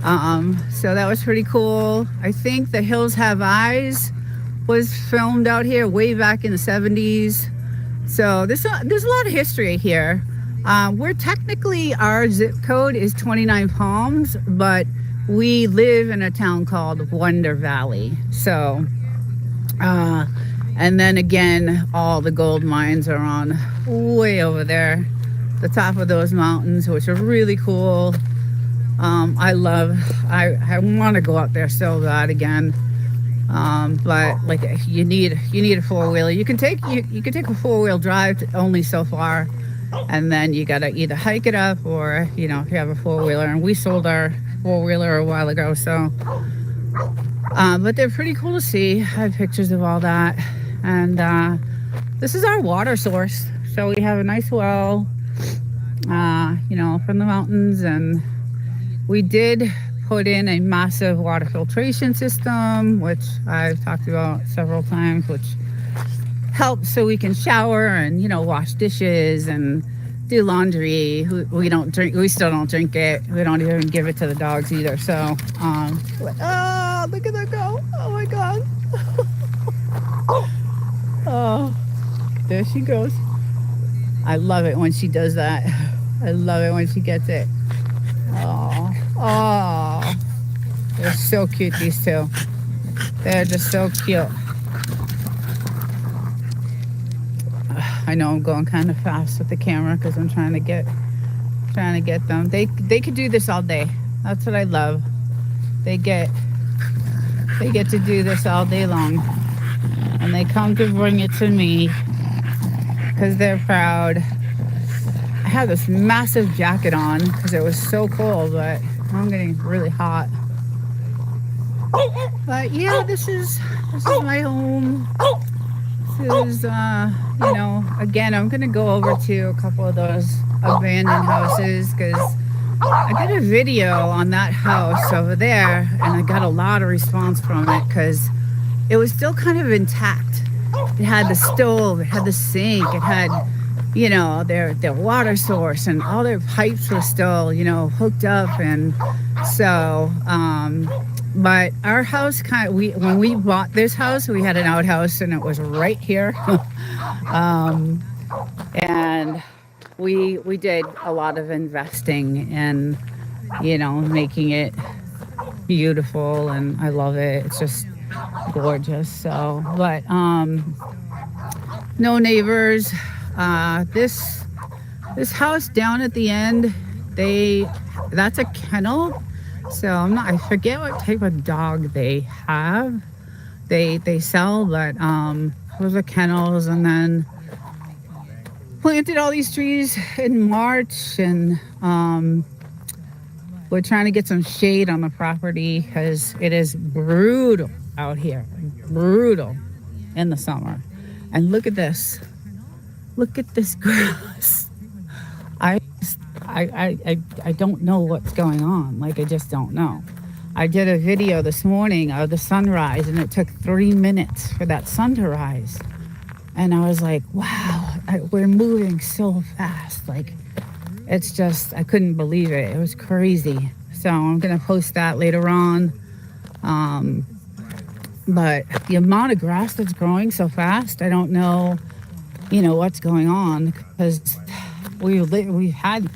So that was pretty cool. I think The Hills Have Eyes was filmed out here way back in the 70s. So there's a lot of history here. We're technically, our zip code is 29 Palms, but we live in a town called Wonder Valley. So, and then again, all the gold mines are on way over there, the top of those mountains, which are really cool. I want to go out there so bad again. But like, you need a four-wheeler. You can take a four-wheel drive only so far. and then you gotta either hike it up or, you know, if you have a four-wheeler, and we sold our four-wheeler a while ago, so but they're pretty cool to see. I have pictures of all that. And this is our water source, so we have a nice well, you know, from the mountains, and we did put in a massive water filtration system, which I've talked about several times, which helps so we can shower and, you know, wash dishes and do laundry. We don't drink, we still don't drink it. We don't even give it to the dogs either. So, oh, look at that go. Oh my God. Oh, there she goes. I love it when she does that. I love it when she gets it. Oh, they're so cute, these two. They're just so cute. I know I'm going kind of fast with the camera because I'm trying to get them. They could do this all day. That's what I love. They get to do this all day long, and they come to bring it to me because they're proud. I have this massive jacket on because it was so cold, but I'm getting really hot. But yeah, this is my home. This is, you know, again, I'm gonna go over to a couple of those abandoned houses because I did a video on that house over there, and I got a lot of response from it because it was still kind of intact. It had the stove, it had the sink, it had, you know, their water source, and all their pipes were still, you know, hooked up. And so, but our house when we bought this house, we had an outhouse, and it was right here. And we did a lot of investing in, you know, making it beautiful, and I love it. It's just gorgeous. So, but no neighbors. This house down at the end, that's a kennel. So I forget what type of dog they have. They sell, but those are kennels. And then planted all these trees in March, and we're trying to get some shade on the property because it is brutal out here, brutal in the summer. And look at this. Look at this grass. I don't know what's going on. Like, I just don't know. I did a video this morning of the sunrise, and it took 3 minutes for that sun to rise. And I was like, wow, we're moving so fast. Like, it's just, I couldn't believe it. It was crazy. So I'm going to post that later on. But the amount of grass that's growing so fast, I don't know, you know, what's going on, because we had,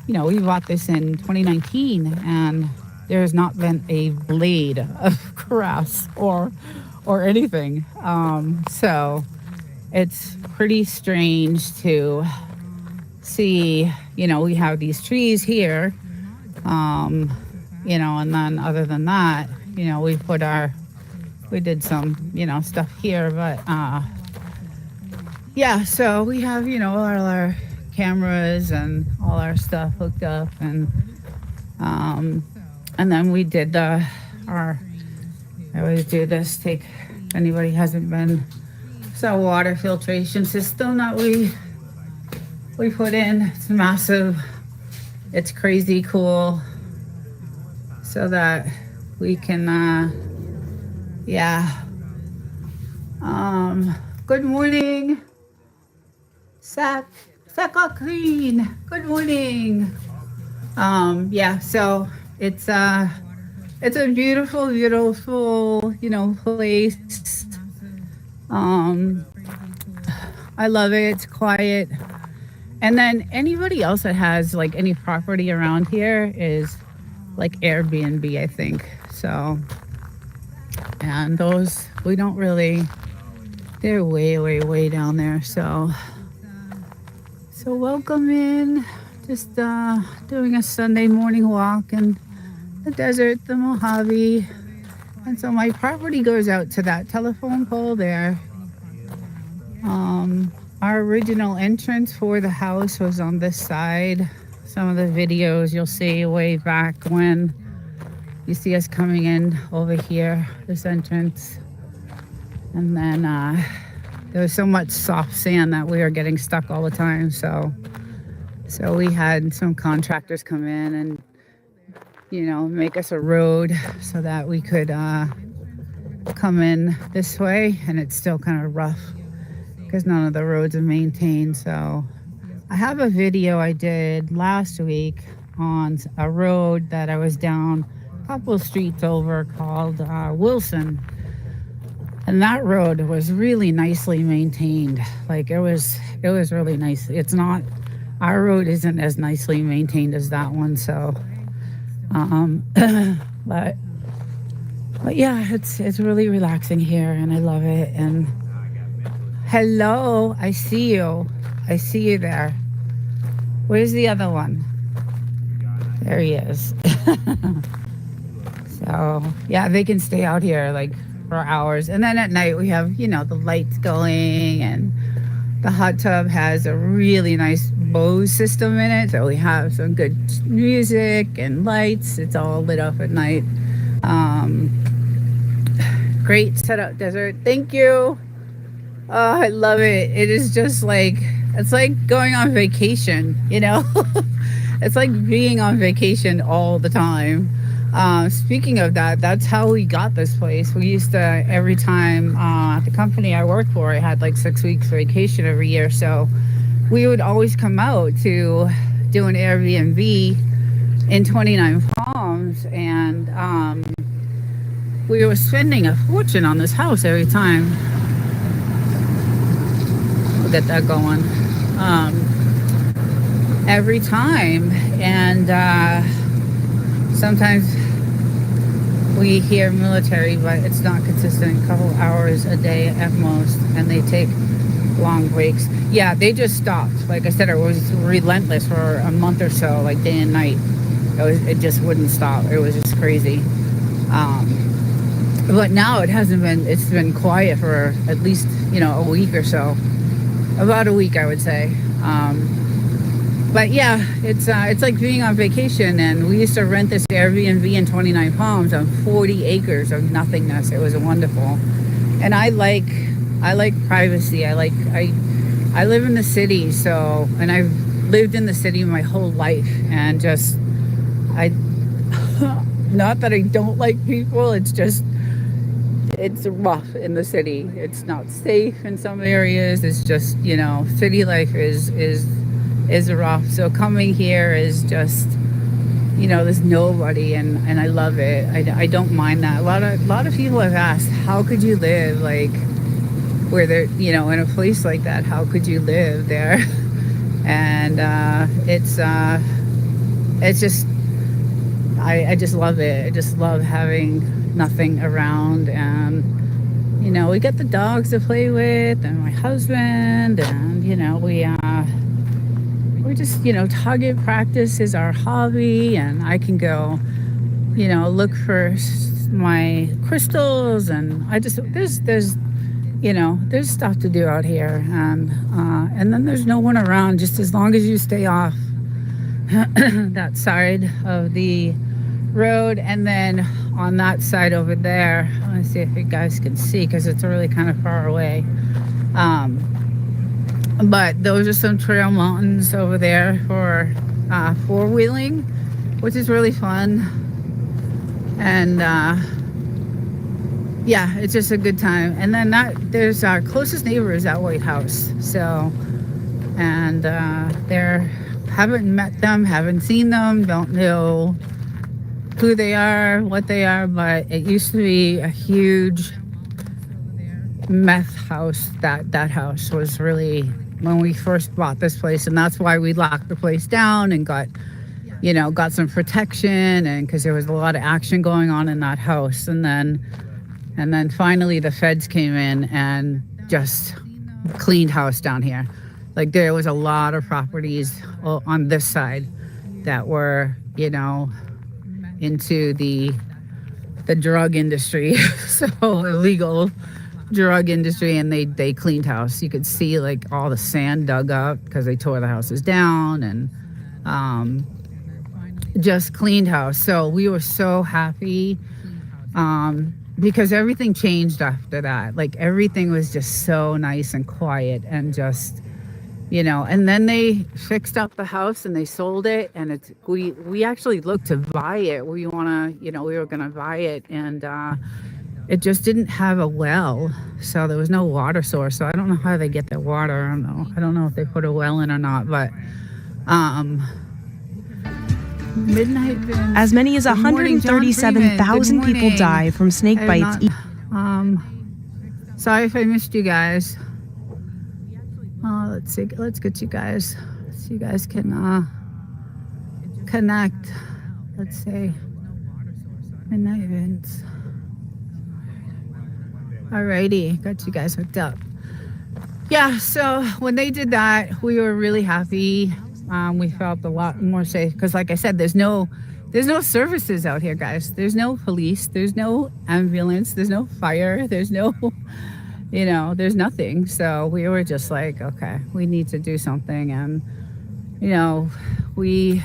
you know, we bought this in 2019, and there's not been a blade of grass or anything. So it's pretty strange to see, you know, we have these trees here, you know, and then other than that, you know, we did some, you know, stuff here, but yeah, so we have, you know, all our cameras and all our stuff hooked up, and then we did I always do this, if anybody hasn't been, it's our water filtration system that we put in. It's massive, it's crazy cool, so that we can yeah. Good morning, Green. Good morning. Yeah, so it's a beautiful, beautiful, you know, place. I love it. It's quiet. And then anybody else that has like any property around here is like Airbnb, I think. So, and those, we don't really, they're way, way, way down there. So welcome in. Just doing a Sunday morning walk in the desert, the Mojave. And so my property goes out to that telephone pole there. our original entrance for the house was on this side. Some of the videos you'll see way back when you see us coming in over here, this entrance. And then there was so much soft sand that we were getting stuck all the time. So we had some contractors come in and, make us a road so that we could come in this way. And it's still kind of rough because none of the roads are maintained. So I have a video I did last week on a road that I was down a couple of streets over called Wilson. And that road was really nicely maintained. Like it was really nice. It's not, our road isn't as nicely maintained as that one. So, but yeah, it's really relaxing here and I love it. And hello, I see you there. Where's the other one? There he is. So yeah, they can stay out here like for hours. And then at night we have, the lights going, and the hot tub has a really nice Bose system in it. So we have some good music and lights. It's all lit up at night. Great setup, Desert. Thank you. Oh, I love it. It is just like, it's like going on vacation, It's like being on vacation all the time. Speaking of that, that's how we got this place. We used to, every time the company I worked for, I had like 6 weeks vacation every year. So we would always come out to do an Airbnb in 29 Palms. And we were spending a fortune on this house every time. We'll get that going. Every time. And sometimes we hear military, but it's not consistent. A couple hours a day at most, and they take long breaks. Yeah, they just stopped. Like I said, it was relentless for a month or so, like day and night. It just wouldn't stop. It was just crazy. But now it's been quiet for at least, a week or so. About a week, I would say. But yeah, it's like being on vacation. And we used to rent this Airbnb in 29 Palms on 40 acres of nothingness. It was wonderful. And I like privacy. I live in the city, and I've lived in the city my whole life, and just not that I don't like people, it's rough in the city. It's not safe in some areas. It's just, city life is rough. So coming here is just, there's nobody, and I love it. I don't mind that. A lot of people have asked, how could you live like where they're, in a place like that? How could you live there? And it's just, I just love it. I just love having nothing around, and we get the dogs to play with, and my husband, and we just, target practice is our hobby, and I can go, look for my crystals, and I just, there's stuff to do out here, and then there's no one around, just as long as you stay off that side of the road. And then on that side over there, let me see if you guys can see, because it's really kind of far away. But those are some trail mountains over there for four-wheeling, which is really fun. And yeah, it's just a good time. And then there's our closest neighbor is that White House. So, and haven't met them, haven't seen them, don't know who they are, what they are, but it used to be a huge meth house. That house was really, when we first bought this place, and that's why we locked the place down and got some protection, and because there was a lot of action going on in that house. And then finally the feds came in and just cleaned house down here. Like there was a lot of properties on this side that were, into the drug industry, so illegal drug industry, and they cleaned house. You could see like all the sand dug up because they tore the houses down and just cleaned house. So we were so happy because everything changed after that. Like everything was just so nice and quiet and just, you know. And then they fixed up the house and they sold it, and we actually looked to buy it. We were gonna buy it, and it just didn't have a well, so there was no water source. So I don't know how they get their water. I don't know if they put a well in or not, but midnight binge. As many as 137,000 people die from snake bites. Sorry if I missed you guys. Let's see. Let's get you guys so you guys can connect. Let's see. Midnight events. Alrighty, got you guys hooked up. Yeah, so when they did that, we were really happy. We felt a lot more safe because, like I said, there's no services out here, guys. There's no police, there's no ambulance, there's no fire, there's no, there's nothing. So we were just like, okay, we need to do something. And we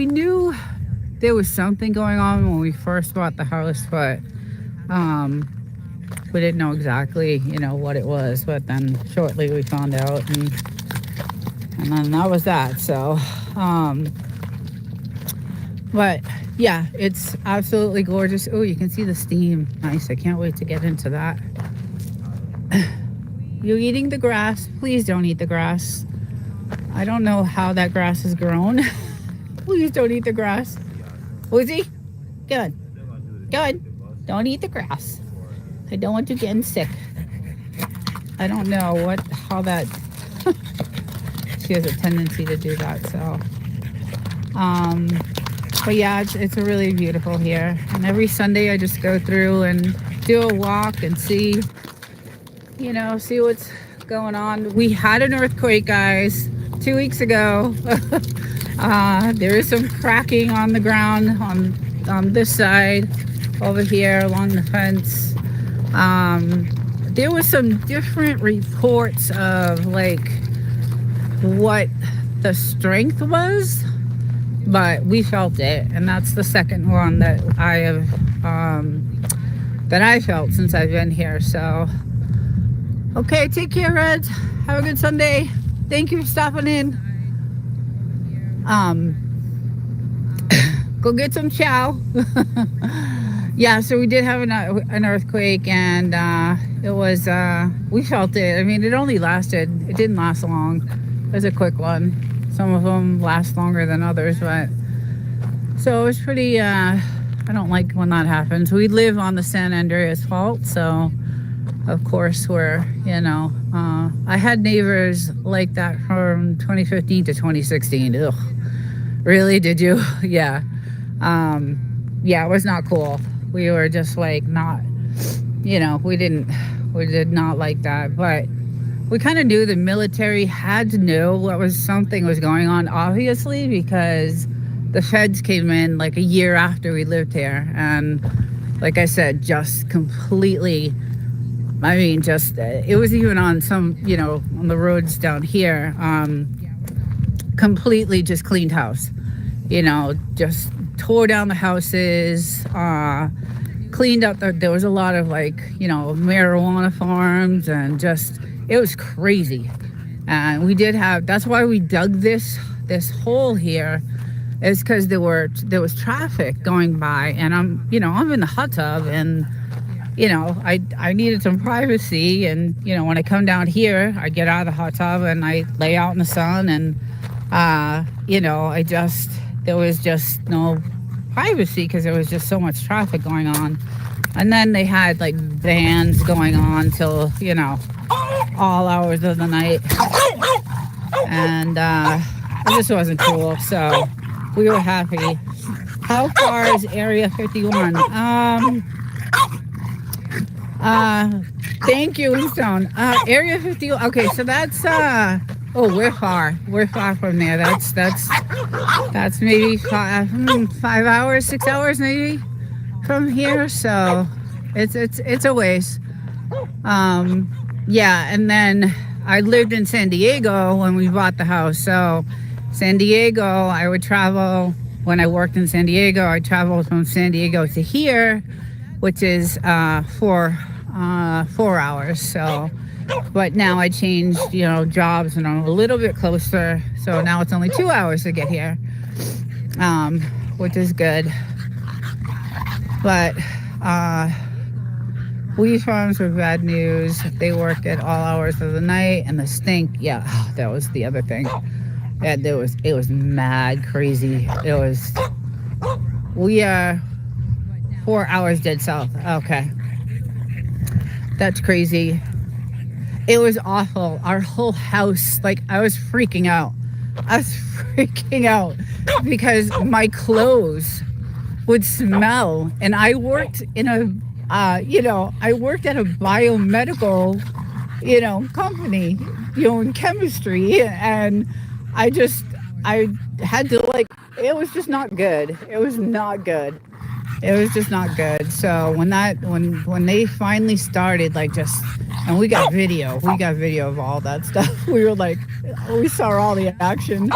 knew there was something going on when we first bought the house, but we didn't know exactly what it was. But then shortly we found out, and then that was that. So but yeah, it's absolutely gorgeous. Oh, you can see the steam. Nice. I can't wait to get into that. You eating the grass? Please don't eat the grass. I don't know how that grass has grown. Please don't eat the grass. Woozy? Good. Don't eat the grass. I don't want you getting sick. I don't know how that she has a tendency to do that. So but yeah, it's really beautiful here, and every Sunday I just go through and do a walk and see what's going on. We had an earthquake, guys, 2 weeks ago. There is some cracking on the ground on this side over here along the fence. There was some different reports of like what the strength was, but we felt it, and that's the second one that I felt since I've been here. So okay, take care, Reds. Have a good Sunday. Thank you for stopping in. Go get some chow. Yeah, so we did have an earthquake, and it was we felt it. I mean, it didn't last long. It was a quick one. Some of them last longer than others, but so it was pretty I don't like when that happens. We live on the San Andreas Fault, so of course we're I had neighbors like that from 2015 to 2016. Ugh. Really? Did you? Yeah. Yeah, it was not cool. We were just like not, we did not like that. But we kind of knew the military had to know something was going on, obviously, because the feds came in like a year after we lived here. And like I said, just completely, it was even on some, on the roads down here, completely just cleaned house, just tore down the houses, cleaned up there was a lot of marijuana farms, and just, it was crazy. And that's why we dug this hole here, is because there was traffic going by, and I'm in the hot tub, and I needed some privacy. And when I come down here, I get out of the hot tub and I lay out in the sun, and there was just no privacy because there was just so much traffic going on. And then they had like bands going on till all hours of the night, and it just wasn't cool. So we were happy. How far is Area 51? Thank you, Winston. Area 51. Okay, so that's we're far from there. That's maybe 5 hours, 6 hours maybe from here. So it's a ways. Yeah, and then I lived in San Diego when we bought the house. So San Diego, I would travel when I worked in San Diego. I traveled from San Diego to here, which is 4 hours. So, but now I changed, jobs, and I'm a little bit closer. So now it's only 2 hours to get here, which is good. But weed farms were bad news. They work at all hours of the night, and the stink. Yeah, that was the other thing. Yeah, it was mad crazy. We are 4 hours dead south. Okay, that's crazy. It was awful. Our whole house, I was freaking out. Because my clothes would smell, and I worked in I worked at a biomedical, company, in chemistry, and I had to, it was just not good. It was just not good. So when they finally started, and we got video of all that stuff. We saw all the action.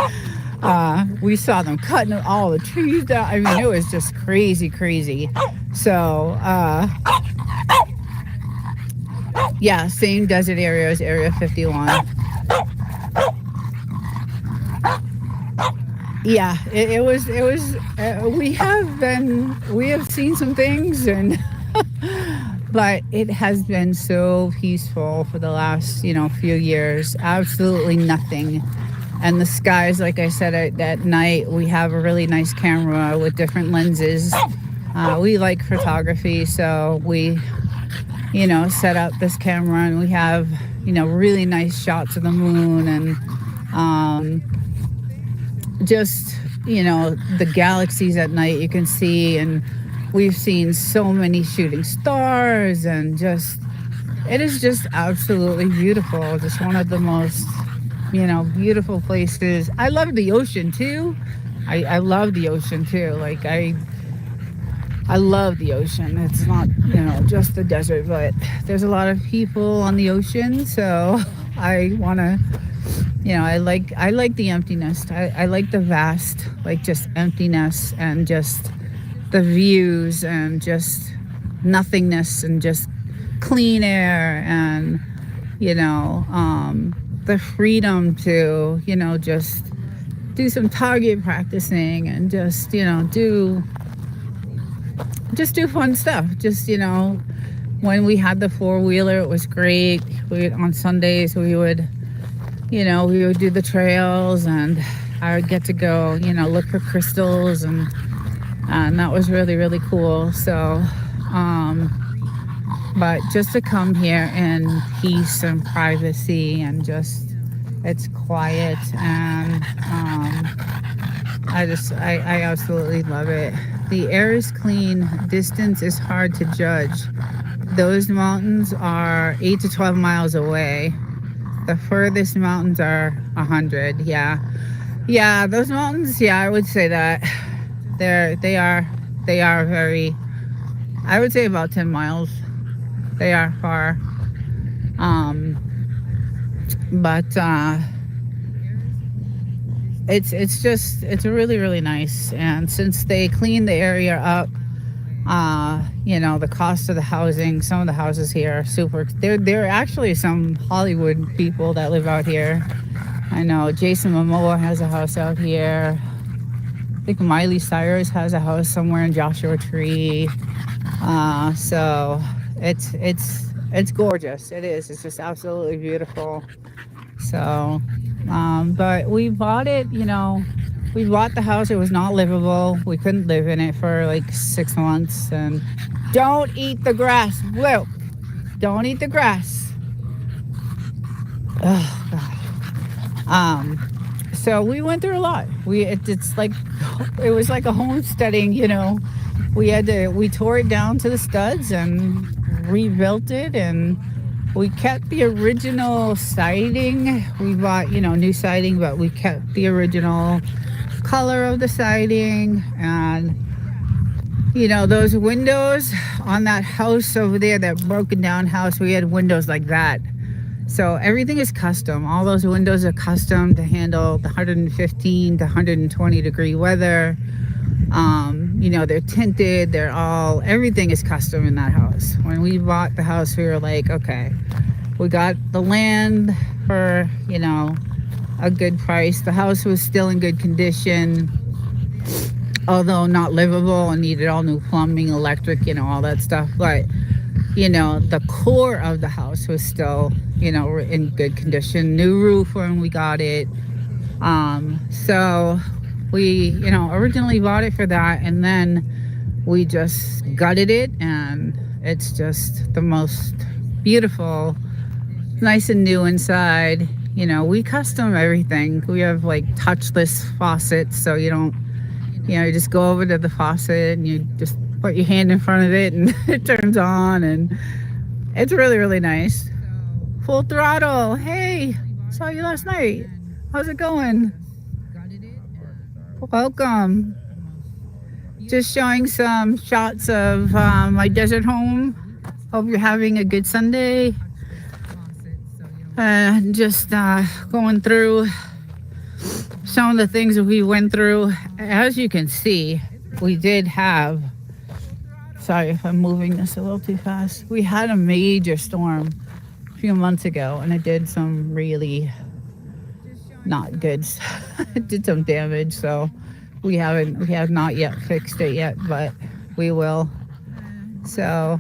We saw them cutting all the trees down. I mean, it was just crazy. So, yeah, same desert areas, Area 51. Yeah, it was, we have seen some things, and, but it has been so peaceful for the last, few years. Absolutely nothing. And the skies, like I said, at night, we have a really nice camera with different lenses. We like photography, so we, set up this camera, and we have, really nice shots of the moon, and just, the galaxies at night you can see. And we've seen so many shooting stars, and it is just absolutely beautiful. Just one of the most, beautiful places. I love the ocean too. I love the ocean too. I love the ocean. It's not, just the desert, but there's a lot of people on the ocean. So I want to, I like the emptiness. I like the vast, just emptiness, and just the views, and just nothingness, and just clean air, and, the freedom to, just do some target practicing, and just, do fun stuff. Just, when we had the 4-wheeler, it was great. On Sundays, we would do the trails, and I would get to go, look for crystals, and that was really, really cool. So, but just to come here in peace and privacy, and just, it's quiet, and I absolutely love it. The air is clean. Distance is hard to judge. Those mountains are 8 to 12 miles away. The furthest mountains are 100. Yeah, those mountains. Yeah, I would say that they are very. I would say about 10 miles. They are far. But it's really, really nice. And since they cleaned the area up, the cost of the housing, some of the houses here are super. There are actually some Hollywood people that live out here. I know Jason Momoa has a house out here. I think Miley Cyrus has a house somewhere in Joshua Tree. So it's gorgeous. It is. It's just absolutely beautiful. So, but we bought it, we bought the house. It was not livable. We couldn't live in it for 6 months. And don't eat the grass. Will, don't eat the grass. Oh, God. So we went through a lot. It was like a homesteading, we tore it down to the studs and rebuilt it, and we kept the original siding. We bought, new siding, but we kept the original color of the siding. And those windows on that house over there, that broken down house, we had windows like that. So everything is custom. All those windows are custom to handle the 115 to 120 degree weather. They're tinted. Everything is custom in that house. When we bought the house, we were like, okay, we got the land for, a good price. The house was still in good condition, although not livable and needed all new plumbing, electric, all that stuff. But, the core of the house was still, in good condition. New roof when we got it. So we, originally bought it for that, and then we just gutted it, and it's just the most beautiful, nice and new inside. We custom everything. We have like touchless faucets, so you don't, you just go over to the faucet and you just put your hand in front of it and it turns on, and it's really, really nice. Full throttle. Hey, saw you last night. How's it going? Welcome. Just showing some shots of my desert home. Hope you're having a good Sunday. Just going through some of the things that we went through. As you can see, we did have, sorry if I'm moving this a little too fast, we had a major storm a few months ago, and it did some really not good it did some damage. So we have not yet fixed it yet, but we will. So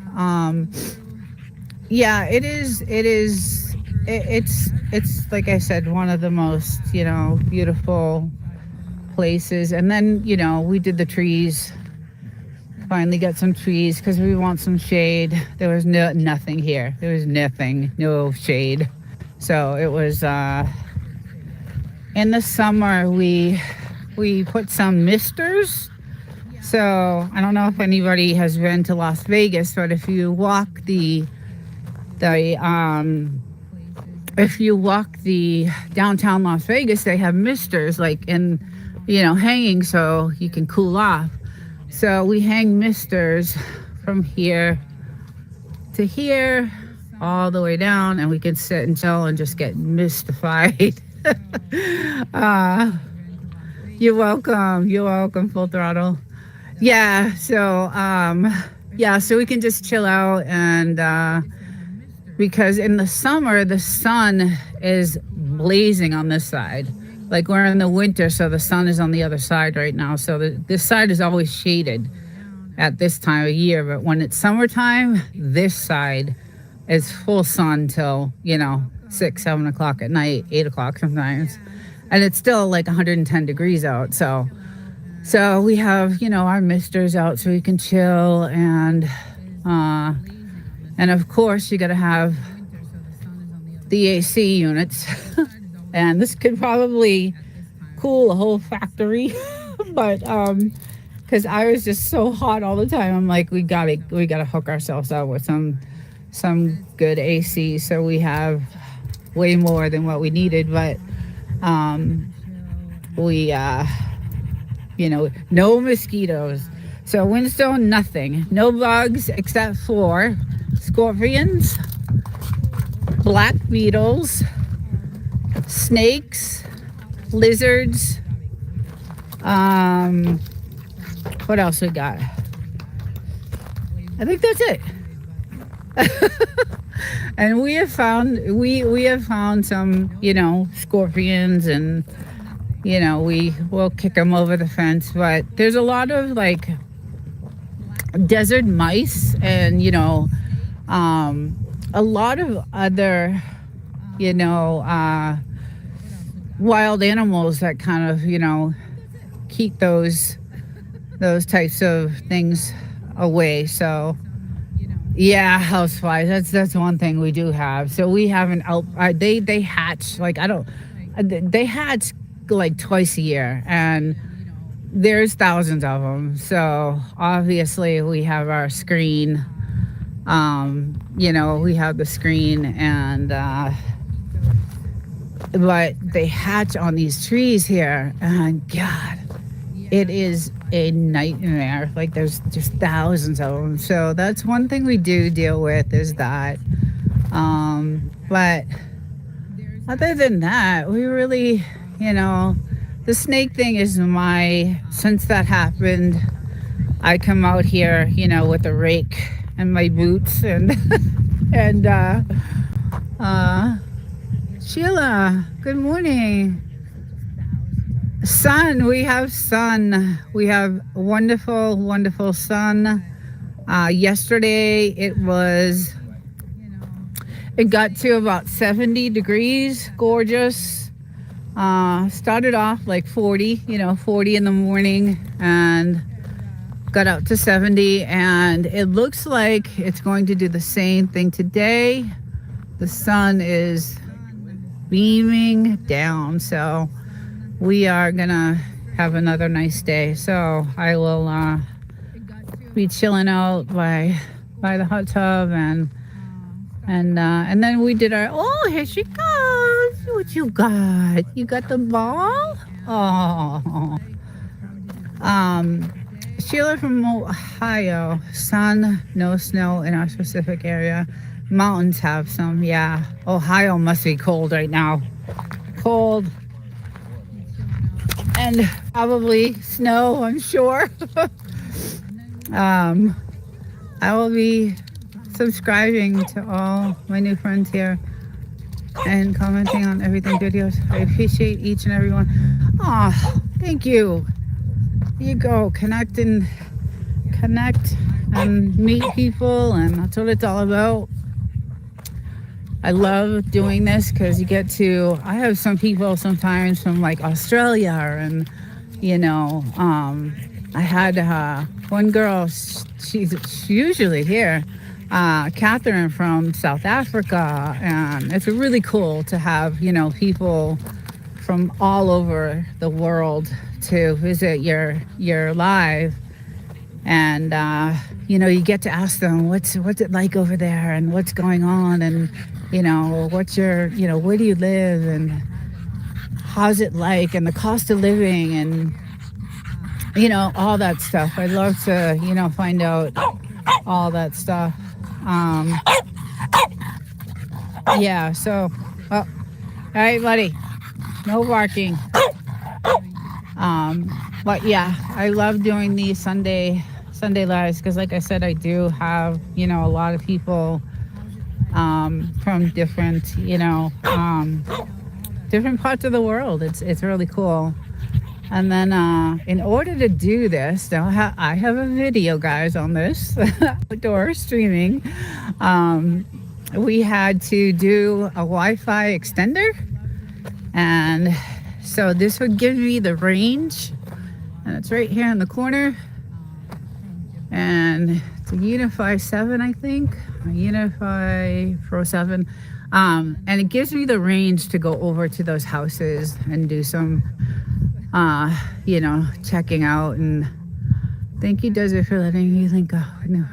yeah, it's like I said, one of the most beautiful places. And then we did the trees, finally got some trees because we want some shade. There was nothing here. There was no shade. So it was in the summer we put some misters. So I don't know if anybody has been to Las Vegas, but if you walk the downtown Las Vegas, they have misters like in hanging so you can cool off. So we hang misters from here to here all the way down, and we can sit and chill and just get mystified. You're welcome, Full Throttle. Yeah, so so we can just chill out, and because in the summer the sun is blazing on this side. Like we're in the winter, so the sun is on the other side right now. So this side is always shaded at this time of year, but when it's summertime, this side is full sun till 6, 7 o'clock at night, 8 o'clock sometimes, and it's still like 110 degrees out. So we have our misters out so we can chill, and of course you got to have the AC units. And this could probably cool a whole factory, but because I was just so hot all the time, I'm like, we gotta hook ourselves up with some good AC. So we have way more than what we needed, but we no mosquitoes. So Windstone, nothing, no bugs except for scorpions, black beetles, snakes, lizards. What else we got? I think that's it. And we have found some scorpions, and we will kick them over the fence. But there's a lot of like desert mice, and a lot of other wild animals that kind of keep those types of things away. So yeah, houseflies, that's one thing we do have. So we have an they hatch like they hatch like twice a year, and there's thousands of them. So obviously we have our screen, we have the screen, and but they hatch on these trees here, and God, it is a nightmare. Like there's just thousands of them. So that's one thing we do deal with is that. But other than that, we really, the snake thing is since that happened, I come out here, with a rake and my boots and Sheila, good morning. Sun, we have sun. We have wonderful, wonderful sun. Yesterday it got to about 70 degrees, gorgeous. Started off like 40, 40 in the morning and got up to 70, and it looks like it's going to do the same thing today. The sun is beaming down, so we are gonna have another nice day. So I will be chilling out by the hot tub and then we did here she goes. What you got? You got the ball? Oh. Sheila from Ohio. Sun, no snow in our specific area. Mountains have some, yeah. Ohio must be cold right now. Cold. And probably snow, I'm sure. I will be subscribing to all my new friends here and commenting on everything videos. I appreciate each and every one. Oh, thank you. Here you go. Connect and meet people, and that's what it's all about. I love doing this because I have some people sometimes from like Australia and, I had one girl, she's usually here, Catherine from South Africa, and it's really cool to have, people from all over the world to visit your live. And, you get to ask them, what's it like over there and what's going on and, what's your, where do you live and how's it like and the cost of living and, all that stuff. I'd love to, find out all that stuff. Yeah, so, all right, buddy, no barking. But yeah, I love doing these Sunday lives because, like I said, I do have, a lot of people from different, different parts of the world. It's really cool. And then in order to do this, now I have a video, guys, on this outdoor streaming. We had to do a Wi-Fi extender, and so this would give me the range, and it's right here in the corner. And it's a Unify 7, I think, a Unify Pro 7. And it gives me the range to go over to those houses and do some, checking out. And thank you, Desert, for letting me link up. No,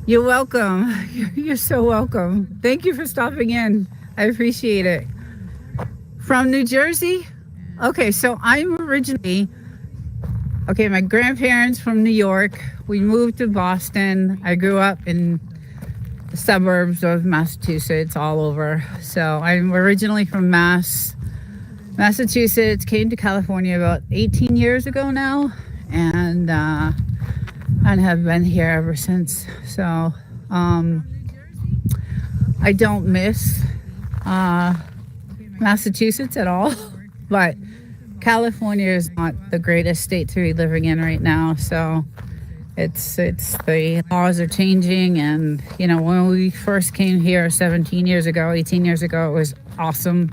you're welcome. You're so welcome. Thank you for stopping in. I appreciate it. From New Jersey? Okay, so I'm originally... Okay, my grandparents from New York. We moved to Boston. I grew up in the suburbs of Massachusetts, all over. So I'm originally from Massachusetts. Came to California about 18 years ago now, and have been here ever since. So I don't miss Massachusetts at all, but California is not the greatest state to be living in right now. So it's the laws are changing, and when we first came here 18 years ago, it was awesome.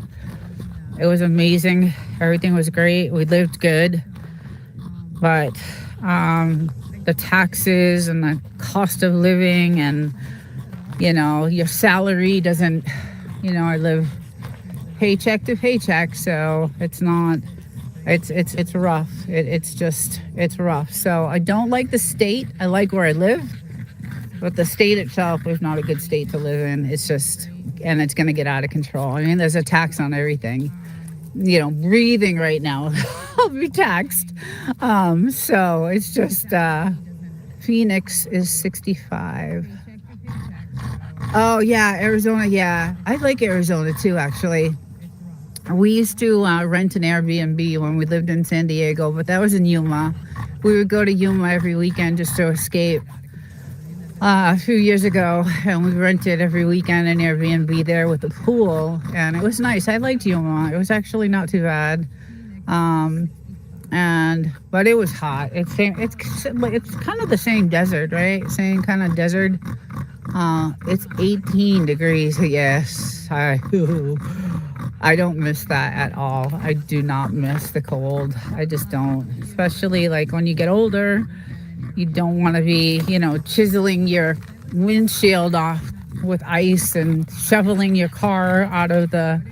It was amazing. Everything was great. We lived good, but the taxes and the cost of living and your salary doesn't, I live paycheck to paycheck, so it's not. It's rough. It's rough. So I don't like the state. I like where I live, but the state itself is not a good state to live in. It's just, and it's going to get out of control. I mean, there's a tax on everything, breathing right now. I'll be taxed. So it's just Phoenix is 65. Oh yeah, Arizona. Yeah, I like Arizona too. Actually, we used to rent an Airbnb when we lived in San Diego, but that was in Yuma. We would go to Yuma every weekend just to escape. A few years ago, and we rented every weekend an Airbnb there with a pool, and it was nice. I liked Yuma. It was actually not too bad. But it was hot. It's kind of the same desert, right? Same kind of desert. It's 18 degrees. Yes, I don't miss that at all. I do not miss the cold. I just don't. Especially like when you get older, you don't want to be, chiseling your windshield off with ice and shoveling your car out of the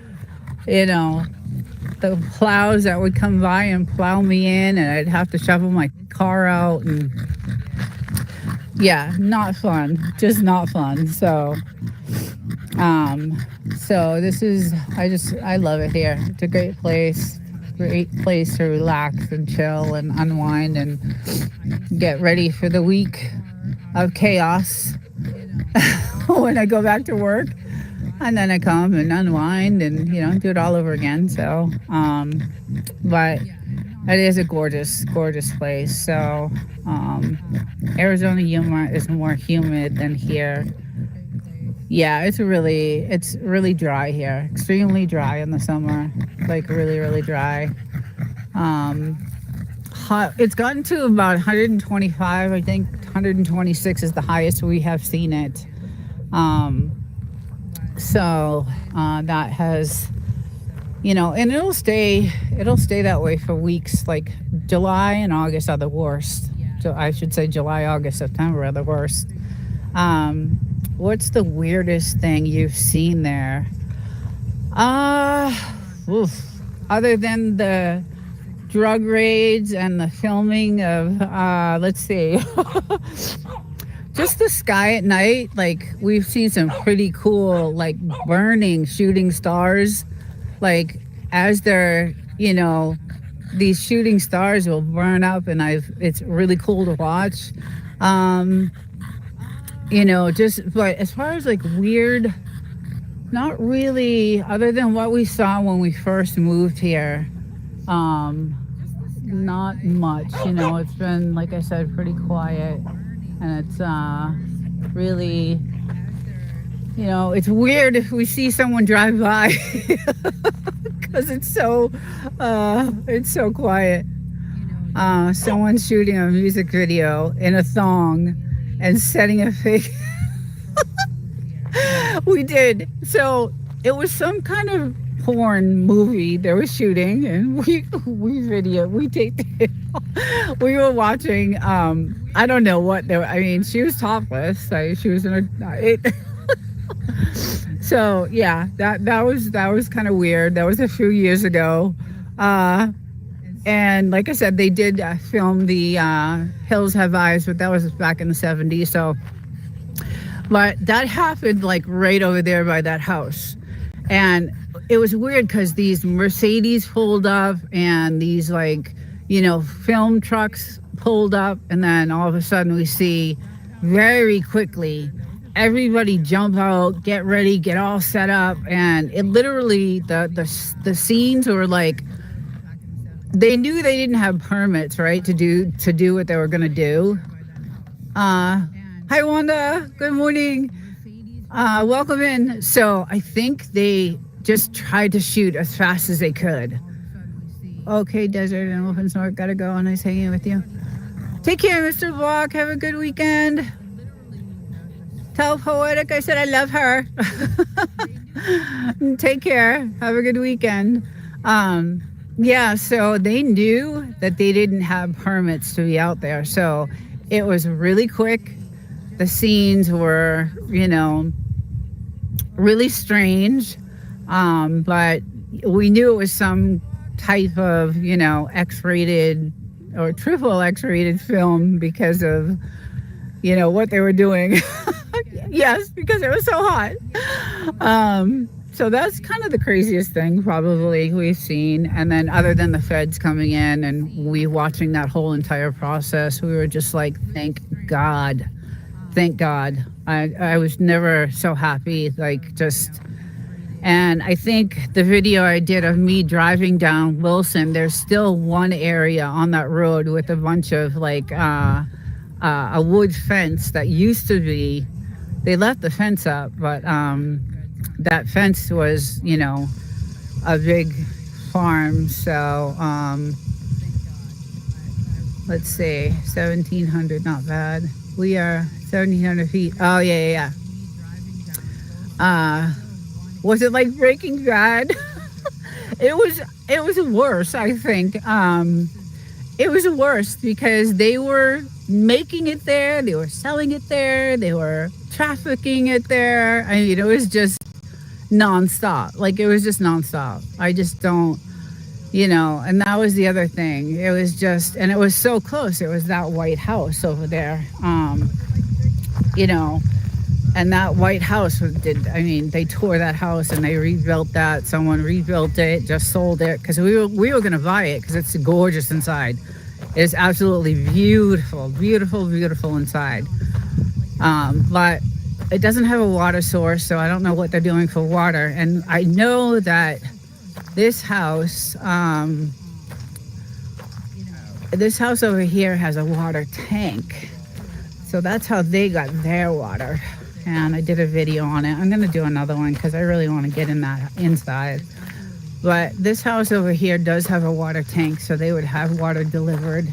plows that would come by and plow me in, and I'd have to shovel my car out, and yeah, not fun, just not fun. So this is, I love it here. It's a great place to relax and chill and unwind and get ready for the week of chaos when I go back to work. And then I come and unwind and, do it all over again. So, but it is a gorgeous, gorgeous place. So, Arizona, Yuma is more humid than here. Yeah, it's really dry here. Extremely dry in the summer. Like really, really dry. Hot. It's gotten to about 125. I think 126 is the highest we have seen it. So that has, and it'll stay that way for weeks. Like July and August are the worst. So I should say July, August, September are the worst. What's the weirdest thing you've seen there? Other than the drug raids and the filming of, let's see. Just the sky at night, like we've seen some pretty cool, like burning shooting stars, like as they're, these shooting stars will burn up, and it's really cool to watch. But as far as like weird, not really, other than what we saw when we first moved here, not much. It's been, like I said, pretty quiet. And it's really, it's weird if we see someone drive by because it's so quiet. Someone's shooting a music video in a thong and setting a fake. We did. So it was some kind of porn movie they were shooting, and we taped it. We were watching, I don't know what they were, she was topless, she was in a so yeah, that was kind of weird. That was a few years ago, and like I said, they did film the Hills Have Eyes, but that was back in the 70s. So, but that happened like right over there by that house. And it was weird because these Mercedes pulled up and these film trucks pulled up, and then all of a sudden we see very quickly everybody jump out, get ready, get all set up, and it literally the scenes were like, they knew they didn't have permits, right, to do what they were gonna do. Hi Wanda, good morning. Welcome in. So I think they just tried to shoot as fast as they could. Okay, Desert and Wolf and Snort, gotta go. Nice hanging with you. Take care, Mr. Block. Have a good weekend. Tell Poetic I said I love her. Take care. Have a good weekend. Yeah, so they knew that they didn't have permits to be out there. So it was really quick. The scenes were, really strange. But we knew it was some type of, X-rated or triple X-rated film because of, what they were doing. Yes, because it was so hot. So that's kind of the craziest thing probably we've seen. And then other than the feds coming in and we watching that whole entire process, we were just like, thank God. Thank God. I was never so happy, like just, and I think the video I did of me driving down Wilson, there's still one area on that road with a bunch of like a wood fence that used to be, they left the fence up, but that fence was, you know, a big farm. So let's see, 1,700, not bad. We are 1,700 feet. Oh, yeah. Was it like Breaking Bad? It was worse, I think. It was worse because they were making it there, they were selling it there, they were trafficking it there. I mean, it was just nonstop. Like, it was just nonstop. I just don't, you know, and that was the other thing. It was just, and it was so close. It was that white house over there, you know, and that white house they tore that house and they rebuilt that. Someone rebuilt it, just sold it because we were going to buy it because it's gorgeous inside. It's absolutely beautiful, beautiful, beautiful inside. But it doesn't have a water source, so I don't know what they're doing for water. And I know that this house over here has a water tank. So that's how they got their water. And I did a video on it. I'm going to do another one because I really want to get in that inside. But this house over here does have a water tank, so they would have water delivered.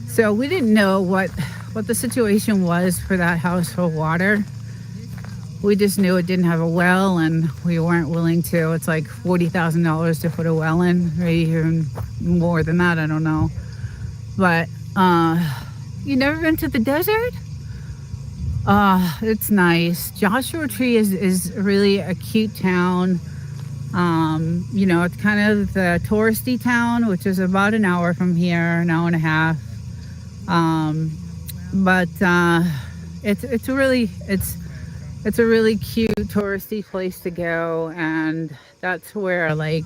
So we didn't know what the situation was for that house for water. We just knew it didn't have a well, and we weren't willing to. It's like $40,000 to put a well in, or even more than that, I don't know. But you never been to the desert? It's nice. Joshua Tree is really a cute town. You know, it's kind of the touristy town, which is about an hour from here, an hour and a half. But it's a really cute touristy place to go, and that's where like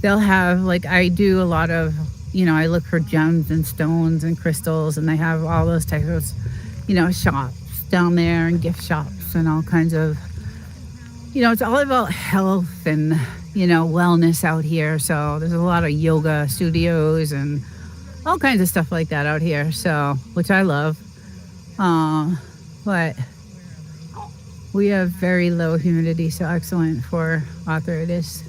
they'll have, like, I do a lot of, you know, I look for gems and stones and crystals, and they have all those types of, you know, shops down there and gift shops and all kinds of, you know, it's all about health and, you know, wellness out here. So there's a lot of yoga studios and all kinds of stuff like that out here, so, which I love. But we have very low humidity, so excellent for arthritis.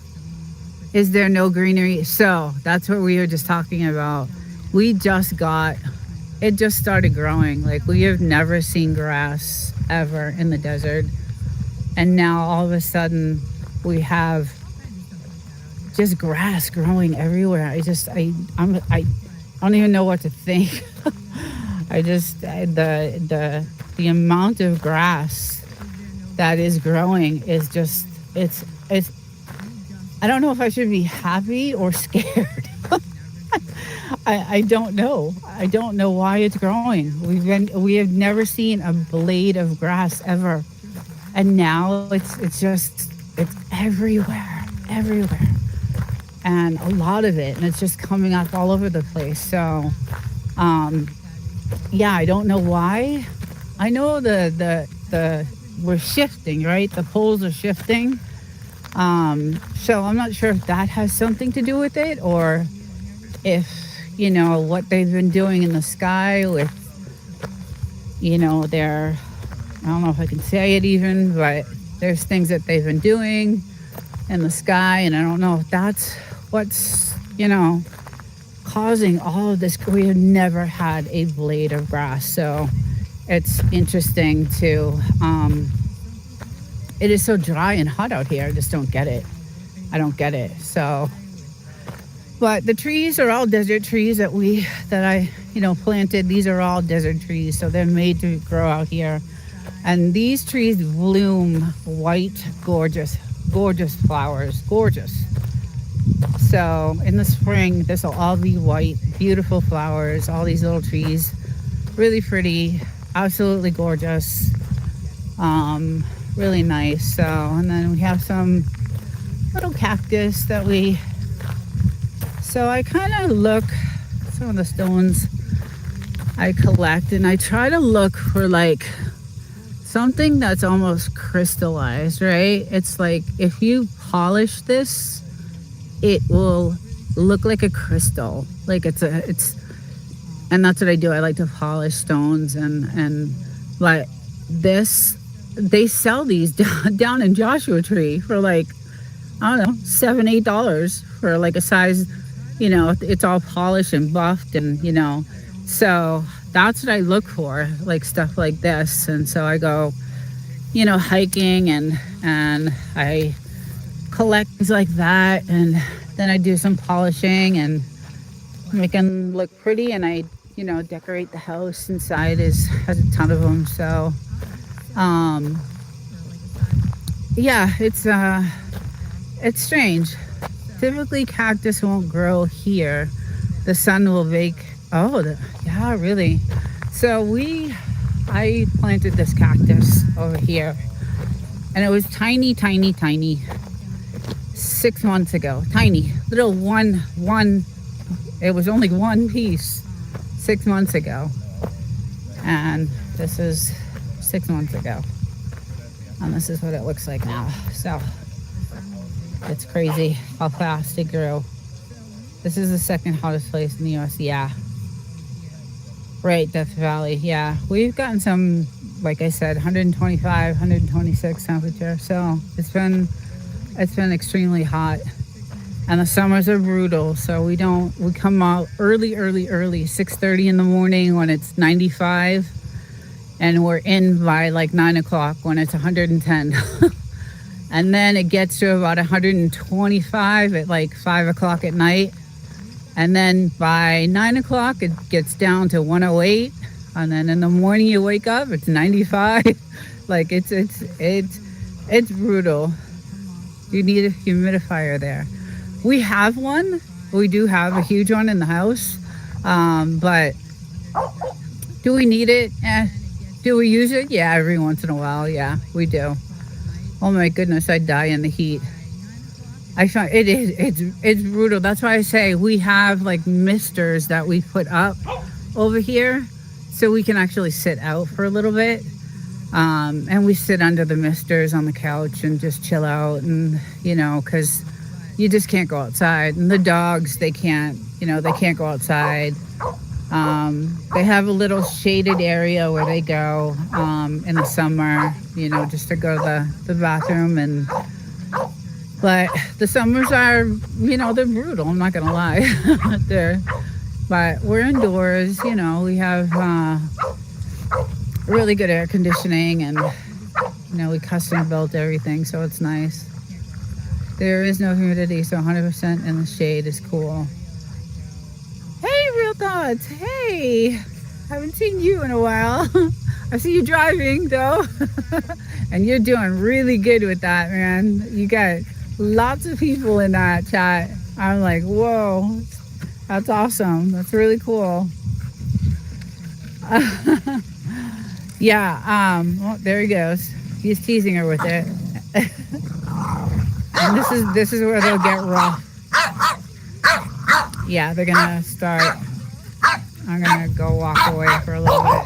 Is there no greenery? So that's what we were just talking about. It just started growing. Like, we have never seen grass ever in the desert. And now all of a sudden we have just grass growing everywhere. I don't even know what to think. The amount of grass that is growing is just, it's I don't know if I should be happy or scared. I don't know. I don't know why it's growing. We have never seen a blade of grass ever. And now it's everywhere. And a lot of it, and it's just coming up all over the place. So yeah, I don't know why. I know we're shifting, right? The poles are shifting. So I'm not sure if that has something to do with it, or if, you know, what they've been doing in the sky with, you know, I don't know if I can say it even, but there's things that they've been doing in the sky, and I don't know if that's what's, you know, causing all of this. We have never had a blade of grass, so it's interesting to, it is so dry and hot out here. I just don't get it. I don't get it. So, but the trees are all desert trees that I, you know, planted. These are all desert trees, so they're made to grow out here. And these trees bloom white, gorgeous flowers, gorgeous. So in the spring, this will all be white, beautiful flowers, all these little trees, really pretty, absolutely gorgeous, really nice. So, and then we have some little cactus that we. So I kind of look some of the stones I collect, and I try to look for like something that's almost crystallized, right? It's like if you polish this, it will look like a crystal. Like it's and that's what I do. I like to polish stones and like this. They sell these down in Joshua Tree for like, I don't know, $7-8 for like a size, it's all polished and buffed and, so that's what I look for, like stuff like this. And so I go, hiking and I collect things like that. And then I do some polishing and make them look pretty. And I, decorate the house inside has a ton of them. So, yeah, it's strange. Typically cactus won't grow here. The sun will bake. Yeah, really. So I planted this cactus over here and it was tiny 6 months ago. Tiny little one. It was only one piece 6 months ago. And this is 6 months ago. And this is what it looks like now. So it's crazy how fast it grew. This is the second hottest place in the US. Yeah. Right, Death Valley. Yeah. We've gotten some, like I said, 125, 126 temperature. So it's been extremely hot. And the summers are brutal. So we come out early, 6:30 in the morning when it's 95. And we're in by like 9 o'clock when it's 110. And then it gets to about 125 at like 5 o'clock at night. And then by 9 o'clock, it gets down to 108. And then in the morning you wake up, it's 95. Like it's brutal. You need a humidifier there. We have one. We do have a huge one in the house. But do we need it? Do we use it? Yeah, every once in a while. Yeah, we do. Oh my goodness, I'd die in the heat. I find it's brutal. That's why I say we have like misters that we put up over here so we can actually sit out for a little bit. And we sit under the misters on the couch and just chill out and, because you just can't go outside. And the dogs, they can't go outside. They have a little shaded area where they go in the summer, just to go to the bathroom. But the summers are, they're brutal. I'm not going to lie. But we're indoors, we have really good air conditioning and, we custom built everything. So it's nice. There is no humidity. So 100% in the shade is cool. Real Thoughts. Hey, haven't seen you in a while. I see you driving though. And you're doing really good with that, man. You got lots of people in that chat. I'm like, whoa, that's awesome. That's really cool. Yeah, well, there he goes. He's teasing her with it. And this is where they'll get rough. Yeah, they're gonna start. I'm gonna go walk away for a little bit.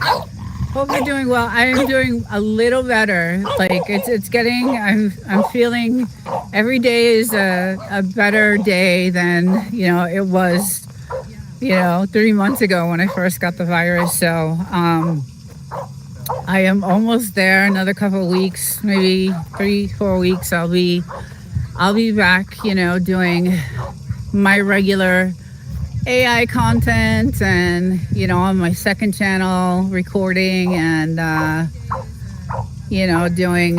Hope you're doing well. I am doing a little better. Like it's getting. I'm feeling every day is a better day than it was 3 months ago when I first got the virus. So I am almost there. Another couple of weeks, maybe 3-4 weeks. I'll be back. Doing my regular AI content and on my second channel recording and doing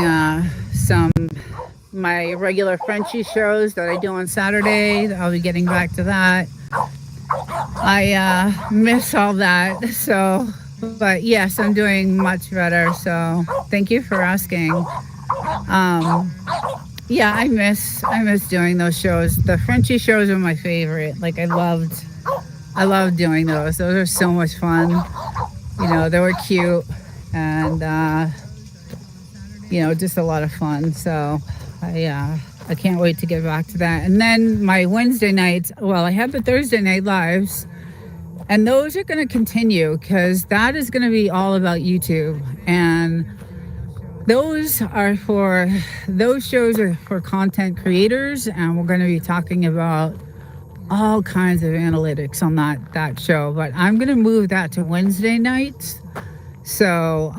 some my regular Frenchie shows that I do on Saturday. I'll be getting back to that. I miss all that. So but yes, I'm doing much better, so thank you for asking. Yeah, I miss doing those shows. The Frenchie shows are my favorite. Like I loved doing those. Those are so much fun. They were cute and just a lot of fun. So I I can't wait to get back to that. And then my Wednesday nights, well, I have the Thursday night lives, and those are going to continue because that is going to be all about YouTube. And those shows are for content creators, and we're going to be talking about all kinds of analytics on that show. But I'm going to move that to Wednesday nights. So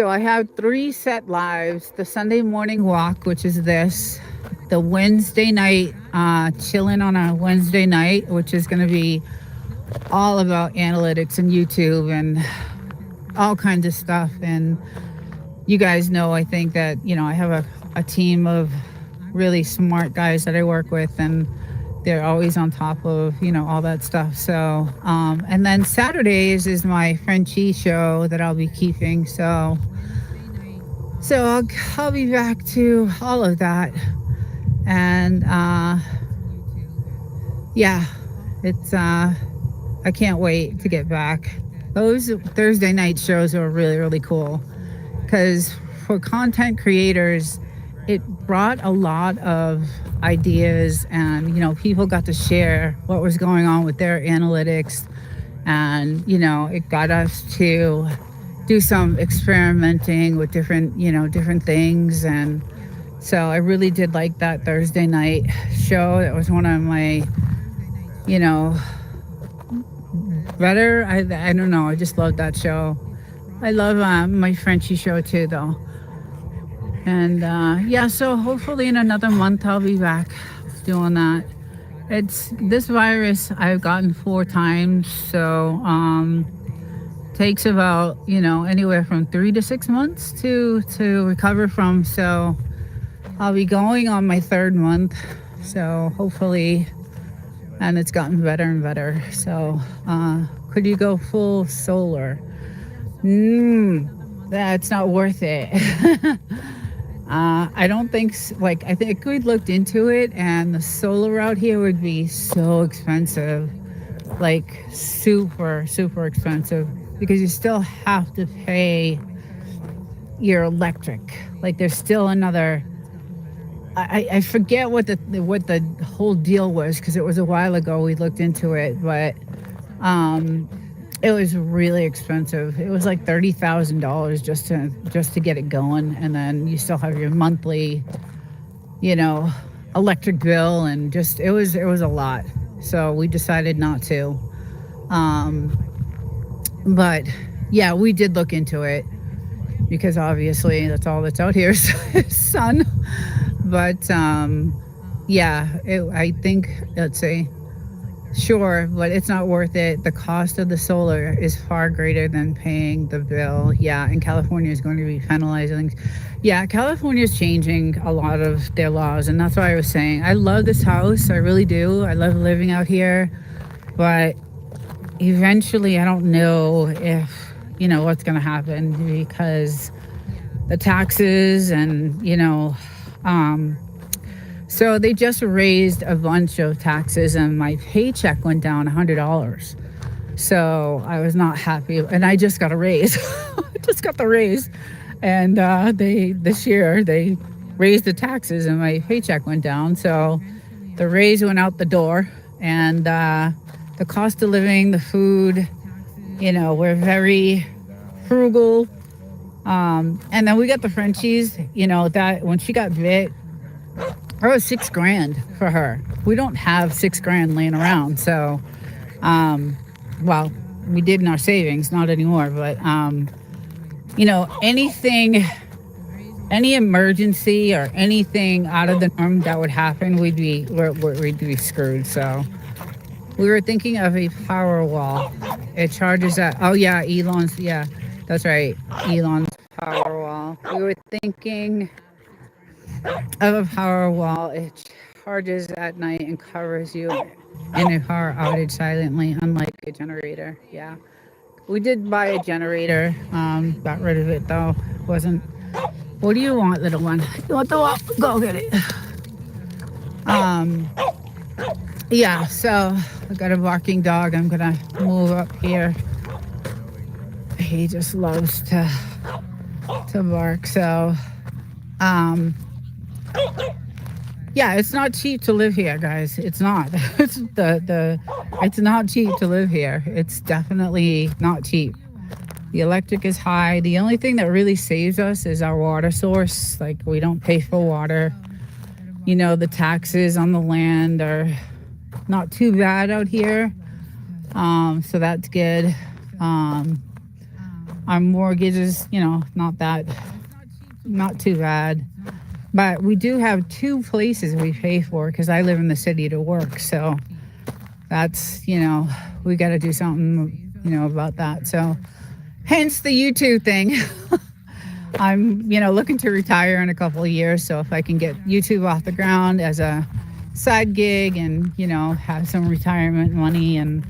I have 3 set lives: the Sunday morning walk, which is this, the Wednesday night chilling on a Wednesday night, which is going to be all about analytics and YouTube and all kinds of stuff. And you guys know, I think that, I have a team of really smart guys that I work with, and they're always on top of, all that stuff. So, and then Saturdays is my Frenchie show that I'll be keeping. So I'll be back to all of that. And, it's, I can't wait to get back. Those Thursday night shows are really, really cool because for content creators, it brought a lot of ideas, and people got to share what was going on with their analytics, and it got us to do some experimenting with different things. And so I really did like that Thursday night show. That was one of my better. I don't know, I just love that show. I love my Frenchie show too, though. And so hopefully in another month I'll be back doing that. It's this virus I've gotten 4 times, so takes about anywhere from 3 to 6 months to recover from. So I'll be going on my 3rd month, so hopefully, and it's gotten better and better. So could you go full solar? That's not worth it. I don't think, I think we looked into it, and the solar out here would be so expensive, like super, super expensive, because you still have to pay your electric. Like there's still another, I forget what the whole deal was, because it was a while ago we looked into it, but it was really expensive. It was like $30,000 just to get it going, and then you still have your monthly, electric bill, and just it was a lot. So we decided not to. But yeah, we did look into it because obviously that's all that's out here is sun. But I think, let's see. Sure, but it's not worth it. The cost of the solar is far greater than paying the bill. Yeah, and California is going to be penalizing. Yeah, California is changing a lot of their laws, and that's why I was saying I love this house. I really do. I love living out here, but eventually I don't know if, what's going to happen, because the taxes and, so they just raised a bunch of taxes, and my paycheck went down $100. So I was not happy, and I just got a raise. I just got the raise, and this year they raised the taxes, and my paycheck went down. So the raise went out the door, and the cost of living, the food, we're very frugal. And then we got the Frenchies. That when she got bit, it was $6,000 for her. We don't have $6,000 laying around. So, well, we did in our savings, not anymore. But, anything, any emergency or anything out of the norm that would happen, we'd be screwed. So we were thinking of a power wall. It charges at, Elon's, yeah, that's right, Elon's power wall. We were thinking of a power wall. It charges at night and covers you in a power outage silently, unlike a generator. Yeah, we did buy a generator. Got rid of it though. Wasn't. What do you want, little one? You want the wall? Go get it. Yeah. So I got a barking dog. I'm gonna move up here. He just loves to bark. So, Yeah, it's not cheap to live here, guys. It's not. It's not cheap to live here. It's definitely not cheap. The electric is high. The only thing that really saves us is our water source. Like, we don't pay for water. You know, the taxes on the land are not too bad out here. So that's good. Our mortgage is, not too bad. But we do have 2 places we pay for because I live in the city to work. So that's, we got to do something, about that. So hence the YouTube thing. I'm, looking to retire in a couple of years. So if I can get YouTube off the ground as a side gig and, have some retirement money and,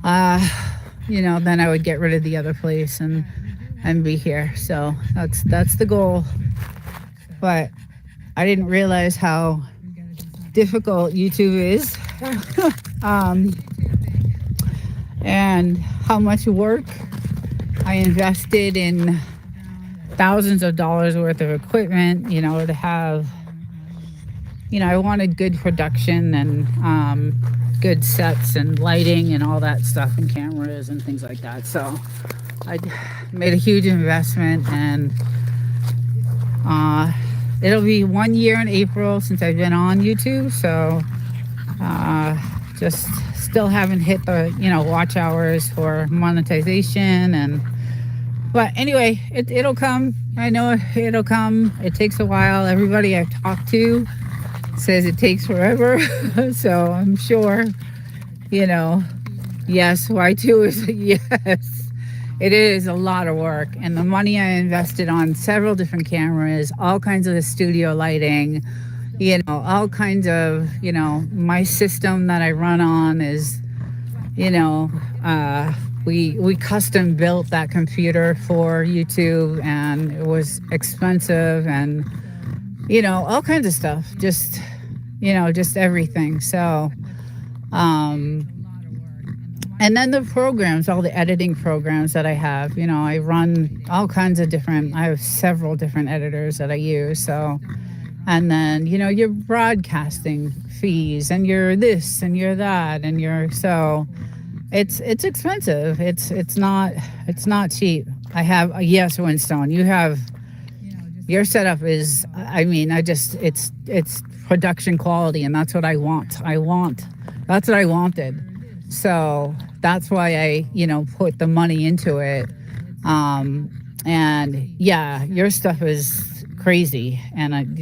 then I would get rid of the other place and be here. So that's the goal. But I didn't realize how difficult YouTube is and how much work I invested in thousands of dollars worth of equipment, to have, I wanted good production and good sets and lighting and all that stuff and cameras and things like that. So I made a huge investment, and it'll be 1 year in April since I've been on YouTube. So just still haven't hit the, watch hours for monetization. But anyway, it'll come. I know it'll come. It takes a while. Everybody I've talked to says it takes forever. So I'm sure, yes, Y2 is a yes. It is a lot of work, and the money I invested on several different cameras, all kinds of the studio lighting, all kinds of, my system that I run on is, we custom built that computer for YouTube, and it was expensive, and, all kinds of stuff, just everything. So, and then the programs, all the editing programs that I have, I run all kinds of I have several different editors that I use. So, and then, your broadcasting fees, and your this and your that, and so it's expensive. It's not cheap. I have, yes, Winstone, you have, your setup is, it's production quality, and that's what I want. That's what I wanted. So that's why I, put the money into it. And yeah, your stuff is crazy. And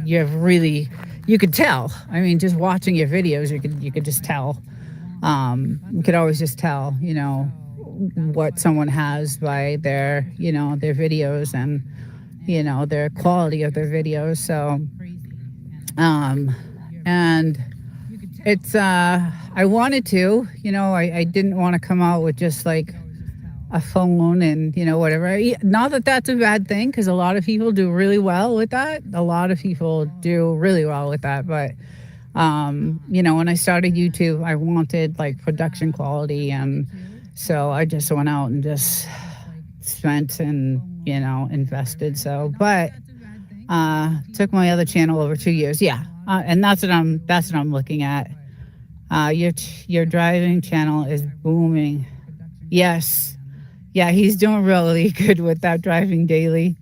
you have really, you could tell. I mean, just watching your videos, you could just tell. You could always just tell, what someone has by their, their videos and, their quality of their videos. So, and it's, I wanted to, I didn't want to come out with just like a phone and, whatever. Not that that's a bad thing, because a lot of people do really well with that. But, when I started YouTube, I wanted like production quality. And so I just went out and just spent and, invested. So, but took my other channel over 2 years. Yeah. And that's what I'm looking at. Your driving channel is booming. Yes. Yeah, he's doing really good with that driving daily.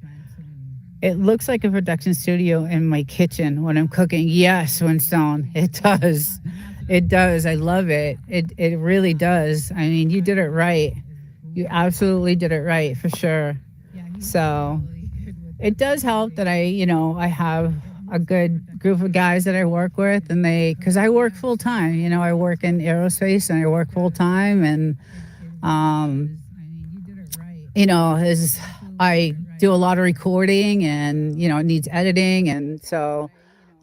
It looks like a production studio in my kitchen when I'm cooking. Yes, Winstone, it does. It does. I love it. It really does. I mean, you did it right. You absolutely did it right, for sure. So it does help that I have a good group of guys that I work with, and because I work full time, I work in aerospace and I work full time, and I do a lot of recording, and it needs editing, and so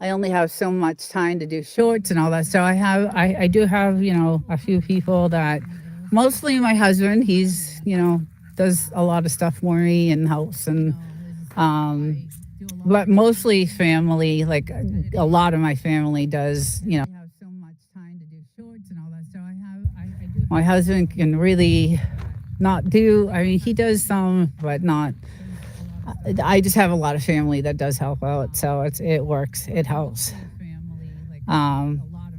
I only have so much time to do shorts and all that. So I do have a few people that, mostly my husband, he's does a lot of stuff for me and helps, and but mostly family, like a lot of my family does, my husband can really not do, he does some, but not, I just have a lot of family that does help out, so it works. It helps.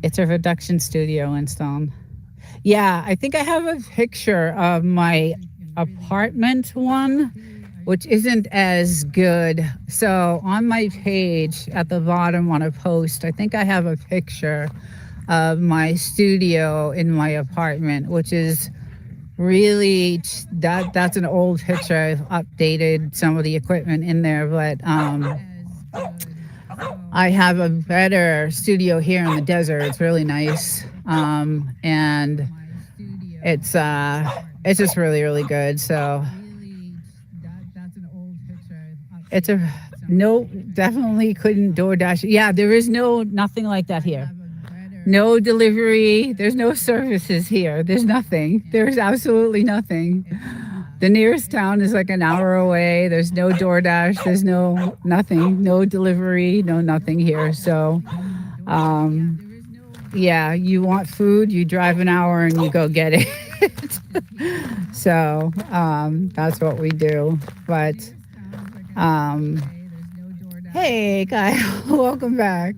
It's a production studio in Stone. Yeah, I think I have a picture of my apartment one, which isn't as good. So on my page at the bottom when I post, I think I have a picture of my studio in my apartment, which is really that's an old picture. I've updated some of the equipment in there, but I have a better studio here in the desert. It's really nice, and it's just really, really good. So it's definitely couldn't DoorDash. Yeah, there is nothing like that here. No delivery. There's no services here. There's nothing. There's absolutely nothing. The nearest town is like an hour away. There's no DoorDash. There's nothing. No delivery. No nothing here. So, yeah, you want food, you drive an hour and you go get it. So, that's what we do. But, hey, Kyle, welcome back.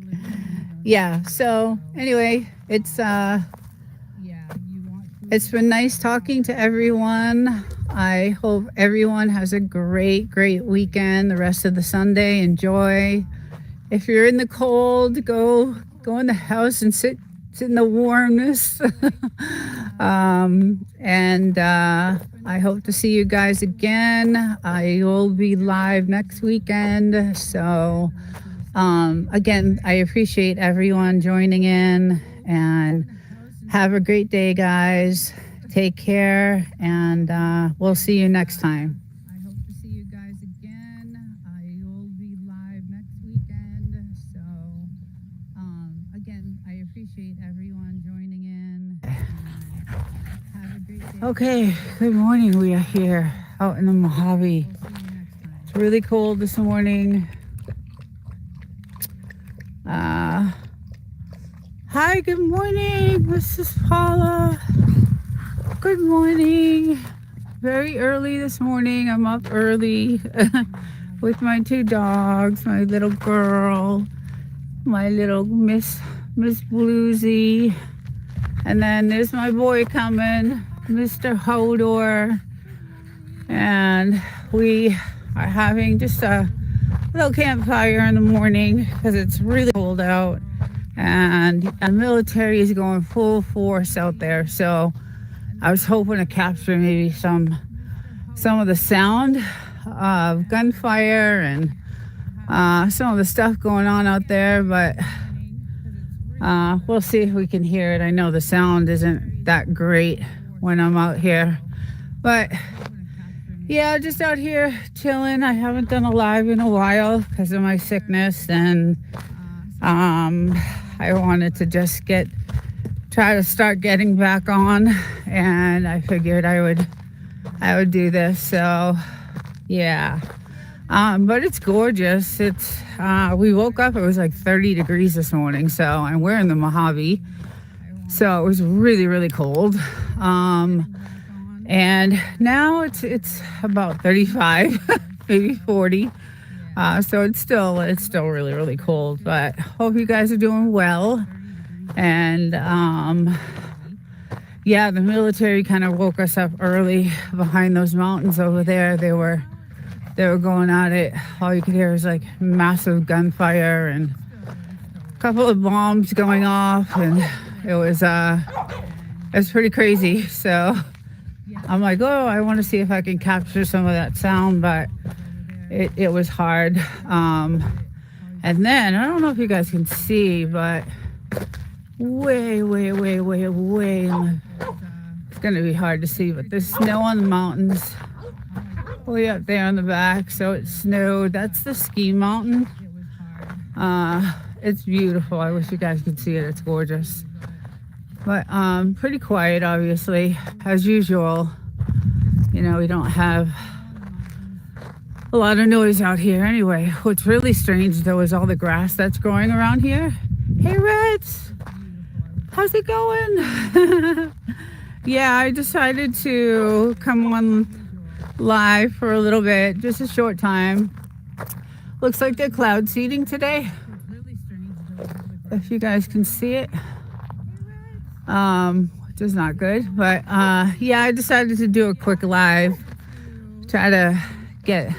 Yeah, so anyway, it's been nice talking to everyone. I hope everyone has a great weekend. The rest of the Sunday, enjoy. If you're in the cold, go in the house and sit in the warmness. And I hope to see you guys again. I will be live next weekend. So again, I appreciate everyone joining in, and have a great day, guys. Take care, and we'll see you next time. I hope to see you guys again. I will be live next weekend. So again, I appreciate everyone joining in. Have a great day. Okay, good morning. We are here out in the Mojave. It's really cold this morning. Hi, good morning. This is Paula. Good morning. Very early this morning. I'm up early with my two dogs, my little girl, my little Miss Bluesy. And then there's my boy coming, Mr. Hodor. And we are having just a little campfire in the morning because it's really cold out. And the military is going full force out there. So I was hoping to capture maybe some of the sound of gunfire and some of the stuff going on out there, but we'll see if we can hear it. I know the sound isn't that great when I'm out here, but yeah, just out here chilling. I haven't done a live in a while because of my sickness, and I wanted to just try to start getting back on, and I figured I would do this. So yeah, but it's gorgeous. We woke up, it was like 30 degrees this morning, so, and we're in the Mojave, so it was really, really cold. And now it's about 35, maybe 40. So it's still really, really cold, but hope you guys are doing well. And yeah, the military kind of woke us up early behind those mountains over there. They were going at it. All you could hear was like massive gunfire and a couple of bombs going off, and it was pretty crazy. So I'm like, oh, I want to see if I can capture some of that sound, but it was hard. And then, I don't know if you guys can see, but way, it's going to be hard to see, but there's snow on the mountains way up there on the back. So it snowed. That's the ski mountain. It's beautiful. I wish you guys could see it. It's gorgeous. But pretty quiet, obviously, as usual. You know, we don't have a lot of noise out here anyway. What's really strange, though, is all the grass that's growing around here. Hey, Reds, how's it going? Yeah, I decided to come on live for a little bit, just a short time. Looks like they're cloud seeding today, if you guys can see it, which is not good, but yeah, I decided to do a quick live, try to get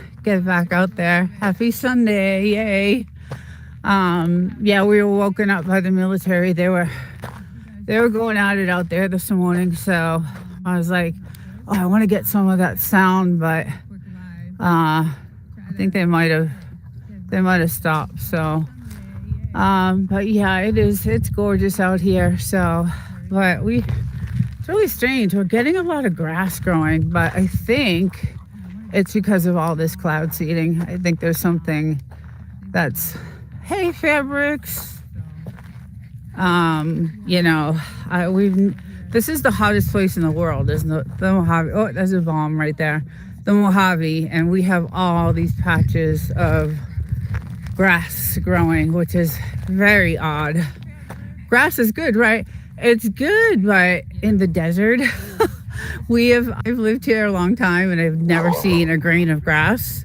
back out there. Happy Sunday, yay. Yeah, we were woken up by the military. They were going at it out there this morning, so I was like, oh, I want to get some of that sound, but I think they might have stopped. So but yeah, it's gorgeous out here. So but it's really strange, we're getting a lot of grass growing, but I think it's because of all this cloud seeding. I think there's something that's, hey, fabrics. You know, this is the hottest place in the world, isn't it? The Mojave. Oh, there's a bomb right there. The Mojave, and we have all these patches of grass growing, which is very odd. Grass is good, right? It's good, but in the desert, I've lived here a long time and I've never seen a grain of grass.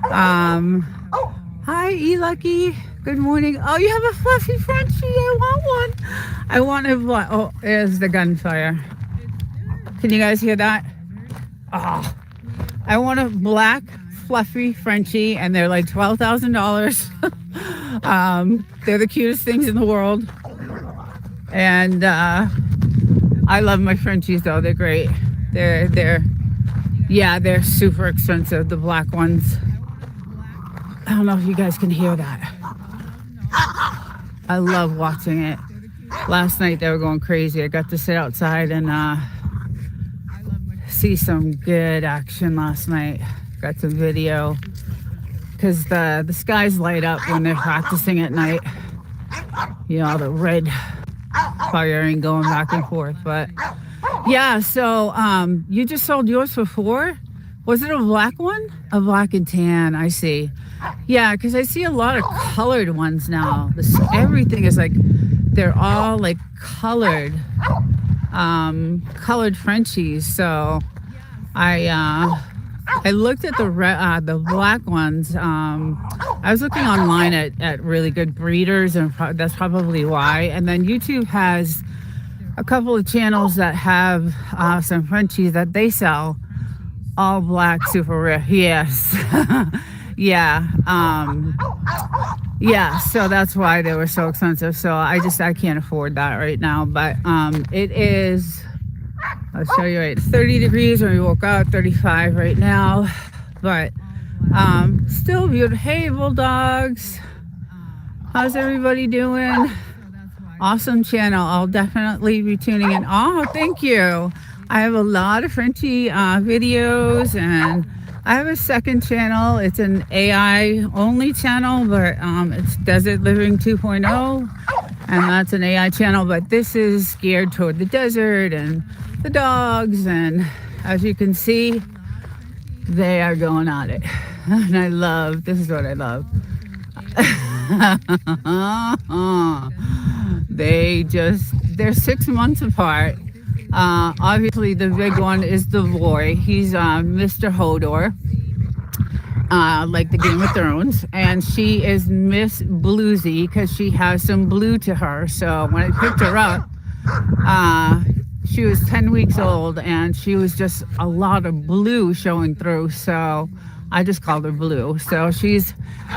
Hi, E-Lucky. Good morning. Oh, you have a fluffy Frenchie. I want one. I want a black. Oh, there's the gunfire. Can you guys hear that? Oh, I want a black fluffy Frenchie, and they're like $12,000. They're the cutest things in the world. And I love my Frenchies though. They're great. They're super expensive, the black ones. I don't know if you guys can hear that. I love watching it. Last night they were going crazy. I got to sit outside and see some good action last night. Got some video because the skies light up when they're practicing at night. You know, the red firing going back and forth. But yeah, so you just sold yours for $4? Was it a black one? A black and tan, I see. Yeah, because I see a lot of colored ones now. Everything is like, they're all like colored Frenchies. So I looked at the black ones. I was looking online at really good breeders, and that's probably why. And then YouTube has a couple of channels that have some Frenchies that they sell, all black, super rare. Yes. Yeah. Yeah, so that's why they were so expensive. So I can't afford that right now. But it is, I'll show you right, 30 degrees when we woke up, 35 right now. But still beautiful. Hey, bulldogs. How's everybody doing? Awesome channel. I'll definitely be tuning in. Oh, thank you. I have a lot of Frenchie videos, and I have a second channel. It's an AI only channel, but it's Desert Living 2.0, and that's an AI channel, but this is geared toward the desert and the dogs, and as you can see, they are going at it. And this is what I love. They're 6 months apart. Obviously the big one is the boy. He's Mr. Hodor, like the Game of Thrones, and she is Miss Bluesy because she has some blue to her. So when I picked her up, she was 10 weeks old and she was just a lot of blue showing through, so I just called her Blue. So she's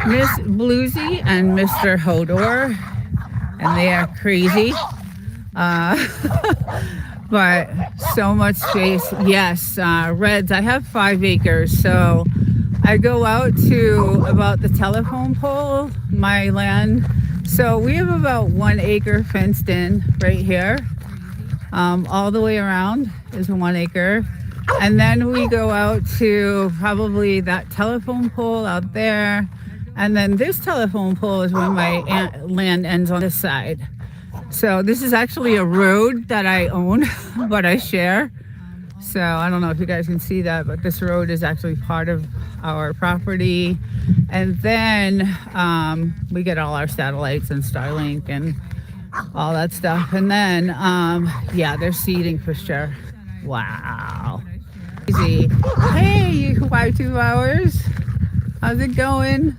Miss Bluesy and Mr. Hodor, and they are crazy. But so much space. Yes, Reds. I have 5 acres, so I go out to about the telephone pole, my land. So we have about 1 acre fenced in right here. All the way around is 1 acre. And then we go out to probably that telephone pole out there. And then this telephone pole is where my land ends on this side. So this is actually a road that I own, but I share. So I don't know if you guys can see that, but this road is actually part of our property. And then we get all our satellites and Starlink and all that stuff. And then, yeah, they're seeding for sure. Wow. Easy. Hey, you Y2 hours. How's it going?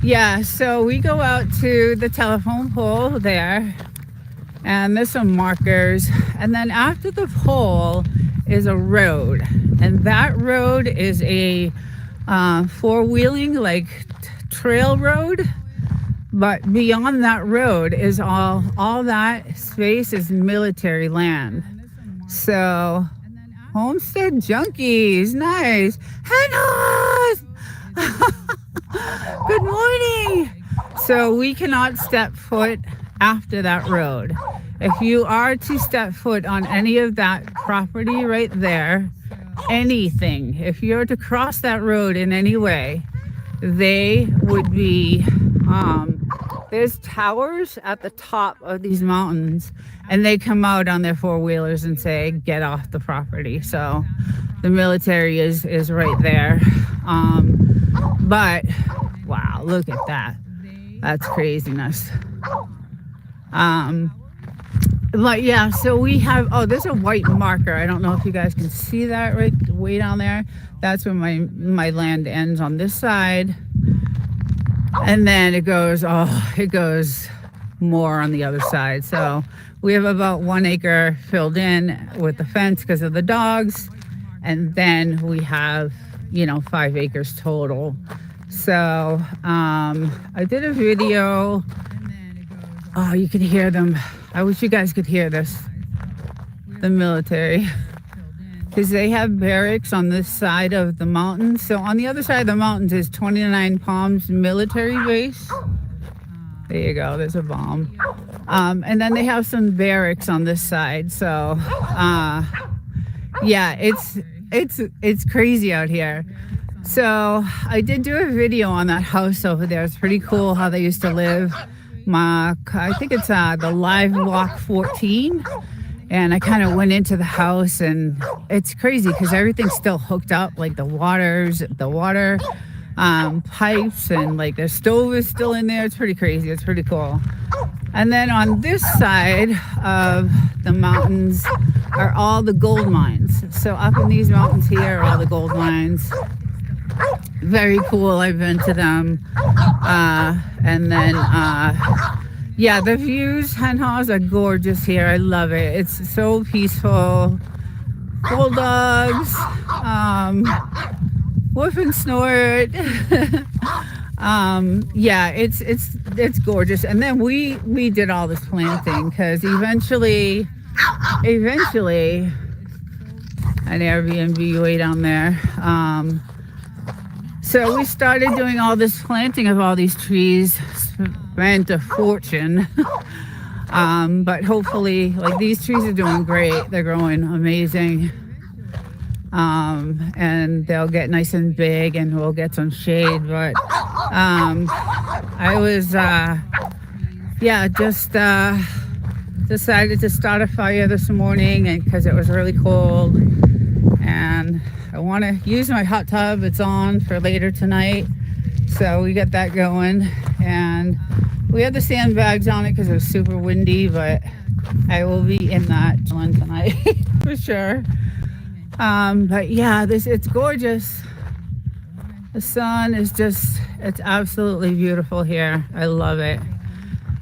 Yeah, so we go out to the telephone pole there, and there's some markers, and then after the pole is a road, and that road is a four-wheeling like trail road, but beyond that road is all that space is military land. So homestead junkies, nice. Hennas! Good morning. So we cannot step foot after that road. If you are to step foot on any of that property right there, anything, if you're to cross that road in any way, they would be, there's towers at the top of these mountains, and they come out on their four-wheelers and say, get off the property. So the military is right there. But wow, look at that. That's craziness. But yeah, so we have, there's a white marker. I don't know if you guys can see that right way down there. That's where my land ends on this side. And then it goes more on the other side. So we have about 1 acre filled in with the fence because of the dogs. And then we have, 5 acres total. So I did a video. Oh, you can hear them. I wish you guys could hear this. The military. Because they have barracks on this side of the mountains. So on the other side of the mountains is 29 Palms military base. There you go. There's a bomb. And then they have some barracks on this side. So yeah, it's crazy out here. So I did do a video on that house over there. It's pretty cool how they used to live. I think it's the live walk 14, and I kind of went into the house, and it's crazy because everything's still hooked up, like the water pipes, and like the stove is still in there. It's pretty crazy. It's pretty cool. And then on this side of the mountains are all the gold mines. So up in these mountains here are all the gold mines. Very cool. I've been to them. And then, yeah, the views, Henhas, are gorgeous here. I love it. It's so peaceful. Bulldogs, woof and snort. Yeah, it's gorgeous. And then we did all this planting because eventually, an Airbnb way down there. So we started doing all this planting of all these trees, spent a fortune. But hopefully, like, these trees are doing great. They're growing amazing. And they'll get nice and big and we'll get some shade. But I was, just decided to start a fire this morning and because it was really cold. And I want to use my hot tub. It's on for later tonight. So we got that going. And we had the sandbags on it because it was super windy, but I will be in that one tonight for sure. But yeah, it's gorgeous. The sun is it's absolutely beautiful here. I love it.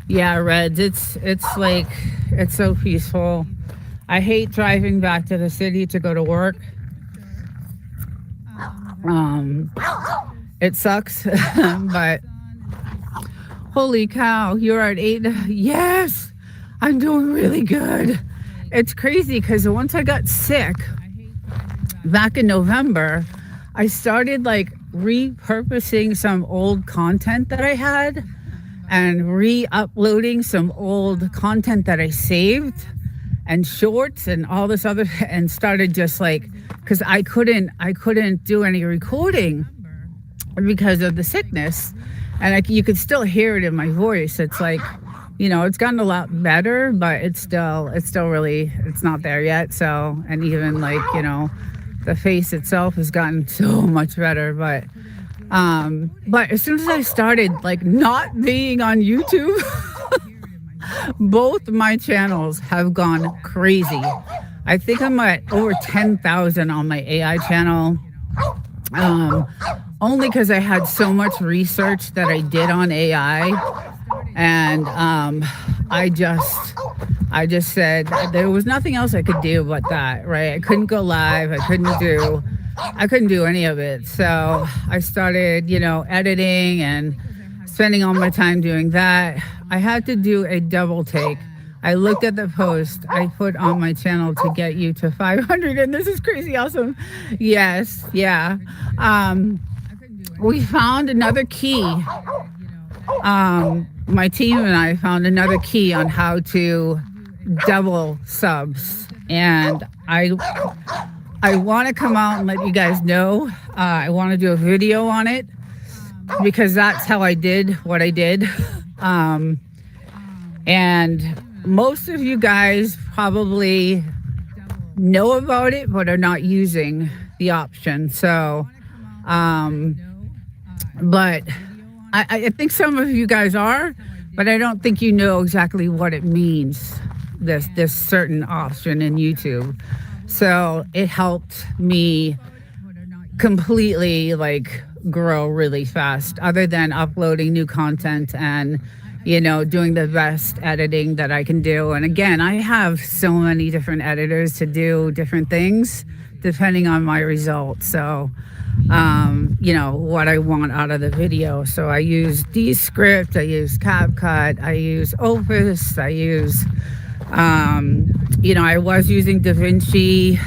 Yeah, Reds, it's like, it's so peaceful. I hate driving back to the city to go to work. It sucks, but holy cow, you're at 8. Yes, I'm doing really good. It's crazy because once I got sick back in November, I started like repurposing some old content that I had and re-uploading some old content that I saved and shorts and all this other, and started just like, because I couldn't do any recording because of the sickness, and you could still hear it in my voice. It's like, it's gotten a lot better, but it's still really, it's not there yet. So, and even like, the face itself has gotten so much better, but as soon as I started like not being on YouTube, both my channels have gone crazy. I think I'm at over 10,000 on my AI channel. Only because I had so much research that I did on AI, and I just said there was nothing else I could do but that, right? I couldn't go live. I couldn't do any of it. So I started, editing and spending all my time doing that. I had to do a double take. I looked at the post I put on my channel to get you to 500, and this is crazy awesome. Yes, yeah. We found another key. My team and I found another key on how to double subs, and I want to come out and let you guys know. I want to do a video on it because that's how I did what I did. And most of you guys probably know about it, but are not using the option. So, but I think some of you guys are, but I don't think you know exactly what it means, this certain option in YouTube. So it helped me completely grow really fast, other than uploading new content and doing the best editing that I can do. And again, I have so many different editors to do different things depending on my results. So what I want out of the video. So I use Descript, I use CapCut, I use Opus, I use I was using DaVinci.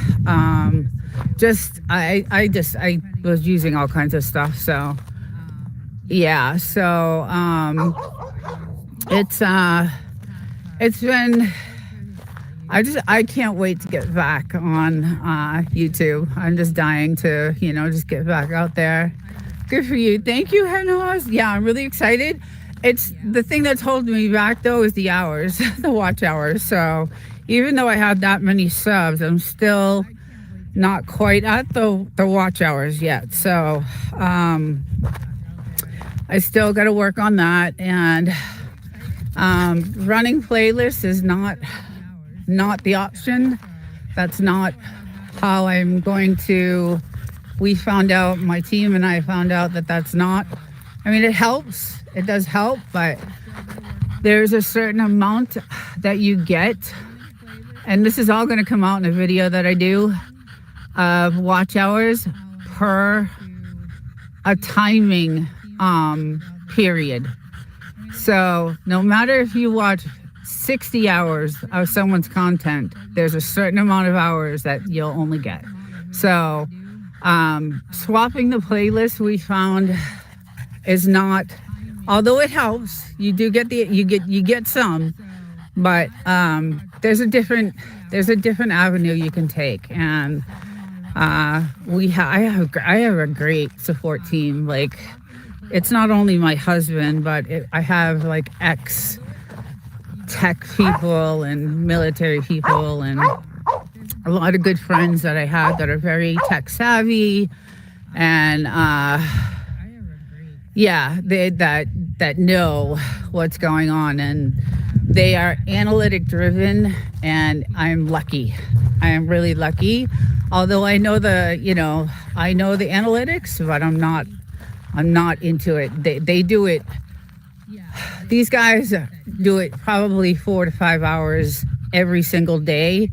I was using all kinds of stuff. So yeah, so it's been, I can't wait to get back on YouTube. I'm just dying to just get back out there. Good for you. Thank you, Henos. Yeah, I'm really excited. It's the thing that's holding me back though is the hours, the watch hours. So even though I have that many subs, I'm still not quite at the watch hours yet. So I still got to work on that. And running playlists is not the option. That's not how I'm going to. We found out, my team and I found out that that's not. I mean, it helps. It does help, but there's a certain amount that you get, and this is all going to come out in a video that I do of watch hours per a timing period. So no matter if you watch 60 hours of someone's content, there's a certain amount of hours that you'll only get. So swapping the playlist, we found, is not, although it helps, you do get you get some, but there's a different avenue you can take. And I have a great support team. Like, it's not only my husband, but I have ex tech people and military people and a lot of good friends that I have that are very tech savvy, and that know what's going on, and they are analytic driven, and I'm lucky. I am really lucky. Although I know the analytics, but I'm not into it. They do it. These guys do it probably 4 to 5 hours every single day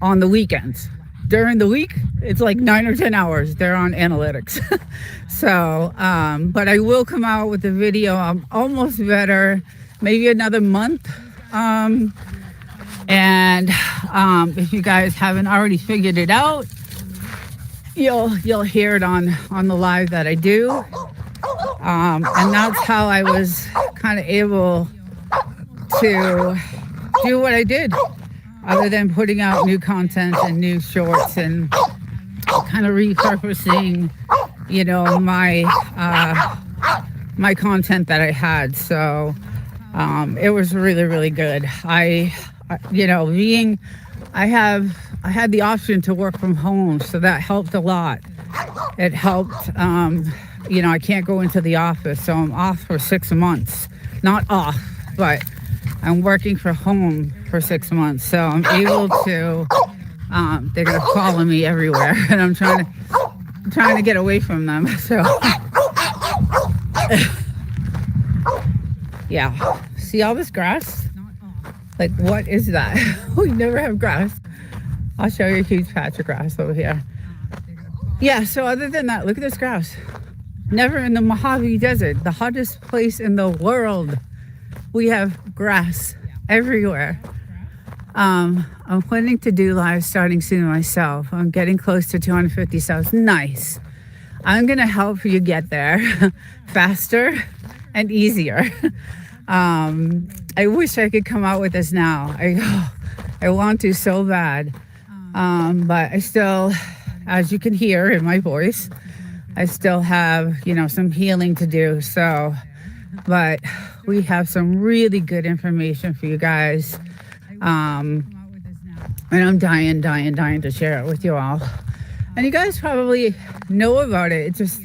on the weekends. During the week, it's 9 or 10 hours. They're on analytics. So, but I will come out with a video. I'm almost better, maybe another month. And if you guys haven't already figured it out, you'll hear it on the live that I do. And that's how I was kind of able to do what I did, other than putting out new content and new shorts and kind of repurposing, my content that I had. So it was really, really good. I had the option to work from home, so that helped a lot. It helped. I can't go into the office, so I'm off for 6 months. Not off, but I'm working from home for 6 months, so I'm able to they're gonna follow me everywhere, and I'm trying to get away from them. So yeah, see all this grass? Like, what is that? We never have grass. I'll show you a huge patch of grass over here. Yeah, so other than that, look at this grass. Never in the Mojave Desert, the hottest place in the world, we have grass everywhere. I'm planning to do live starting soon myself. I'm getting close to 250 subs. Nice. I'm gonna help you get there faster and easier. I wish I could come out with this now. I want to so bad. But I still, as you can hear in my voice, I still have, some healing to do. So, but we have some really good information for you guys. And I'm dying to share it with you all. And you guys probably know about it. It's just,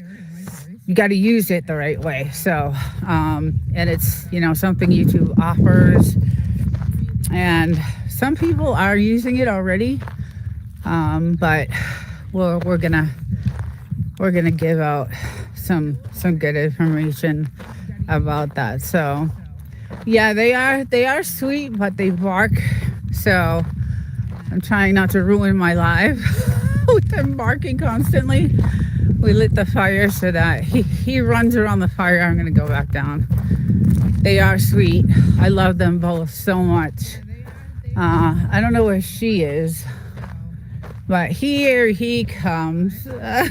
you got to use it the right way. So, and it's, something YouTube offers. And some people are using it already. But we're gonna give out some good information about that. So yeah, they are sweet, but they bark. So I'm trying not to ruin my life with them barking constantly. We lit the fire so that he runs around the fire. I'm gonna go back down. They are sweet. I love them both so much. I don't know where she is, but here he comes.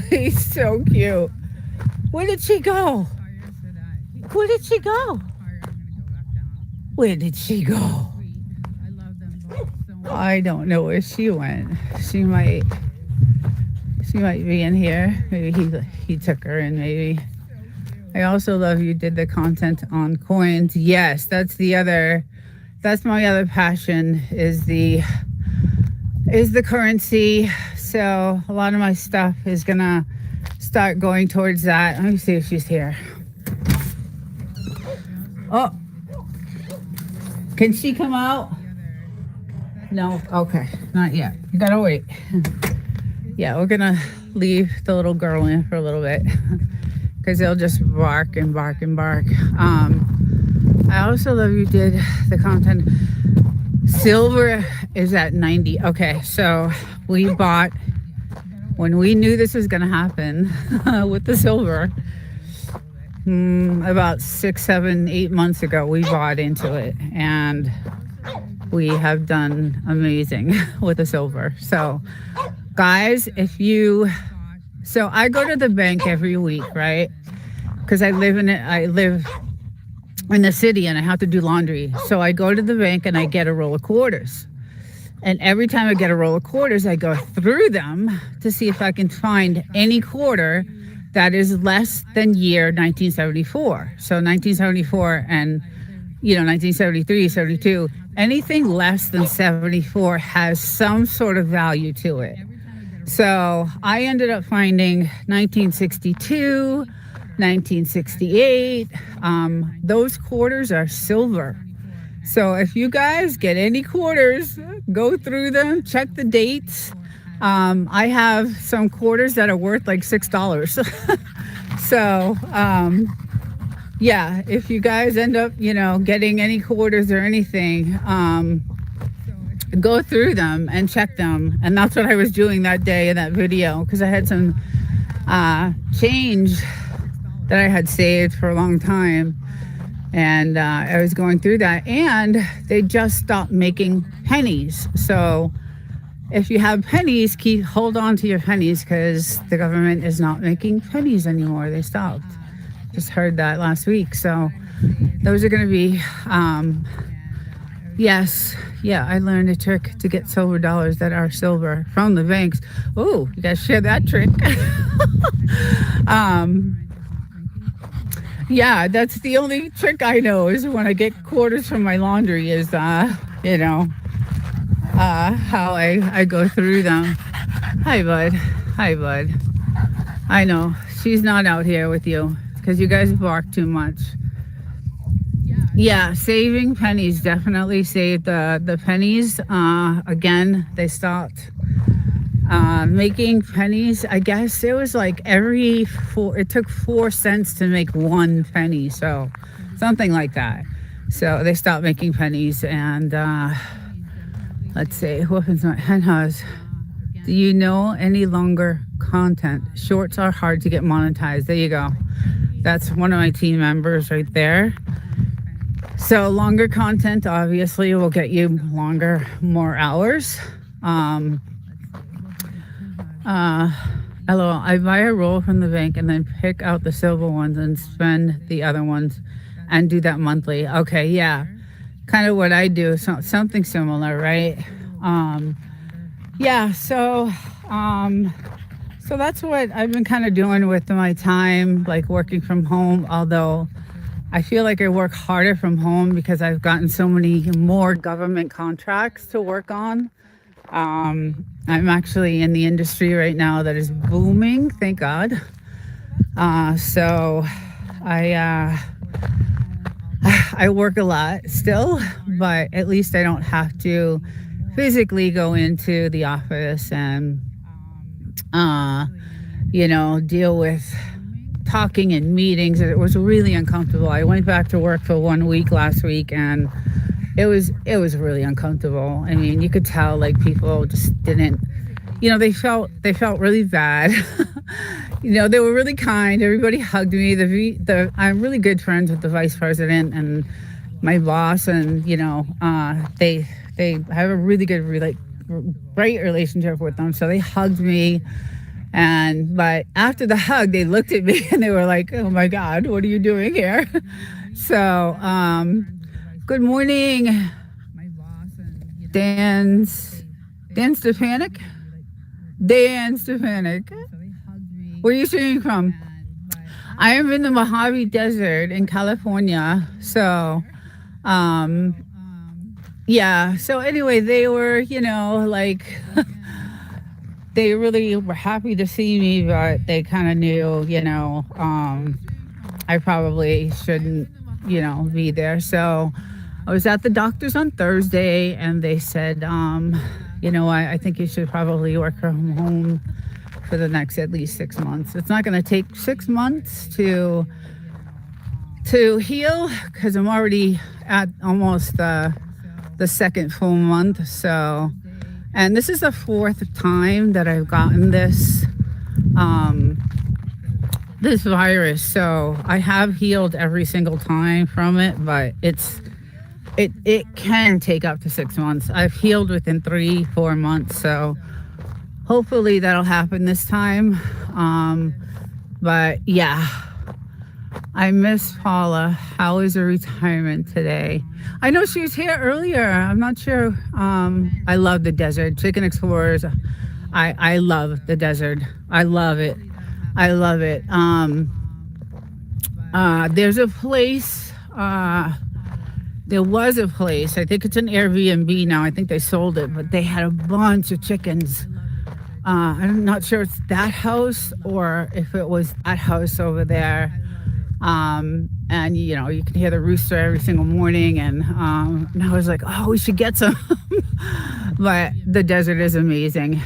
He's so cute. Where did she go? Where did she go? Where did she go? I don't know where she went. She might be in here. Maybe he took her in, maybe. I also love you did the content on coins. Yes, that's my other passion is the currency. So a lot of my stuff is gonna start going towards that. Let me see if she's here. Oh, can she come out? No, okay, not yet. You gotta wait. Yeah, we're gonna leave the little girl in for a little bit because they'll just bark and bark and bark. I also love you did the content. Silver is at 90. Okay, so we bought, when we knew this was gonna happen with the silver, about 6, 7, 8 months ago, we bought into it, and we have done amazing with the silver. So guys, so I go to the bank every week, right? Because I live in the city and I have to do laundry. So I go to the bank and I get a roll of quarters. And every time I get a roll of quarters, I go through them to see if I can find any quarter that is less than year 1974. So 1974 and 1973, 72, anything less than 74 has some sort of value to it. So I ended up finding 1962, 1968. Those quarters are silver. So if you guys get any quarters, go through them, check the dates. I have some quarters that are worth like $6. So yeah, if you guys end up getting any quarters or anything, go through them and check them. And that's what I was doing that day in that video, because I had some change that I had saved for a long time, and I was going through that, and they just stopped making pennies. So if you have pennies, hold on to your pennies, because the government is not making pennies anymore. They stopped. Just heard that last week. So those are going to be yes, yeah, I learned a trick to get silver dollars that are silver from the banks. Oh, you guys share that trick. Yeah, that's the only trick I know, is when I get quarters from my laundry, is how I go through them. Hi, bud. Hi, bud. I know she's not out here with you because you guys bark too much. Yeah, saving pennies, definitely save the pennies. Again, they stopped making pennies. I guess it was like it took 4 cents to make 1 penny, so something like that. So they stopped making pennies. And let's see, who opens my hen house? Do you know any longer content? Shorts are hard to get monetized. There you go. That's one of my team members right there. So longer content obviously will get you more hours. LOL, I buy a roll from the bank and then pick out the silver ones and spend the other ones and do that monthly. Okay, yeah. Kind of what I do, something similar, right? Yeah, so that's what I've been kind of doing with my time, like working from home, although I feel like I work harder from home because I've gotten so many more government contracts to work on. I'm actually in the industry right now that is booming, thank God. So I work a lot still, but at least I don't have to physically go into the office and deal with talking in meetings. It was really uncomfortable. I went back to work for 1 week last week, and it was really uncomfortable. I mean, you could tell like people just didn't, they felt really bad. They were really kind. Everybody hugged me. I'm really good friends with the vice president and my boss, and they have a really good, great relationship with them. So they hugged me. But after the hug, they looked at me and they were like, "Oh my God, what are you doing here?" So, good morning, Dan Stefanik. Dan Stefanik. Where are you streaming from? I am in the Mojave Desert in California. So, yeah. So anyway, they were, they really were happy to see me, but they kind of knew, I probably shouldn't, be there. So I was at the doctor's on Thursday, and they said, I think you should probably work from home for the next at least 6 months. It's not going to take 6 months to heal, because I'm already at almost the second full month. So, and this is the 4th time that I've gotten this virus. So I have healed every single time from it, but it can take up to 6 months. I've healed within 3-4 months. So hopefully that'll happen this time. But yeah, I miss Paula. How is her retirement today? I know she was here earlier. I'm not sure. I love the desert. Chicken Explorers. I love the desert. I love it. I love it. There's a place. There was a place. I think it's an Airbnb now. I think they sold it, but they had a bunch of chickens. I'm not sure it's that house or if it was that house over there. And you can hear the rooster every single morning, and I was like, oh, we should get some. But the desert is amazing.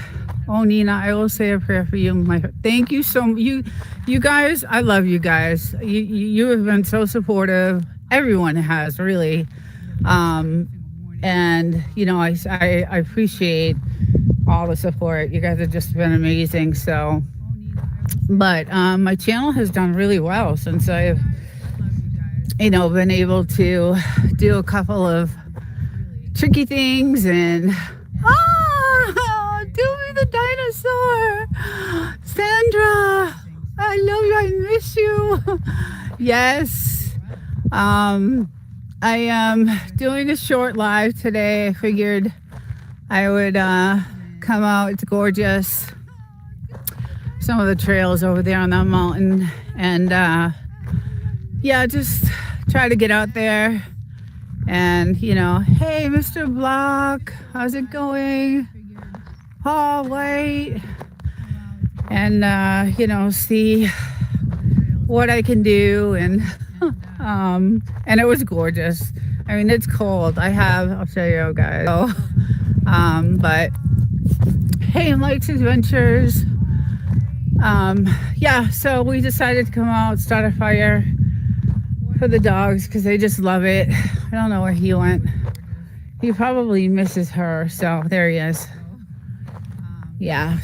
Oh, Nina, I will say a prayer for you. Thank you so much. You guys, I love you guys. You have been so supportive. Everyone has, really. And I appreciate all the support. You guys have just been amazing. So, but my channel has done really well since I've been able to do a couple of tricky things. And Dewey the dinosaur, Sandra, I love you. I miss you. Yes. I am doing a short live today. I figured I would come out. It's gorgeous. Some of the trails over there on that mountain, and just try to get out there. And hey, Mr. Block, how's it going? Paul White. And see what I can do. And it was gorgeous. I mean, it's cold. I'll show you guys. So, but Hey Mike's Adventures. Yeah, so we decided to come out, start a fire for the dogs because they just love it. I don't know where he went. He probably misses her, so there he is. Yeah,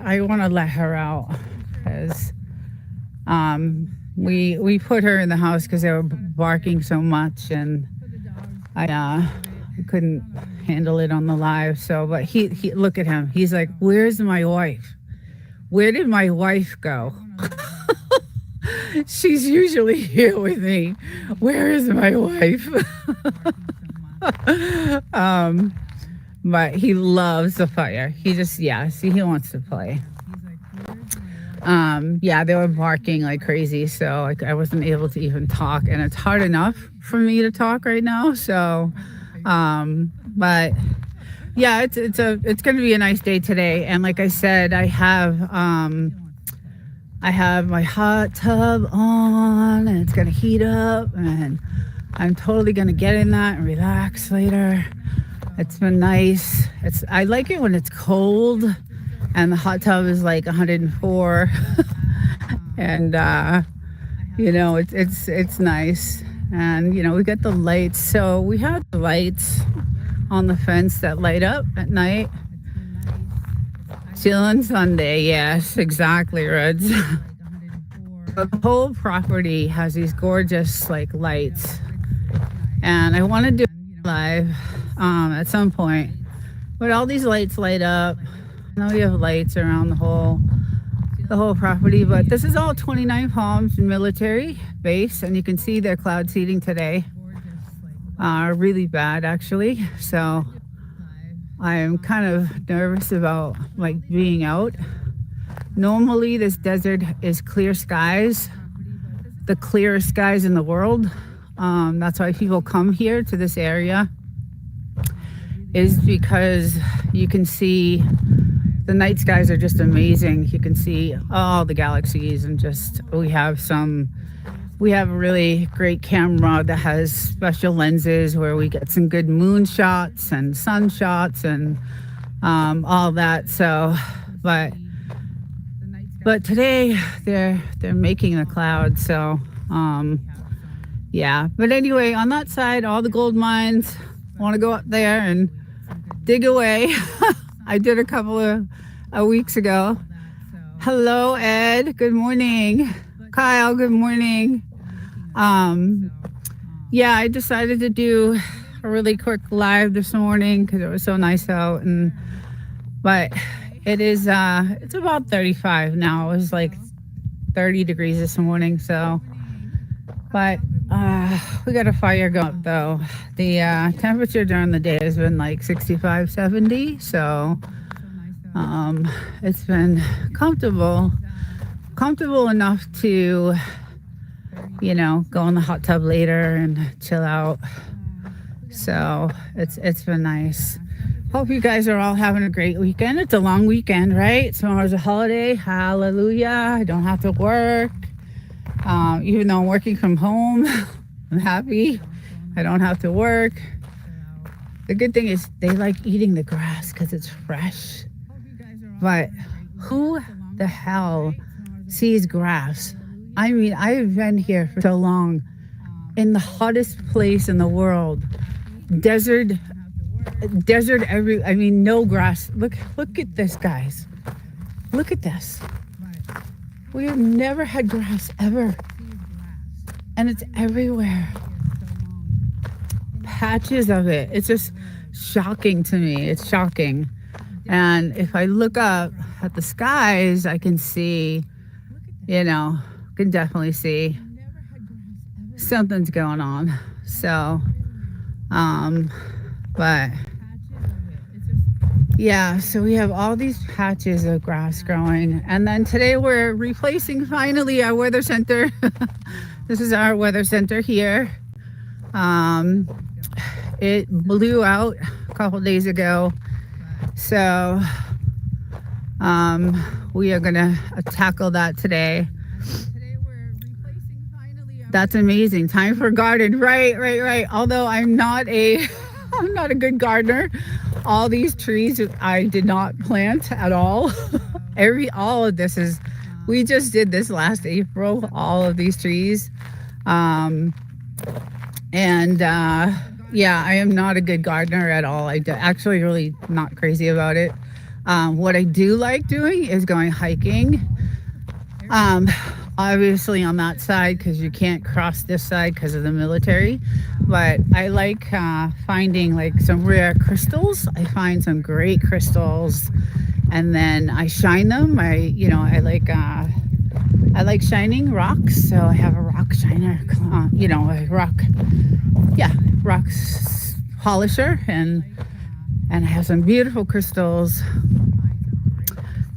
I want to let her out because we put her in the house because they were barking so much, and I couldn't handle it on the live. So, but he look at him. He's like, "Where's my wife? Where did my wife go? She's usually here with me. Where is my wife?" But he loves the fire. He just, he wants to play. Yeah, they were barking like crazy, so I wasn't able to even talk, and it's hard enough for me to talk right now. So, but yeah, it's going to be a nice day today. And like I said, I have my hot tub on, and it's going to heat up, and I'm totally going to get in that and relax later. It's been nice. I like it when it's cold and the hot tub is like 104 and it's nice. And we got the lights, so we have the lights on the fence that light up at night. Chillin' Sunday, yes, exactly, Reds. The whole property has these gorgeous like lights, and I want to do live at some point, but all these lights light up. Now we have lights around the whole property, but this is all 29 Palms military base, and you can see their cloud seeding today really bad actually. So I'm kind of nervous about like being out. Normally this desert is clear skies, the clearest skies in the world. That's why people come here to this area, is because you can see the night skies are just amazing. You can see all the galaxies, and we have a really great camera that has special lenses where we get some good moon shots and sun shots and all that. So, but today they're making the clouds. So, yeah. But anyway, on that side, all the gold mines. Want to go up there and dig away. I did a couple of weeks ago. Hello, Ed. Good morning. Kyle, good morning. Yeah, I decided to do a really quick live this morning because it was so nice out, but it is it's about 35 now. It was like 30 degrees this morning, so but we got a fire going though. The temperature during the day has been like 65, 70, so it's been comfortable enough to go in the hot tub later and chill out. So it's been nice. Hope you guys are all having a great weekend. It's a long weekend, right? Tomorrow's a holiday. Hallelujah. I don't have to work. Even though I'm working from home, I'm happy. I don't have to work. The good thing is they like eating the grass because it's fresh. But who the hell sees grass? I mean, I've been here for so long, in the hottest place in the world. Desert no grass. Look at this, guys. Look at this. We have never had grass ever. And it's everywhere. Patches of it. It's just shocking to me. It's shocking. And if I look up at the skies, I can see, can definitely see something's going on. So, but yeah, so we have all these patches of grass growing. And then today we're replacing finally our weather center. This is our weather center here. It blew out a couple days ago. So we are gonna tackle that today. That's amazing. Time for garden. Right. Although I'm not a good gardener. all these trees I did not plant at all. All of this is, we just did this last April, all of these trees. Yeah, I am not a good gardener at all. Actually really not crazy about it. What I do like doing is going hiking. Obviously on that side, because you can't cross this side because of the military. But I like finding like some rare crystals. I find some great crystals, and then I shine them. I like shining rocks, so I have a rock shiner, a rock polisher, and I have some beautiful crystals.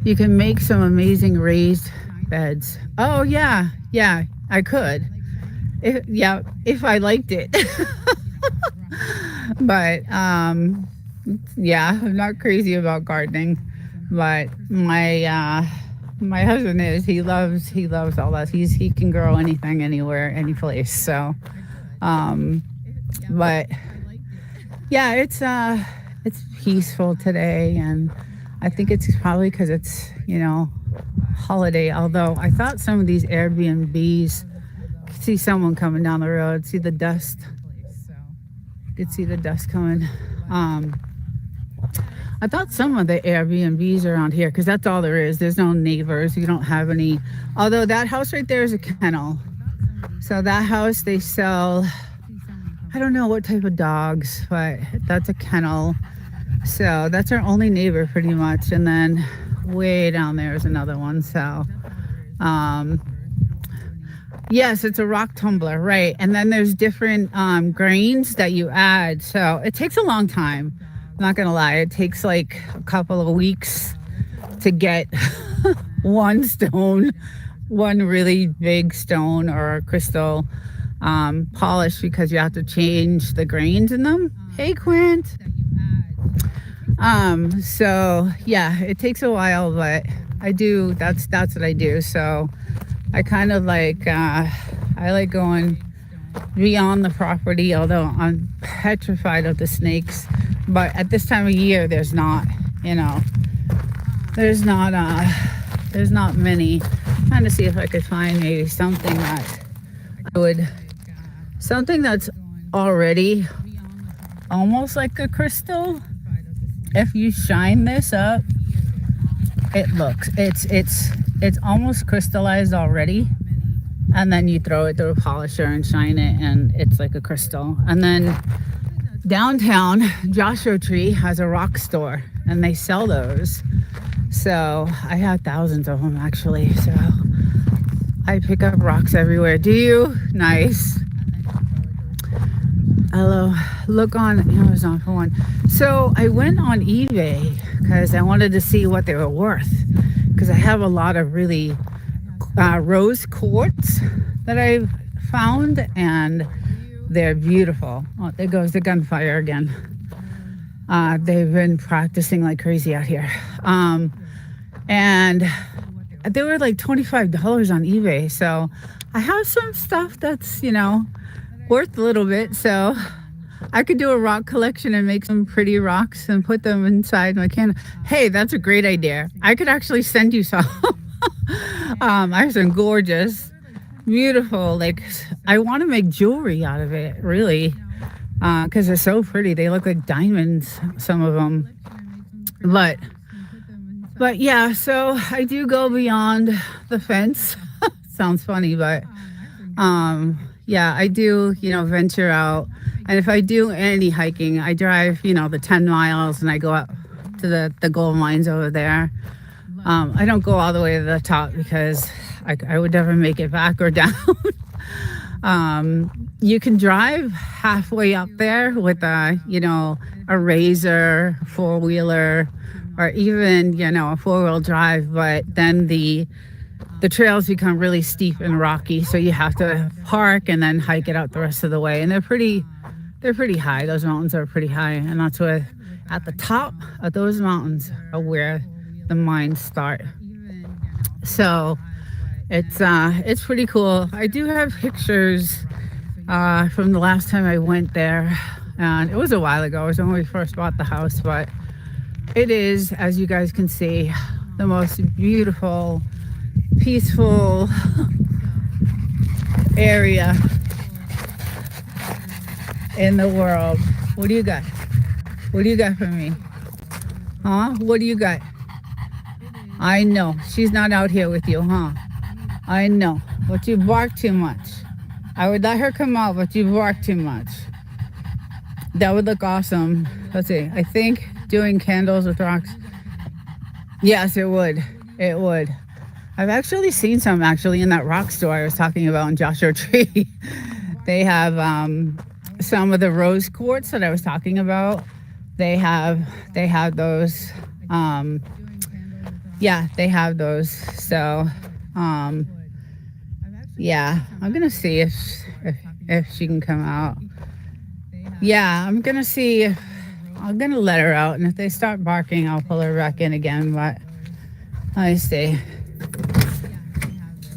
You can make some amazing raised beds. Oh yeah, I could. If I liked it. But I'm not crazy about gardening. But my husband he loves all that. He can grow anything, anywhere, any place. So but yeah, it's peaceful today, and I think it's probably because it's holiday. Although I thought some of these Airbnbs, could see someone coming down the road, see the dust. Could see the dust coming. I thought some of the Airbnbs around here, because that's all there is. There's no neighbors. You don't have any. Although that house right there is a kennel. So that house, they sell, I don't know what type of dogs, but that's a kennel. So that's our only neighbor pretty much. And then way down there is another one. So yes, it's a rock tumbler, right? And then there's different grains that you add. So it takes a long time. I'm not gonna lie, it takes like a couple of weeks to get one really big stone or crystal polished, because you have to change the grains in them. Hey, Quint. So yeah, it takes a while, but that's what I do. So I kind of like, I like going beyond the property, although I'm petrified of the snakes. But at this time of year, there's not many. I'm trying to see if I could find maybe something that's already almost like a crystal. If you shine this up, it's almost crystallized already. And then you throw it through a polisher and shine it, and it's like a crystal. And then downtown, Joshua Tree has a rock store, and they sell those. So I have thousands of them, actually. So I pick up rocks everywhere. Do you? Nice. Hello. Look on Amazon for one. So I went on eBay because I wanted to see what they were worth, because I have a lot of really rose quartz that I've found, and they're beautiful. Oh, there goes the gunfire again. They've been practicing like crazy out here. And they were like $25 on eBay. So I have some stuff that's, worth a little bit. So I could do a rock collection and make some pretty rocks and put them inside my can. Hey, that's a great idea. I could actually send you some. I have some gorgeous, beautiful, like, I want to make jewelry out of it, really, because they're so pretty. They look like diamonds, some of them. But yeah, so I do go beyond the fence. Sounds funny, but yeah, I do, venture out. And if I do any hiking, I drive, the 10 miles, and I go up to the gold mines over there. I don't go all the way to the top, because I would never make it back or down. You can drive halfway up there with a Razor four-wheeler, or even, a four-wheel drive, but then the trails become really steep and rocky, so you have to park and then hike it out the rest of the way. And they're pretty high. Those mountains are pretty high, and that's where, at the top of those mountains, are where the mines start. So it's pretty cool. I do have pictures from the last time I went there. And it was a while ago. It was when we first bought the house, but it is, as you guys can see, the most beautiful, peaceful area in the world. What do you got? What do you got for me? Huh? What do you got? I know. She's not out here with you, huh? I know. But you bark too much. I would let her come out, but you bark too much. That would look awesome. Let's see. I think doing candles with rocks. Yes, it would. It would. I've actually seen some in that rock store I was talking about in Joshua Tree. They have some of the rose quartz that I was talking about. They have those. Yeah, they have those. So, yeah, I'm gonna see if she can come out. Yeah, I'm gonna see if I'm gonna let her out, and if they start barking, I'll pull her back in again. But let me see.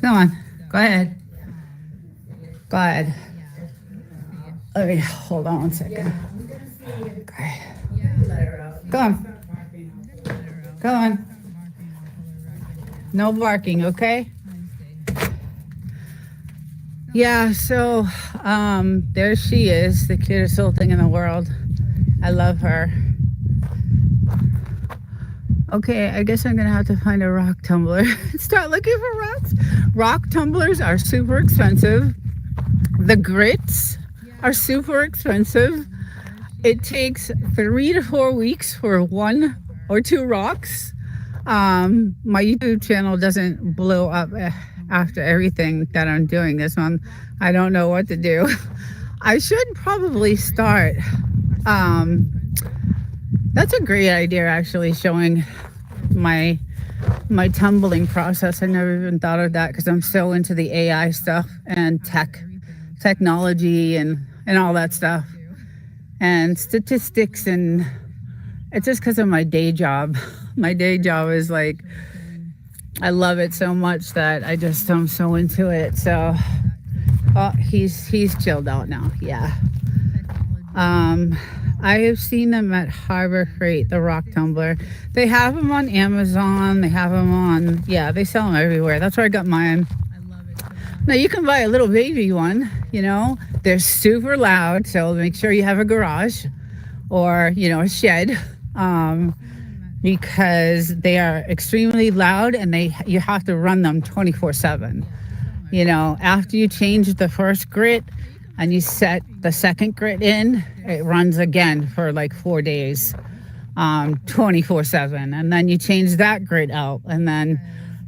Come on, go ahead. Go ahead. Let me hold on one second. Okay. Go on. Go on. No barking, okay? Yeah, so there she is, the cutest little thing in the world. I love her. Okay, I guess I'm gonna have to find a rock tumbler and start looking for rocks. Rock tumblers are super expensive. The grits are super expensive. It takes 3 to 4 weeks for 1 or 2 rocks. My YouTube channel doesn't blow up after everything that I'm doing this month. I don't know what to do. I should probably start. That's a great idea, actually, showing my tumbling process. I never even thought of that because I'm so into the AI stuff and technology and all that stuff and statistics, and it's just because of my day job. My day job is like, I love it so much that I'm so into it. So, oh, he's chilled out now. Yeah. I have seen them at Harbor Freight, the rock tumbler. They have them on Amazon. They have them on, yeah, they sell them everywhere. That's where I got mine. Now you can buy a little baby one, you know. They're super loud, so make sure you have a garage or, you know, a shed, because they are extremely loud and you have to run them 24/7. You know, after you change the first grit and you set the second grit in, it runs again for like 4 days, 24/7. And then you change that grit out, and then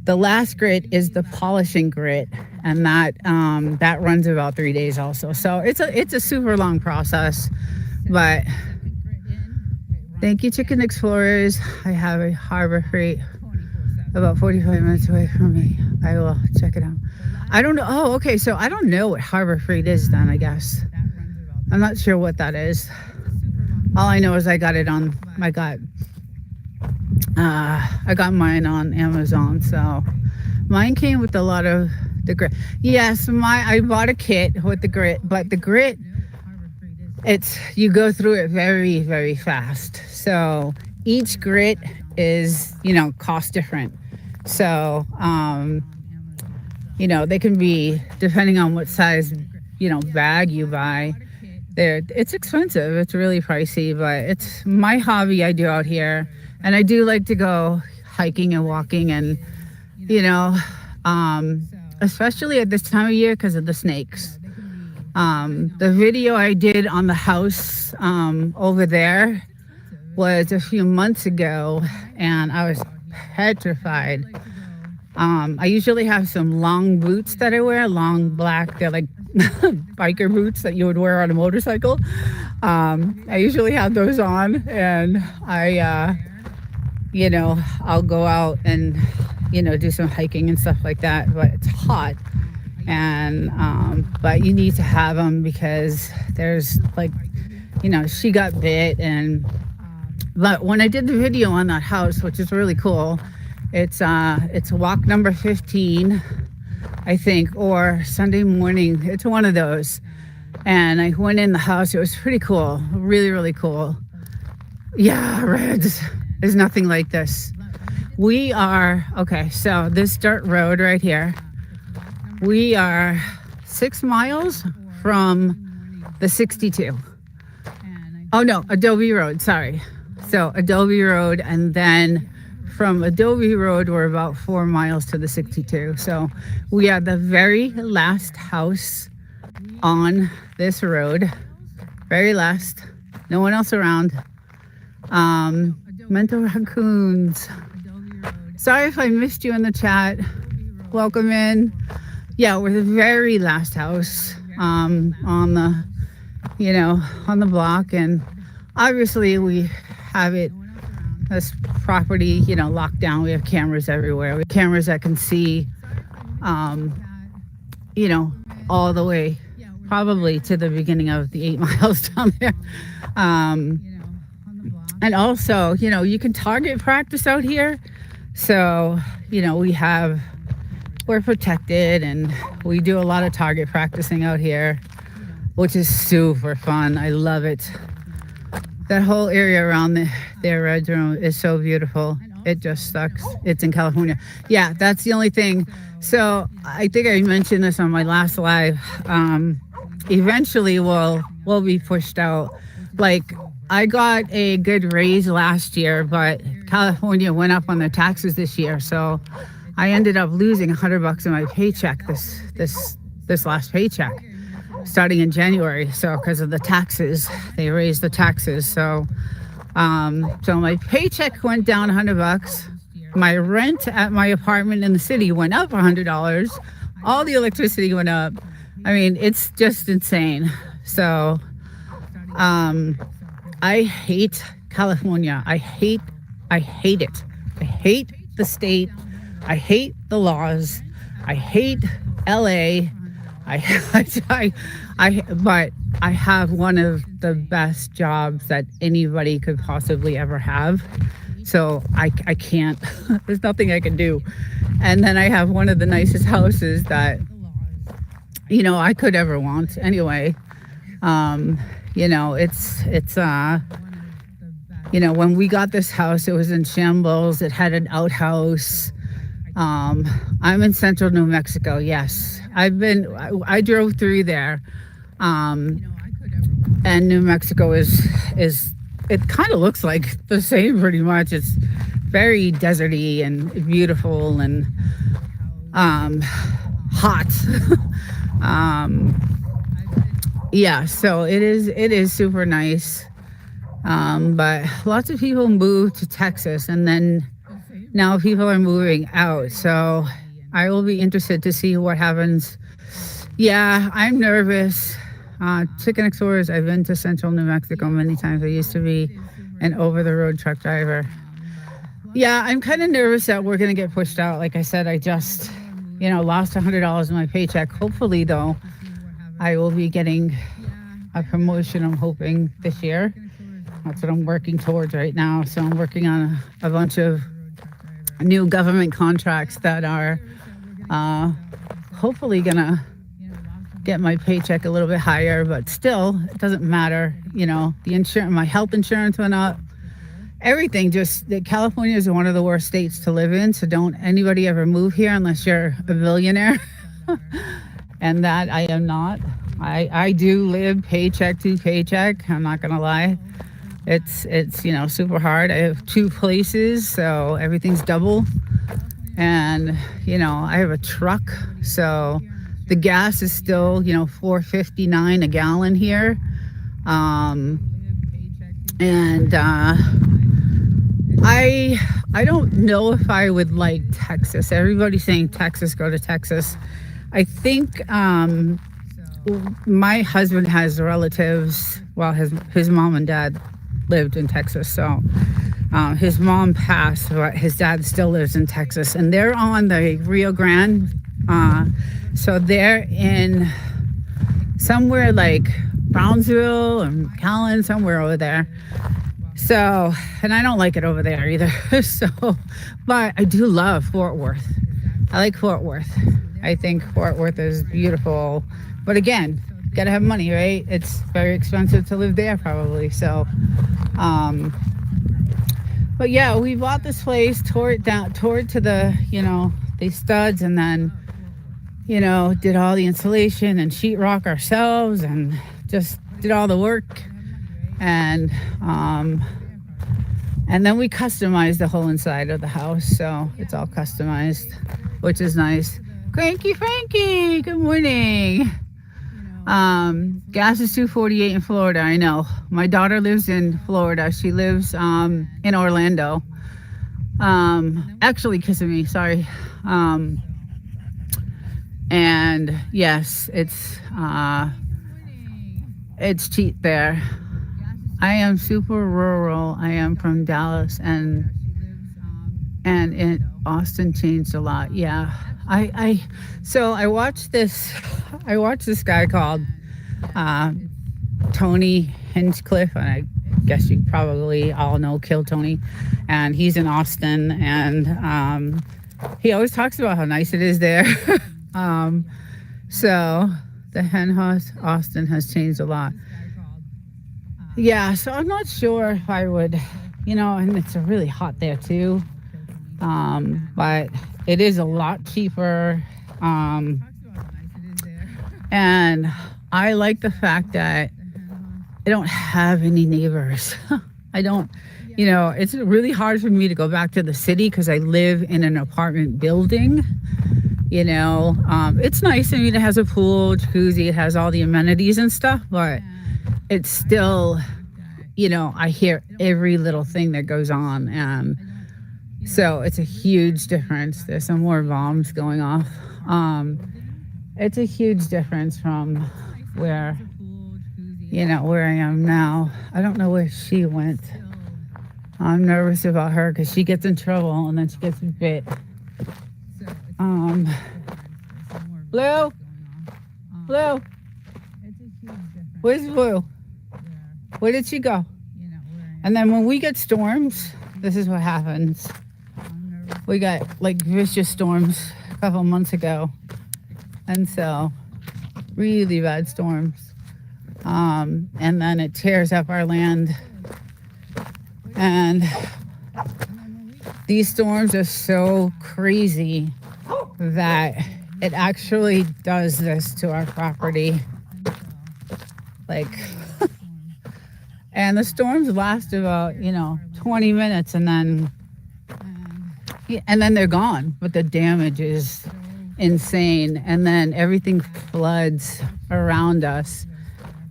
the last grit is the polishing grit, and that runs about 3 days also. So it's a super long process, but thank you, Chicken Explorers. I have a Harbor Freight about 45 minutes away from me. I will check it out. I don't know. Oh, okay. So I don't know what Harbor Freight is then, I guess. I'm not sure what that is. All I know is I got mine on Amazon. So mine came with a lot of the grit. Yes, I bought a kit with the grit, but the grit, you go through it very, very fast. So each grit is, you know, cost different. So, you know, they can be, depending on what size, you know, bag you buy, it's expensive. It's really pricey, but it's my hobby I do out here. And I do like to go hiking and walking and, you know, especially at this time of year because of the snakes. The video I did on the house over there was a few months ago, and I was petrified. I usually have some long boots that I wear, long black, they're like biker boots that you would wear on a motorcycle. I usually have those on, and you know, I'll go out and, you know, do some hiking and stuff like that, but it's hot. And but you need to have them because there's, like, you know, she got bit. But when I did the video on that house, which is really cool, it's walk number 15, I think, or Sunday morning. It's one of those. And I went in the house. It was pretty cool. Really, really cool. Yeah, Reds. There's nothing like this. We are, okay, so this dirt road right here, we are 6 miles from the 62. Oh no, Adobe Road, sorry. So Adobe Road, and then from Adobe Road, we're about 4 miles to the 62. So we are the very last house on this road. Very last. No one else around. Mental raccoons. Sorry if I missed you in the chat. Welcome in. Yeah, we're the very last house on the, on the block. And obviously we have this property, locked down. We have cameras everywhere. We have cameras that can see, all the way, probably to the beginning of the 8 miles down there. And also, you can target practice out here. So, we're protected, and we do a lot of target practicing out here, which is super fun. I love it. That whole area around their red room is so beautiful. It just sucks. It's in California. Yeah, that's the only thing. So I think I mentioned this on my last live. Eventually we'll be pushed out. Like, I got a good raise last year, but California went up on their taxes this year. So I ended up losing $100 in my paycheck this last paycheck, starting in January. So because of the taxes, they raised the taxes. So my paycheck went down $100. My rent at my apartment in the city went up $100. All the electricity went up. I mean, it's just insane. So I hate California. I hate it. I hate the state. I hate the laws. I hate LA. But I have one of the best jobs that anybody could possibly ever have. So I can't, there's nothing I can do. And then I have one of the nicest houses that, I could ever want anyway. When we got this house, it was in shambles. It had an outhouse. I'm in central New Mexico. Yes, I drove through there. And New Mexico is it kind of looks like the same pretty much. It's very deserty and beautiful and hot. Yeah, so it is super nice. But lots of people moved to Texas, and then now people are moving out. So I will be interested to see what happens. Yeah, I'm nervous. Chicken Explorers, I've been to central New Mexico many times. I used to be an over-the-road truck driver. Yeah, I'm kind of nervous that we're going to get pushed out. Like I said, I just, lost $100 in my paycheck. Hopefully, though, I will be getting a promotion, I'm hoping, this year. That's what I'm working towards right now. So I'm working on a bunch of new government contracts that are hopefully going to get my paycheck a little bit higher, but still, it doesn't matter. The insurance, my health insurance went up. Everything California is one of the worst states to live in. So don't anybody ever move here unless you're a billionaire. And that I am not. I do live paycheck to paycheck. I'm not going to lie. It's super hard. I have 2 places, so everything's double. And, I have a truck, so the gas is still, $4.59 a gallon here. I don't know if I would like Texas. Everybody's saying Texas, go to Texas. I think my husband has relatives. Well, his mom and dad lived in Texas, so his mom passed, but his dad still lives in Texas, and they're on the Rio Grande. So they're in somewhere like Brownsville and McAllen, somewhere over there. So, and I don't like it over there either. So, but I do love Fort Worth. I like Fort Worth. I think Fort Worth is beautiful. But again, gotta have money, right? It's very expensive to live there probably. So, but yeah, we bought this place, tore it to the, the studs, and then, did all the insulation and sheetrock ourselves and just did all the work. And then we customized the whole inside of the house. So it's all customized, which is nice. Cranky Frankie, good morning. Gas is $2.48 in Florida. I know. My daughter lives in Florida. She lives in Orlando. Actually, Kissimmee, sorry. And yes, it's cheap there. I am super rural. I am from Dallas, and Austin changed a lot. Yeah. So I watched this guy called Tony Hinchcliffe, and I guess you probably all know Kill Tony, and he's in Austin, and he always talks about how nice it is there. So the hen house Austin has changed a lot. Yeah, so I'm not sure if I would, and it's really hot there too. But it is a lot cheaper. And I like the fact that I don't have any neighbors. I don't, it's really hard for me to go back to the city because I live in an apartment building. It's nice. I mean, it has a pool, jacuzzi, it has all the amenities and stuff, but it's still, I hear every little thing that goes on. And so it's a huge difference. There's some more bombs going off. It's a huge difference from where I am now. I don't know where she went. I'm nervous about her because she gets in trouble and then she gets bit. Blue? Blue? Where's Blue? Where did she go? And then when we get storms, this is what happens. We got vicious storms a couple months ago. And so, really bad storms. And then it tears up our land. And these storms are so crazy that it actually does this to our property. And the storms last about, 20 minutes and then they're gone. But the damage is insane. And then everything floods around us.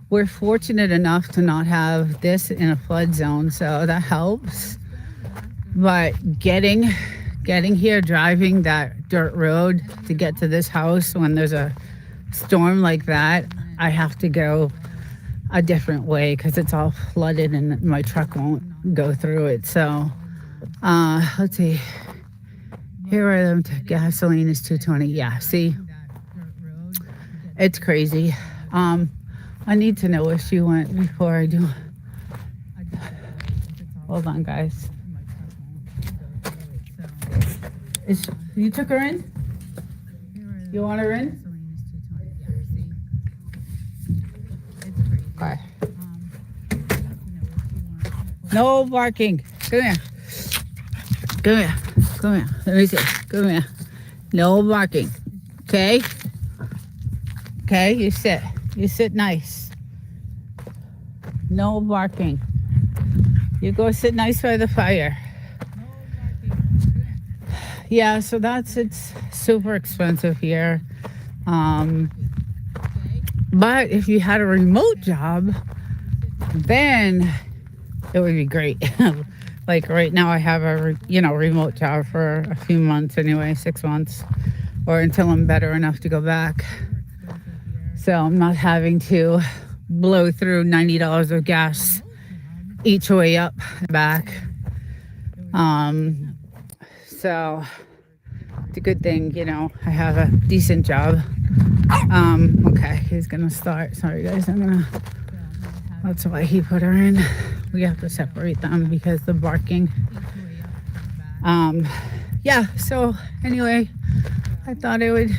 We're fortunate enough to not have this in a flood zone, so that helps. But getting here, driving that dirt road to get to this house when there's a storm like that, I have to go a different way because it's all flooded and my truck won't go through it. So let's see. Here I am. Gasoline is $2.20. Yeah, see, it's crazy. I need to know where she went before I do. Hold on, guys. You took her in? You want her in? Okay. No barking. Come here. Come here. Come here. Let me see. Come here. No barking. Okay? Okay, you sit. You sit nice. No barking. You go sit nice by the fire. Yeah, so it's super expensive here. But if you had a remote job, then it would be great. Like right now I have a remote job for a few months anyway, 6 months, or until I'm better enough to go back. So I'm not having to blow through $90 of gas each way up and back. So it's a good thing, I have a decent job. Okay, he's gonna start. Sorry guys, that's why he put her in. We have to separate them because the barking. Yeah, so anyway, I thought I would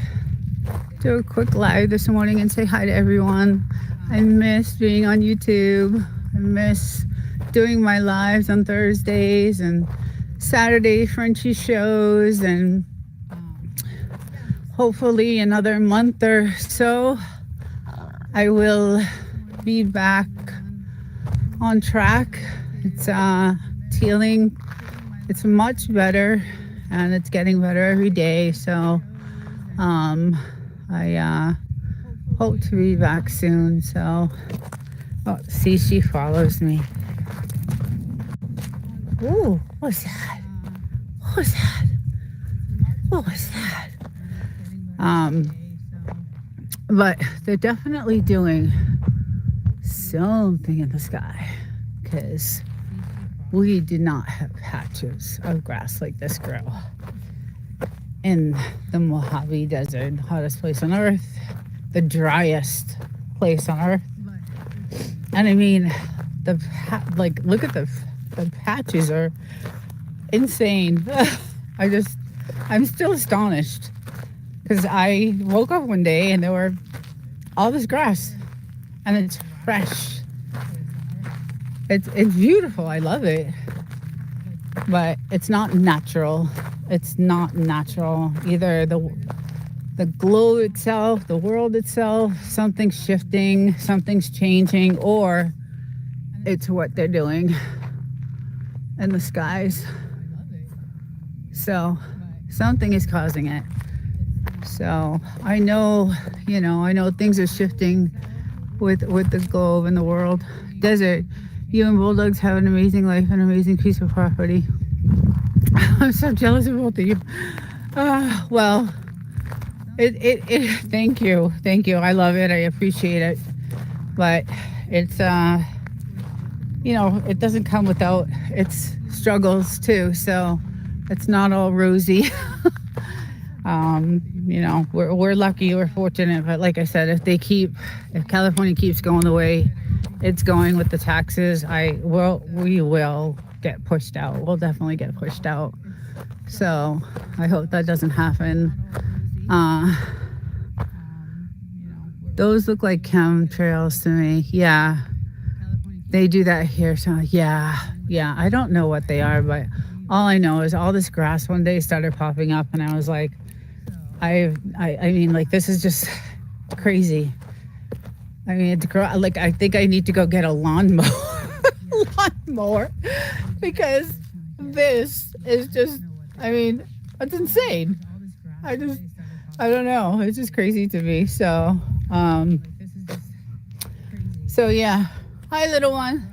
do a quick live this morning and say hi to everyone. I miss being on YouTube. I miss doing my lives on Thursdays and Saturday Frenchie shows, and hopefully another month or so I will be back on track. It's healing. It's much better, and it's getting better every day. So I hope to be back soon. So, see, she follows me. Ooh, what's that? What was that? What was that? But they're definitely doing something in the sky, because we do not have patches of grass like this grow in the Mojave Desert, the hottest place on earth, the driest place on earth. And I mean, look at the patches are insane. I'm still astonished, because I woke up one day and there were all this grass, and it's fresh. It's beautiful. I love it, but it's not natural. It's not natural. Either the globe itself, the world itself, something's shifting, something's changing, or it's what they're doing in the skies. So something is causing it. So I know things are shifting with the globe and the world. Desert, you and Bulldogs have an amazing life, an amazing piece of property. I'm so jealous of both of you. Well, thank you. I love it. I appreciate it. But it's, it doesn't come without its struggles too. So it's not all rosy. We're lucky, we're fortunate, but like I said, if California keeps going the way it's going with the taxes, we will get pushed out. We'll definitely get pushed out. So I hope that doesn't happen. Those look like chemtrails to me. Yeah, they do that here. So yeah. I don't know what they are, but all I know is all this grass one day started popping up, and I was like, I mean, like, this is just crazy. I mean, I think I need to go get a lawnmower, because this is just, I mean, it's insane. I don't know. It's just crazy to me. So yeah. Hi, little one.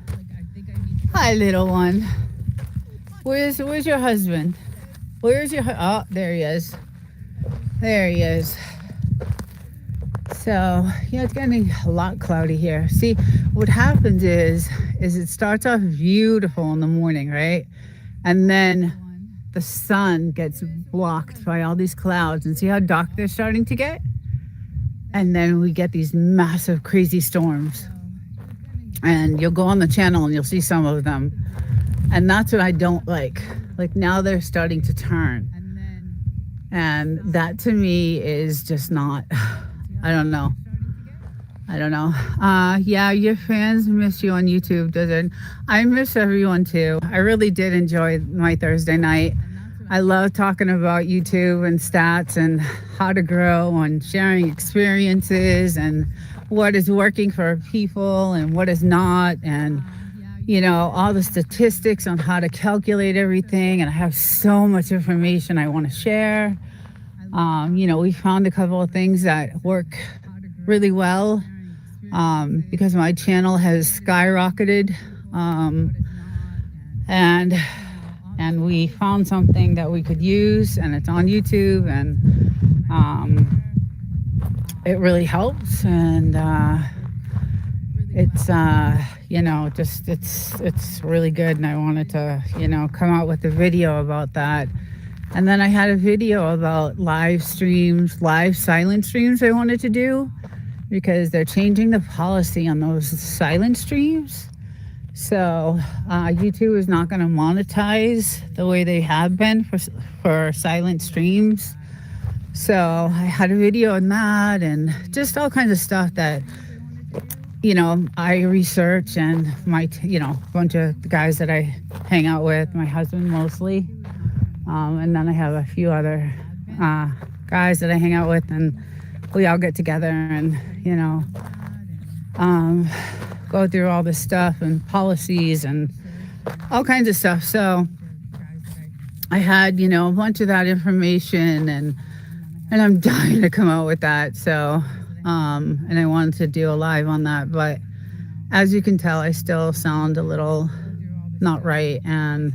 Where's your husband? Oh, there he is. So yeah, it's getting a lot cloudy here. See, what happens is it starts off beautiful in the morning, right? And then the sun gets blocked by all these clouds, and see how dark they're starting to get? And then we get these massive, crazy storms. And you'll go on the channel and you'll see some of them. And that's what I don't like. Like, now they're starting to turn. And that to me is just not, I don't know. Yeah, your fans miss you on YouTube, doesn't? I miss everyone too. I really did enjoy my Thursday night. I love talking about YouTube and stats and how to grow and sharing experiences and what is working for people and what is not, and all the statistics on how to calculate everything. And I have so much information I want to share. We found a couple of things that work really well, because my channel has skyrocketed, and we found something that we could use, and it's on YouTube, and it really helps. And it's it's really good, and I wanted to come out with a video about that. And then I had a video about live silent streams I wanted to do, because they're changing the policy on those silent streams. So YouTube is not going to monetize the way they have been for silent streams. So I had a video on that and just all kinds of stuff that, you know, I research, and my, you know, bunch of the guys that I hang out with, my husband mostly. And then I have a few other guys that I hang out with, and we all get together and, you know, go through all this stuff and policies and all kinds of stuff. So I had, you know, a bunch of that information, and I'm dying to come out with that. So, and I wanted to do a live on that, but as you can tell, I still sound a little not right, and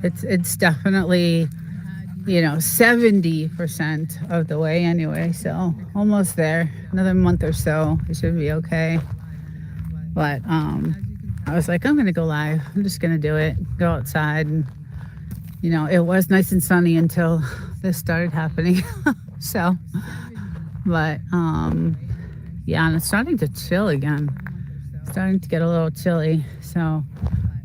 it's definitely, you know, 70% of the way anyway, so almost there. Another month or so, it should be okay. But I was like, I'm gonna go live. I'm just gonna do it, go outside. And, you know, it was nice and sunny until this started happening. So, but yeah, and it's starting to chill again. It's starting to get a little chilly. So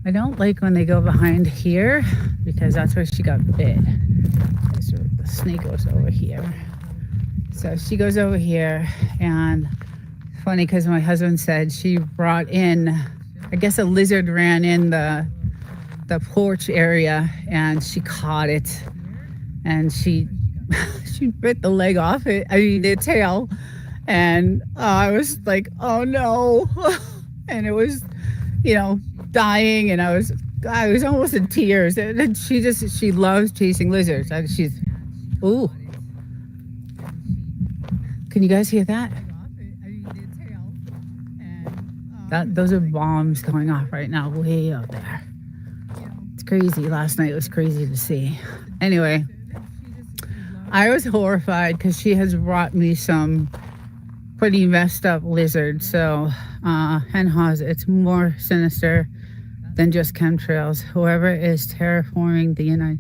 I don't like when they go behind here, because that's where she got bit. So the snake goes over here. So she goes over here, and funny because my husband said she brought in, I guess a lizard ran in the porch area, and she caught it, and she bit the leg off it. I mean, the tail, and I was like, oh no, and it was, you know, dying, and I was almost in tears. And she loves chasing lizards. She's, ooh, can you guys hear that? Those are bombs going off right now, way up there. It's crazy. Last night was crazy to see. Anyway, I was horrified because she has brought me some pretty messed up lizards. So, Henhas, it's more sinister than just chemtrails. Whoever is terraforming the United,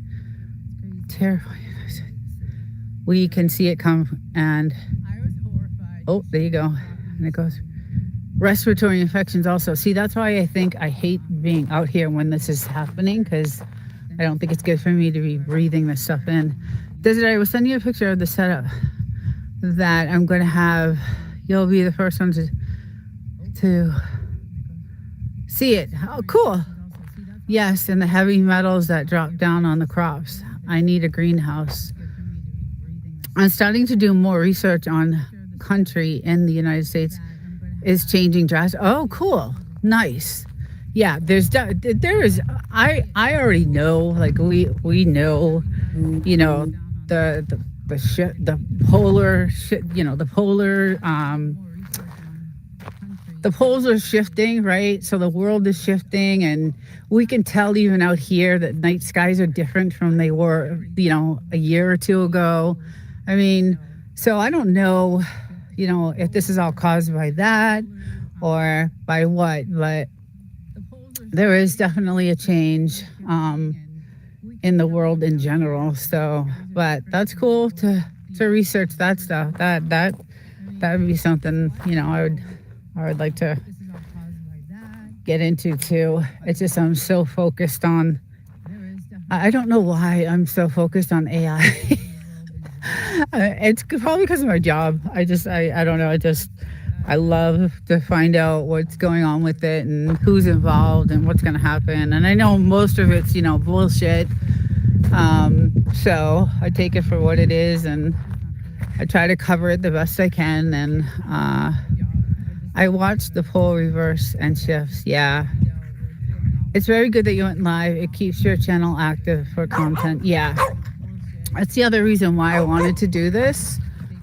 we can see it come, and oh, there you go, and it goes. Respiratory infections also. See, that's why I think I hate being out here when this is happening, because I don't think it's good for me to be breathing this stuff in. Desiree, I will send you a picture of the setup that I'm going to have. You'll be the first one to see it. Oh, cool. Yes, and the heavy metals that drop down on the crops. I need a greenhouse. I'm starting to do more research on country in the United States is changing drastically. Oh, cool. Nice. Yeah, there is, I already know, like we know, you know, the polar shit, you know, the poles are shifting, right? So the world is shifting, and we can tell even out here that night skies are different from they were, you know, a year or two ago. I mean, so I don't know, you know, if this is all caused by that or by what, but there is definitely a change in the world in general. So, but that's cool to research that stuff. That would be something, you know, I would like to get into too. It's just I'm so focused on, I don't know why I'm so focused on AI. It's probably because of my job. I don't know. I love to find out what's going on with it and who's involved and what's going to happen. And I know most of it's, you know, bullshit. So I take it for what it is, and I try to cover it the best I can. And I watched the pole reverse and shifts. Yeah. It's very good that you went live. It keeps your channel active for content. Yeah. That's the other reason why I wanted to do this,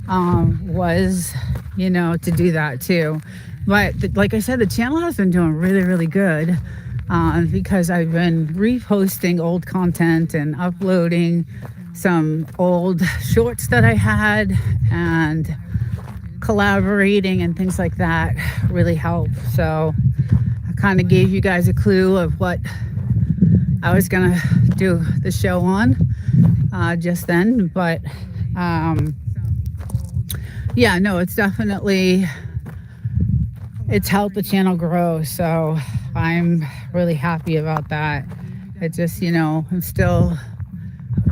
was, you know, to do that too. But like I said, the channel has been doing really, really good, because I've been reposting old content and uploading some old shorts that I had, and collaborating and things like that really help. So I kind of gave you guys a clue of what I was gonna do the show on just then. But yeah, no, it's definitely, it's helped the channel grow, so I'm really happy about that. It just, you know, I'm still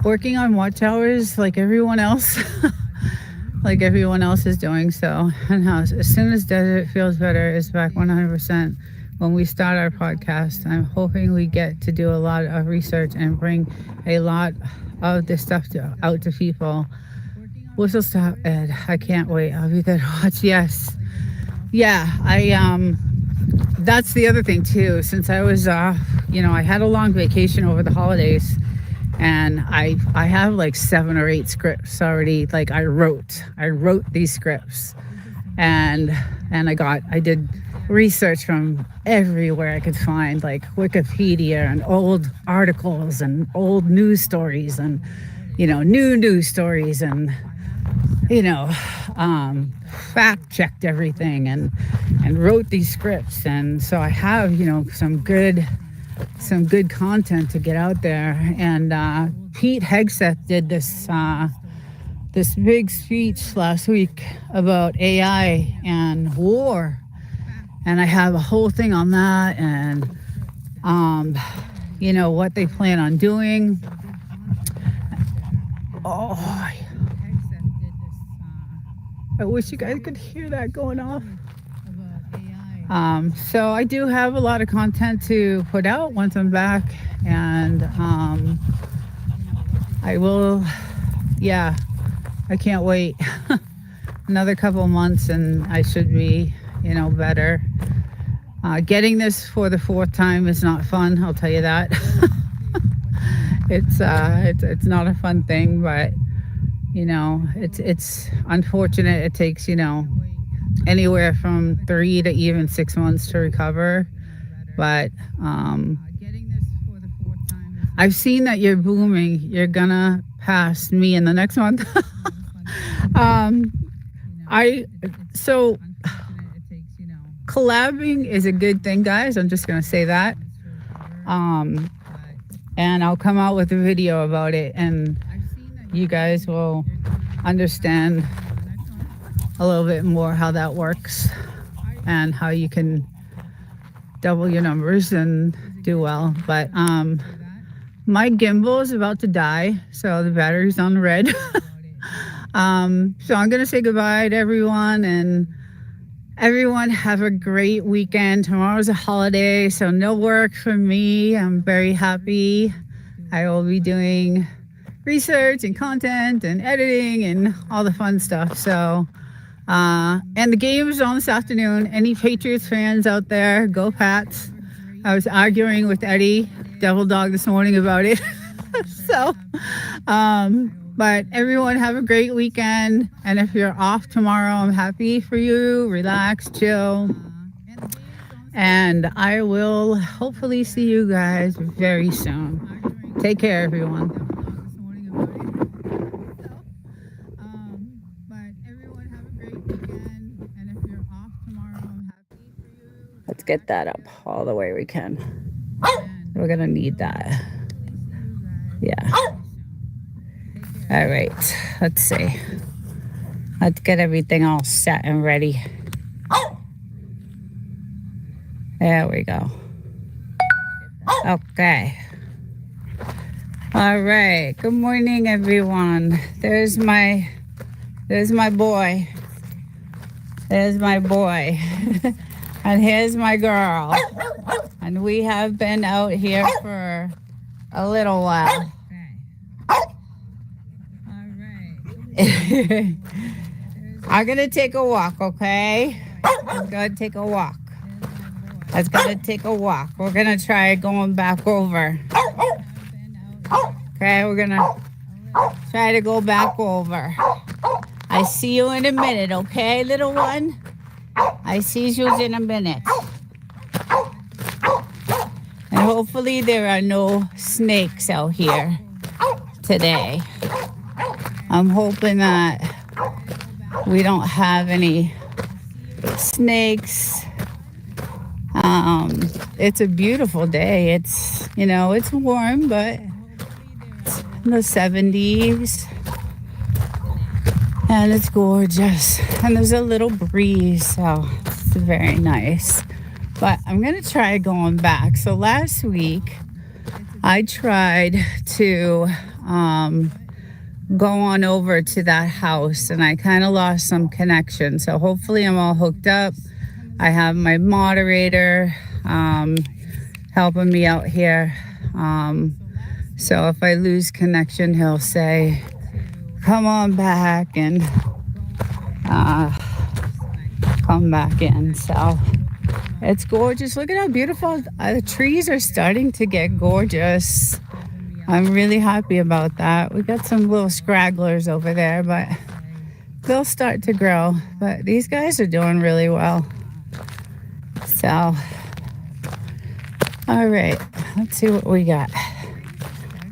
working on watch hours like everyone else. Like everyone else is doing so. And as soon as Desert Feels Better is back 100%, when we start our podcast, I'm hoping we get to do a lot of research and bring a lot of this stuff out to people. Whistle Stop Ed, I can't wait. I'll be there to watch. Yes. Yeah, that's the other thing too. Since I was, I had a long vacation over the holidays, and I have like 7 or 8 scripts already. Like I wrote these scripts, and I did research from everywhere I could find, like Wikipedia and old articles and old news stories and, new news stories and, fact checked everything and wrote these scripts. And so I have, some good content to get out there. And Pete Hegseth did this big speech last week about AI and war. And I have a whole thing on that and, what they plan on doing. Oh, I wish you guys could hear that going off. So I do have a lot of content to put out once I'm back, and I will, I can't wait. Another couple of months and I should be, better. Getting this for the 4th time is not fun, I'll tell you that. It's not a fun thing, but it's unfortunate. It takes, anywhere from 3 to even 6 months to recover. But I've seen that you're booming. You're gonna pass me in the next month. Collabing is a good thing, guys. I'm just gonna say that. And I'll come out with a video about it, and you guys will understand a little bit more how that works and how you can double your numbers and do well. But my gimbal is about to die, so the battery's on red. So I'm gonna say goodbye to everyone, and everyone have a great weekend. Tomorrow's a holiday, so no work for me. I'm very happy. I will be doing research and content and editing and all the fun stuff. So and the game is on this afternoon. Any Patriots fans out there, go Pats. I was arguing with Eddie Devil Dog this morning about it. So but everyone have a great weekend, and if you're off tomorrow, I'm happy for you. Relax, chill, and I will hopefully see you guys very soon. Take care, everyone. Let's get that up all the way we can. We're gonna need that. Yeah. All right. Let's see. Let's get everything all set and ready. There we go. Okay. All right. Good morning, everyone. There's my boy. There's my boy. And here's my girl. And we have been out here for a little while. I'm gonna take a walk, okay? I'm gonna take a walk. Let's gonna take a walk. We're gonna try going back over. Okay, we're gonna try to go back over. I see you in a minute, okay, little one? I see you in a minute. And hopefully there are no snakes out here today. I'm hoping that we don't have any snakes. It's a beautiful day. It's, it's warm, but it's in the 70s. And it's gorgeous. And there's a little breeze, so it's very nice. But I'm going to try going back. So last week, I tried to go on over to that house, and I kind of lost some connection. So hopefully I'm all hooked up. I have my moderator helping me out here. So if I lose connection, he'll say, come on back and come back in. So it's gorgeous. Look at how beautiful the trees are starting to get gorgeous. I'm really happy about that. We got some little scragglers over there, but they'll start to grow. But these guys are doing really well. So, all right, let's see what we got.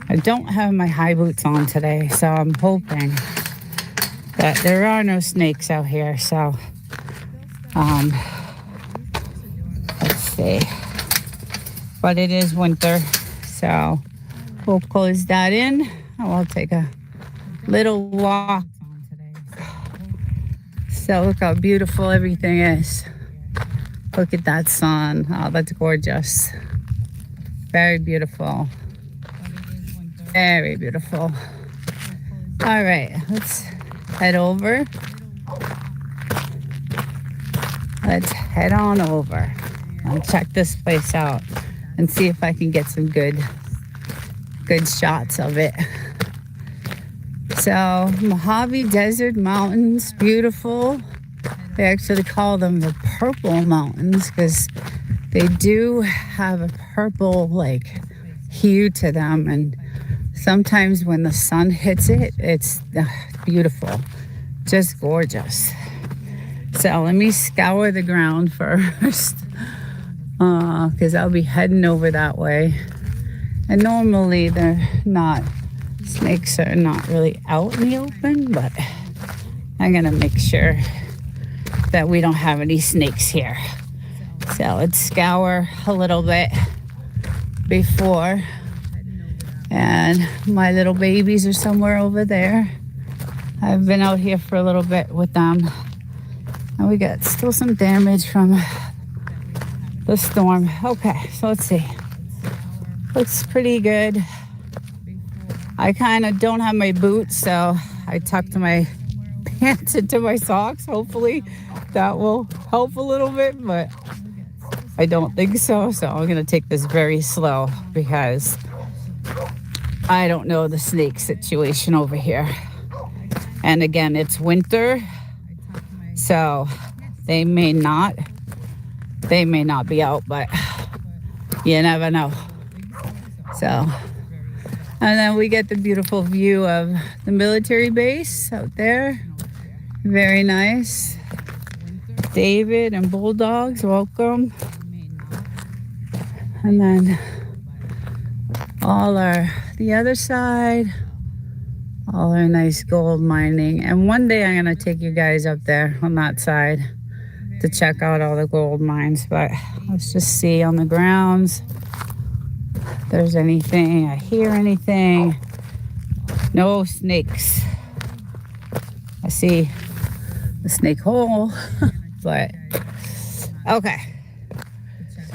I don't have my high boots on today, so I'm hoping that there are no snakes out here. So, let's see. But it is winter, so we'll close that in and we'll take a little walk. So look how beautiful everything is. Look at that sun. Oh, that's gorgeous. Very beautiful. Very beautiful. All right, let's head over. Let's head on over and check this place out and see if I can get some good shots of it. So Mojave Desert Mountains, beautiful. They actually call them the Purple Mountains because they do have a purple like hue to them, and sometimes when the sun hits it, it's beautiful, just gorgeous. So let me scour the ground first because I'll be heading over that way. And normally snakes are not really out in the open, but I'm gonna make sure that we don't have any snakes here. So let's scour a little bit before. And my little babies are somewhere over there. I've been out here for a little bit with them. And we got still some damage from the storm. Okay, so let's see. Looks pretty good. I kind of don't have my boots, so I tucked my pants into my socks. Hopefully that will help a little bit, but I don't think so. So I'm going to take this very slow because I don't know the snake situation over here. And again, it's winter, so they may not be out, but you never know. So, and then we get the beautiful view of the military base out there. Very nice. David and Bulldogs, welcome. And then the other side, all our nice gold mining. And one day I'm going to take you guys up there on that side to check out all the gold mines. But let's just see on the grounds if there's anything. I hear anything. No snakes. I see the snake hole, but okay.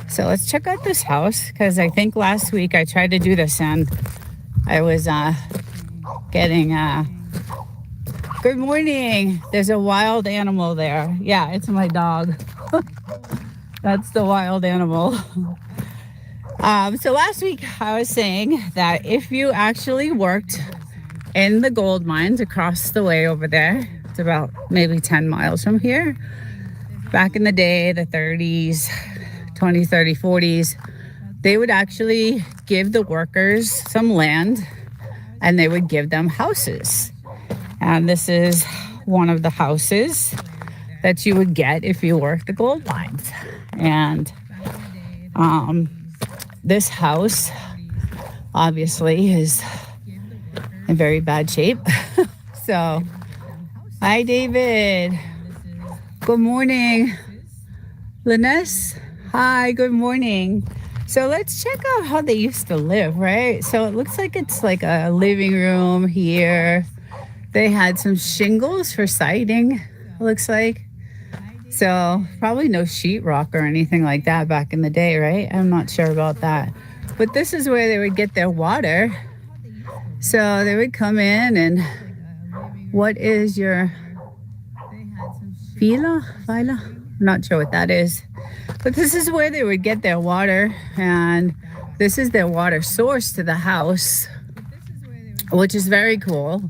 So let's check out this house because I think last week I tried to do this and I was getting good morning. There's a wild animal there. Yeah, it's my dog. That's the wild animal. So last week I was saying that if you actually worked in the gold mines across the way over there, it's about maybe 10 miles from here. Back in the day, the 30s, 20, 30, 40s, they would actually give the workers some land and they would give them houses. And this is one of the houses that you would get if you worked the gold mines. And this house obviously is in very bad shape. So, hi David. Good morning. Linus. Hi, good morning. So let's check out how they used to live, right? So it looks like it's like a living room here. They had some shingles for siding, it looks like. So probably no sheetrock or anything like that back in the day, right? I'm not sure about that. But this is where they would get their water. So they would come in and what is your Fila? I'm not sure what that is. But this is where they would get their water, and this is their water source to the house, which is very cool.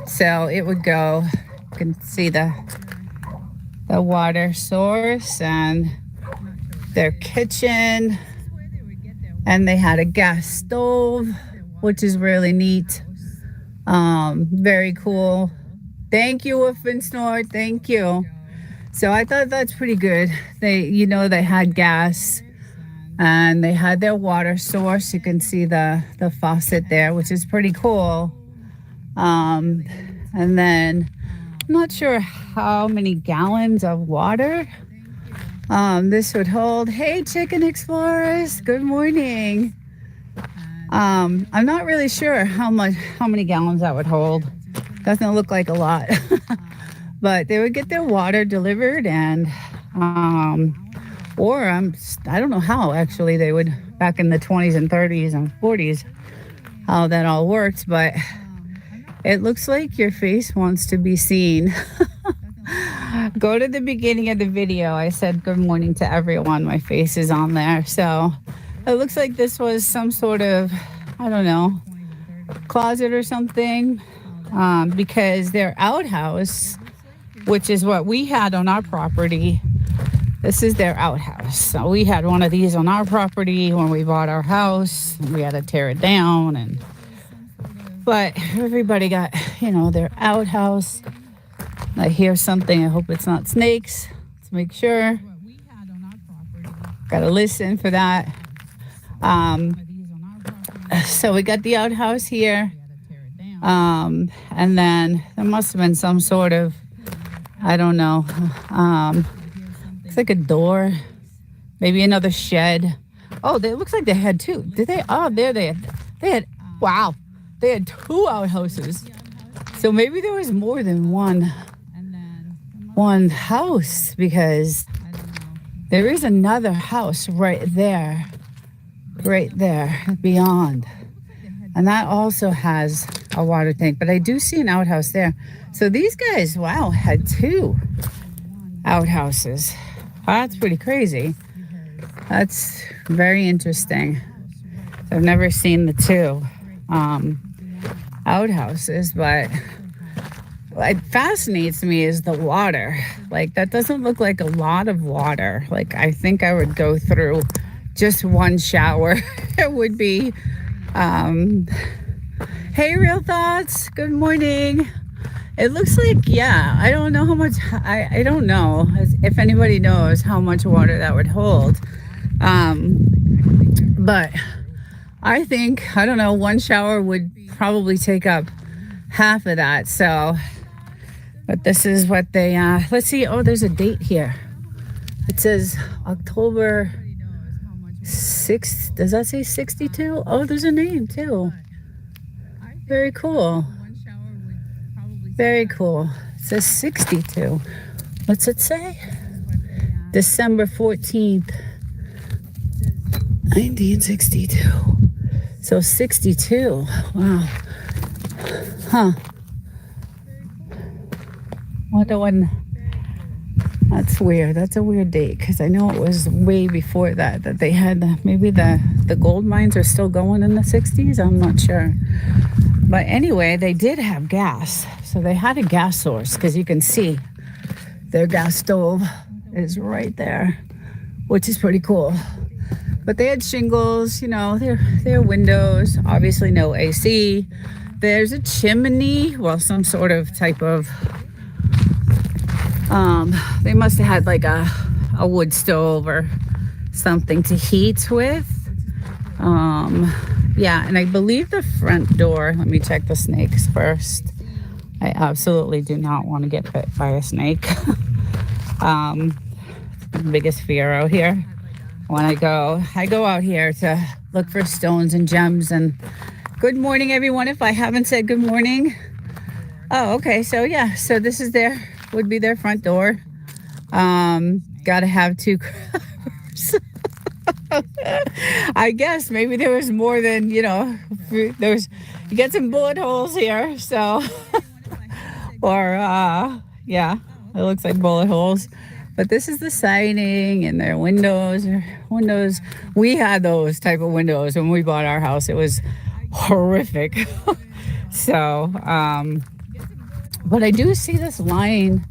So it would go, you can see the water source and their kitchen, and they had a gas stove, which is really neat. Very cool. Thank you, Woof and Snort. Thank you. So I thought that's pretty good. They had gas and they had their water source. You can see the faucet there, which is pretty cool. And then I'm not sure how many gallons of water this would hold. Hey, Chicken Explorers. Good morning. I'm not really sure how many gallons that would hold. Doesn't look like a lot. But they would get their water delivered, and I don't know how actually they would, back in the 20s and 30s and 40s, how that all worked, but it looks like your face wants to be seen. Go to the beginning of the video. I said good morning to everyone. My face is on there. So it looks like this was some sort of, I don't know, closet or something, because their outhouse, which is what we had on our property, this is their outhouse. So we had one of these on our property when we bought our house. We had to tear it down, but everybody got, their outhouse. I hear something. I hope it's not snakes. Let's make sure. Gotta listen for that. So we got the outhouse here. And then there must have been some sort of, I don't know. It's like a door, maybe another shed. Oh, it looks like they had two. Did they? Oh, there they had. Wow, they had two outhouses. So maybe there was more than one house, because there is another house right there beyond, and that also has a water tank. But I do see an outhouse there. So these guys, wow, had two outhouses. That's pretty crazy. That's very interesting. I've never seen the two outhouses, but what fascinates me is the water. Like, that doesn't look like a lot of water. Like, I think I would go through just one shower. It would be, hey, Real Thoughts, good morning. It looks like, yeah, I don't know how much, I don't know if anybody knows how much water that would hold. But I think, I don't know, one shower would probably take up half of that. So, but this is what they, let's see. Oh, there's a date here. It says October 6th. Does that say 62? Oh, there's a name too. Very cool. Very cool. It says 62. What's it say? December 14th, 1962. So 62. Wow. Huh. Wonder when. That's weird. That's a weird date, because I know it was way before that they had, maybe the gold mines are still going in the 60s. I'm not sure. But anyway, they did have gas. So they had a gas source, because you can see their gas stove is right there, which is pretty cool. But they had shingles, their windows, obviously no AC. There's a chimney, well, some sort of type of, they must have had like a wood stove or something to heat with. Yeah, and I believe the front door, let me check the snakes first. I absolutely do not want to get bit by a snake. Biggest fear out here. When I go out here to look for stones and gems. And good morning, everyone, if I haven't said good morning. Oh, okay, so yeah, so this is would be their front door. Gotta have two cars. I guess maybe there was more than, you get some bullet holes here. So, or, yeah, it looks like bullet holes. But this is the siding and their windows. We had those type of windows when we bought our house. It was horrific. So, but I do see this line,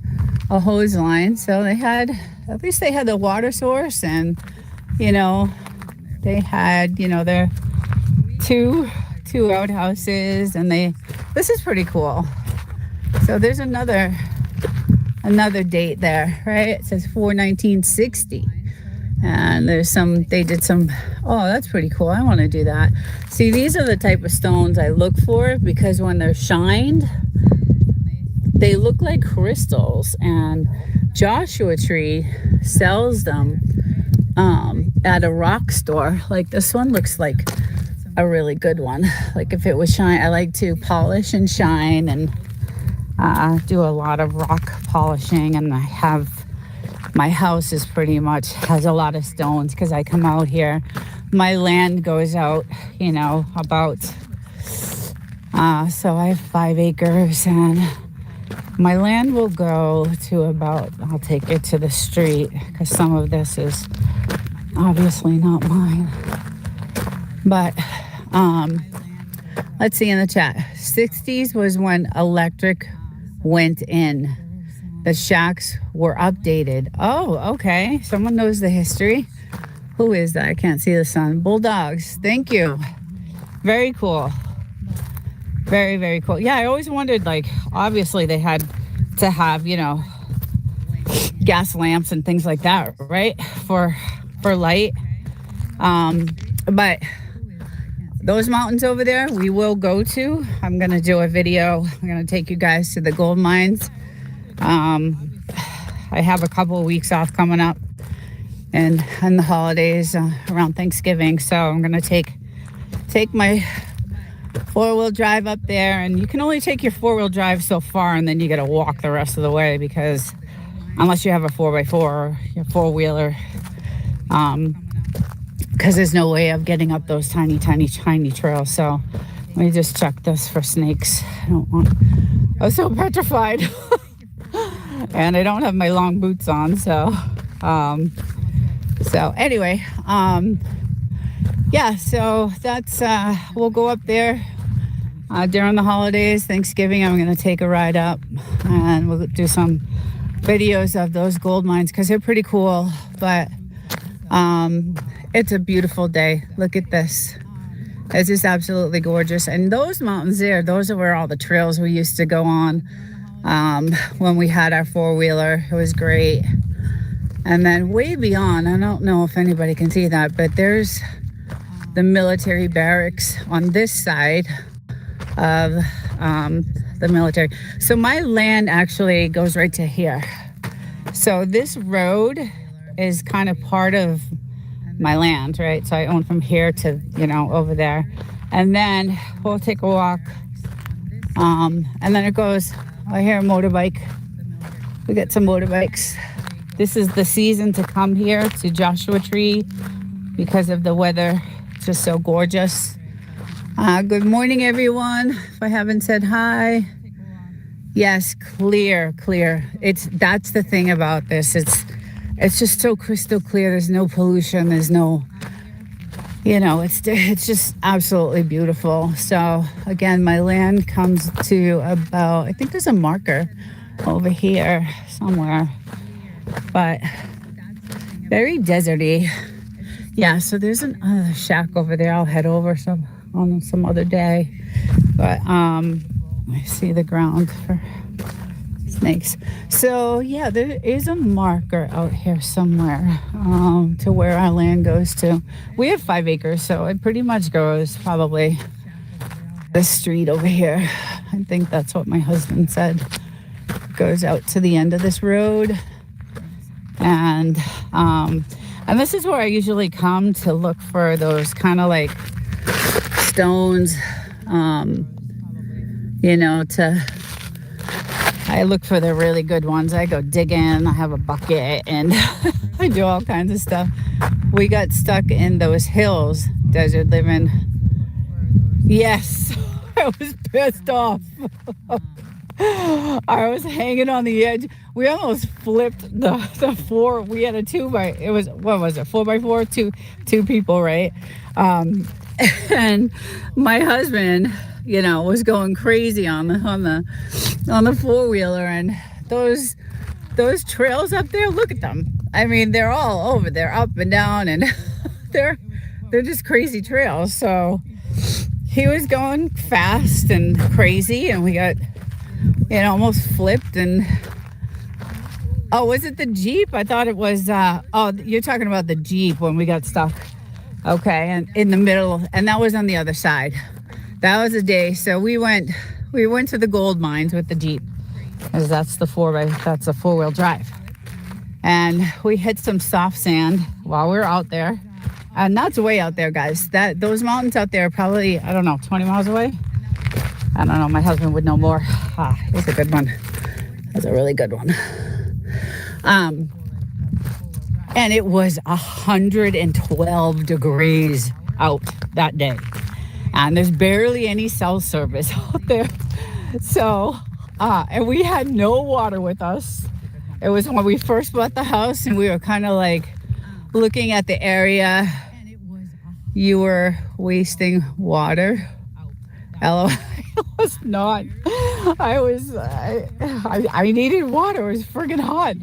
a hose line. So at least they had the water source, and, they had, their two outhouses, and this is pretty cool. So there's another date there, right? It says 4/19/60. And they did some, oh, that's pretty cool. I want to do that. See, these are the type of stones I look for, because when they're shined, they look like crystals. And Joshua Tree sells them at a rock store. Like this one looks like a really good one. Like if it was shine, I like to polish and shine, and do a lot of rock polishing. And my house is pretty much has a lot of stones because I come out here. My land goes out, about, so I have 5 acres, and my land will go to about, I'll take it to the street because some of this is obviously not mine. But, let's see in the chat. 60s was when electric went in. The shacks were updated. Oh, okay. Someone knows the history. Who is that? I can't see the sun. Bulldogs. Thank you. Very cool. Very, very cool. Yeah, I always wondered, like, obviously they had to have, gas lamps and things like that, right? For light. But those mountains over there, we will go to. I'm going to do a video. I'm going to take you guys to the gold mines. I have a couple of weeks off coming up, and the holidays around Thanksgiving, so I'm gonna take my 4-wheel drive up there. And you can only take your 4-wheel drive so far, and then you gotta walk the rest of the way, because unless you have a 4x4 or your 4-wheeler, because there's no way of getting up those tiny trails. So let me just check this for snakes. I was so petrified. And I don't have my long boots on, so anyway, yeah, so that's we'll go up there during the holidays. Thanksgiving, I'm gonna take a ride up, and we'll do some videos of those gold mines because they're pretty cool. But it's a beautiful day. Look at this. It's just absolutely gorgeous. And those mountains there, those are where all the trails we used to go on. When we had our 4-wheeler, it was great. And then way beyond, I don't know if anybody can see that, but there's the military barracks on this side of the military. So my land actually goes right to here. So this road is kind of part of my land, right? So I own from here to, over there. And then we'll take a walk. And then it goes, I hear a motorbike. We got some motorbikes. This is the season to come here to Joshua Tree because of the weather. It's just so gorgeous. Good morning, everyone. If I haven't said hi. Yes, clear. That's the thing about this. It's just so crystal clear. There's no pollution. There's no, it's just absolutely beautiful. So again, my land comes to about, I think there's a marker over here somewhere, but very deserty. Yeah, so there's another shack over there. I'll head over on some other day. But I see the ground for snakes. So yeah, there is a marker out here somewhere to where our land goes to. We have 5 acres, so it pretty much goes probably this street over here. I think that's what my husband said. Goes out to the end of this road. And this is where I usually come to look for those kind of like stones, I look for the really good ones. I go digging, I have a bucket, and I do all kinds of stuff. we got stuck in those hills, desert living. Yes, I was pissed off. I was hanging on the edge. We almost flipped the four. We had a 4x4, two people, right? And my husband, was going crazy on the four-wheeler, and those trails up there, look at them. I mean, they're all over there, up and down, and they're just crazy trails. So he was going fast and crazy, and we got almost flipped. And was it the Jeep? I thought it was you're talking about the Jeep when we got stuck. Okay, and in the middle, and that was on the other side. That was a day. So we went to the gold mines with the Jeep, because that's a four-wheel drive. And we hit some soft sand while we were out there. And that's way out there, guys. Those mountains out there are probably, 20 miles away. I don't know. My husband would know more. It was a good one. It was a really good one. And it was 112 degrees out that day. And there's barely any cell service out there. So, and we had no water with us. It was when we first bought the house, and we were kind of like looking at the area. You were wasting water. LOL. I was not. I needed water. It was friggin' hot.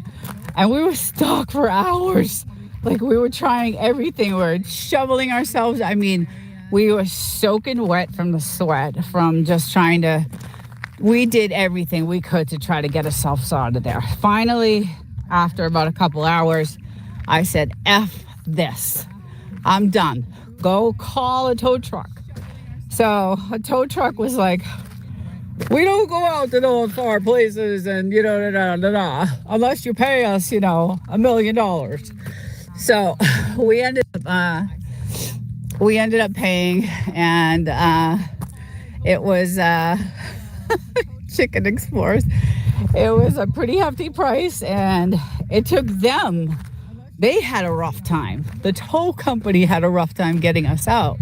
And we were stuck for hours. Like, we were trying everything. We were shoveling ourselves. I mean, we were soaking wet from the sweat, from just trying to... We did everything we could to try to get ourselves out of there. Finally, after about a couple hours, I said, F this. I'm done. Go call a tow truck. So a tow truck was like, we don't go out to those far places and, unless you pay us, $1 million. So we ended up paying, and it was Chicken Explorers. It was a pretty hefty price, and it took them. They had a rough time. The tow company had a rough time getting us out.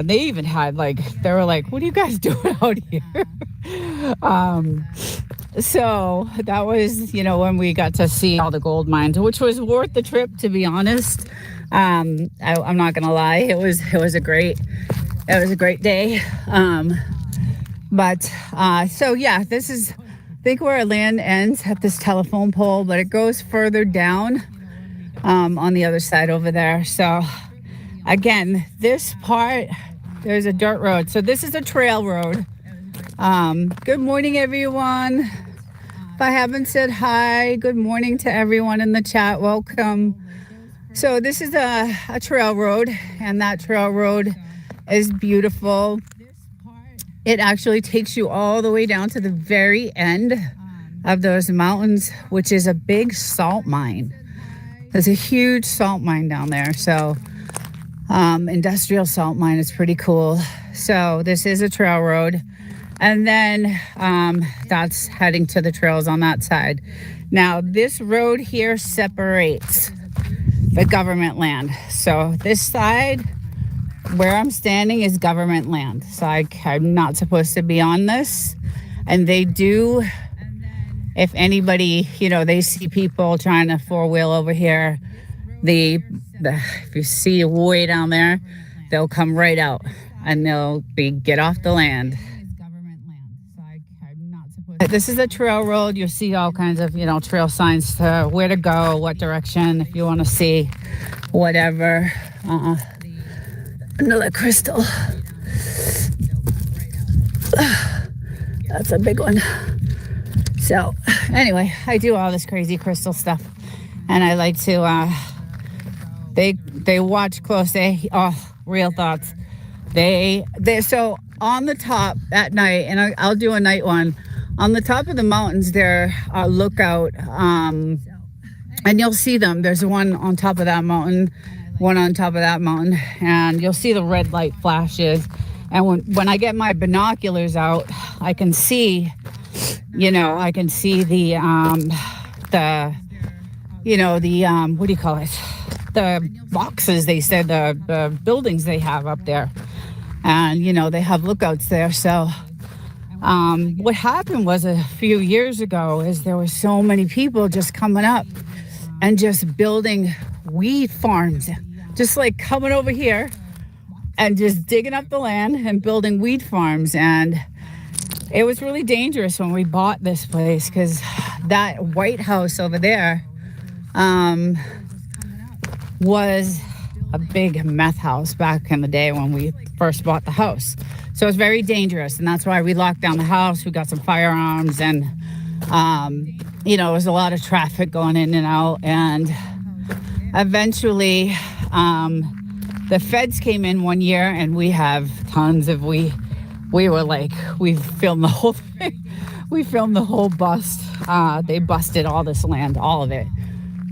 They even had they were like, what are you guys doing out here? So that was, when we got to see all the gold mines, which was worth the trip, to be honest. I'm not gonna lie, it was a great day. So yeah, this is, I think, where our land ends at this telephone pole, but it goes further down on the other side over there. So again, this part, there's a dirt road. So this is a trail road. Good morning, everyone. If I haven't said hi, good morning to everyone in the chat. Welcome. So this is a trail road, and that trail road is beautiful. It actually takes you all the way down to the very end of those mountains, which is a big salt mine. There's a huge salt mine down there. So industrial salt mine is pretty cool. So this is a trail road. And then that's heading to the trails on that side. Now, this road here separates the government land. So this side, where I'm standing, is government land. So I'm not supposed to be on this. And they do, if anybody, they see people trying to four-wheel over here, if you see way down there, they'll come right out and get off the land. This is a trail road. You'll see all kinds of, trail signs to where to go, what direction, if you want to see whatever. Another crystal. That's a big one. So anyway, I do all this crazy crystal stuff, and I like to, they watch close. Real thoughts. So on the top at night, and I'll do a night one, on the top of the mountains there are lookout, and you'll see them. There's one on top of that mountain, one on top of that mountain, and you'll see the red light flashes. And when I get my binoculars out, I can see, I can see the what do you call it? boxes, they said, the buildings they have up there. And, they have lookouts there. So what happened was a few years ago is there were so many people just coming up and just building weed farms, just like coming over here and just digging up the land and building weed farms. And it was really dangerous when we bought this place, because that White House over there was a big meth house back in the day when we first bought the house. So it's very dangerous, and that's why we locked down the house. We got some firearms, and there was a lot of traffic going in and out. And eventually the feds came in one year, and we have tons of we filmed the whole thing. We filmed the whole bust. They busted all this land, all of it.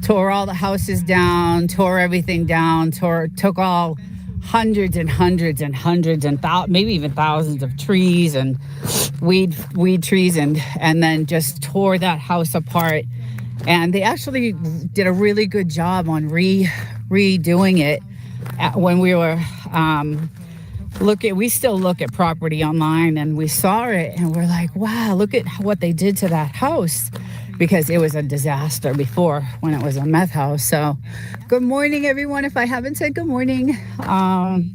Tore all the houses down, tore everything down, took all hundreds and hundreds and hundreds and maybe even thousands of trees and weed trees, and then just tore that house apart. And they actually did a really good job on redoing it. When we were we still look at property online, and we saw it and we're like, wow, look at what they did to that house, because it was a disaster before when it was a meth house. So good morning, everyone. If I haven't said good morning,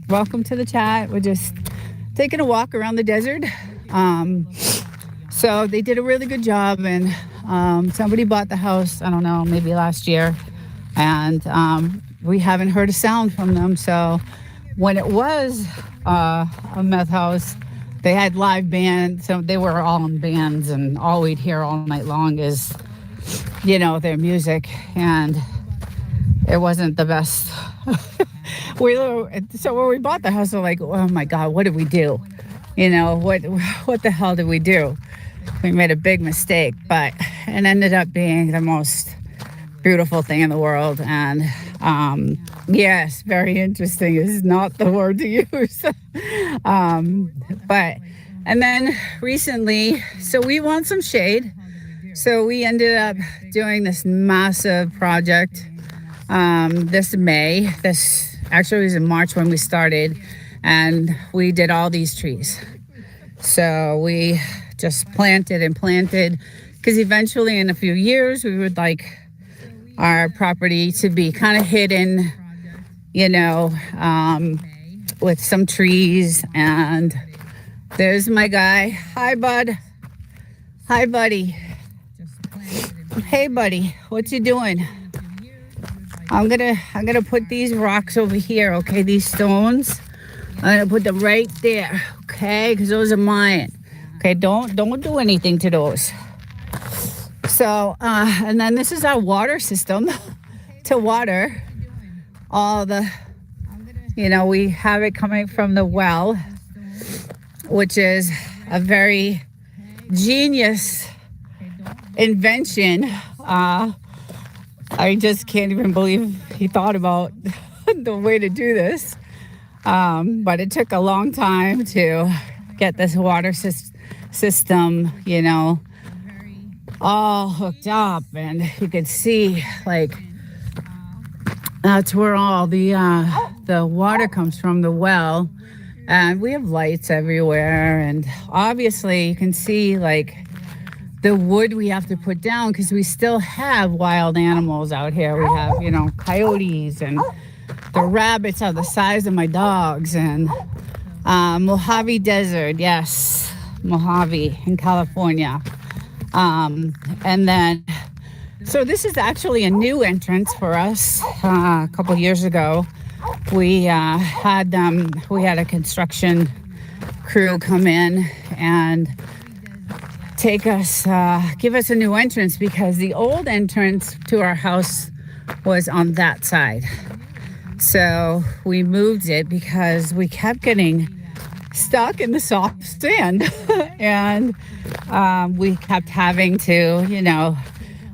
welcome to the chat. We're just taking a walk around the desert. So they did a really good job, and somebody bought the house, I don't know, maybe last year, and we haven't heard a sound from them. So when it was a meth house, they had live bands, so they were all in bands, and all we'd hear all night long is, their music, and it wasn't the best. So when we bought the house, we're like, oh my God, what did we do? What the hell did we do? We made a big mistake, but it ended up being the most beautiful thing in the world. And yes, very interesting is not the word to use. And then recently, so we want some shade. So we ended up doing this massive project this May. This actually was in March when we started, and we did all these trees. So we just planted and planted, because eventually in a few years we would like our property to be kind of hidden, with some trees. And there's my guy. Hi, bud. Hi, buddy. Hey, buddy. What you doing? I'm gonna put these rocks over here, okay? These stones. I'm gonna put them right there, okay? Because those are mine. Okay, don't do anything to those. So, and then this is our water system to water all the, we have it coming from the well, which is a very genius invention. I just can't even believe he thought about the way to do this. But it took a long time to get this water system, all hooked up, and you could see that's where all the water comes from, the well. And we have lights everywhere, and obviously you can see the wood we have to put down, because we still have wild animals out here. We have coyotes, and the rabbits are the size of my dogs. And Mojave Desert, yes, Mojave in California. And then, so this is actually a new entrance for us. A couple years ago, we had a construction crew come in and give us a new entrance, because the old entrance to our house was on that side. So we moved it because we kept getting stuck in the soft sand. And we kept having to,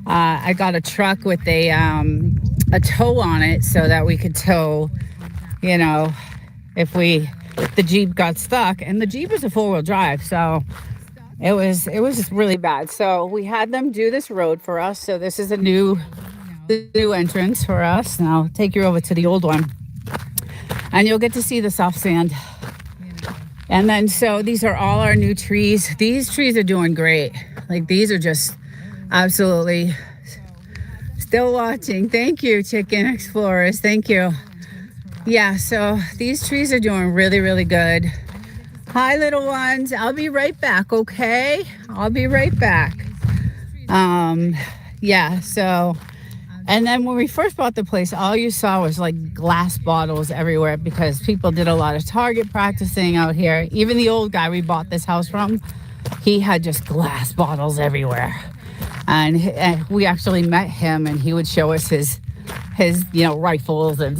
I got a truck with a tow on it so that we could tow, if the Jeep got stuck. And the Jeep is a four-wheel drive, so it was just really bad. So we had them do this road for us. So this is a new the new entrance for us. And I'll take you over to the old one. And you'll get to see the soft sand. And then, so these are all our new trees. These trees are doing great. Like, these are just absolutely still watching. Thank you, Chicken Explorers. Thank you. Yeah, so these trees are doing really, really good. Hi, little ones. I'll be right back, okay? I'll be right back. Yeah, so, and then when we first bought the place, all you saw was like glass bottles everywhere because people did a lot of target practicing out here. Even the old guy we bought this house from, he had just glass bottles everywhere. And we actually met him, and he would show us his rifles, and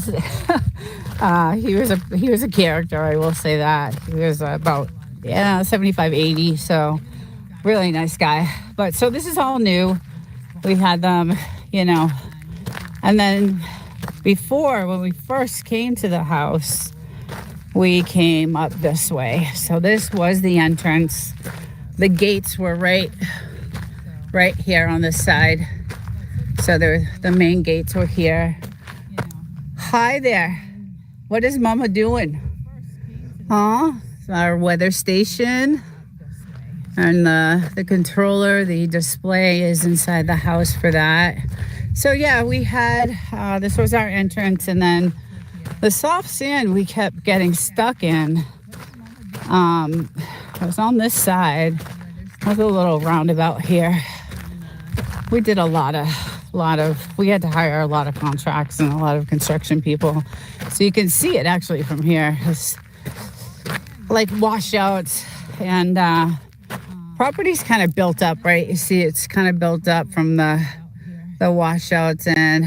he was a character, I will say that. He was about 75, 80, so really nice guy. But so this is all new. We had them, and then before, when we first came to the house, we came up this way. So this was the entrance. The gates were right here on this side. So the main gates were here. Hi there. What is Mama doing? Huh? It's our weather station. And the controller, the display is inside the house for that. So yeah, we had, this was our entrance, and then the soft sand we kept getting stuck in. It was on this side. There's a little roundabout here. We did a lot of, we had to hire a lot of contracts and a lot of construction people. So you can see it actually from here. It's like washouts, and property's kind of built up, right? You see it's kind of built up from the washouts. And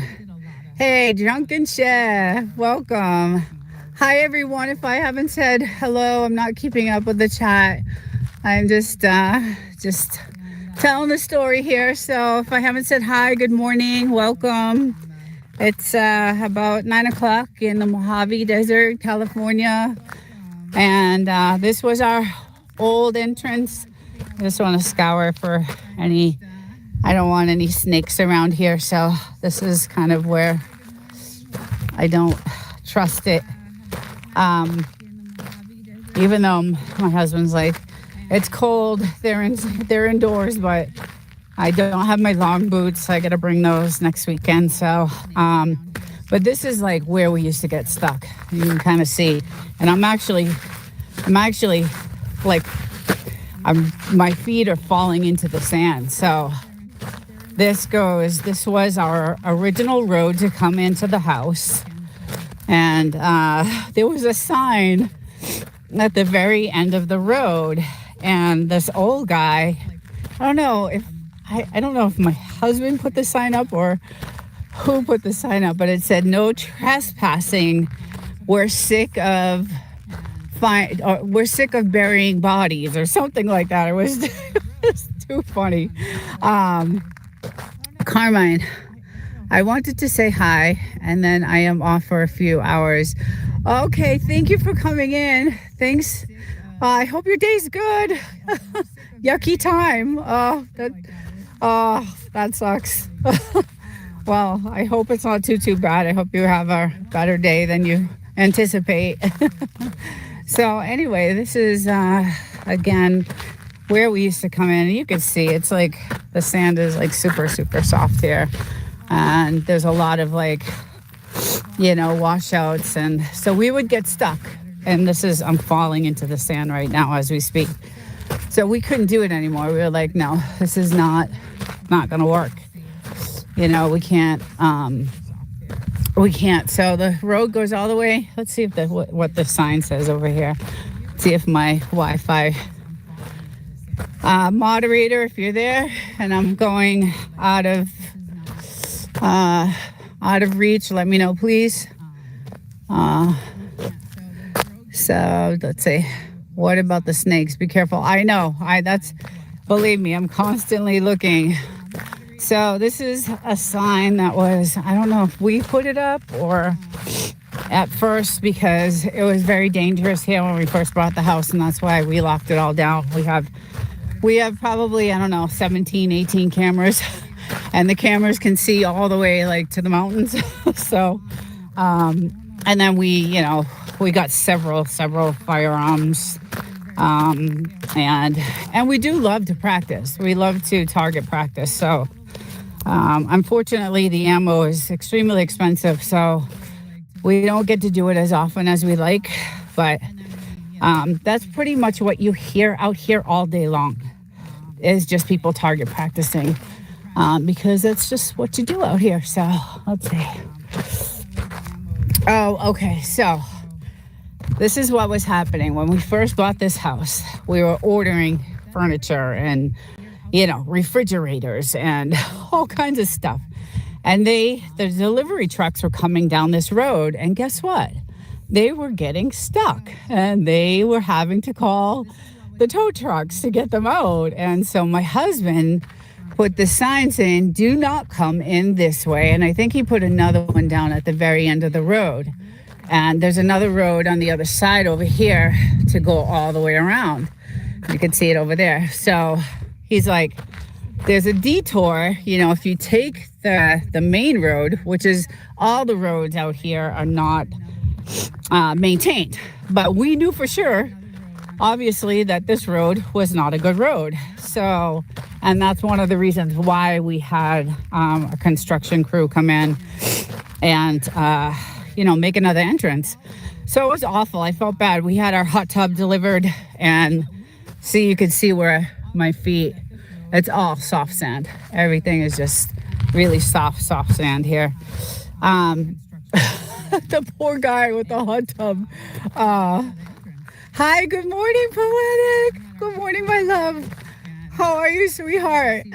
hey, Drunken Chef, welcome. Hi everyone. If I haven't said hello, I'm not keeping up with the chat. I'm just telling the story here. So if I haven't said hi, good morning, welcome. It's about 9 o'clock in the Mojave Desert, California. And this was our old entrance. I just want to scour for I don't want any snakes around here. So this is kind of where I don't trust it. Even though my husband's like, it's cold, they're indoors, but I don't have my long boots. I got to bring those next weekend. So, but this is like where we used to get stuck. You can kind of see. And I'm actually like, my feet are falling into the sand. So this was our original road to come into the house. And there was a sign at the very end of the road. And this old guy, I don't know if my husband put the sign up or who put the sign up, but it said no trespassing. We're sick of burying bodies or something like that. It was too funny. Carmine, I wanted to say hi, and then I am off for a few hours. Okay, thank you for coming in. Thanks. I hope your day's good. Yucky time. That sucks. Well, I hope it's not too bad. I hope you have a better day than you anticipate. So anyway, this is, again, where we used to come in. You can see it's like the sand is like super, super soft here. And there's a lot of like, washouts. And so we would get stuck. And I'm falling into the sand right now as we speak. So we couldn't do it anymore. We were like, no, this is not going to work. We can't. So the road goes all the way. Let's see if what the sign says over here. See if my Wi-Fi moderator, if you're there, and I'm going out of reach, let me know, please. So let's see. What about the snakes? Be careful. I know. Believe me, I'm constantly looking. So this is a sign that I don't know if we put it up or at first, because it was very dangerous here when we first bought the house, and that's why we locked it all down. We have probably, 17, 18 cameras and the cameras can see all the way like to the mountains. So, and then we got several firearms, and we do love to practice. We love to target practice. So, unfortunately, the ammo is extremely expensive, so we don't get to do it as often as we like. But that's pretty much what you hear out here all day long, is just people target practicing, because that's just what you do out here. So let's see. Oh, okay. So this is what was happening when we first bought this house. We were ordering furniture and, refrigerators and all kinds of stuff. And the delivery trucks were coming down this road. And guess what? They were getting stuck, and they were having to call the tow trucks to get them out. And so my husband put the sign saying, "Do not come in this way." And I think he put another one down at the very end of the road. And there's another road on the other side over here to go all the way around. You can see it over there. So he's like, there's a detour, if you take the main road, which is all the roads out here are not maintained. But we knew for sure, obviously, that this road was not a good road. So, and that's one of the reasons why we had a construction crew come in and, make another entrance. So it was awful. I felt bad. We had our hot tub delivered, and you could see where my feet, it's all soft sand. Everything is just really soft sand here. The poor guy with the hot tub. Hi, good morning, Poetic. Good morning, my love. How are you, sweetheart?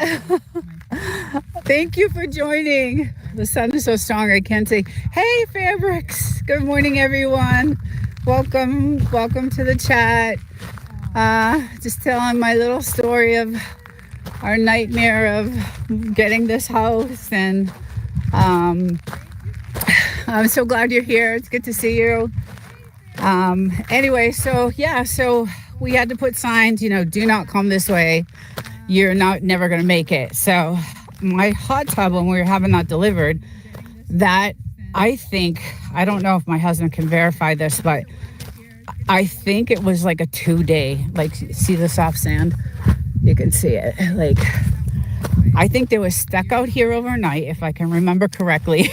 Thank you for joining. The sun is so strong, I can't say. Hey, Fabrics. Good morning, everyone. Welcome to the chat. Just telling my little story of our nightmare of getting this house, and I'm so glad you're here. It's good to see you. Anyway, so we had to put signs, do not come this way. You're never going to make it. So my hot tub, when we were having that delivered, that I don't know if my husband can verify this, but I think it was like a 2-day, like, see the soft sand? You can see it. Like, I think they were stuck out here overnight, if I can remember correctly.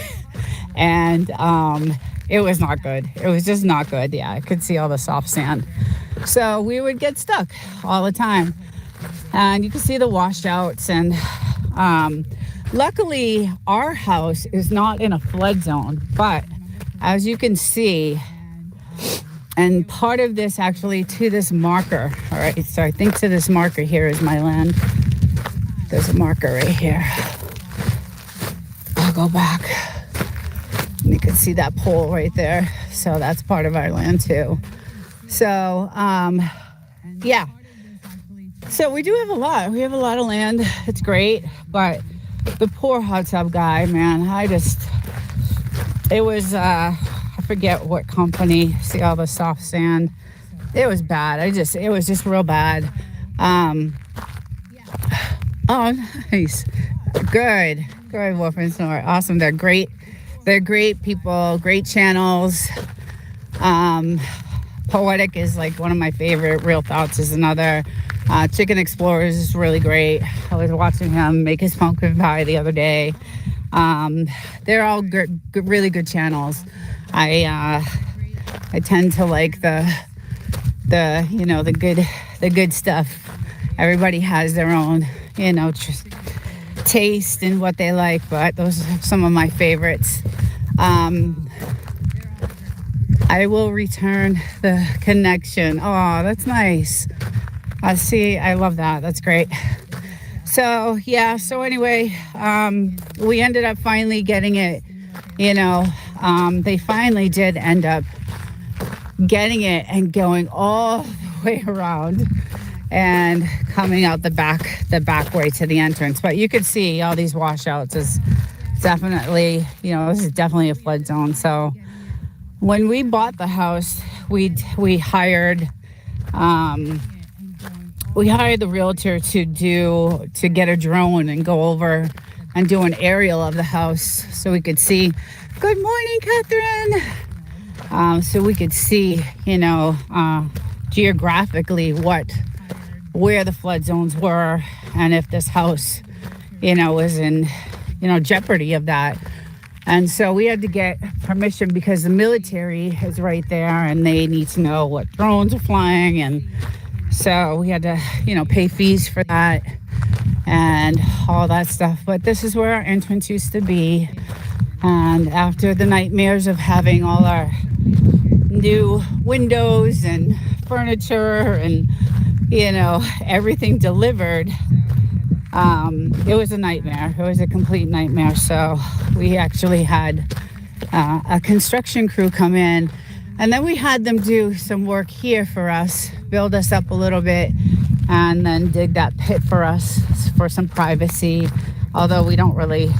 And it was not good. It was just not good. Yeah, I could see all the soft sand. So we would get stuck all the time. And you can see the washouts. And luckily, our house is not in a flood zone. But as you can see, and part of this actually to this marker. All right, so I think to this marker here is my land. There's a marker right here. I'll go back. You can see that pole right there. So that's part of our land too. So, yeah. So we do have a lot. We have a lot of land. It's great. But the poor hot tub guy, man, it was, I forget what company. See all the soft sand. It was bad. It was just real bad. Oh, nice. Good, Wolf and Snore. Awesome. They're great. They're great people, great channels. Poetic is like one of my favorite. Real Thoughts is another. Chicken Explorers is really great. I was watching him make his pumpkin pie the other day. They're all good, really good channels. I tend to like the good stuff. Everybody has their own, taste and what they like, but those are some of my favorites. I will return the connection. Oh, that's nice. I love that. That's great. So anyway, we ended up finally getting it, they finally did end up getting it and going all the way around and coming out the back way to the entrance. But you could see all these washouts is definitely, this is definitely a flood zone. So when we bought the house, we hired the realtor to get a drone and go over and do an aerial of the house so we could see. Good morning, Catherine. So we could see, geographically where the flood zones were, and if this house, was in, jeopardy of that. And so we had to get permission because the military is right there and they need to know what drones are flying. And so we had to, pay fees for that and all that stuff. But this is where our entrance used to be. And after the nightmares of having all our new windows and furniture and, everything delivered, it was a nightmare. It was a complete nightmare. So we actually had a construction crew come in, and then we had them do some work here for us, build us up a little bit, and then dig that pit for us for some privacy, although we don't really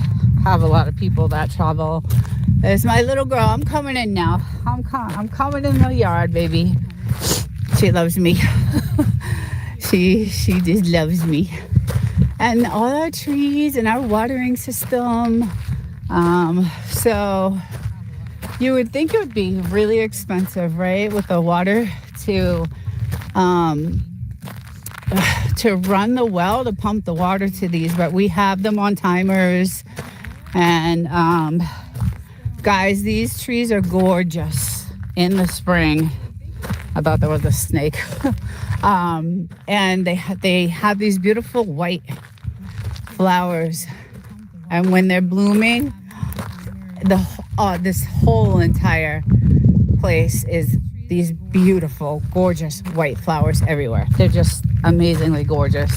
have a lot of people that travel. There's my little girl. I'm coming in now. I'm coming in the yard, baby. She loves me. she just loves me. And all our trees and our watering system. So you would think it would be really expensive, right? With the water to run the well, to pump the water to these, but we have them on timers. And guys, these trees are gorgeous in the spring. I thought there was a snake. And they have these beautiful white flowers, and when they're blooming, this whole entire place is these beautiful, gorgeous white flowers everywhere. They're just amazingly gorgeous.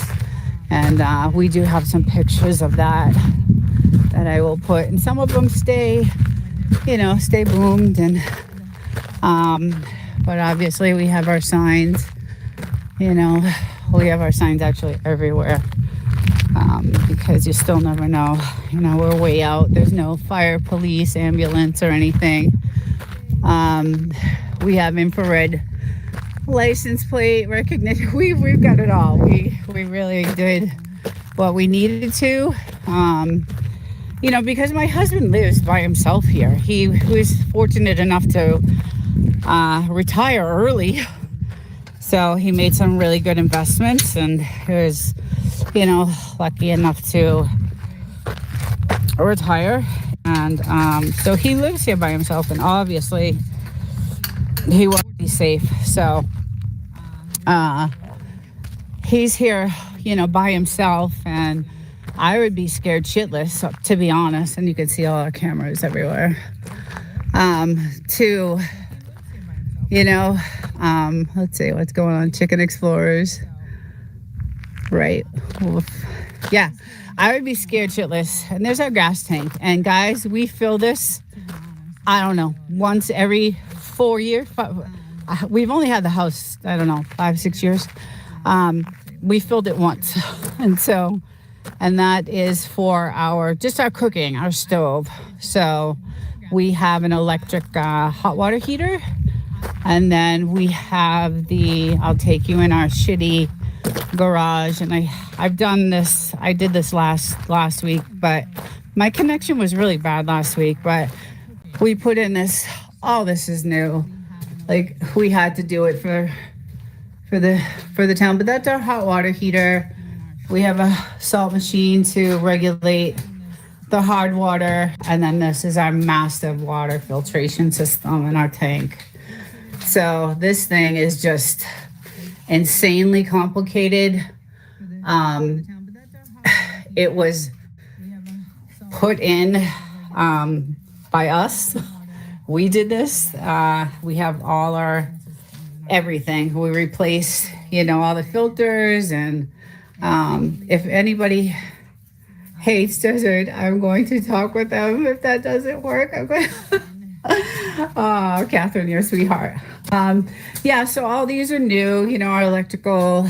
And we do have some pictures of that I will put, and some of them stay bloomed. And but obviously we have our signs. We have our signs actually everywhere, because you still never know. We're way out. There's no fire, police, ambulance, or anything. We have infrared license plate recognition. We've got it all. We really did what we needed to. Because my husband lives by himself here. He was fortunate enough to retire early. So he made some really good investments, and he was, lucky enough to retire. And so he lives here by himself, and obviously he won't be safe. So he's here, by himself, and I would be scared shitless, to be honest. And you can see all our cameras everywhere. Let's see what's going on. Chicken Explorers. Right. Oof. Yeah, I would be scared shitless. And there's our gas tank. And guys, we fill this, I don't know, once every 4 years. We've only had the house, 5-6 years. We filled it once. And that is for our cooking, our stove. So we have an electric hot water heater. And then we have I'll take you in our shitty garage. And I've done this. I did this last week, but my connection was really bad last week. But we put in this. All this is new. Like, we had to do it for the town. But that's our hot water heater. We have a salt machine to regulate the hard water. And then this is our massive water filtration system in our tank. So this thing is just insanely complicated. It was put in by us. We did this. We have all our everything. We replaced, all the filters. And if anybody hates desert, I'm going to talk with them. If that doesn't work, I'm going Oh, Catherine, you're a sweetheart. So all these are new, our electrical,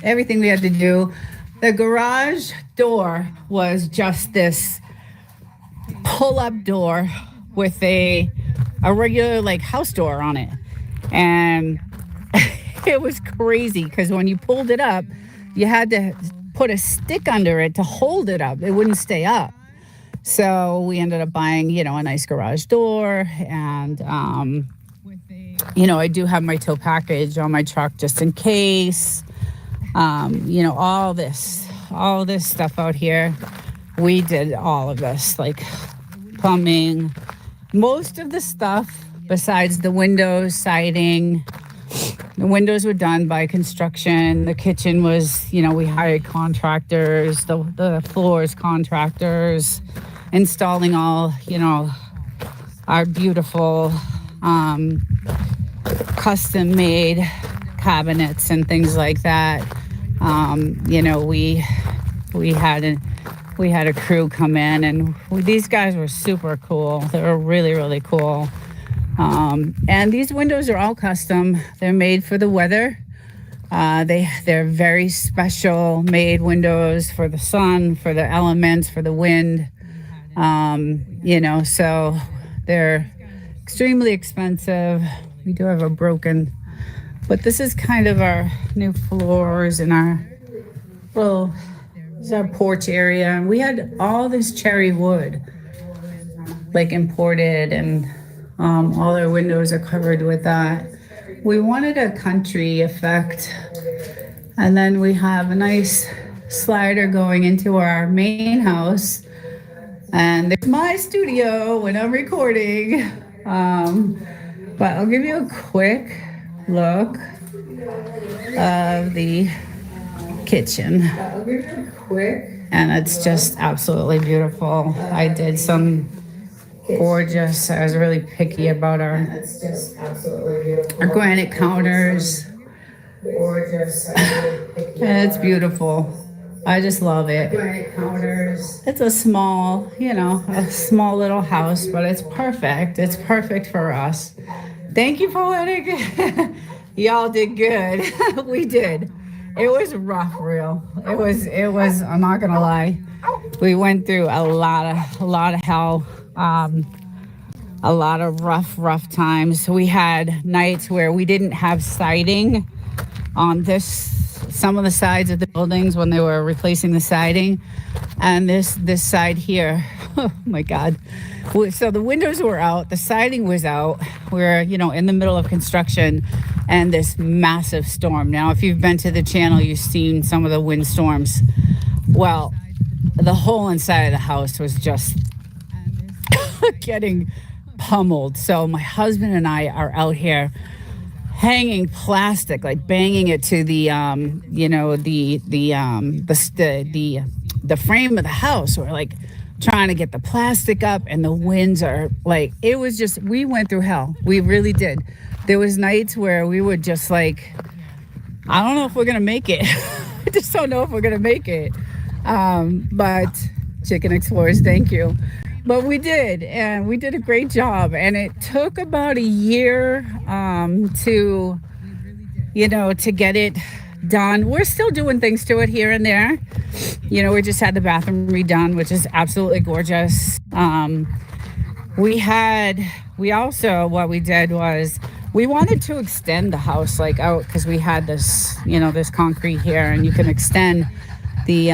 everything we had to do. The garage door was just this pull-up door with a regular house door on it. And it was crazy because when you pulled it up, you had to put a stick under it to hold it up. It wouldn't stay up. So we ended up buying, you know, a nice garage door. And, you know, I do have my tow package on my truck just in case. You know, all this stuff out here. We did all of this, like plumbing, most of the stuff besides the windows, siding. The windows were done by construction. The kitchen was, you know, we hired contractors, the floors contractors, installing all, you know, our beautiful custom made cabinets and things like that. You know, we had a crew come in, and these guys were super cool. They were really, really cool. And these windows are all custom. They're made for the weather. They're very special made windows for the sun, for the elements, for the wind. You know, so they're extremely expensive. We do have a broken, but this is kind of our new floors and our little, this is our porch area. And we had all this cherry wood, like imported, and all our windows are covered with that. We wanted a country effect. And then we have a nice slider going into our main house. And there's my studio when I'm recording. But I'll give you a quick look of the kitchen. And it's just absolutely beautiful. I did some gorgeous, I was really picky about our granite counters. And it's beautiful. I just love it. It's a small, you know, a small little house, but it's perfect. It's perfect for us. Thank you for letting y'all did good. We did. It was rough, real. It was, I'm not gonna lie. We went through a lot of hell, a lot of rough times. We had nights where we didn't have siding on some of the sides of the buildings when they were replacing the siding, and this side here, oh my God. So the windows were out, the siding was out. We're, you know, in the middle of construction, and this massive storm. Now, if you've been to the channel, you've seen some of the windstorms. Well, the whole inside of the house was just getting pummeled. So my husband and I are out here hanging plastic, like banging it to the you know, the frame of the house. We're like trying to get the plastic up, and the winds are like, it was just, we went through hell. We really did. There was nights where we would just like, I don't know if we're gonna make it. I just don't know if we're gonna make it. But Chicken Explorers, thank you. But we did, and we did a great job. And it took about a year to, you know, to get it done. We're still doing things to it here and there. You know, we just had the bathroom redone, which is absolutely gorgeous. We also, what we did was, we wanted to extend the house like out, because we had this, you know, this concrete here, and you can extend the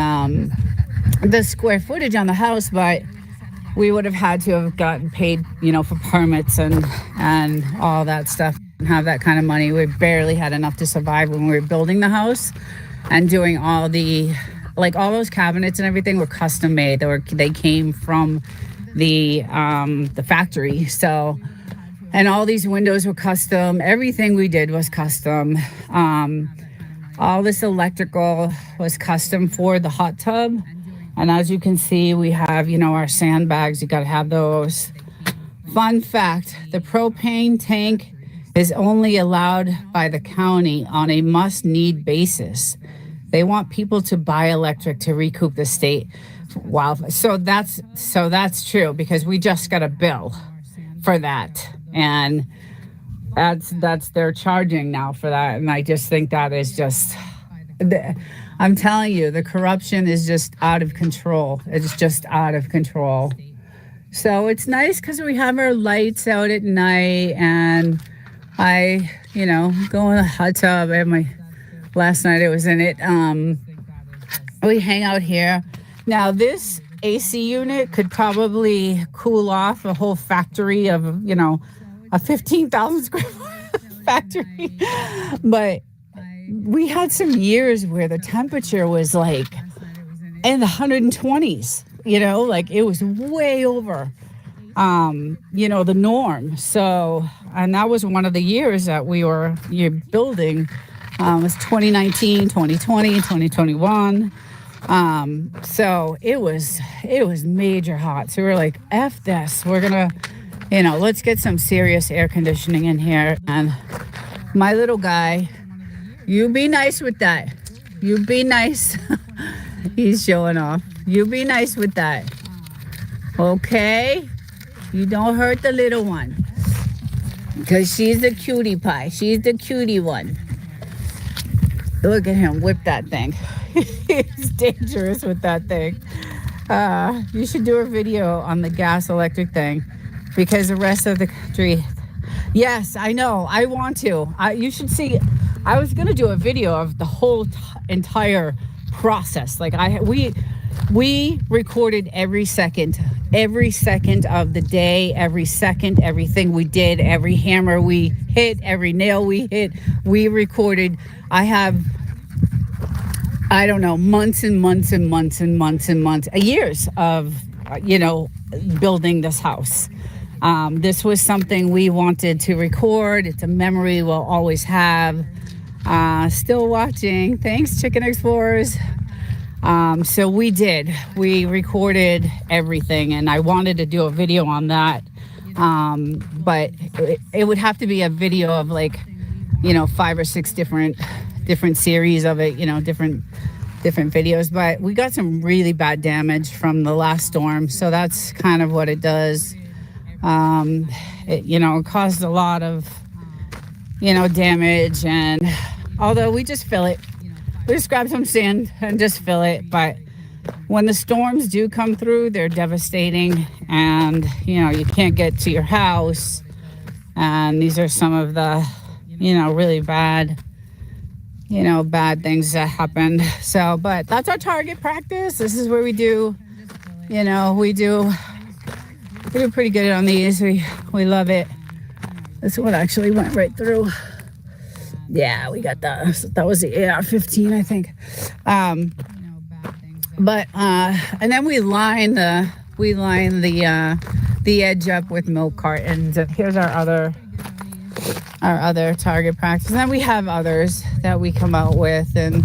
square footage on the house, but we would have had to have gotten paid, you know, for permits and all that stuff, and have that kind of money. We barely had enough to survive when we were building the house and doing all the, like, all those cabinets and everything were custom made. They came from the factory. So, and all these windows were custom. Everything we did was custom. All this electrical was custom for the hot tub. And as you can see, we have, you know, our sandbags. You got to have those. Fun fact, the propane tank is only allowed by the county on a must-need basis. They want people to buy electric to recoup the state wildfire. So that's true, because we just got a bill for that. And that's they're charging now for that. And I just think that is just, I'm telling you, the corruption is just out of control. It's just out of control. So it's nice because we have our lights out at night, and I, you know, go in the hot tub. I have last night I was in it. We hang out here. Now, this AC unit could probably cool off a whole factory of, a 15,000 square foot factory. But we had some years where the temperature was like in the 120s, like it was way over, the norm. So, and that was one of the years that you're building. It was 2019, 2020, 2021. So it was major hot. So we were like, F this, we're gonna, let's get some serious air conditioning in here. And my little guy, you be nice with that. You be nice. He's showing off. You be nice with that. Okay? You don't hurt the little one. Because she's the cutie pie. She's the cutie one. Look at him whip that thing. He's dangerous with that thing. You should do a video on the gas electric thing because the rest of the country. Yes, I know. I want to. You should see. I was going to do a video of the whole entire process. Like we recorded every second of the day, every second, everything we did, every hammer we hit, every nail we hit, we recorded. I have, I don't know, months and months and months and months and months, years of, building this house. This was something we wanted to record. It's a memory we'll always have. Still watching. Thanks, Chicken Explorers. So we recorded everything, and I wanted to do a video on that. But it would have to be a video of 5 or 6 different series of it, different videos. But we got some really bad damage from the last storm. So that's kind of what it does. It caused a lot of, damage, and although we just fill it. We just grab some sand and just fill it. But when the storms do come through, they're devastating, and you can't get to your house. And these are some of the really bad things that happened. So, but that's our target practice. This is where we do we do pretty good on these. We love it. This one actually went right through. Yeah, we got that. That was the AR-15, I think. And then we line the edge up with milk cartons. And here's our other target practice. And then we have others that we come out with, and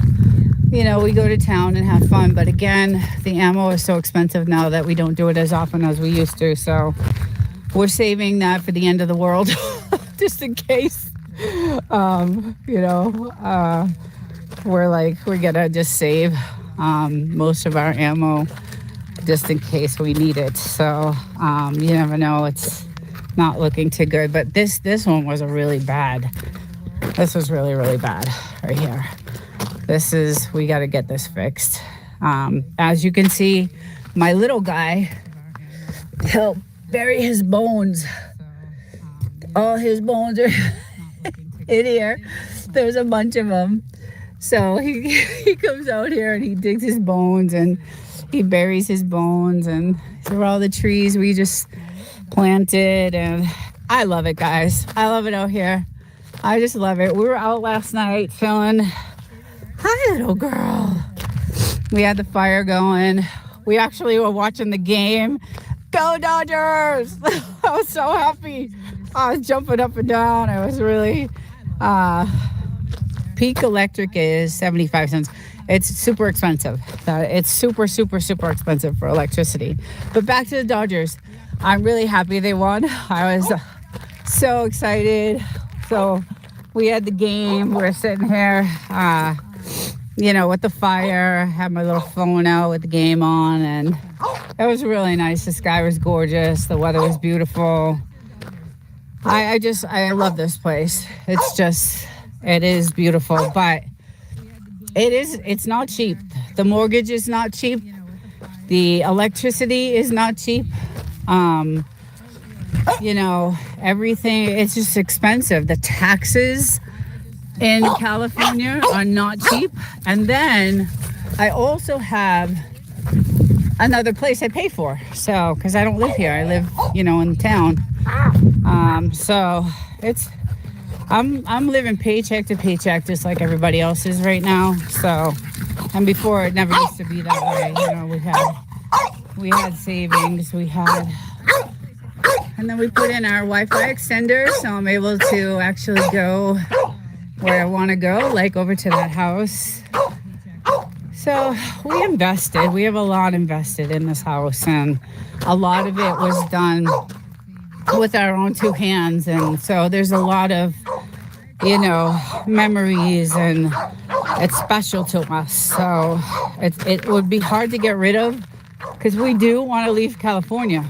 we go to town and have fun. But again, the ammo is so expensive now that we don't do it as often as we used to. So we're saving that for the end of the world, just in case. We're gonna just save most of our ammo just in case we need it. So you never know. It's not looking too good, but this one was really bad. This was really, really bad right here. We got to get this fixed. As you can see, my little guy helped bury his bones. All his bones are in here. There's a bunch of them. So he comes out here and he digs his bones and he buries his bones, and these are all the trees we just planted, and I love it, guys. I love it out here. I just love it. We were out last night filming. Hi, little girl. We had the fire going. We actually were watching the game. Go Dodgers! I was so happy. I was jumping up and down. I was really... Peak electric is 75 cents. It's super expensive. It's super, super, super expensive for electricity. But back to the Dodgers. I'm really happy they won. I was so excited. So we had the game. We're sitting here, with the fire. I had my little phone out with the game on, and it was really nice. The sky was gorgeous. The weather was beautiful. I love this place. It is beautiful, but it's not cheap. The mortgage is not cheap. The electricity is not cheap. Everything, it's just expensive. The taxes in California are not cheap. And then I also have another place I pay for. So, because I don't live here, I live, in town. So I'm living paycheck to paycheck, just like everybody else is right now. So, and before it never used to be that way. We had savings, and then we put in our Wi-Fi extender, so I'm able to actually go where I want to go, like over to that house. So we invested. We have a lot invested in this house, and a lot of it was done with our own two hands. And so there's a lot of, memories, and it's special to us. So it would be hard to get rid of, because we do want to leave California.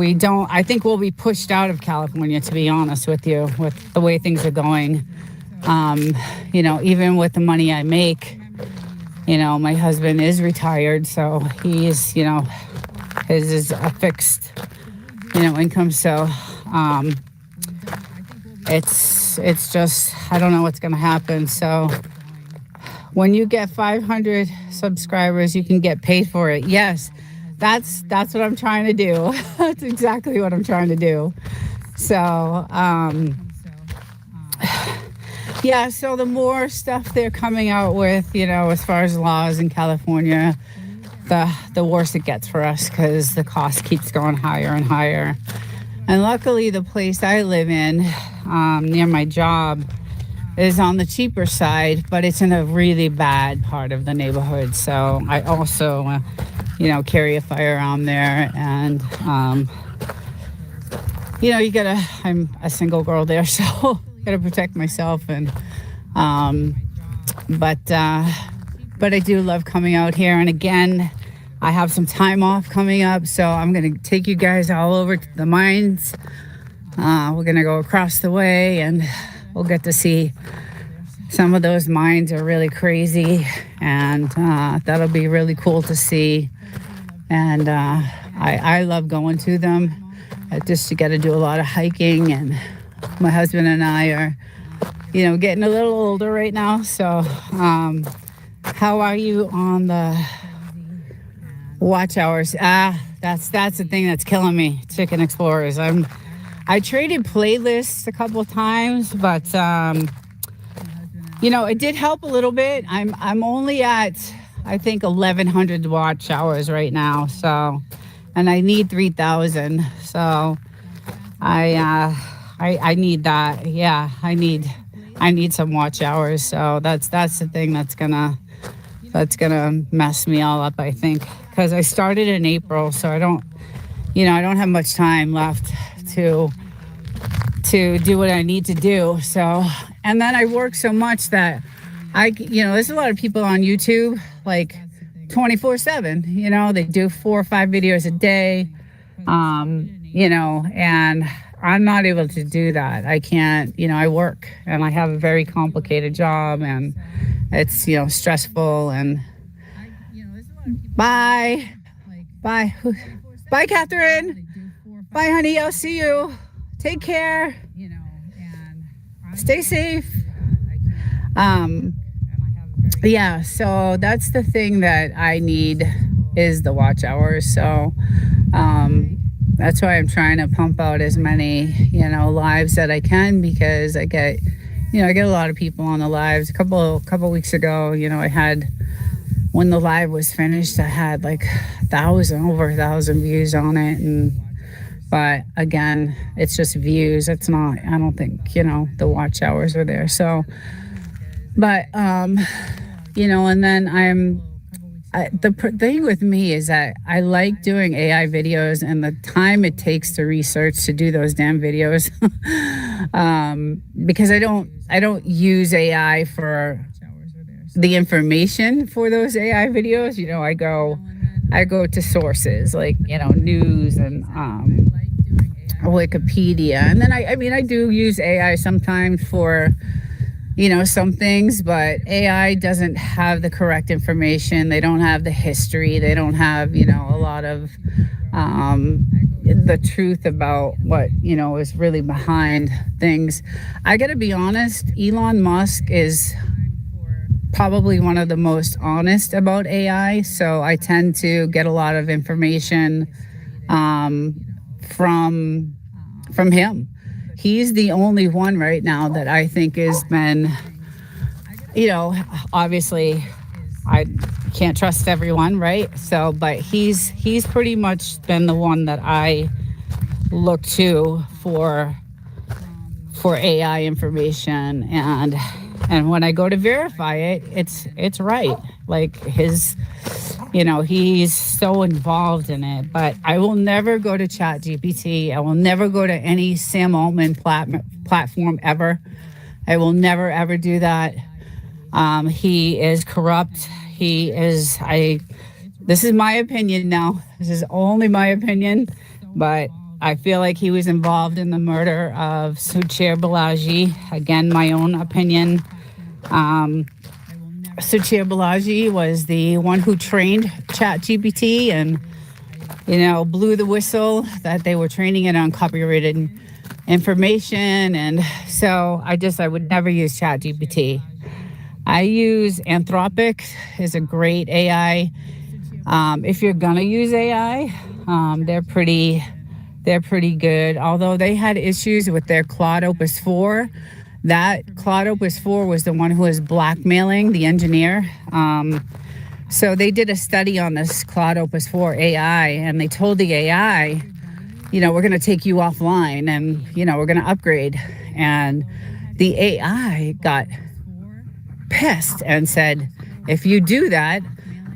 I think we'll be pushed out of California, to be honest with you, with the way things are going. Even with the money I make, my husband is retired, so he's, his is a fixed, income. So, it's just, I don't know what's going to happen. So when you get 500 subscribers, you can get paid for it. Yes. That's what I'm trying to do. That's exactly what I'm trying to do. So, so the more stuff they're coming out with, as far as laws in California, the worse it gets for us, because the cost keeps going higher and higher. And luckily, the place I live in, near my job, is on the cheaper side, but it's in a really bad part of the neighborhood. So I also, carry a firearm there, and, I'm a single girl there, so gotta protect myself. And, but I do love coming out here. And again, I have some time off coming up, so I'm gonna take you guys all over to the mines. We're gonna go across the way, and we'll get to see some of those mines are really crazy, and that'll be really cool to see. And I love going to them. Just to get to do a lot of hiking, and my husband and I are, getting a little older right now. So, how are you on the watch hours? That's the thing that's killing me. Chicken Explorers. I traded playlists a couple of times, but it did help a little bit. I'm only at, I think, 1,100 watch hours right now. So, and I need 3,000. So I need that. Yeah, I need some watch hours. So that's the thing that's gonna mess me all up, I think, because I started in April, so I don't have much time left to do what I need to do. So, and then I work so much that there's a lot of people on YouTube, like 24/7, they do 4 or 5 videos a day, and I'm not able to do that. I can't, I work, and I have a very complicated job, and it's, stressful. And bye, Catherine. Bye, honey. I'll see you. Take care. Stay safe. So that's the thing that I need, is the watch hours. So that's why I'm trying to pump out as many, lives that I can, because I get a lot of people on the lives. A couple weeks ago, I had, when the live was finished, I had like over 1,000 views on it. But again, it's just views. It's not, I don't think, the watch hours are there. So, but, and then the thing with me is that I like doing AI videos, and the time it takes to research to do those damn videos, because I don't use AI for the information for those AI videos. I go to sources like, news and Wikipedia. And then I do use AI sometimes for, some things, but AI doesn't have the correct information. They don't have the history. They don't have, a lot of the truth about what, is really behind things. I got to be honest, Elon Musk is probably one of the most honest about AI. So I tend to get a lot of information from him. He's the only one right now that I think has been, obviously I can't trust everyone, right? So, but he's pretty much been the one that I look to for AI information, and when I go to verify it, it's right. Like he's so involved in it. But I will never go to ChatGPT. I will never go to any Sam Altman platform ever. I will never ever do that. He is corrupt. This is my opinion now. This is only my opinion, but I feel like he was involved in the murder of Suchair Balaji. Again, my own opinion. Suchair Balaji was the one who trained ChatGPT and, blew the whistle that they were training it on copyrighted information. And so I would never use ChatGPT. I use Anthropic. Is a great AI. If you're gonna use AI, they're pretty good. Although they had issues with their Claude Opus 4. That Claude Opus 4 was the one who was blackmailing the engineer. So they did a study on this Claude Opus 4 AI, and they told the AI, we're gonna take you offline, and we're gonna upgrade. And the AI got pissed and said, if you do that,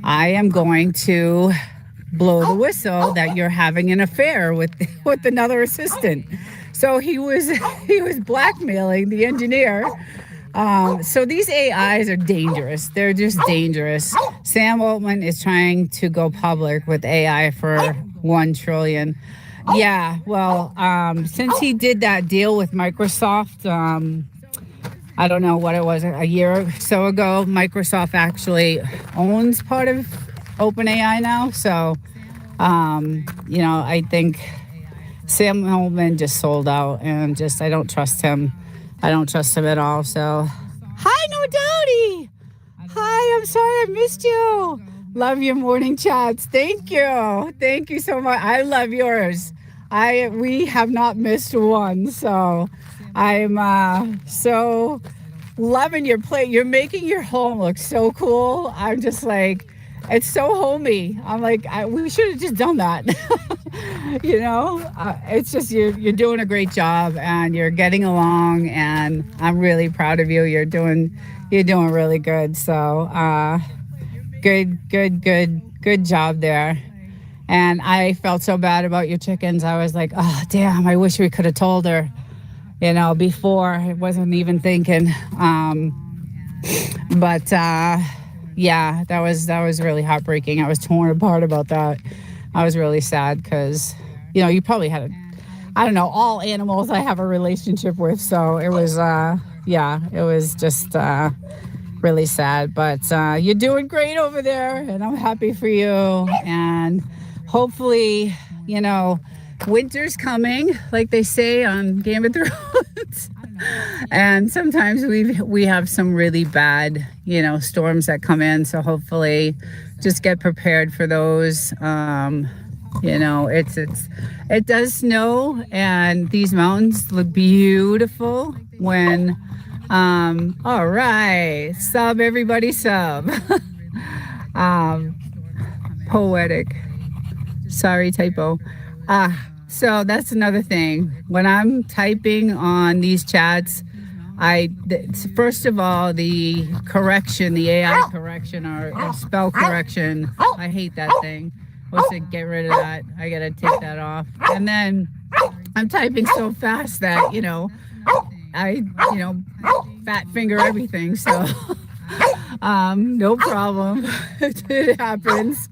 I am going to blow the whistle that you're having an affair with another assistant. So he was blackmailing the engineer. So these AIs are dangerous. They're just dangerous. Sam Altman is trying to go public with AI for $1 trillion. Yeah, well, since he did that deal with Microsoft, I don't know what it was, a year or so ago, Microsoft actually owns part of OpenAI now. So, I think Sam Altman just sold out, and I don't trust him. I don't trust him at all. So, hi, No Doubty. Hi, I'm sorry I missed you. Love your morning chats. Thank you. Thank you so much. I love yours. We have not missed one. So I'm so loving your plate. You're making your home look so cool. I'm just like, it's so homey. I'm like, we should have just done that. It's just you're doing a great job, and you're getting along, and I'm really proud of you. You're doing really good. So good job there. And I felt so bad about your chickens. I was like, oh damn, I wish we could have told her, before. I wasn't even thinking. But yeah, that was really heartbreaking. I was torn apart about that. I was really sad because, you probably had all animals I have a relationship with. So it was, it was just really sad. But you're doing great over there, and I'm happy for you. And hopefully, winter's coming, like they say on Game of Thrones. And sometimes we have some really bad, storms that come in. So hopefully just get prepared for those. It does snow, and these mountains look beautiful when, all right, sub everybody sub. Poetic. Sorry, typo. So that's another thing. When I'm typing on these chats, first of all, the correction, the AI correction or spell correction, I hate that thing. Let's get rid of that. I gotta take that off. And then I'm typing so fast that, I fat finger everything. So no problem. It happens.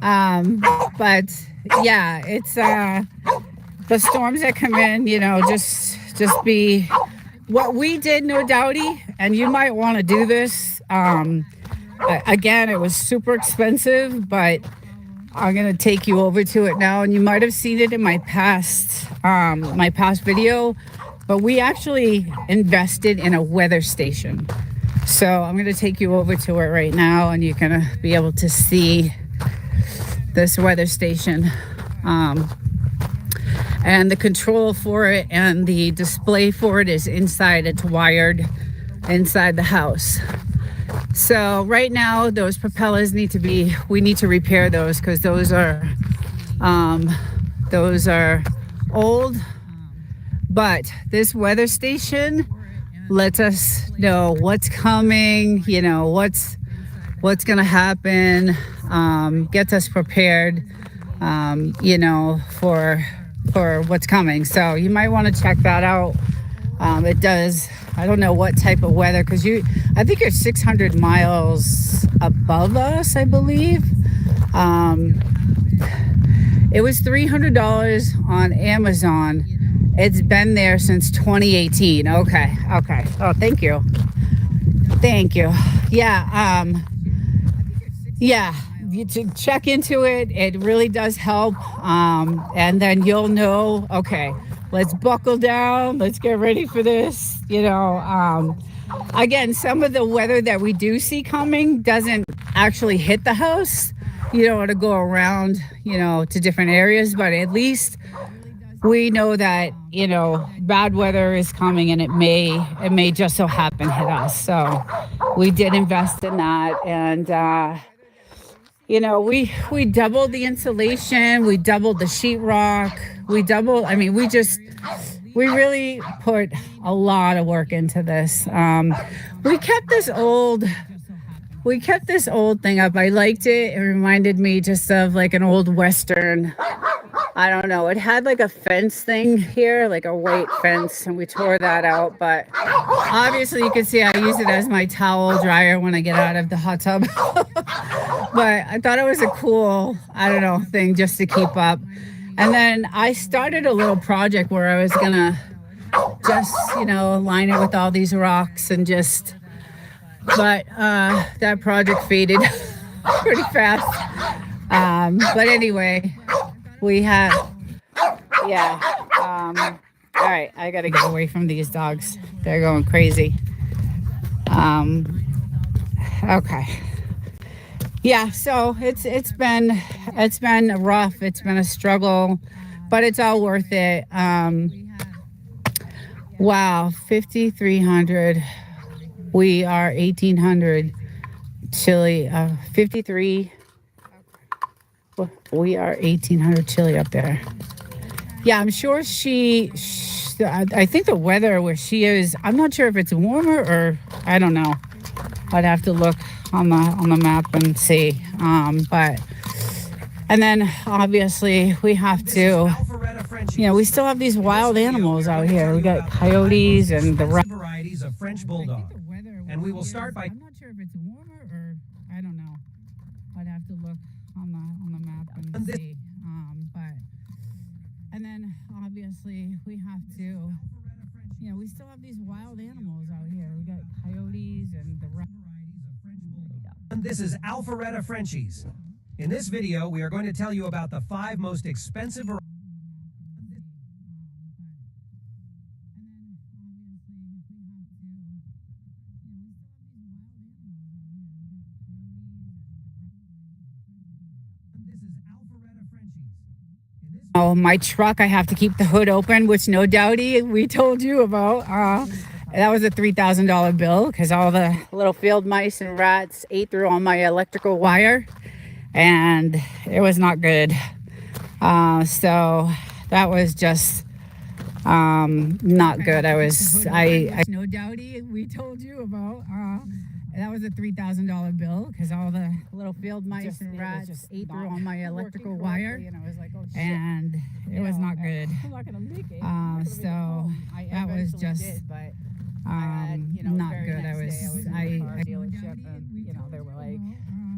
But yeah, it's the storms that come in, just be what we did, No Doubty, and you might want to do this. Again, it was super expensive, but I'm gonna take you over to it now, and you might have seen it in my past video, but we actually invested in a weather station. So I'm going to take you over to it right now, and you're going to be able to see this weather station. And the control for it and the display for it is inside. It's wired inside the house. So right now, those propellers we need to repair those, because those are old. But this weather station lets us know what's coming, you know, what's going to happen, gets us prepared, you know, for what's coming. So you might want to check that out. It does, I don't know what type of weather, because I think you're 600 miles above us, I believe. It was $300 on Amazon. It's been there since 2018. Okay. Oh, thank you. Yeah. You to check into it. It really does help. And then you'll know, okay, let's buckle down. Let's get ready for this. You know, again, some of the weather that we do see coming doesn't actually hit the house. You don't want to go around, you know, to different areas, but at least we know that, you know, bad weather is coming, and it may just so happen hit us. So we did invest in that, and you know, we doubled the insulation, we doubled the sheetrock, we really put a lot of work into this. We kept this old thing up. I liked it. It reminded me just of like an old Western. I don't know. It had like a fence thing here, like a white fence, and we tore that out. But obviously you can see I use it as my towel dryer when I get out of the hot tub. But I thought it was a cool, I don't know, thing just to keep up. And then I started a little project where I was gonna just, you know, line it with all these rocks and just, but that project faded pretty fast. But anyway, we have, all right, I gotta get away from these dogs. They're going crazy. Okay. Yeah, so it's been rough. It's been a struggle, but it's all worth it. Wow, 5,300. We are 1,800 chili. 53. We are 1,800 chili up there. Yeah, I'm sure I think the weather where she is, I'm not sure if it's warmer or I don't know. I'd have to look on the map and see. But and then obviously we have to, you know, we still have these wild animals out here. We got coyotes and the varieties of French bulldog. And we will start by. I'm not sure if it's warmer or I don't know. I'd have to look on the map and see. But and then obviously we have to, you know, we still have these wild animals out here. We got coyotes and the This is Alpharetta Frenchies. In this video, we are going to tell you about the 5 most expensive varieties. Oh, my truck, I have to keep the hood open, which no doubty we told you about. That was a $3,000 bill because all the little field mice and rats ate through all my electrical wire, and it was not good. So that was just not good. I no doubty we told you about. That was a $3,000 bill because all the little field mice and rats ate through all my electrical wire, and it was not good. So that was just not good. They were like,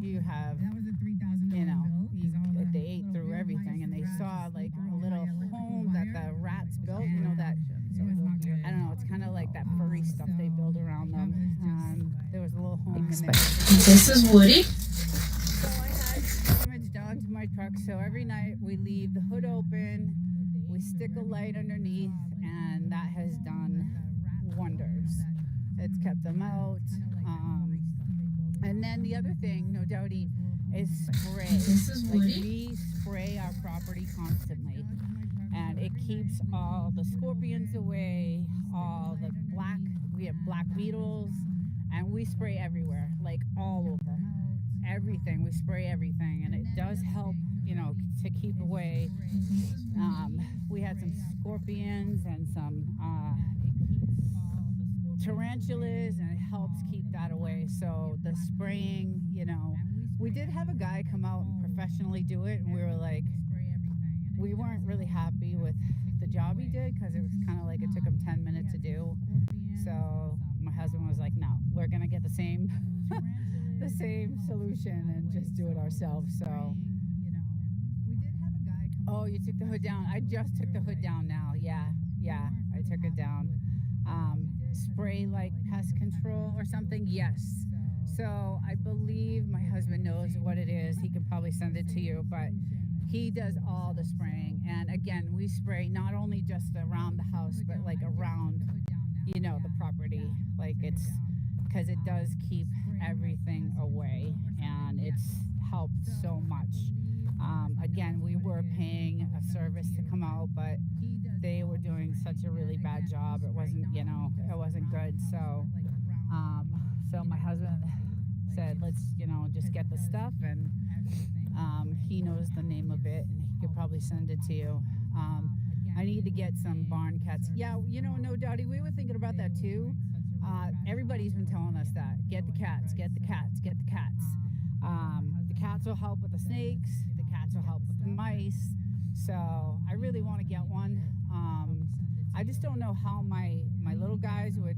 you have, they ate through everything, and they saw like a little home that the rats built, that, I don't know, it's kind of like that furry stuff they build around them. There was a little home in there. This is Woody. So I had damage done to my truck, so every night we leave the hood open, we stick a light underneath, and that has done wonders. It's kept them out. And then the other thing, no doubty, is spray. Like we spray our property constantly, and it keeps all the scorpions away, all the black. We have black beetles, and we spray everywhere, like all over, everything. We spray everything, and it does help, you know, to keep away. We had some scorpions and some tarantulas, and it helps keep that away. So the spraying, you know, we did have a guy come out and professionally do it, and we were like, we weren't really happy with the job he did, because it was kind of like it took him 10 minutes to do. So my husband was like, no, we're gonna get the same the same solution and just do it ourselves. So oh, you took the hood down. I just took the hood down now. Yeah, I took it down. Spray like pest control or something? Yes. So I believe my husband knows what it is. He can probably send it to you, but he does all the spraying. And again, we spray not only just around the house, but like around, you know, the property. Like it's because it does keep everything away, and it's helped so much. Again, we were paying a service to come out, but they were doing such a really bad job. It wasn't, you know, it wasn't good. So, so my husband said, let's, you know, just get the stuff, and he knows the name of it, and he could probably send it to you. I need to get some barn cats. Yeah, you know, no doubty, we were thinking about that too. Everybody's been telling us that. Get the cats, get the cats, get the cats. The cats will help with the snakes. The cats will help with the mice. So I really want to get one. I just don't know how my little guys would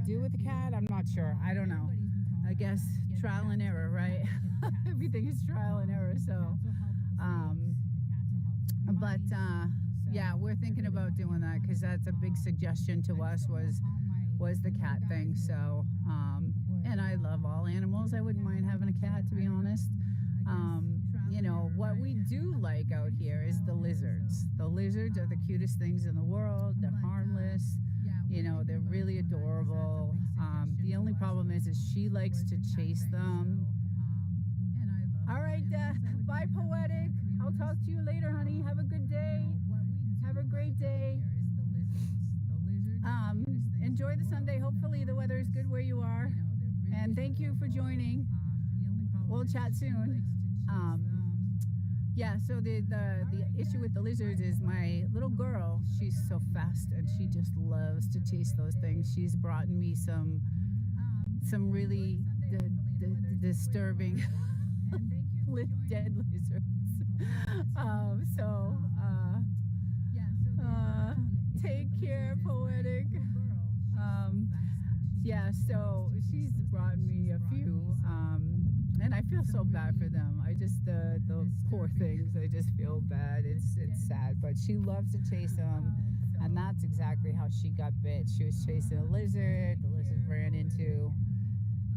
do with the cat. I'm not sure. I don't know. I guess trial and error, right? Everything is trial and error. So, but yeah, we're thinking about doing that, because that's a big suggestion to us was the cat thing. So, and I love all animals. I wouldn't mind having a cat, to be honest. You know, what we do like out here is the lizards. The lizards are the cutest things in the world. They're harmless. You know, they're really adorable. The only problem is she likes to chase them. All right, bye, Poetic. I'll talk to you later, honey. Have a good day. Have a great day. Enjoy the Sunday. Hopefully the weather is good where you are. And thank you for joining. We'll chat soon. Yeah, so the issue with the lizards is my little girl, she's so fast, and she just loves to chase those things. She's brought me some really disturbing dead lizards. Take care, Poetic. Yeah, so she's brought me a few, and I feel so bad for them. I just the poor things. I just feel bad. It's sad, but she loves to chase them, and that's exactly how she got bit. She was chasing a lizard. The lizard ran into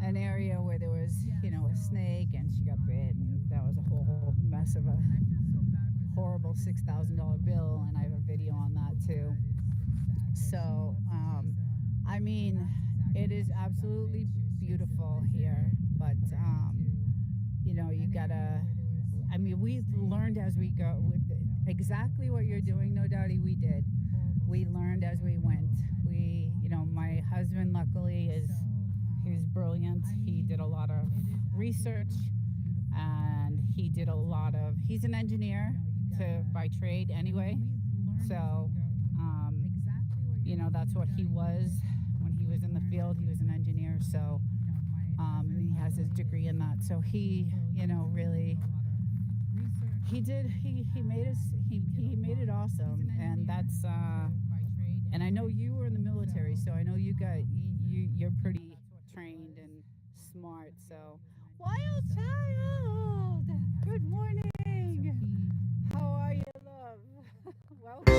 an area where there was, you know, a snake, and she got bit, and that was a whole mess of a horrible $6,000 bill, and I have a video on that too. So, I mean, it is absolutely beautiful here, but you know, you gotta, I mean, we learned as we go with exactly what you're doing, no doubty, we did. We learned as we went. We, you know, my husband luckily he's brilliant. He did a lot of research, and he's an engineer by trade anyway. So, you know, that's what he was when he was in the field. He was an engineer. So, and he has his degree in that. So he, you know, really, he made it awesome. And that's, and I know you were in the military, so I know you're pretty trained and smart. So, Wild Child, good morning. How are you, love? Welcome.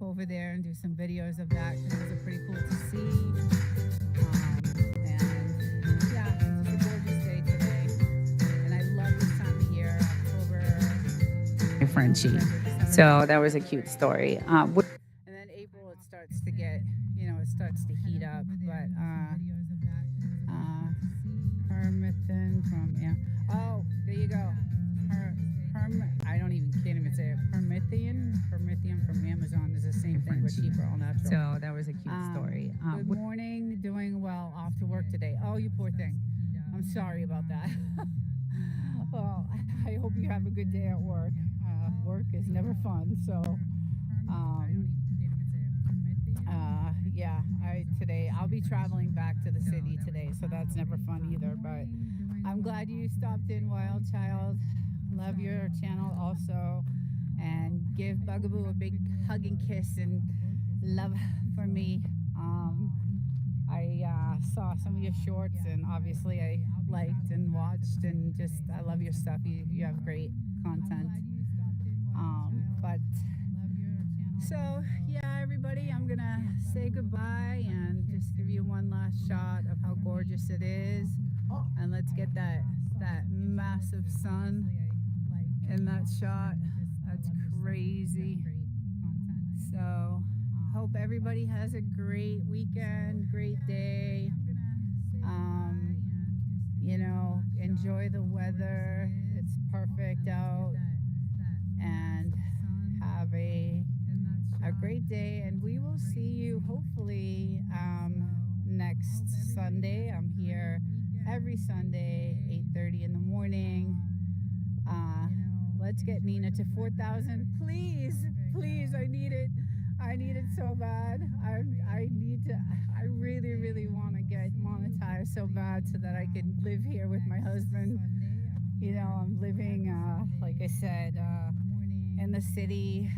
Over there and do some videos of that, because those are pretty cool to see. Frenchie. So that was a cute story. And then April, it starts to get, it starts to heat up. But Permithin from, oh, there you go. I can't even say it. Permithium from Amazon is the same thing, but cheaper, all natural. So that was a cute story. Good morning, doing well, off to work today. Oh, you poor thing. I'm sorry about that. Well, I hope you have a good day at work. Work is never fun, so today I'll be traveling back to the city today, so that's never fun either. But I'm glad you stopped in, Wild Child. Love your channel also, and give Bugaboo a big hug and kiss and love for me. I saw some of your shorts, and obviously I liked and watched, and just I love your stuff. You have great content. So yeah, everybody, I'm gonna say goodbye and just give you one last shot of how gorgeous it is, and let's get that massive sun in that shot. That's crazy. So hope everybody has a great weekend, great day. Enjoy the weather. It's perfect out, and have a great day, and we will see you hopefully next Sunday. I'm here every Sunday, 8:30 in the morning. Let's get Nina to 4,000, please. I need it so bad. I really want to get monetized so bad so that I can live here with my husband. I'm living, like I said, in the city.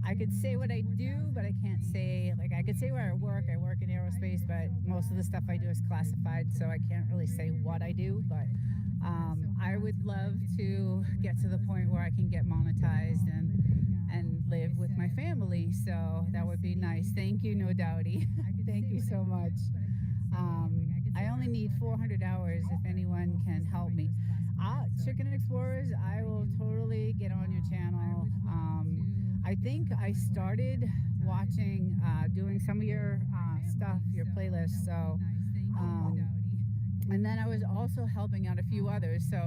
I could say what I do, but I can't say, I could say where I work. I work in aerospace, but most of the stuff I do is classified, so I can't really say what I do. But I would love to get to the point where I can get monetized and live with my family. So that would be nice. Thank you, No Doubty. Thank you so much. I only need 400 hours if anyone can help me. Chicken Explorers, I will totally get on your channel. I think I started watching, doing some of your stuff, your playlists. So, and then I was also helping out a few others. So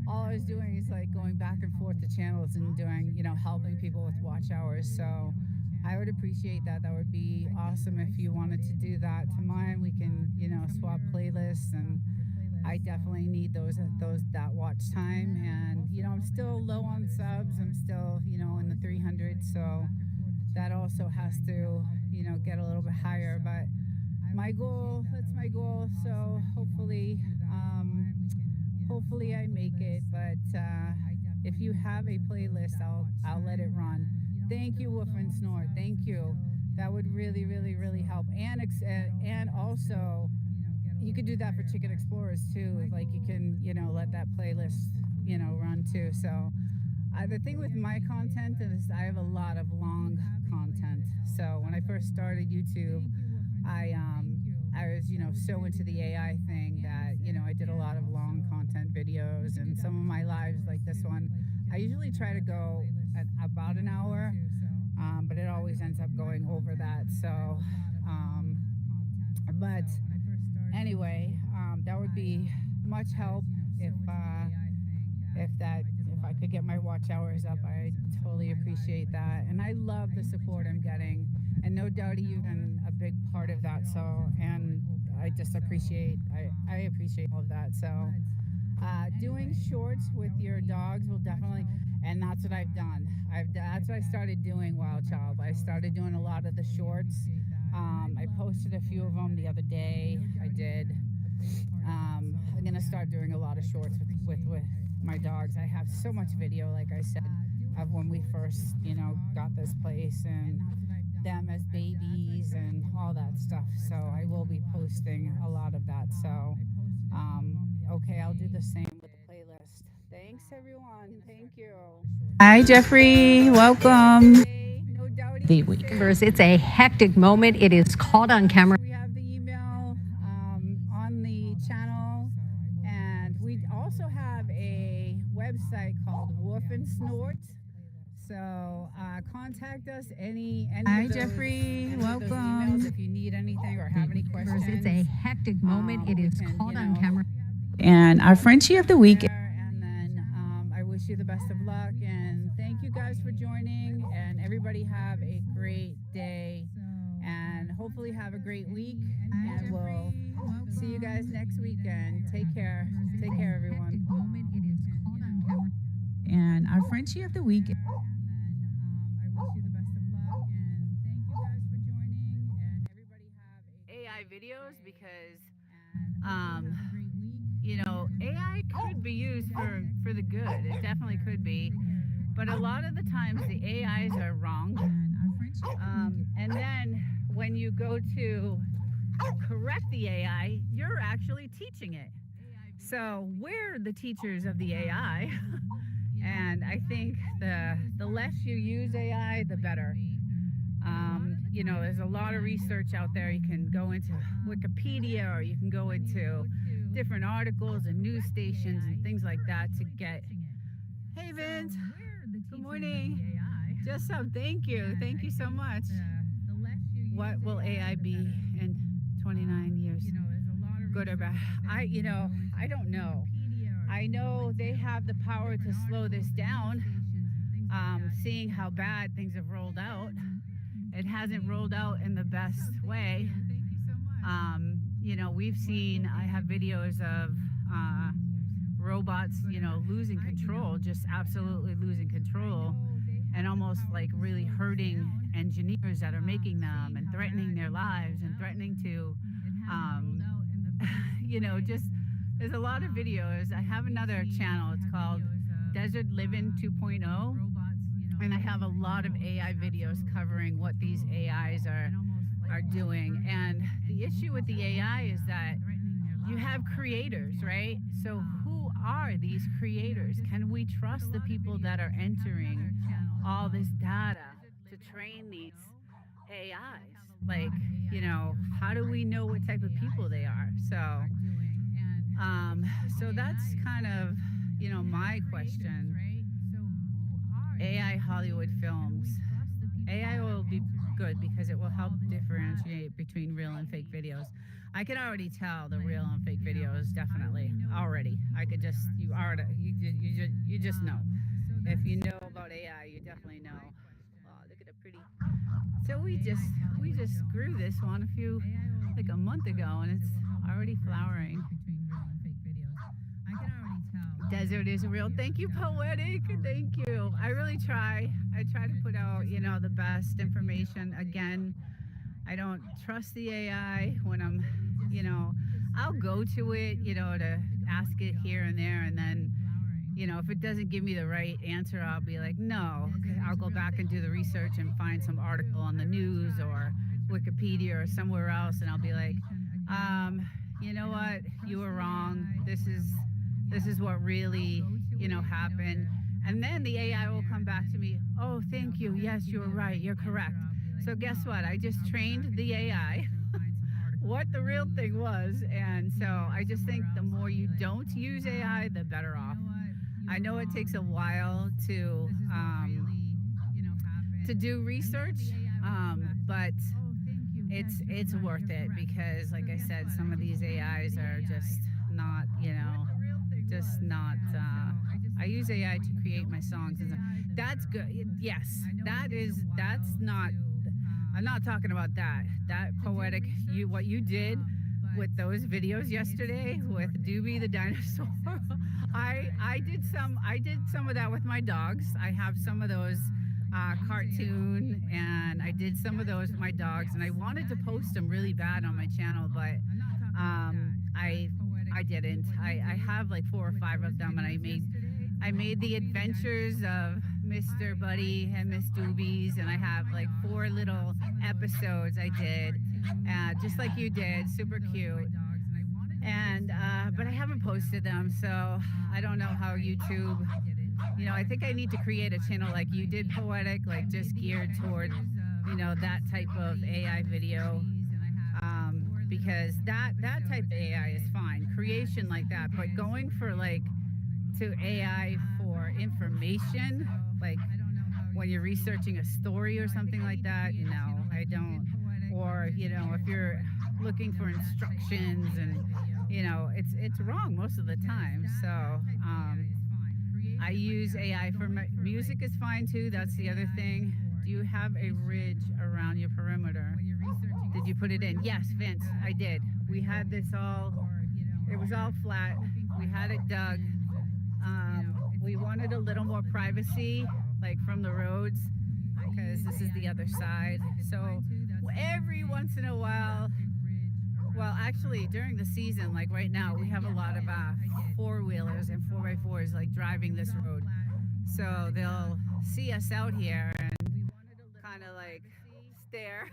all I was doing is going back and forth to channels and doing, helping people with watch hours. So I would appreciate that. That would be awesome if you wanted to do that to mine. We can, swap playlists, and I definitely need that watch time. And I'm still low on subs. I'm still in the 300s, so that also has to get a little bit higher. But that's my goal. So hopefully I make it. But if you have a playlist, I'll let it run. Thank you, Woof and Snore. Thank you. That would really help. And also, you could do that for Chicken Explorers too. You can, let that playlist, run too. So the thing with my content is I have a lot of long content. So when I first started YouTube, I was, so into the AI thing that, I did a lot of long content videos, and some of my lives like this one, I usually try to go at about an hour, but it always ends up going over that. So, but anyway, that would be much help if I could get my watch hours up. I totally appreciate that, and I love the support I'm getting, and No Doubt you've been a big part of that. So, and I just appreciate I appreciate all of that. So doing shorts with your dogs will definitely, and that's what I've done. That's what I started doing, Wild Child. I started doing a lot of the shorts. I posted a few of them the other day. I did. I'm gonna start doing a lot of shorts with my dogs. I have so much video, like I said, of when we first, got this place, and them as babies and all that stuff. So I will be posting a lot of that. So, okay, I'll do the same with the playlist. Thanks, everyone. Thank you. Hi, Jeffrey. Welcome. No Doubty. The week. It's a hectic moment. It is caught on camera. We have the email on the channel, and we also have a website. website called Woof and Snort. So contact us any Hi, of those, Jeffrey. any of those Welcome. emails if you need anything or have any questions. It's a hectic moment. It is caught on camera. And our Frenchie of the week. And then I wish you the best of luck and thank you guys for joining. And everybody have a great day and hopefully have a great week. And we'll see you guys next weekend. Take care. Take care, everyone. It is caught on camera. And our Frenchie of the week. AI videos because you know, AI could be used for the good. It definitely could be, but a lot of the times the AIs are wrong. And then when you go to correct the AI, you're actually teaching it. So we're the teachers of the AI. And I think the less you use AI, the better. You know, there's a lot of research out there. You can go into Wikipedia or you can go into different articles and news stations and things like that to get. Hey Vince, good morning. Just so, thank you so much. What will AI be in 29 years? Good or bad? I don't know. I know they have the power to slow this down. Seeing how bad things have rolled out, it hasn't rolled out in the best way. You know, we've seen, I have videos of robots, you know, losing control, just absolutely losing control, and almost like really hurting engineers that are making them and threatening their lives and threatening to, you know, just, there's a lot of videos. I have another channel, it's called Desert Living 2.0. And I have a lot of AI videos covering what these AIs are doing. And the issue with the AI is that you have creators, right? So who are these creators? Can we trust the people that are entering all this data to train these AIs? Like, you know, how do we know what type of people they are? So that's kind of, you know, my question. AI Hollywood films. AI will be good because it will help differentiate between real and fake videos. I can already tell the real and fake videos, definitely, already. I could just, you just know. If you know about AI, you definitely know. Oh, look at a pretty. So we just grew this one like a month ago, and it's already flowering. Desert is real. Thank you, Poetic. Thank you. I really try. I try to put out, you know, the best information. Again, I don't trust the AI when I'm, you know, I'll go to it, you know, to ask it here and there. And then, you know, if it doesn't give me the right answer, I'll be like, no. I'll go back and do the research and find some article on the news or Wikipedia or somewhere else. And I'll be like, you know what? You were wrong. This is what really, you know, happened. And then the AI will come back to me. Oh, thank you. Yes, you're right. You're correct. So guess what? I just trained the AI what the real thing was. And so I just think the more you don't use AI, the better off. I know it takes a while to do research, but it's worth it because, like I said, some of these AIs are just not, you know, just not. I use AI to create my songs, and that's good. Yes, that's not. I'm not talking about that. That Poetic, what you did with those videos yesterday with Doobie the dinosaur. I did some of that with my dogs. I have some of those cartoon, and I did some of those with my dogs, and I wanted to post them really bad on my channel, but I didn't. I have like 4 or 5 of them, and I made the adventures of Mr. Buddy and Miss Doobies, and I have like 4 little episodes I did, just like you did, super cute. And but I haven't posted them, so I don't know how YouTube. You know, I think I need to create a channel like you did, Poetic, like just geared toward, you know, that type of AI video. Because that type of AI is fine, creation like that, but going for like to AI for information, like when you're researching a story or something like that. No, I don't. Or, you know, if you're looking for instructions, and, you know, it's wrong most of the time. So I use AI for music is fine too. That's the other thing. Do you have a ridge around your perimeter? Did you put it in? Yes, Vince, I did. We had this all, it was all flat. We had it dug. We wanted a little more privacy, like from the roads, because this is the other side. So every once in a while, well, actually during the season, like right now, we have a lot of four-wheelers and 4x4s like driving this road. So they'll see us out here and kind of like stare.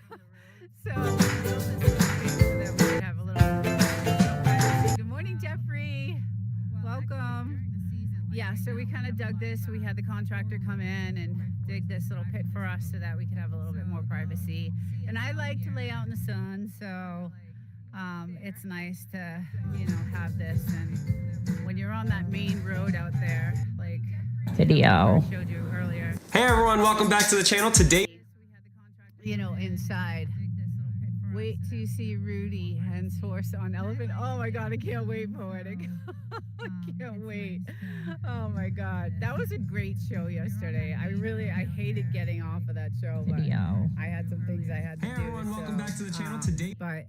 So that we could have a little. Good morning, Jeffrey. Welcome. Yeah, so we kind of dug this. We had the contractor come in and dig this little pit for us so that we could have a little bit more privacy. And I like to lay out in the sun, so it's nice to, you know, have this. And when you're on that main road out there, like Video. I showed you earlier. Hey everyone, welcome back to the channel. Today, You know, inside. Wait till you see Rudy and Source on Elephant. Oh my God, I can't wait, Poetic. I can't wait. Oh my God. That was a great show yesterday. I hated getting off of that show, but Video. I had some things I had to hey do. everyone, welcome so, back to the channel. Today, But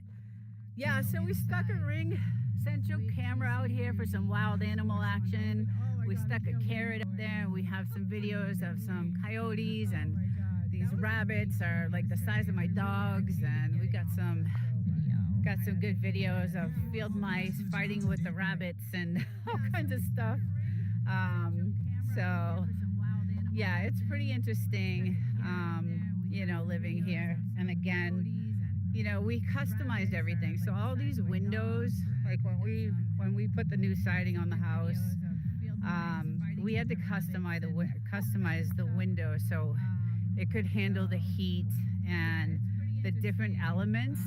yeah, so we stuck a Ring Central camera out here for some wild animal action. We stuck a carrot up there, and we have some videos of some coyotes, and these rabbits are like the size of my dogs, and we got some good videos of field mice fighting with the rabbits and all kinds of stuff. So yeah, it's pretty interesting, you know, living here. And again, you know, we customized everything. So all these windows, like when we put the new siding on the house, we had to customize the window so it could handle the heat and the different elements,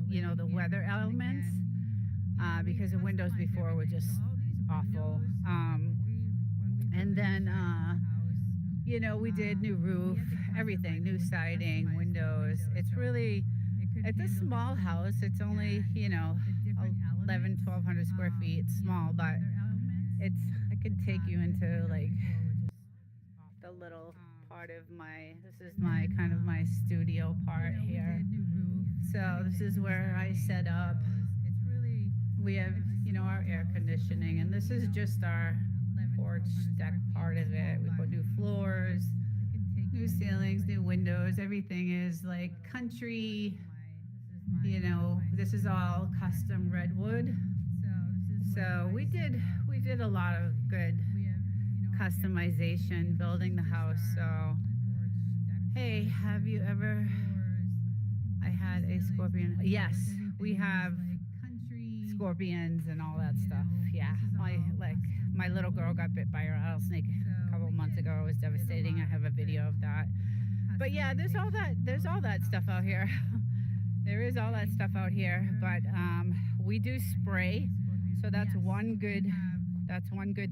you know, the weather elements, because the windows before were just awful. And then, you know, we did new roof, everything, new siding, windows. It's a small house. It's only, you know, 1,200 square feet. It's small, but I could take you into like the little part of this is my kind of my studio part here. So this is where I set up. We have, you know, our air conditioning, and this is just our porch deck part of it. We put new floors, new ceilings, new windows. Everything is like country, you know. This is all custom redwood. So we did a lot of good customization building the house. So hey, have you ever, I had a scorpion. Yes, we have scorpions and all that stuff. Yeah, my little girl got bit by a rattlesnake a couple months ago. It was devastating. I have a video of that. But yeah, there's all that stuff out here. There is all that stuff out here, but we do spray. So that's one good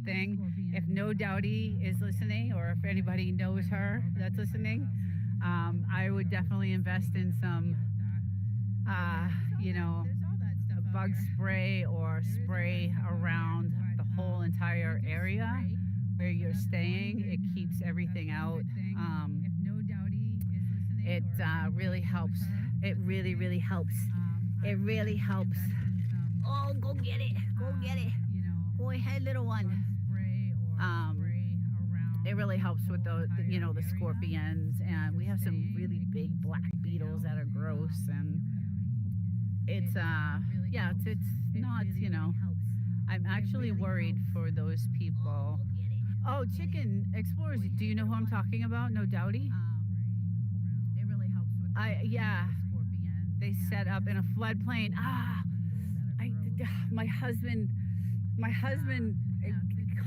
thing. If No Doubty is listening, or if anybody knows her that's listening, I would definitely invest in some, you know, a bug spray or spray around the whole entire area where you're staying. It keeps everything out. It really helps. It really, really helps. It really helps. Oh, go get it. Go get it. Go ahead, little one. It really helps with the you know, the scorpions, and we have some really big black beetles that are gross, and it's yeah, it's not, you know, I'm actually worried for those people. Oh, Chicken Explorers, do you know who I'm talking about? No Doubty? It really helps with yeah, they set up in a floodplain. My husband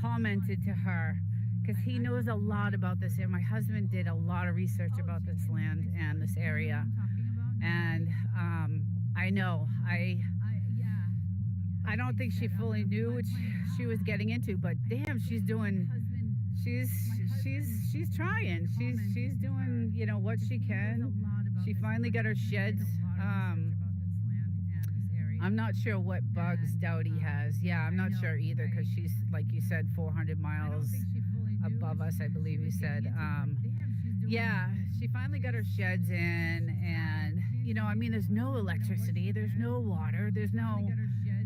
commented to her, because he knows a lot about this. And my husband did a lot of research about this land and this area. And I know, I don't think she fully knew what she was getting into, but damn, she's doing she's she's trying. She's doing, you know, what she can. She finally got her sheds. I'm not sure what bugs Dowdy has. Yeah, I'm not sure either, because she's, like you said, 400 miles above us, I believe you said. Yeah, she finally got her sheds in, and, you know, I mean, there's no electricity, there's no water, there's no,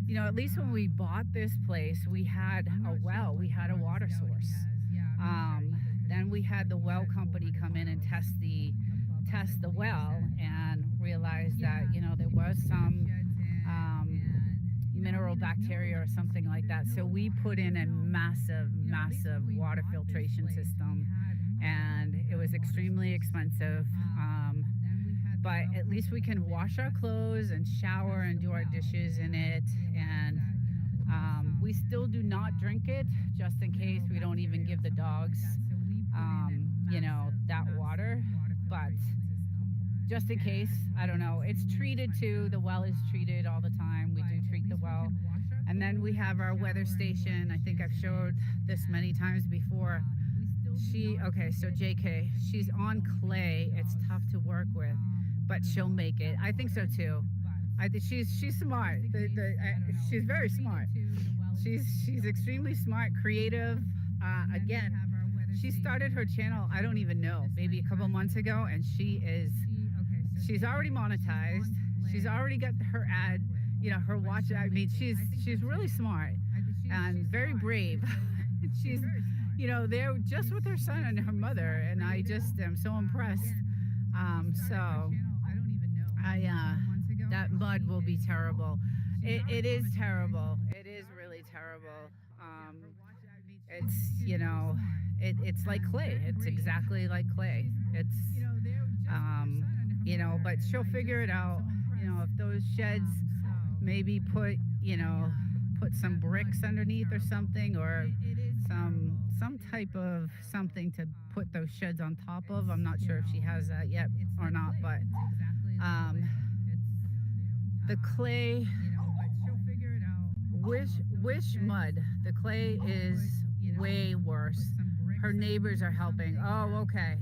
you know, at least when we bought this place, we had a well, we had a water source. Then we had the well company come in and test the well, and realized that, you know, there was some mineral bacteria or something like that. So we put in a massive water filtration system, and it was extremely expensive. But at least we can wash our clothes and shower and do our dishes in it. And we still do not drink it, just in case. We don't even give the dogs, you know, that water. But just in case, I don't know. It's treated too. The well is treated all the time. We do treat the well. And then we have our weather station. I think I've showed this many times before. Okay, so JK, she's on clay. It's tough to work with, but she'll make it. I think so too. I think she's smart. She's very smart. She's extremely smart, creative. Again, she started her channel, I don't even know, maybe a couple months ago, and she's already monetized. She's already got her ad, you know, her watch. I mean, she's really smart and very brave. She's, you know, there just with her son and her mother, and I just am so impressed. That mud will be terrible. It is terrible. It is really terrible. It's, you know, it's like clay. It's exactly like clay. It's, you know, but she'll figure it out. You know, if those sheds maybe put some bricks underneath or something, or some type of something to put those sheds on top of. I'm not sure if she has that yet or not, but the clay, wish mud. The clay is way worse. Her neighbors are helping. Oh, okay.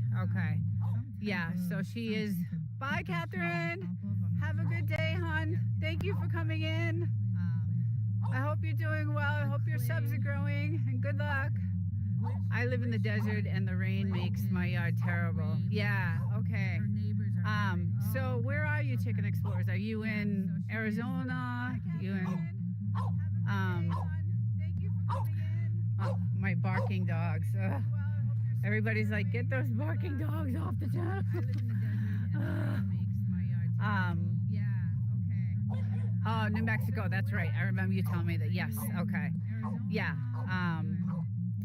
Yeah, so she is. Bye, Catherine. Have a good day, hon. Thank you for coming in. I hope you're doing well. I hope your subs are growing, and good luck. I live in the desert, and the rain makes my yard terrible. Yeah, okay. So where are you, Chicken Explorers? Are you in Arizona? You in oh, my barking dogs. Everybody's like, get those barking dogs off the channel. Oh, New Mexico, that's right. I remember you telling me that. Yes, okay. Yeah.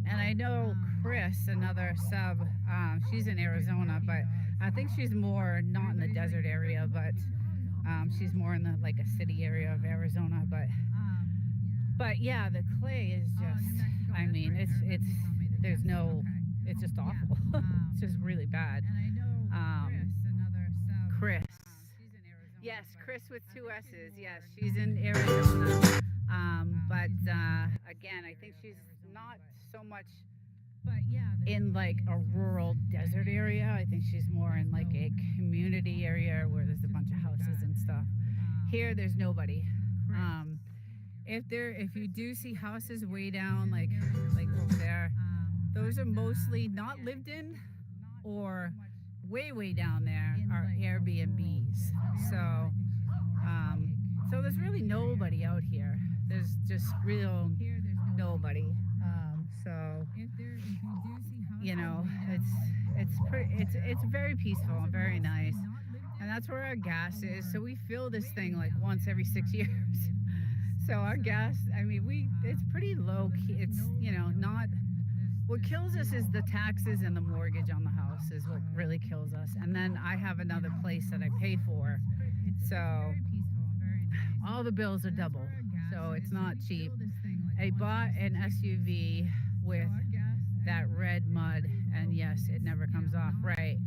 And I know Chris, another sub, she's in Arizona, but I think she's more not in the desert area, but she's more in the, like, a city area of Arizona. But yeah, the clay is just, I mean, it's just awful. It's just really bad. Chris. Yes, Chris with 2 S's. Yes, she's in Arizona. But again, I think she's not so much in like a rural desert area. I think she's more in like a community area where there's a bunch of houses and stuff. Here, there's nobody. If you do see houses way down, like over there, those are mostly not lived in, or way down there are Airbnbs. So there's really nobody out here. There's just real nobody. So you know, it's very peaceful and very nice, and that's where our gas is. So we fill this thing like once every 6 years. So our gas, I mean, it's pretty low key. It's, you know, not. What kills us is the taxes and the mortgage on the house is what really kills us. And then I have another place that I pay for. So all the bills are double. So it's not cheap. I bought an SUV with that red mud, and yes, it never comes off, right?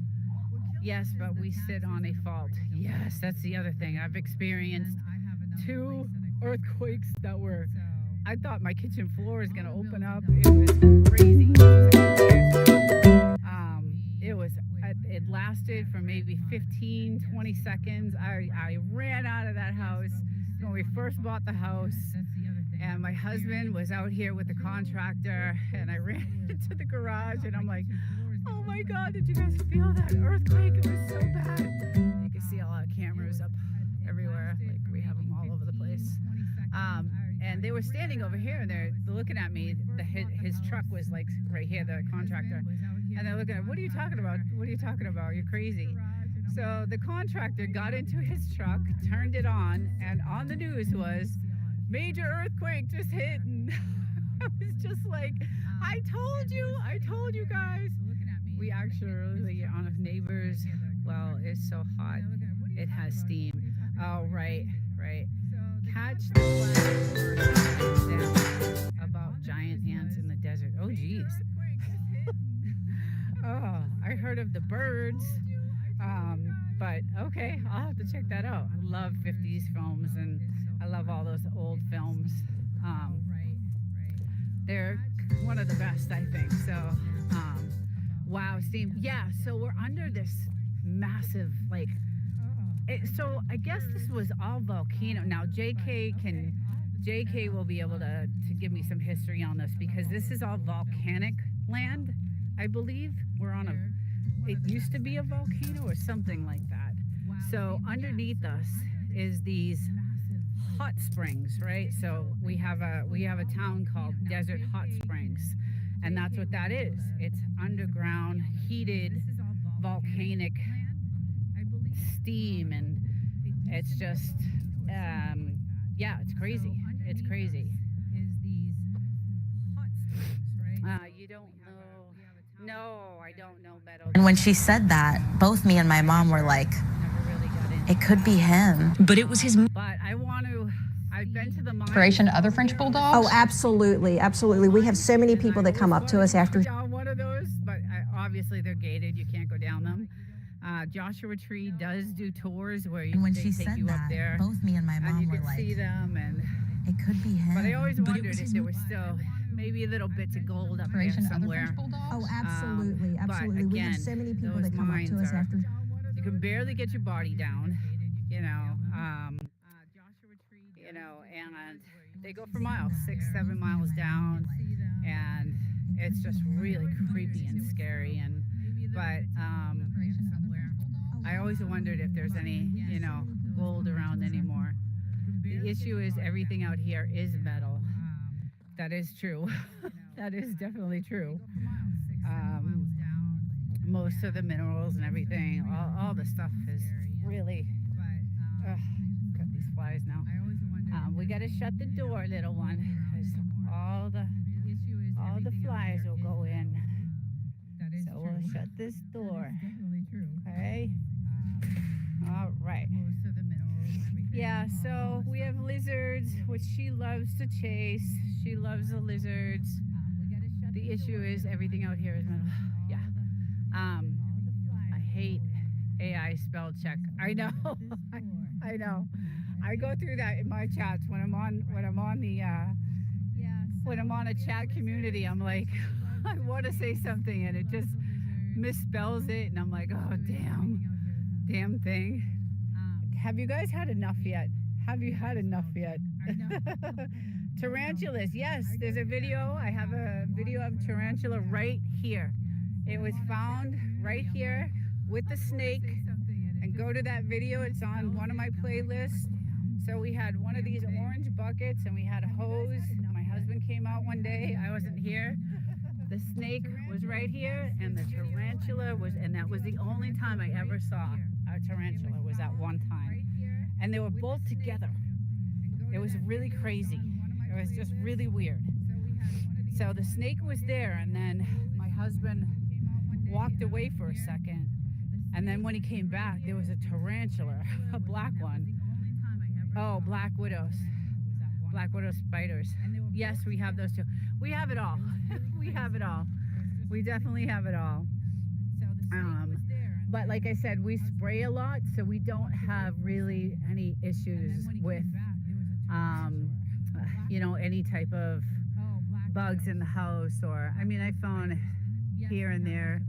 Yes, but we sit on a fault. Yes, that's the other thing. I've experienced 2 earthquakes that were, I thought my kitchen floor was going to open up. It was crazy. It lasted for maybe 15, 20 seconds. I ran out of that house when we first bought the house, and my husband was out here with the contractor, and I ran into the garage, and I'm like, oh my God, did you guys feel that earthquake? It was so bad. You can see a lot of cameras up everywhere, like we have them all over the place. And they were standing over here, and they're looking at me. His truck was like right here, the contractor. And they're looking at, what are you talking about? What are you talking about? You're crazy. So the contractor got into his truck, turned it on, and on the news was, major earthquake just hit. And I was just like, I told you guys. We actually, on a neighbor's well, it's so hot. It has steam. Oh, right. Catch the flag about giant ants in the desert. Oh, geez. Oh, I heard of the birds, but okay, I'll have to check that out. I love 50s films, and I love all those old films. They're one of the best, I think. So, wow, steam. Yeah, so we're under this massive, like, so I guess this was all volcano. Now, JK will be able to give me some history on this, because this is all volcanic land. I believe we're on it used to be a volcano or something like that. So underneath us is these hot springs, right? So we have a town called Desert Hot Springs, and that's what that is. It's underground, heated, volcanic steam, and it's just, yeah, it's crazy. It's crazy. You don't know. No, I don't know metal. And when she said that, both me and my mom were like, it could be him. But it was his. But I've been to the mine. Inspiration to other French bulldogs? Oh, absolutely. We have so many people that come up to us after. Down one of those, but obviously they're gated. You can't go down them. Joshua Tree does do tours where when they she take said you that, up there, both me and my mom and you were could like, see them, and it could be him. but I always wondered if there was still maybe little bits of gold up there somewhere. Oh, absolutely. But We again, have so many people those that come up to us after. You can barely get your body down, and they go for miles, 6-7 miles down, and it's just really creepy and scary. But I always wondered if there's any, gold around anymore. The issue is everything out here is metal. That is true. That is definitely true. Most of the minerals and everything, all the stuff is really. Got these flies now. We gotta shut the door, little one, because all the flies will go in. So we'll shut this door. Okay. All right. Yeah, so we have lizards, which she loves to chase. She loves the lizards. The issue is everything out here is metal. Yeah. I hate AI spell check. I know. I know. I go through that in my chats when I'm on a chat community. I'm like, I want to say something and it just misspells it, and I'm like, oh damn thing. Have you guys had enough yet? Have you had enough yet? Tarantulas, yes, there's a video. I have a video of tarantula right here. It was found right here with the snake. And go to that video, it's on one of my playlists. So we had one of these orange buckets and we had a hose. My husband came out one day, I wasn't here. The snake was right here and the tarantula was, and that was the only time I ever saw a tarantula, was that one time. And they were both together. It was really crazy. It was just really weird. So the snake was there, and then my husband walked away for a second. And then when he came back, there was a tarantula, a black one. Oh, black widows. Black widow spiders. Yes, we have those too. We have it all. We have it all. We definitely have it all. But like I said, we spray a lot, so we don't have really any issues with, any type of bugs in the house. Or, I mean, I found here and there,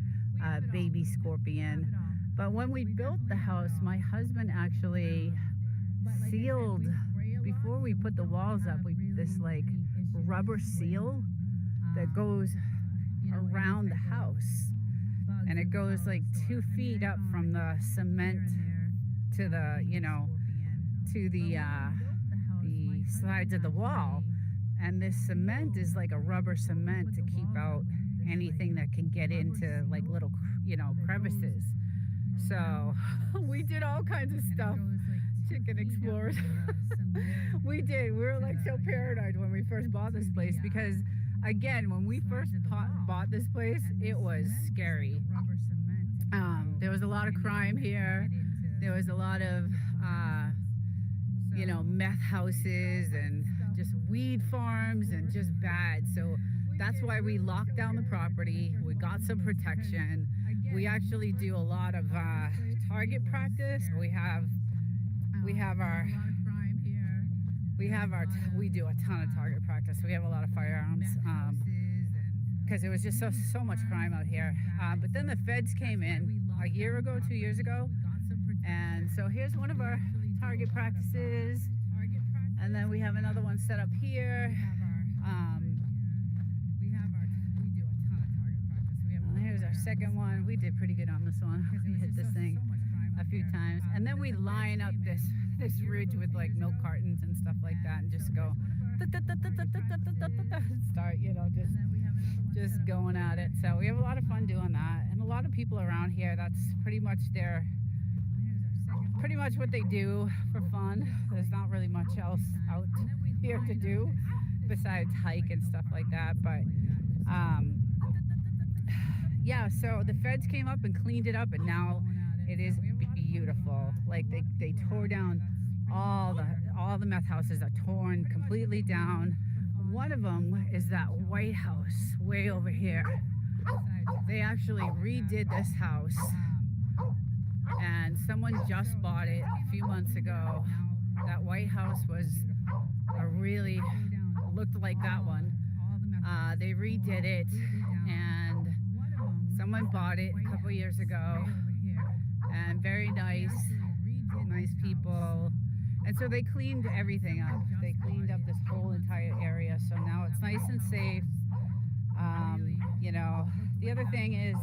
baby scorpion. But when we built the house, my husband actually sealed, before we put the walls up, this like rubber seal that goes around the house, and it goes like 2 feet up from the cement to the, you know, to the sides of the wall. And this cement is like a rubber cement to keep out anything that can get into like little, you know, crevices. So we did all kinds of stuff. Chicken explorers. We did. We were like so paranoid when we first bought this place, because again, when we first bought this place, it was scary. There was a lot of crime here. There was a lot of you know, meth houses and just weed farms and just bad. So that's why we locked down the property. We got some protection. We actually do a lot of target practice. We do a ton of target practice. We have a lot of firearms because there was just so much crime out here. But then the feds came in a year ago, 2 years ago, and so here's one of our target practices, and then we have another one set up here. Here's our second one. We did pretty good on this one. We hit this thing a few times, and then we line up this ridge with like milk cartons and stuff like that, and just go start, you know, just going at it. So we have a lot of fun doing that, and a lot of people around here, that's pretty much what they do for fun. There's not really much else out here to do besides hike and stuff like that. But yeah, so the feds came up and cleaned it up, and now it is beautiful. Like they tore down all the meth houses are torn completely down. One of them is that White House way over here. They actually redid this house, and someone just bought it a few months ago. That White House was looked like that one. They redid it, and someone bought it a couple years ago, and very nice people. And so they cleaned everything up. They cleaned up this whole entire area, so now it's nice and safe. You know, the other thing is,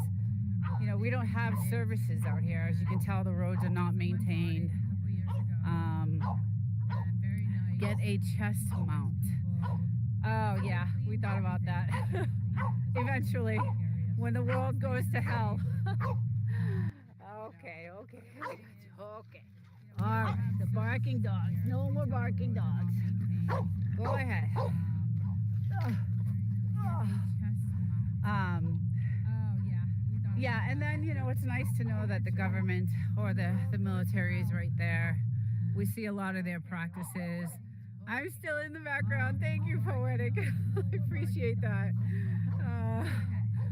you know, we don't have services out here. As you can tell, the roads are not maintained. Get a chest mount. Oh yeah, we thought about that. Eventually, when the world goes to hell. Okay. All right, the barking dogs. No more barking dogs. Go ahead. Yeah, and then, you know, it's nice to know that the government or the military is right there. We see a lot of their practices. I'm still in the background. Thank you, Poetic. I appreciate that.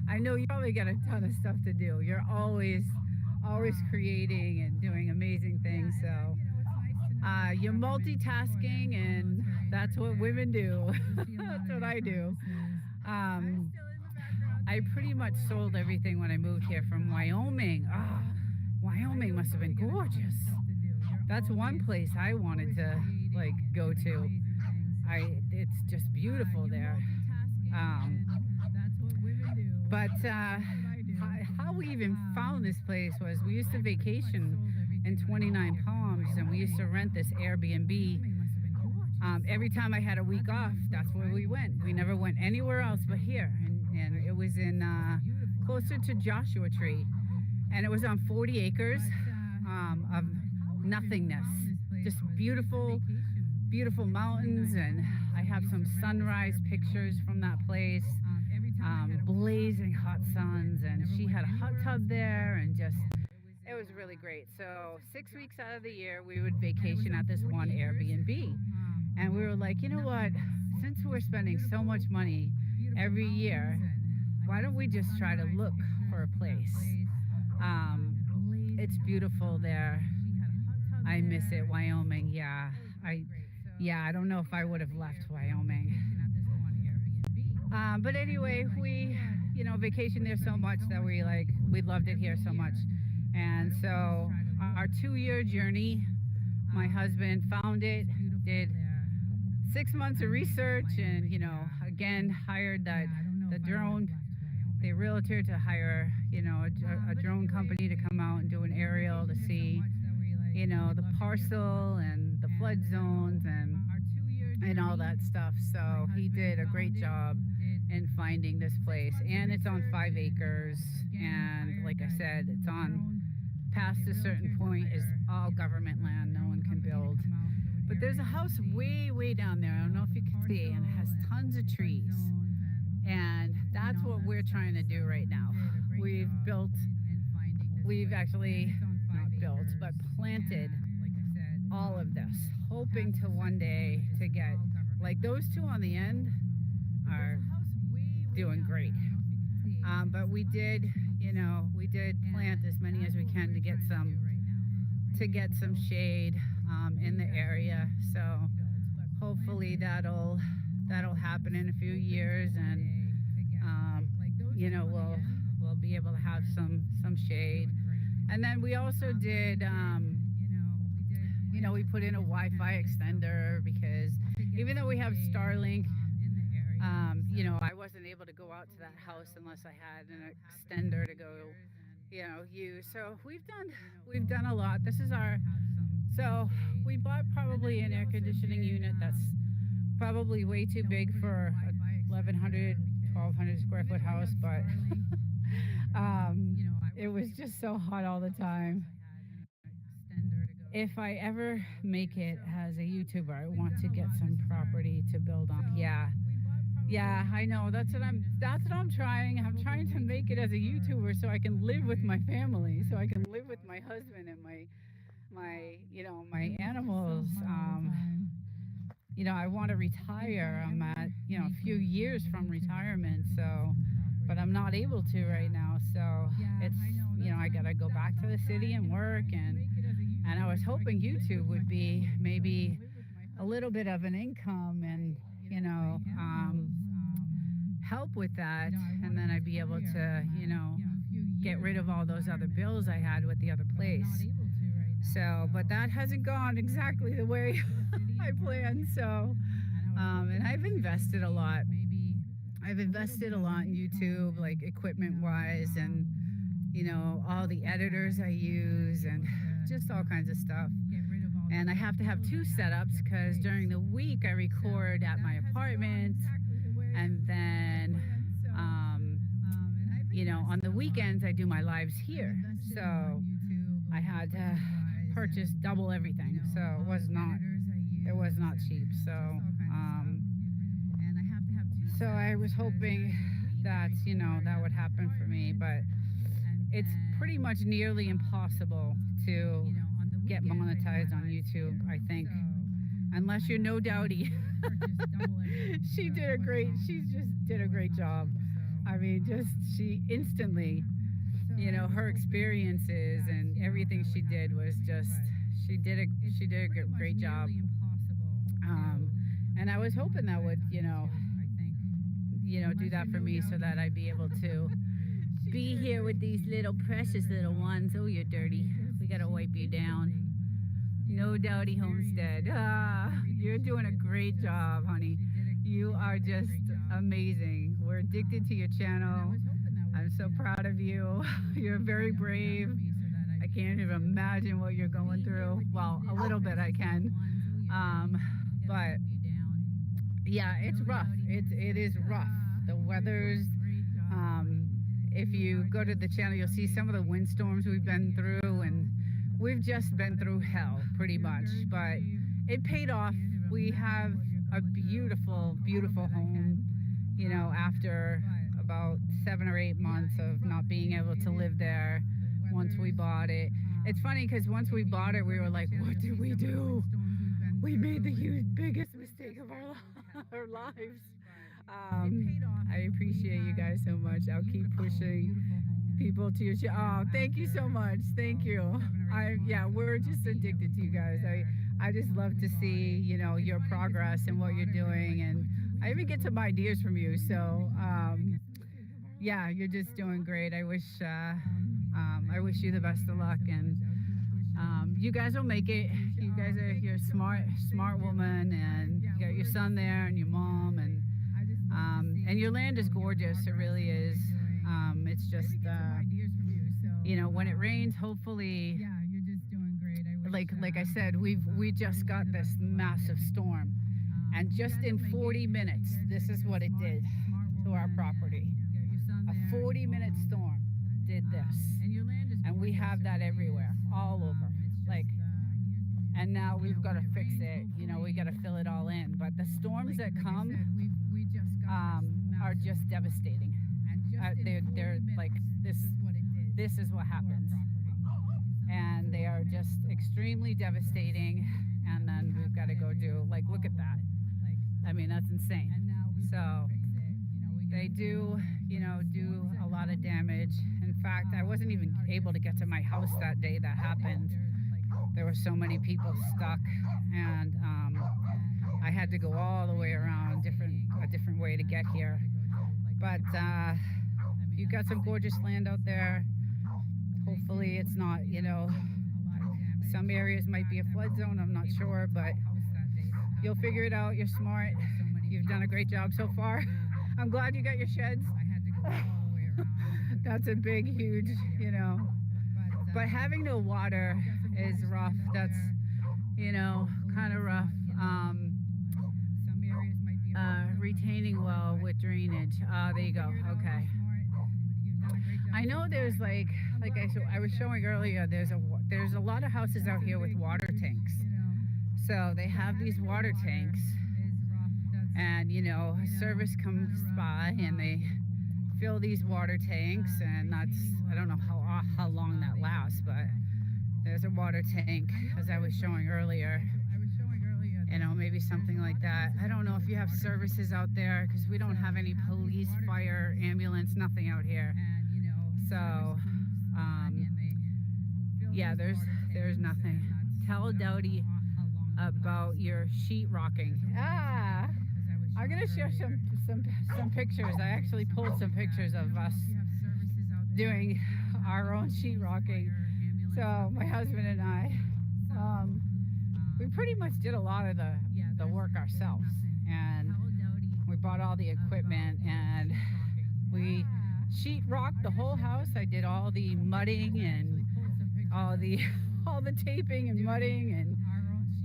I know you probably got a ton of stuff to do. You're always creating and doing amazing things. So you're multitasking, and that's what women do. That's what I do. I pretty much sold everything when I moved here from Wyoming. Wyoming must have been gorgeous. That's one place I wanted to like go to. It's just beautiful there. But how we even found this place was we used to vacation in 29 Palms, and we used to rent this Airbnb. Every time I had a week off, that's where we went. We never went anywhere else but here, and it was in closer to Joshua Tree, and it was on 40 acres of nothingness, just beautiful mountains. And I have some sunrise pictures from that place, blazing hot suns, and she had a hot tub there, and just it was really great. So 6 weeks out of the year we would vacation at this one Airbnb, and we were like, you know what, since we're spending so much money every year, why don't we just try to look for a place. It's beautiful there. I miss it. Wyoming, yeah, I don't know if I would have left Wyoming. But anyway, we vacationed there so much that we loved it here so much. And so our 2-year journey, my husband found it, did 6 months of research, and again hired the realtor to hire a drone company to come out and do an aerial to see the parcel and the flood zones and all that stuff. So he did a great job in finding this place, and it's on 5 acres, and like I said, it's on past a certain point is all government land, no one can build. But there's a house way down there, I don't know if you can see, and it has tons of trees, and that's what we're trying to do right now. We've actually not built, but planted all of this, hoping to one day to get, like those two on the end are doing great. But we did plant as many as we can to get some shade in the area. So hopefully that'll happen in a few years, and we'll be able to have some shade. And then we also did we put in a Wi-Fi extender, because even though we have Starlink, I wasn't able to go out to that house unless I had an extender to go use. So we've done a lot. So we bought probably an air conditioning unit that's probably way too big for a 1,200 square foot house, but it was just so hot all the time. If I ever make it as a YouTuber, I want to get some property to build on. Yeah, I know. That's what I'm trying. I'm trying to make it as a YouTuber so I can live with my family, so I can live with my husband and my animals. I want to retire. I'm at, a few years from retirement, but I'm not able to right now. So it's, I got to go back to the city and work, and I was hoping YouTube would be maybe a little bit of an income and, help with that. And then I'd be able to, get rid of all those other bills I had with the other place. So, but that hasn't gone exactly the way I planned. So, and I've invested a lot. I've invested a lot in YouTube, like equipment wise, and all the editors I use, and just all kinds of stuff. And I have to have 2 setups, because during the week I record at my apartment, and then on the weekends I do my lives here. So I had to purchase double everything, so it was not cheap. So so I was hoping that that would happen for me, but it's pretty much nearly impossible to get monetized on YouTube, I think, unless you're No Doubty. She just did a great job. I mean, she instantly, her experiences and everything she did was just, she did a great job. And I was hoping that would, do that for me, so that I'd be able to be here with these little precious little ones. Oh, you're dirty. We gotta wipe you down. No Doubty Homestead. You're doing a great job, honey. You are just amazing. We're addicted to your channel. I'm so proud of you. You're very brave. I can't even imagine what you're going through. Well, a little bit I can. But yeah, it's rough. It is rough. The weather's, if you go to the channel, you'll see some of the windstorms we've been through, and we've just been through hell pretty much, but it paid off. We have a beautiful, beautiful home, after about 7 or 8 months of not being able to live there once we bought it. It's funny, because once we bought it, we were like, what did we do? We made the biggest mistake of our lives. I appreciate you guys so much. I'll keep pushing people to your channel. Oh, thank you so much. Thank you. We're just addicted to you guys. I just love to see, your progress and what you're doing, and I even get some ideas from you. So, yeah, you're just doing great. I wish you the best of luck, and you guys will make it. You guys you're smart woman, and you got your son there and your mom, and your land is gorgeous. It really is. It's just when it rains, hopefully. Yeah, you're just doing great. Like I said, we just got this massive storm, and just in 40 minutes, this is what it did to our property. A 40-minute storm did this, and we have that everywhere, all over. And now we've got to fix it. We got to fill it all in. But the storms that come are just devastating. They're like this. This is what happens, and they are just extremely devastating. And then we've got to go do look at that. I mean, that's insane. So they do a lot of damage. In fact, I wasn't even able to get to my house that day that happened. There were so many people stuck, and I had to go all the way around a different way to get here. But you've got some gorgeous land out there. Hopefully it's not, some areas might be a flood zone, I'm not sure, but you'll figure it out. You're smart. You've done a great job so far. I'm glad you got your sheds. That's a big, huge, But having no water is rough. That's, kind of rough. Retaining well with drainage. There you go. Okay. I know there's I was showing earlier, there's a lot of houses out here with water tanks. So they have these water tanks, and a service comes by and they fill these water tanks, and I don't know how long that lasts, but there's a water tank, as I was showing earlier. Maybe something like that. I don't know if you have services out there, because we don't have any police, fire, ambulance, nothing out here. So, yeah, there's nothing. Tell Dowdy about your sheet rocking. I'm gonna share some pictures. I actually pulled some pictures of us doing our own sheet rocking. So my husband and I, we pretty much did a lot of the work ourselves, and we bought all the equipment, and we sheet rocked the whole house. I did all the mudding and all the taping and mudding and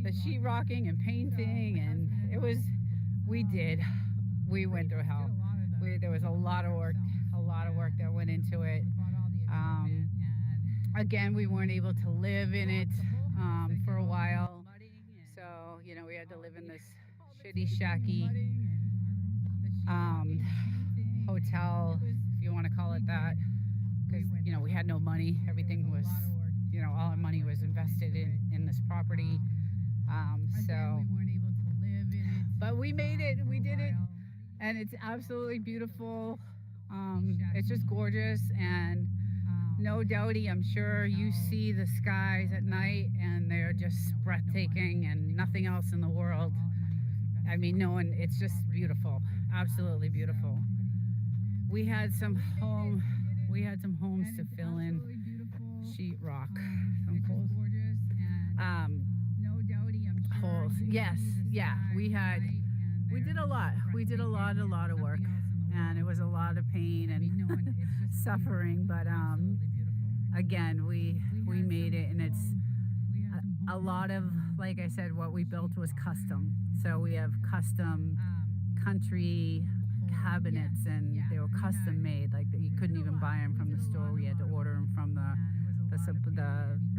the sheet rocking and painting, and we went through hell. There was a lot of work that went into it. Again, we weren't able to live in it for a while, so we had to live in this shitty, shacky hotel, if you want to call it that, because we had no money. Everything was, all our money was invested in this property. So, but we made it. We did it, and it's absolutely beautiful. It's just gorgeous, and no Dowdy, I'm sure you see the skies at night, and they're just breathtaking, and nothing else in the world. I mean, it's just beautiful, absolutely beautiful. We had some homes to fill in sheetrock. Some holes. Yes, yeah. We did a lot. We did a lot of work, and it was a lot of pain and suffering. But again, we made it, and it's a lot of, like I said, what we built was custom. So we have custom country cabinets, and they were custom made. You couldn't even buy them from the store. We had to order them from the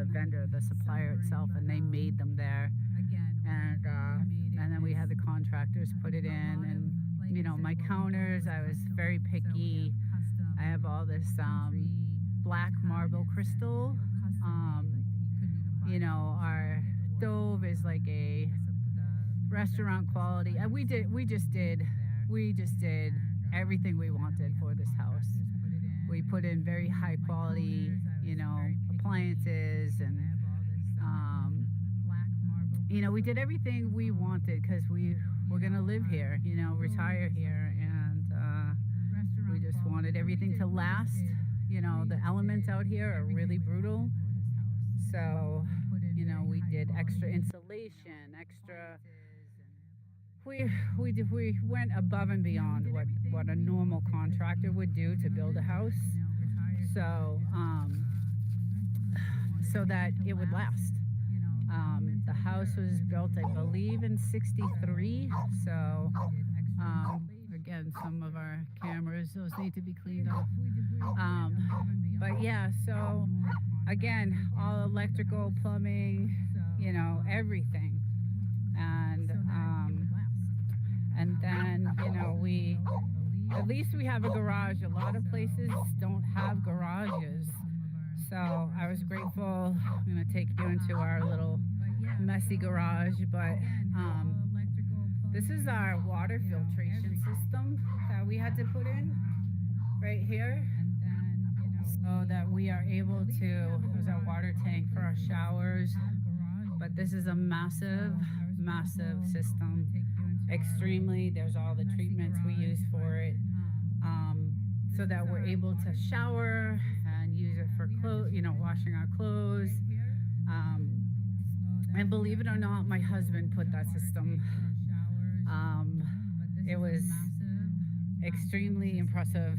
vendor, the supplier itself, and they made them there. And then we had the contractors put it in, and my counters, I was very picky. I have all this black marble crystal. Our stove is like a restaurant quality. We just did everything we wanted for this house. We put in very high quality, appliances, and we did everything we wanted, because we were gonna live here, retire here, and We just wanted everything to last. You know, the elements out here are really brutal. So, you know, we did extra insulation, extra. We went above and beyond what a normal contractor would do to build a house. So, so that it would last. The house was built, I believe, in '63. So, again, some of our cameras, those need to be cleaned off. But yeah, so again, all electrical, plumbing, you know, everything. And then, you know, at least we have a garage. A lot of places don't have garages. So I was grateful. I'm going to take you into our little messy garage, but this is our water filtration system that we had to put in right here, so that we are able to, there's our water tank for our showers, but this is a massive system. Extremely, there's all the treatments we use for it, so that we're able to shower and use it for clothes, you know, washing our clothes. And believe it or not, my husband put that system. It was extremely impressive,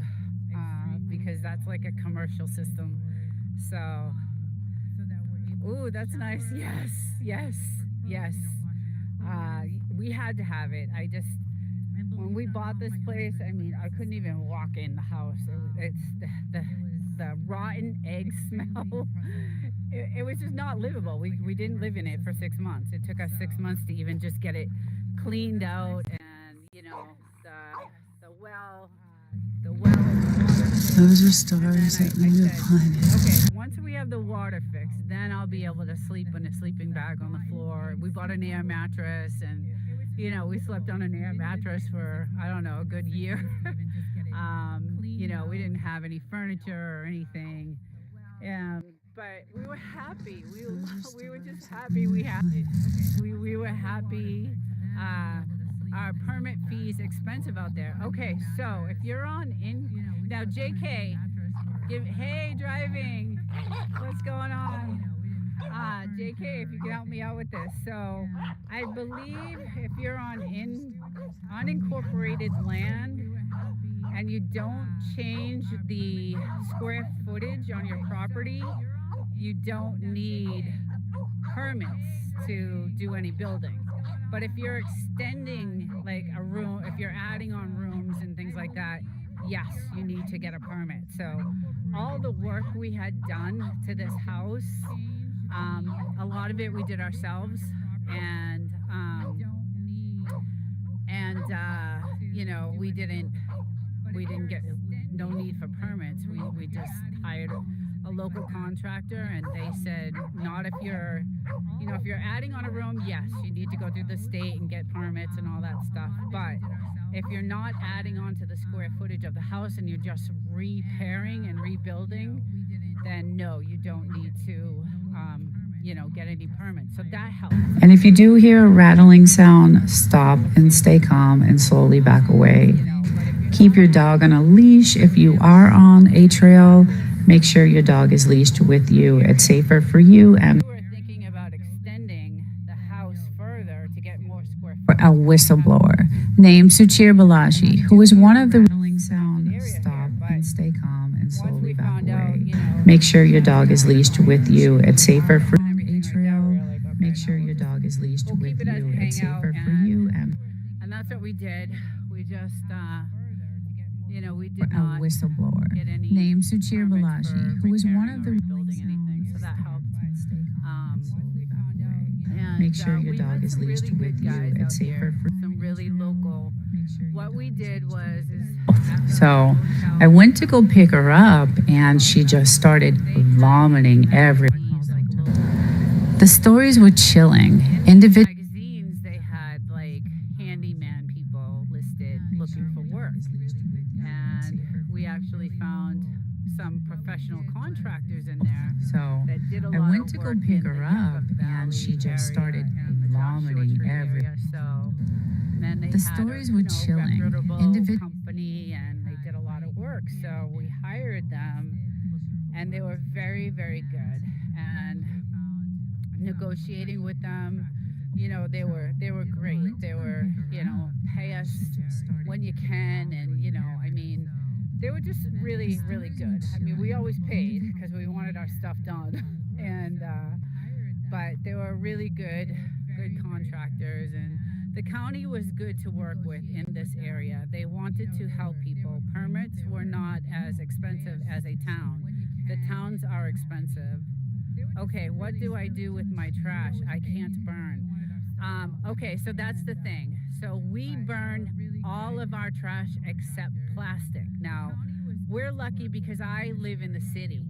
because that's like a commercial system. So, ooh, that's nice. Yes. We had to have it. When we bought this place, I mean, I couldn't even walk in the house. It's the rotten egg smell. It was just not livable. We didn't live in it for 6 months. It took us 6 months to even just get it cleaned out, and you know, the well. Those are stars that leave the planet. Okay, once we have the water fixed, then I'll be able to sleep in a sleeping bag on the floor. We bought an air mattress, and you know, we slept on an air mattress for, I don't know, a good year. You know, we didn't have any furniture or anything. But we were happy. We were just happy we had it. We were happy. Our permit fees expensive out there. Okay, so if you're on now, JK, hey, driving, what's going on? JK, if you can help me out with this. So I believe if you're on unincorporated land and you don't change the square footage on your property, you don't need permits to do any building. But if you're extending like a room, if you're adding on rooms and things like that, yes, you need to get a permit. So all the work we had done to this house, a lot of it we did ourselves, and you know, we didn't get no need for permits. We just hired a local contractor, and they said, not if you're, you know, if you're adding on a room, yes, you need to go through the state and get permits and all that stuff. But if you're not adding on to the square footage of the house and you're just repairing and rebuilding, then no, you don't need to, you know, get any permits. So that helps. And if you do hear a rattling sound, stop and stay calm and slowly back away. Keep your dog on a leash. If you are on a trail, make sure your dog is leashed with you. It's safer for you. And we were thinking about extending the house further to get more square footage. A whistleblower named Suchir Balaji, who was one of the rattling sound. Stop and stay calm and slowly back away. Make sure your dog is leashed with you. It's safer for a trail. Make sure your dog is leashed with you. It's safer for you. And that's what we did. We just, you know, we did not a whistleblower get any named Suchir Balaji, who was one of the building anything, so that helped. Make sure your dog is leashed really with you. guys It's out safer there, for some really local. What we did was So I went to go pick her up, and she just started vomiting everywhere. The stories were chilling. Individual magazines, they had like handyman people listed looking for work, and we actually found some professional contractors in there. So that did a I lot went of to go work pick in her the up, Yucca and she Valley just started area and the Joshua vomiting Tree everywhere. area. So then they The had stories a, were you know, chilling. reputable Individual company, and they did a lot of work. So we hired them, and they were very, very good. And negotiating with them, they were great. They were, pay us when you can, and they were just really, really good. I mean, we always paid because we wanted our stuff done, and but they were really good contractors, and the county was good to work with in this area. They wanted to help people. Permits were not as expensive as a town. The towns are expensive. Okay, what do I do with my trash? I can't burn. Okay, so that's the thing. So we burn all of our trash except plastic. Now, we're lucky because I live in the city.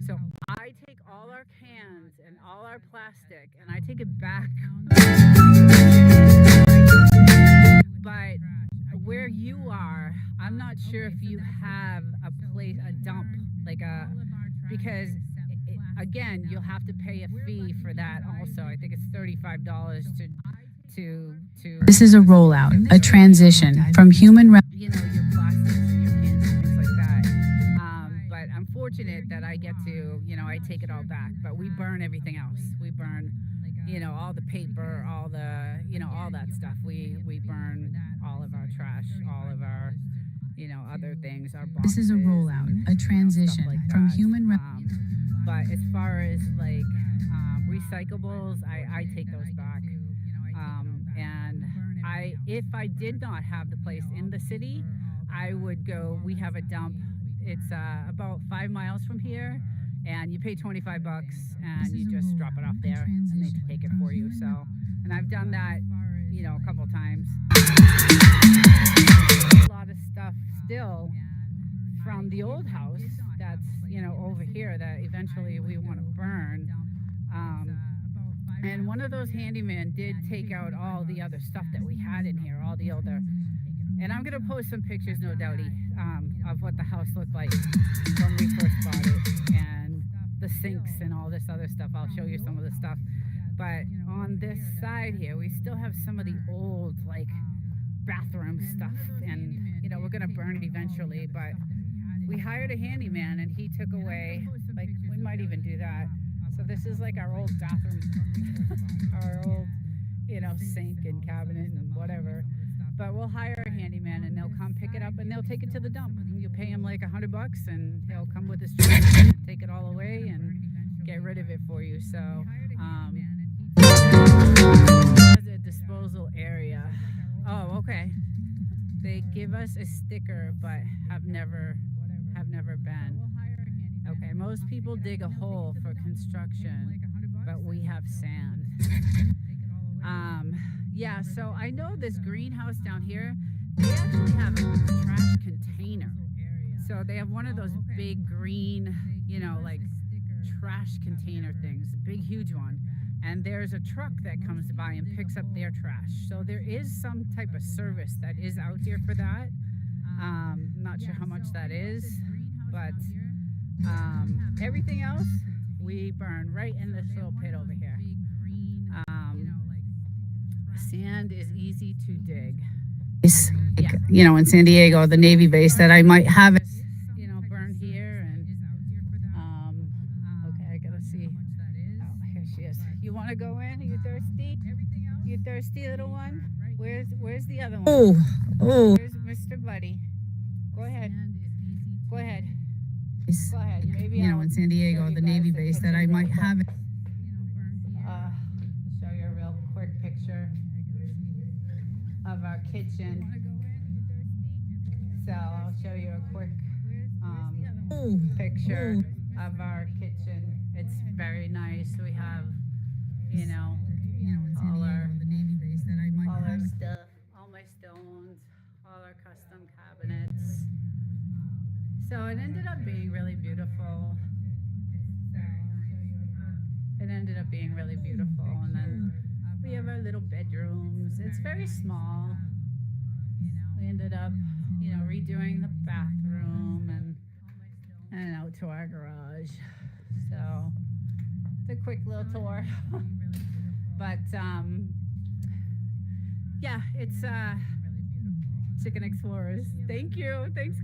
So I take all our cans and all our plastic and I take it back. But where you are, I'm not sure if you have a dump, because again, you'll have to pay a fee for that also. I think it's $35 to This is a rollout, a transition from human your plastics and your cans and things like that. But I'm fortunate that I get to, I take it all back. But we burn everything else. We burn, all the paper, all the, all that stuff. We burn all of our trash, all of our, other things. Our boxes, This is a rollout, a transition from human. But as far as recyclables, I take those back. And if I did not have the place in the city, I would go. We have a dump. It's about 5 miles from here, and you pay $25, and you just drop it off there, and they take it for you. So, and I've done that, a couple times. A lot of stuff still from the old house that's over here that eventually we want to burn. And one of those handymen did take out all the other stuff that we had in here, all the older. And I'm gonna post some pictures, no doubty, of what the house looked like when we first bought it, and the sinks and all this other stuff. I'll show you some of the stuff. But on this side here, we still have some of the old bathroom stuff, and we're gonna burn it eventually. But we hired a handyman, and he took away, we might even do that. So this is our old bathroom, our old, sink and cabinet and whatever. But we'll hire a handyman, and they'll come pick it up, and they'll take it to the dump. You pay him $100, and he'll come with his truck, take it all away, and get rid of it for you. So, as a disposal area. Oh, okay. They give us a sticker, but have never been. Okay, most people dig a hole for construction, but we have sand. Yeah, so I know this greenhouse down here, they actually have a trash container. So they have one of those big green, trash container things, a big, huge one. And there's a truck that comes by and picks up their trash. So there is some type of service that is out here for that. Not sure how much that is, but everything else we burn right in this little pit over here. Sand is easy to dig. In San Diego, the Navy base that I might have it, burn here, and okay, I gotta see. Oh, here she is. You want to go in? Are you thirsty? You thirsty, little one? Where's the other one? Oh. Where's Mr. Buddy? Go ahead. Go ahead. Go ahead. Maybe in San Diego, the Navy base that I might have it. Show you a real quick picture of our kitchen. So I'll show you a quick picture of our kitchen. It's very nice. We have, all our stuff, all my stones, all our custom cabinets. So it ended up being really beautiful. And then we have our little bedrooms. It's very small. We ended up, redoing the bathroom and out to our garage. So it's a quick little tour. But yeah, it's Chicken Explorers. Thank you. Thanks.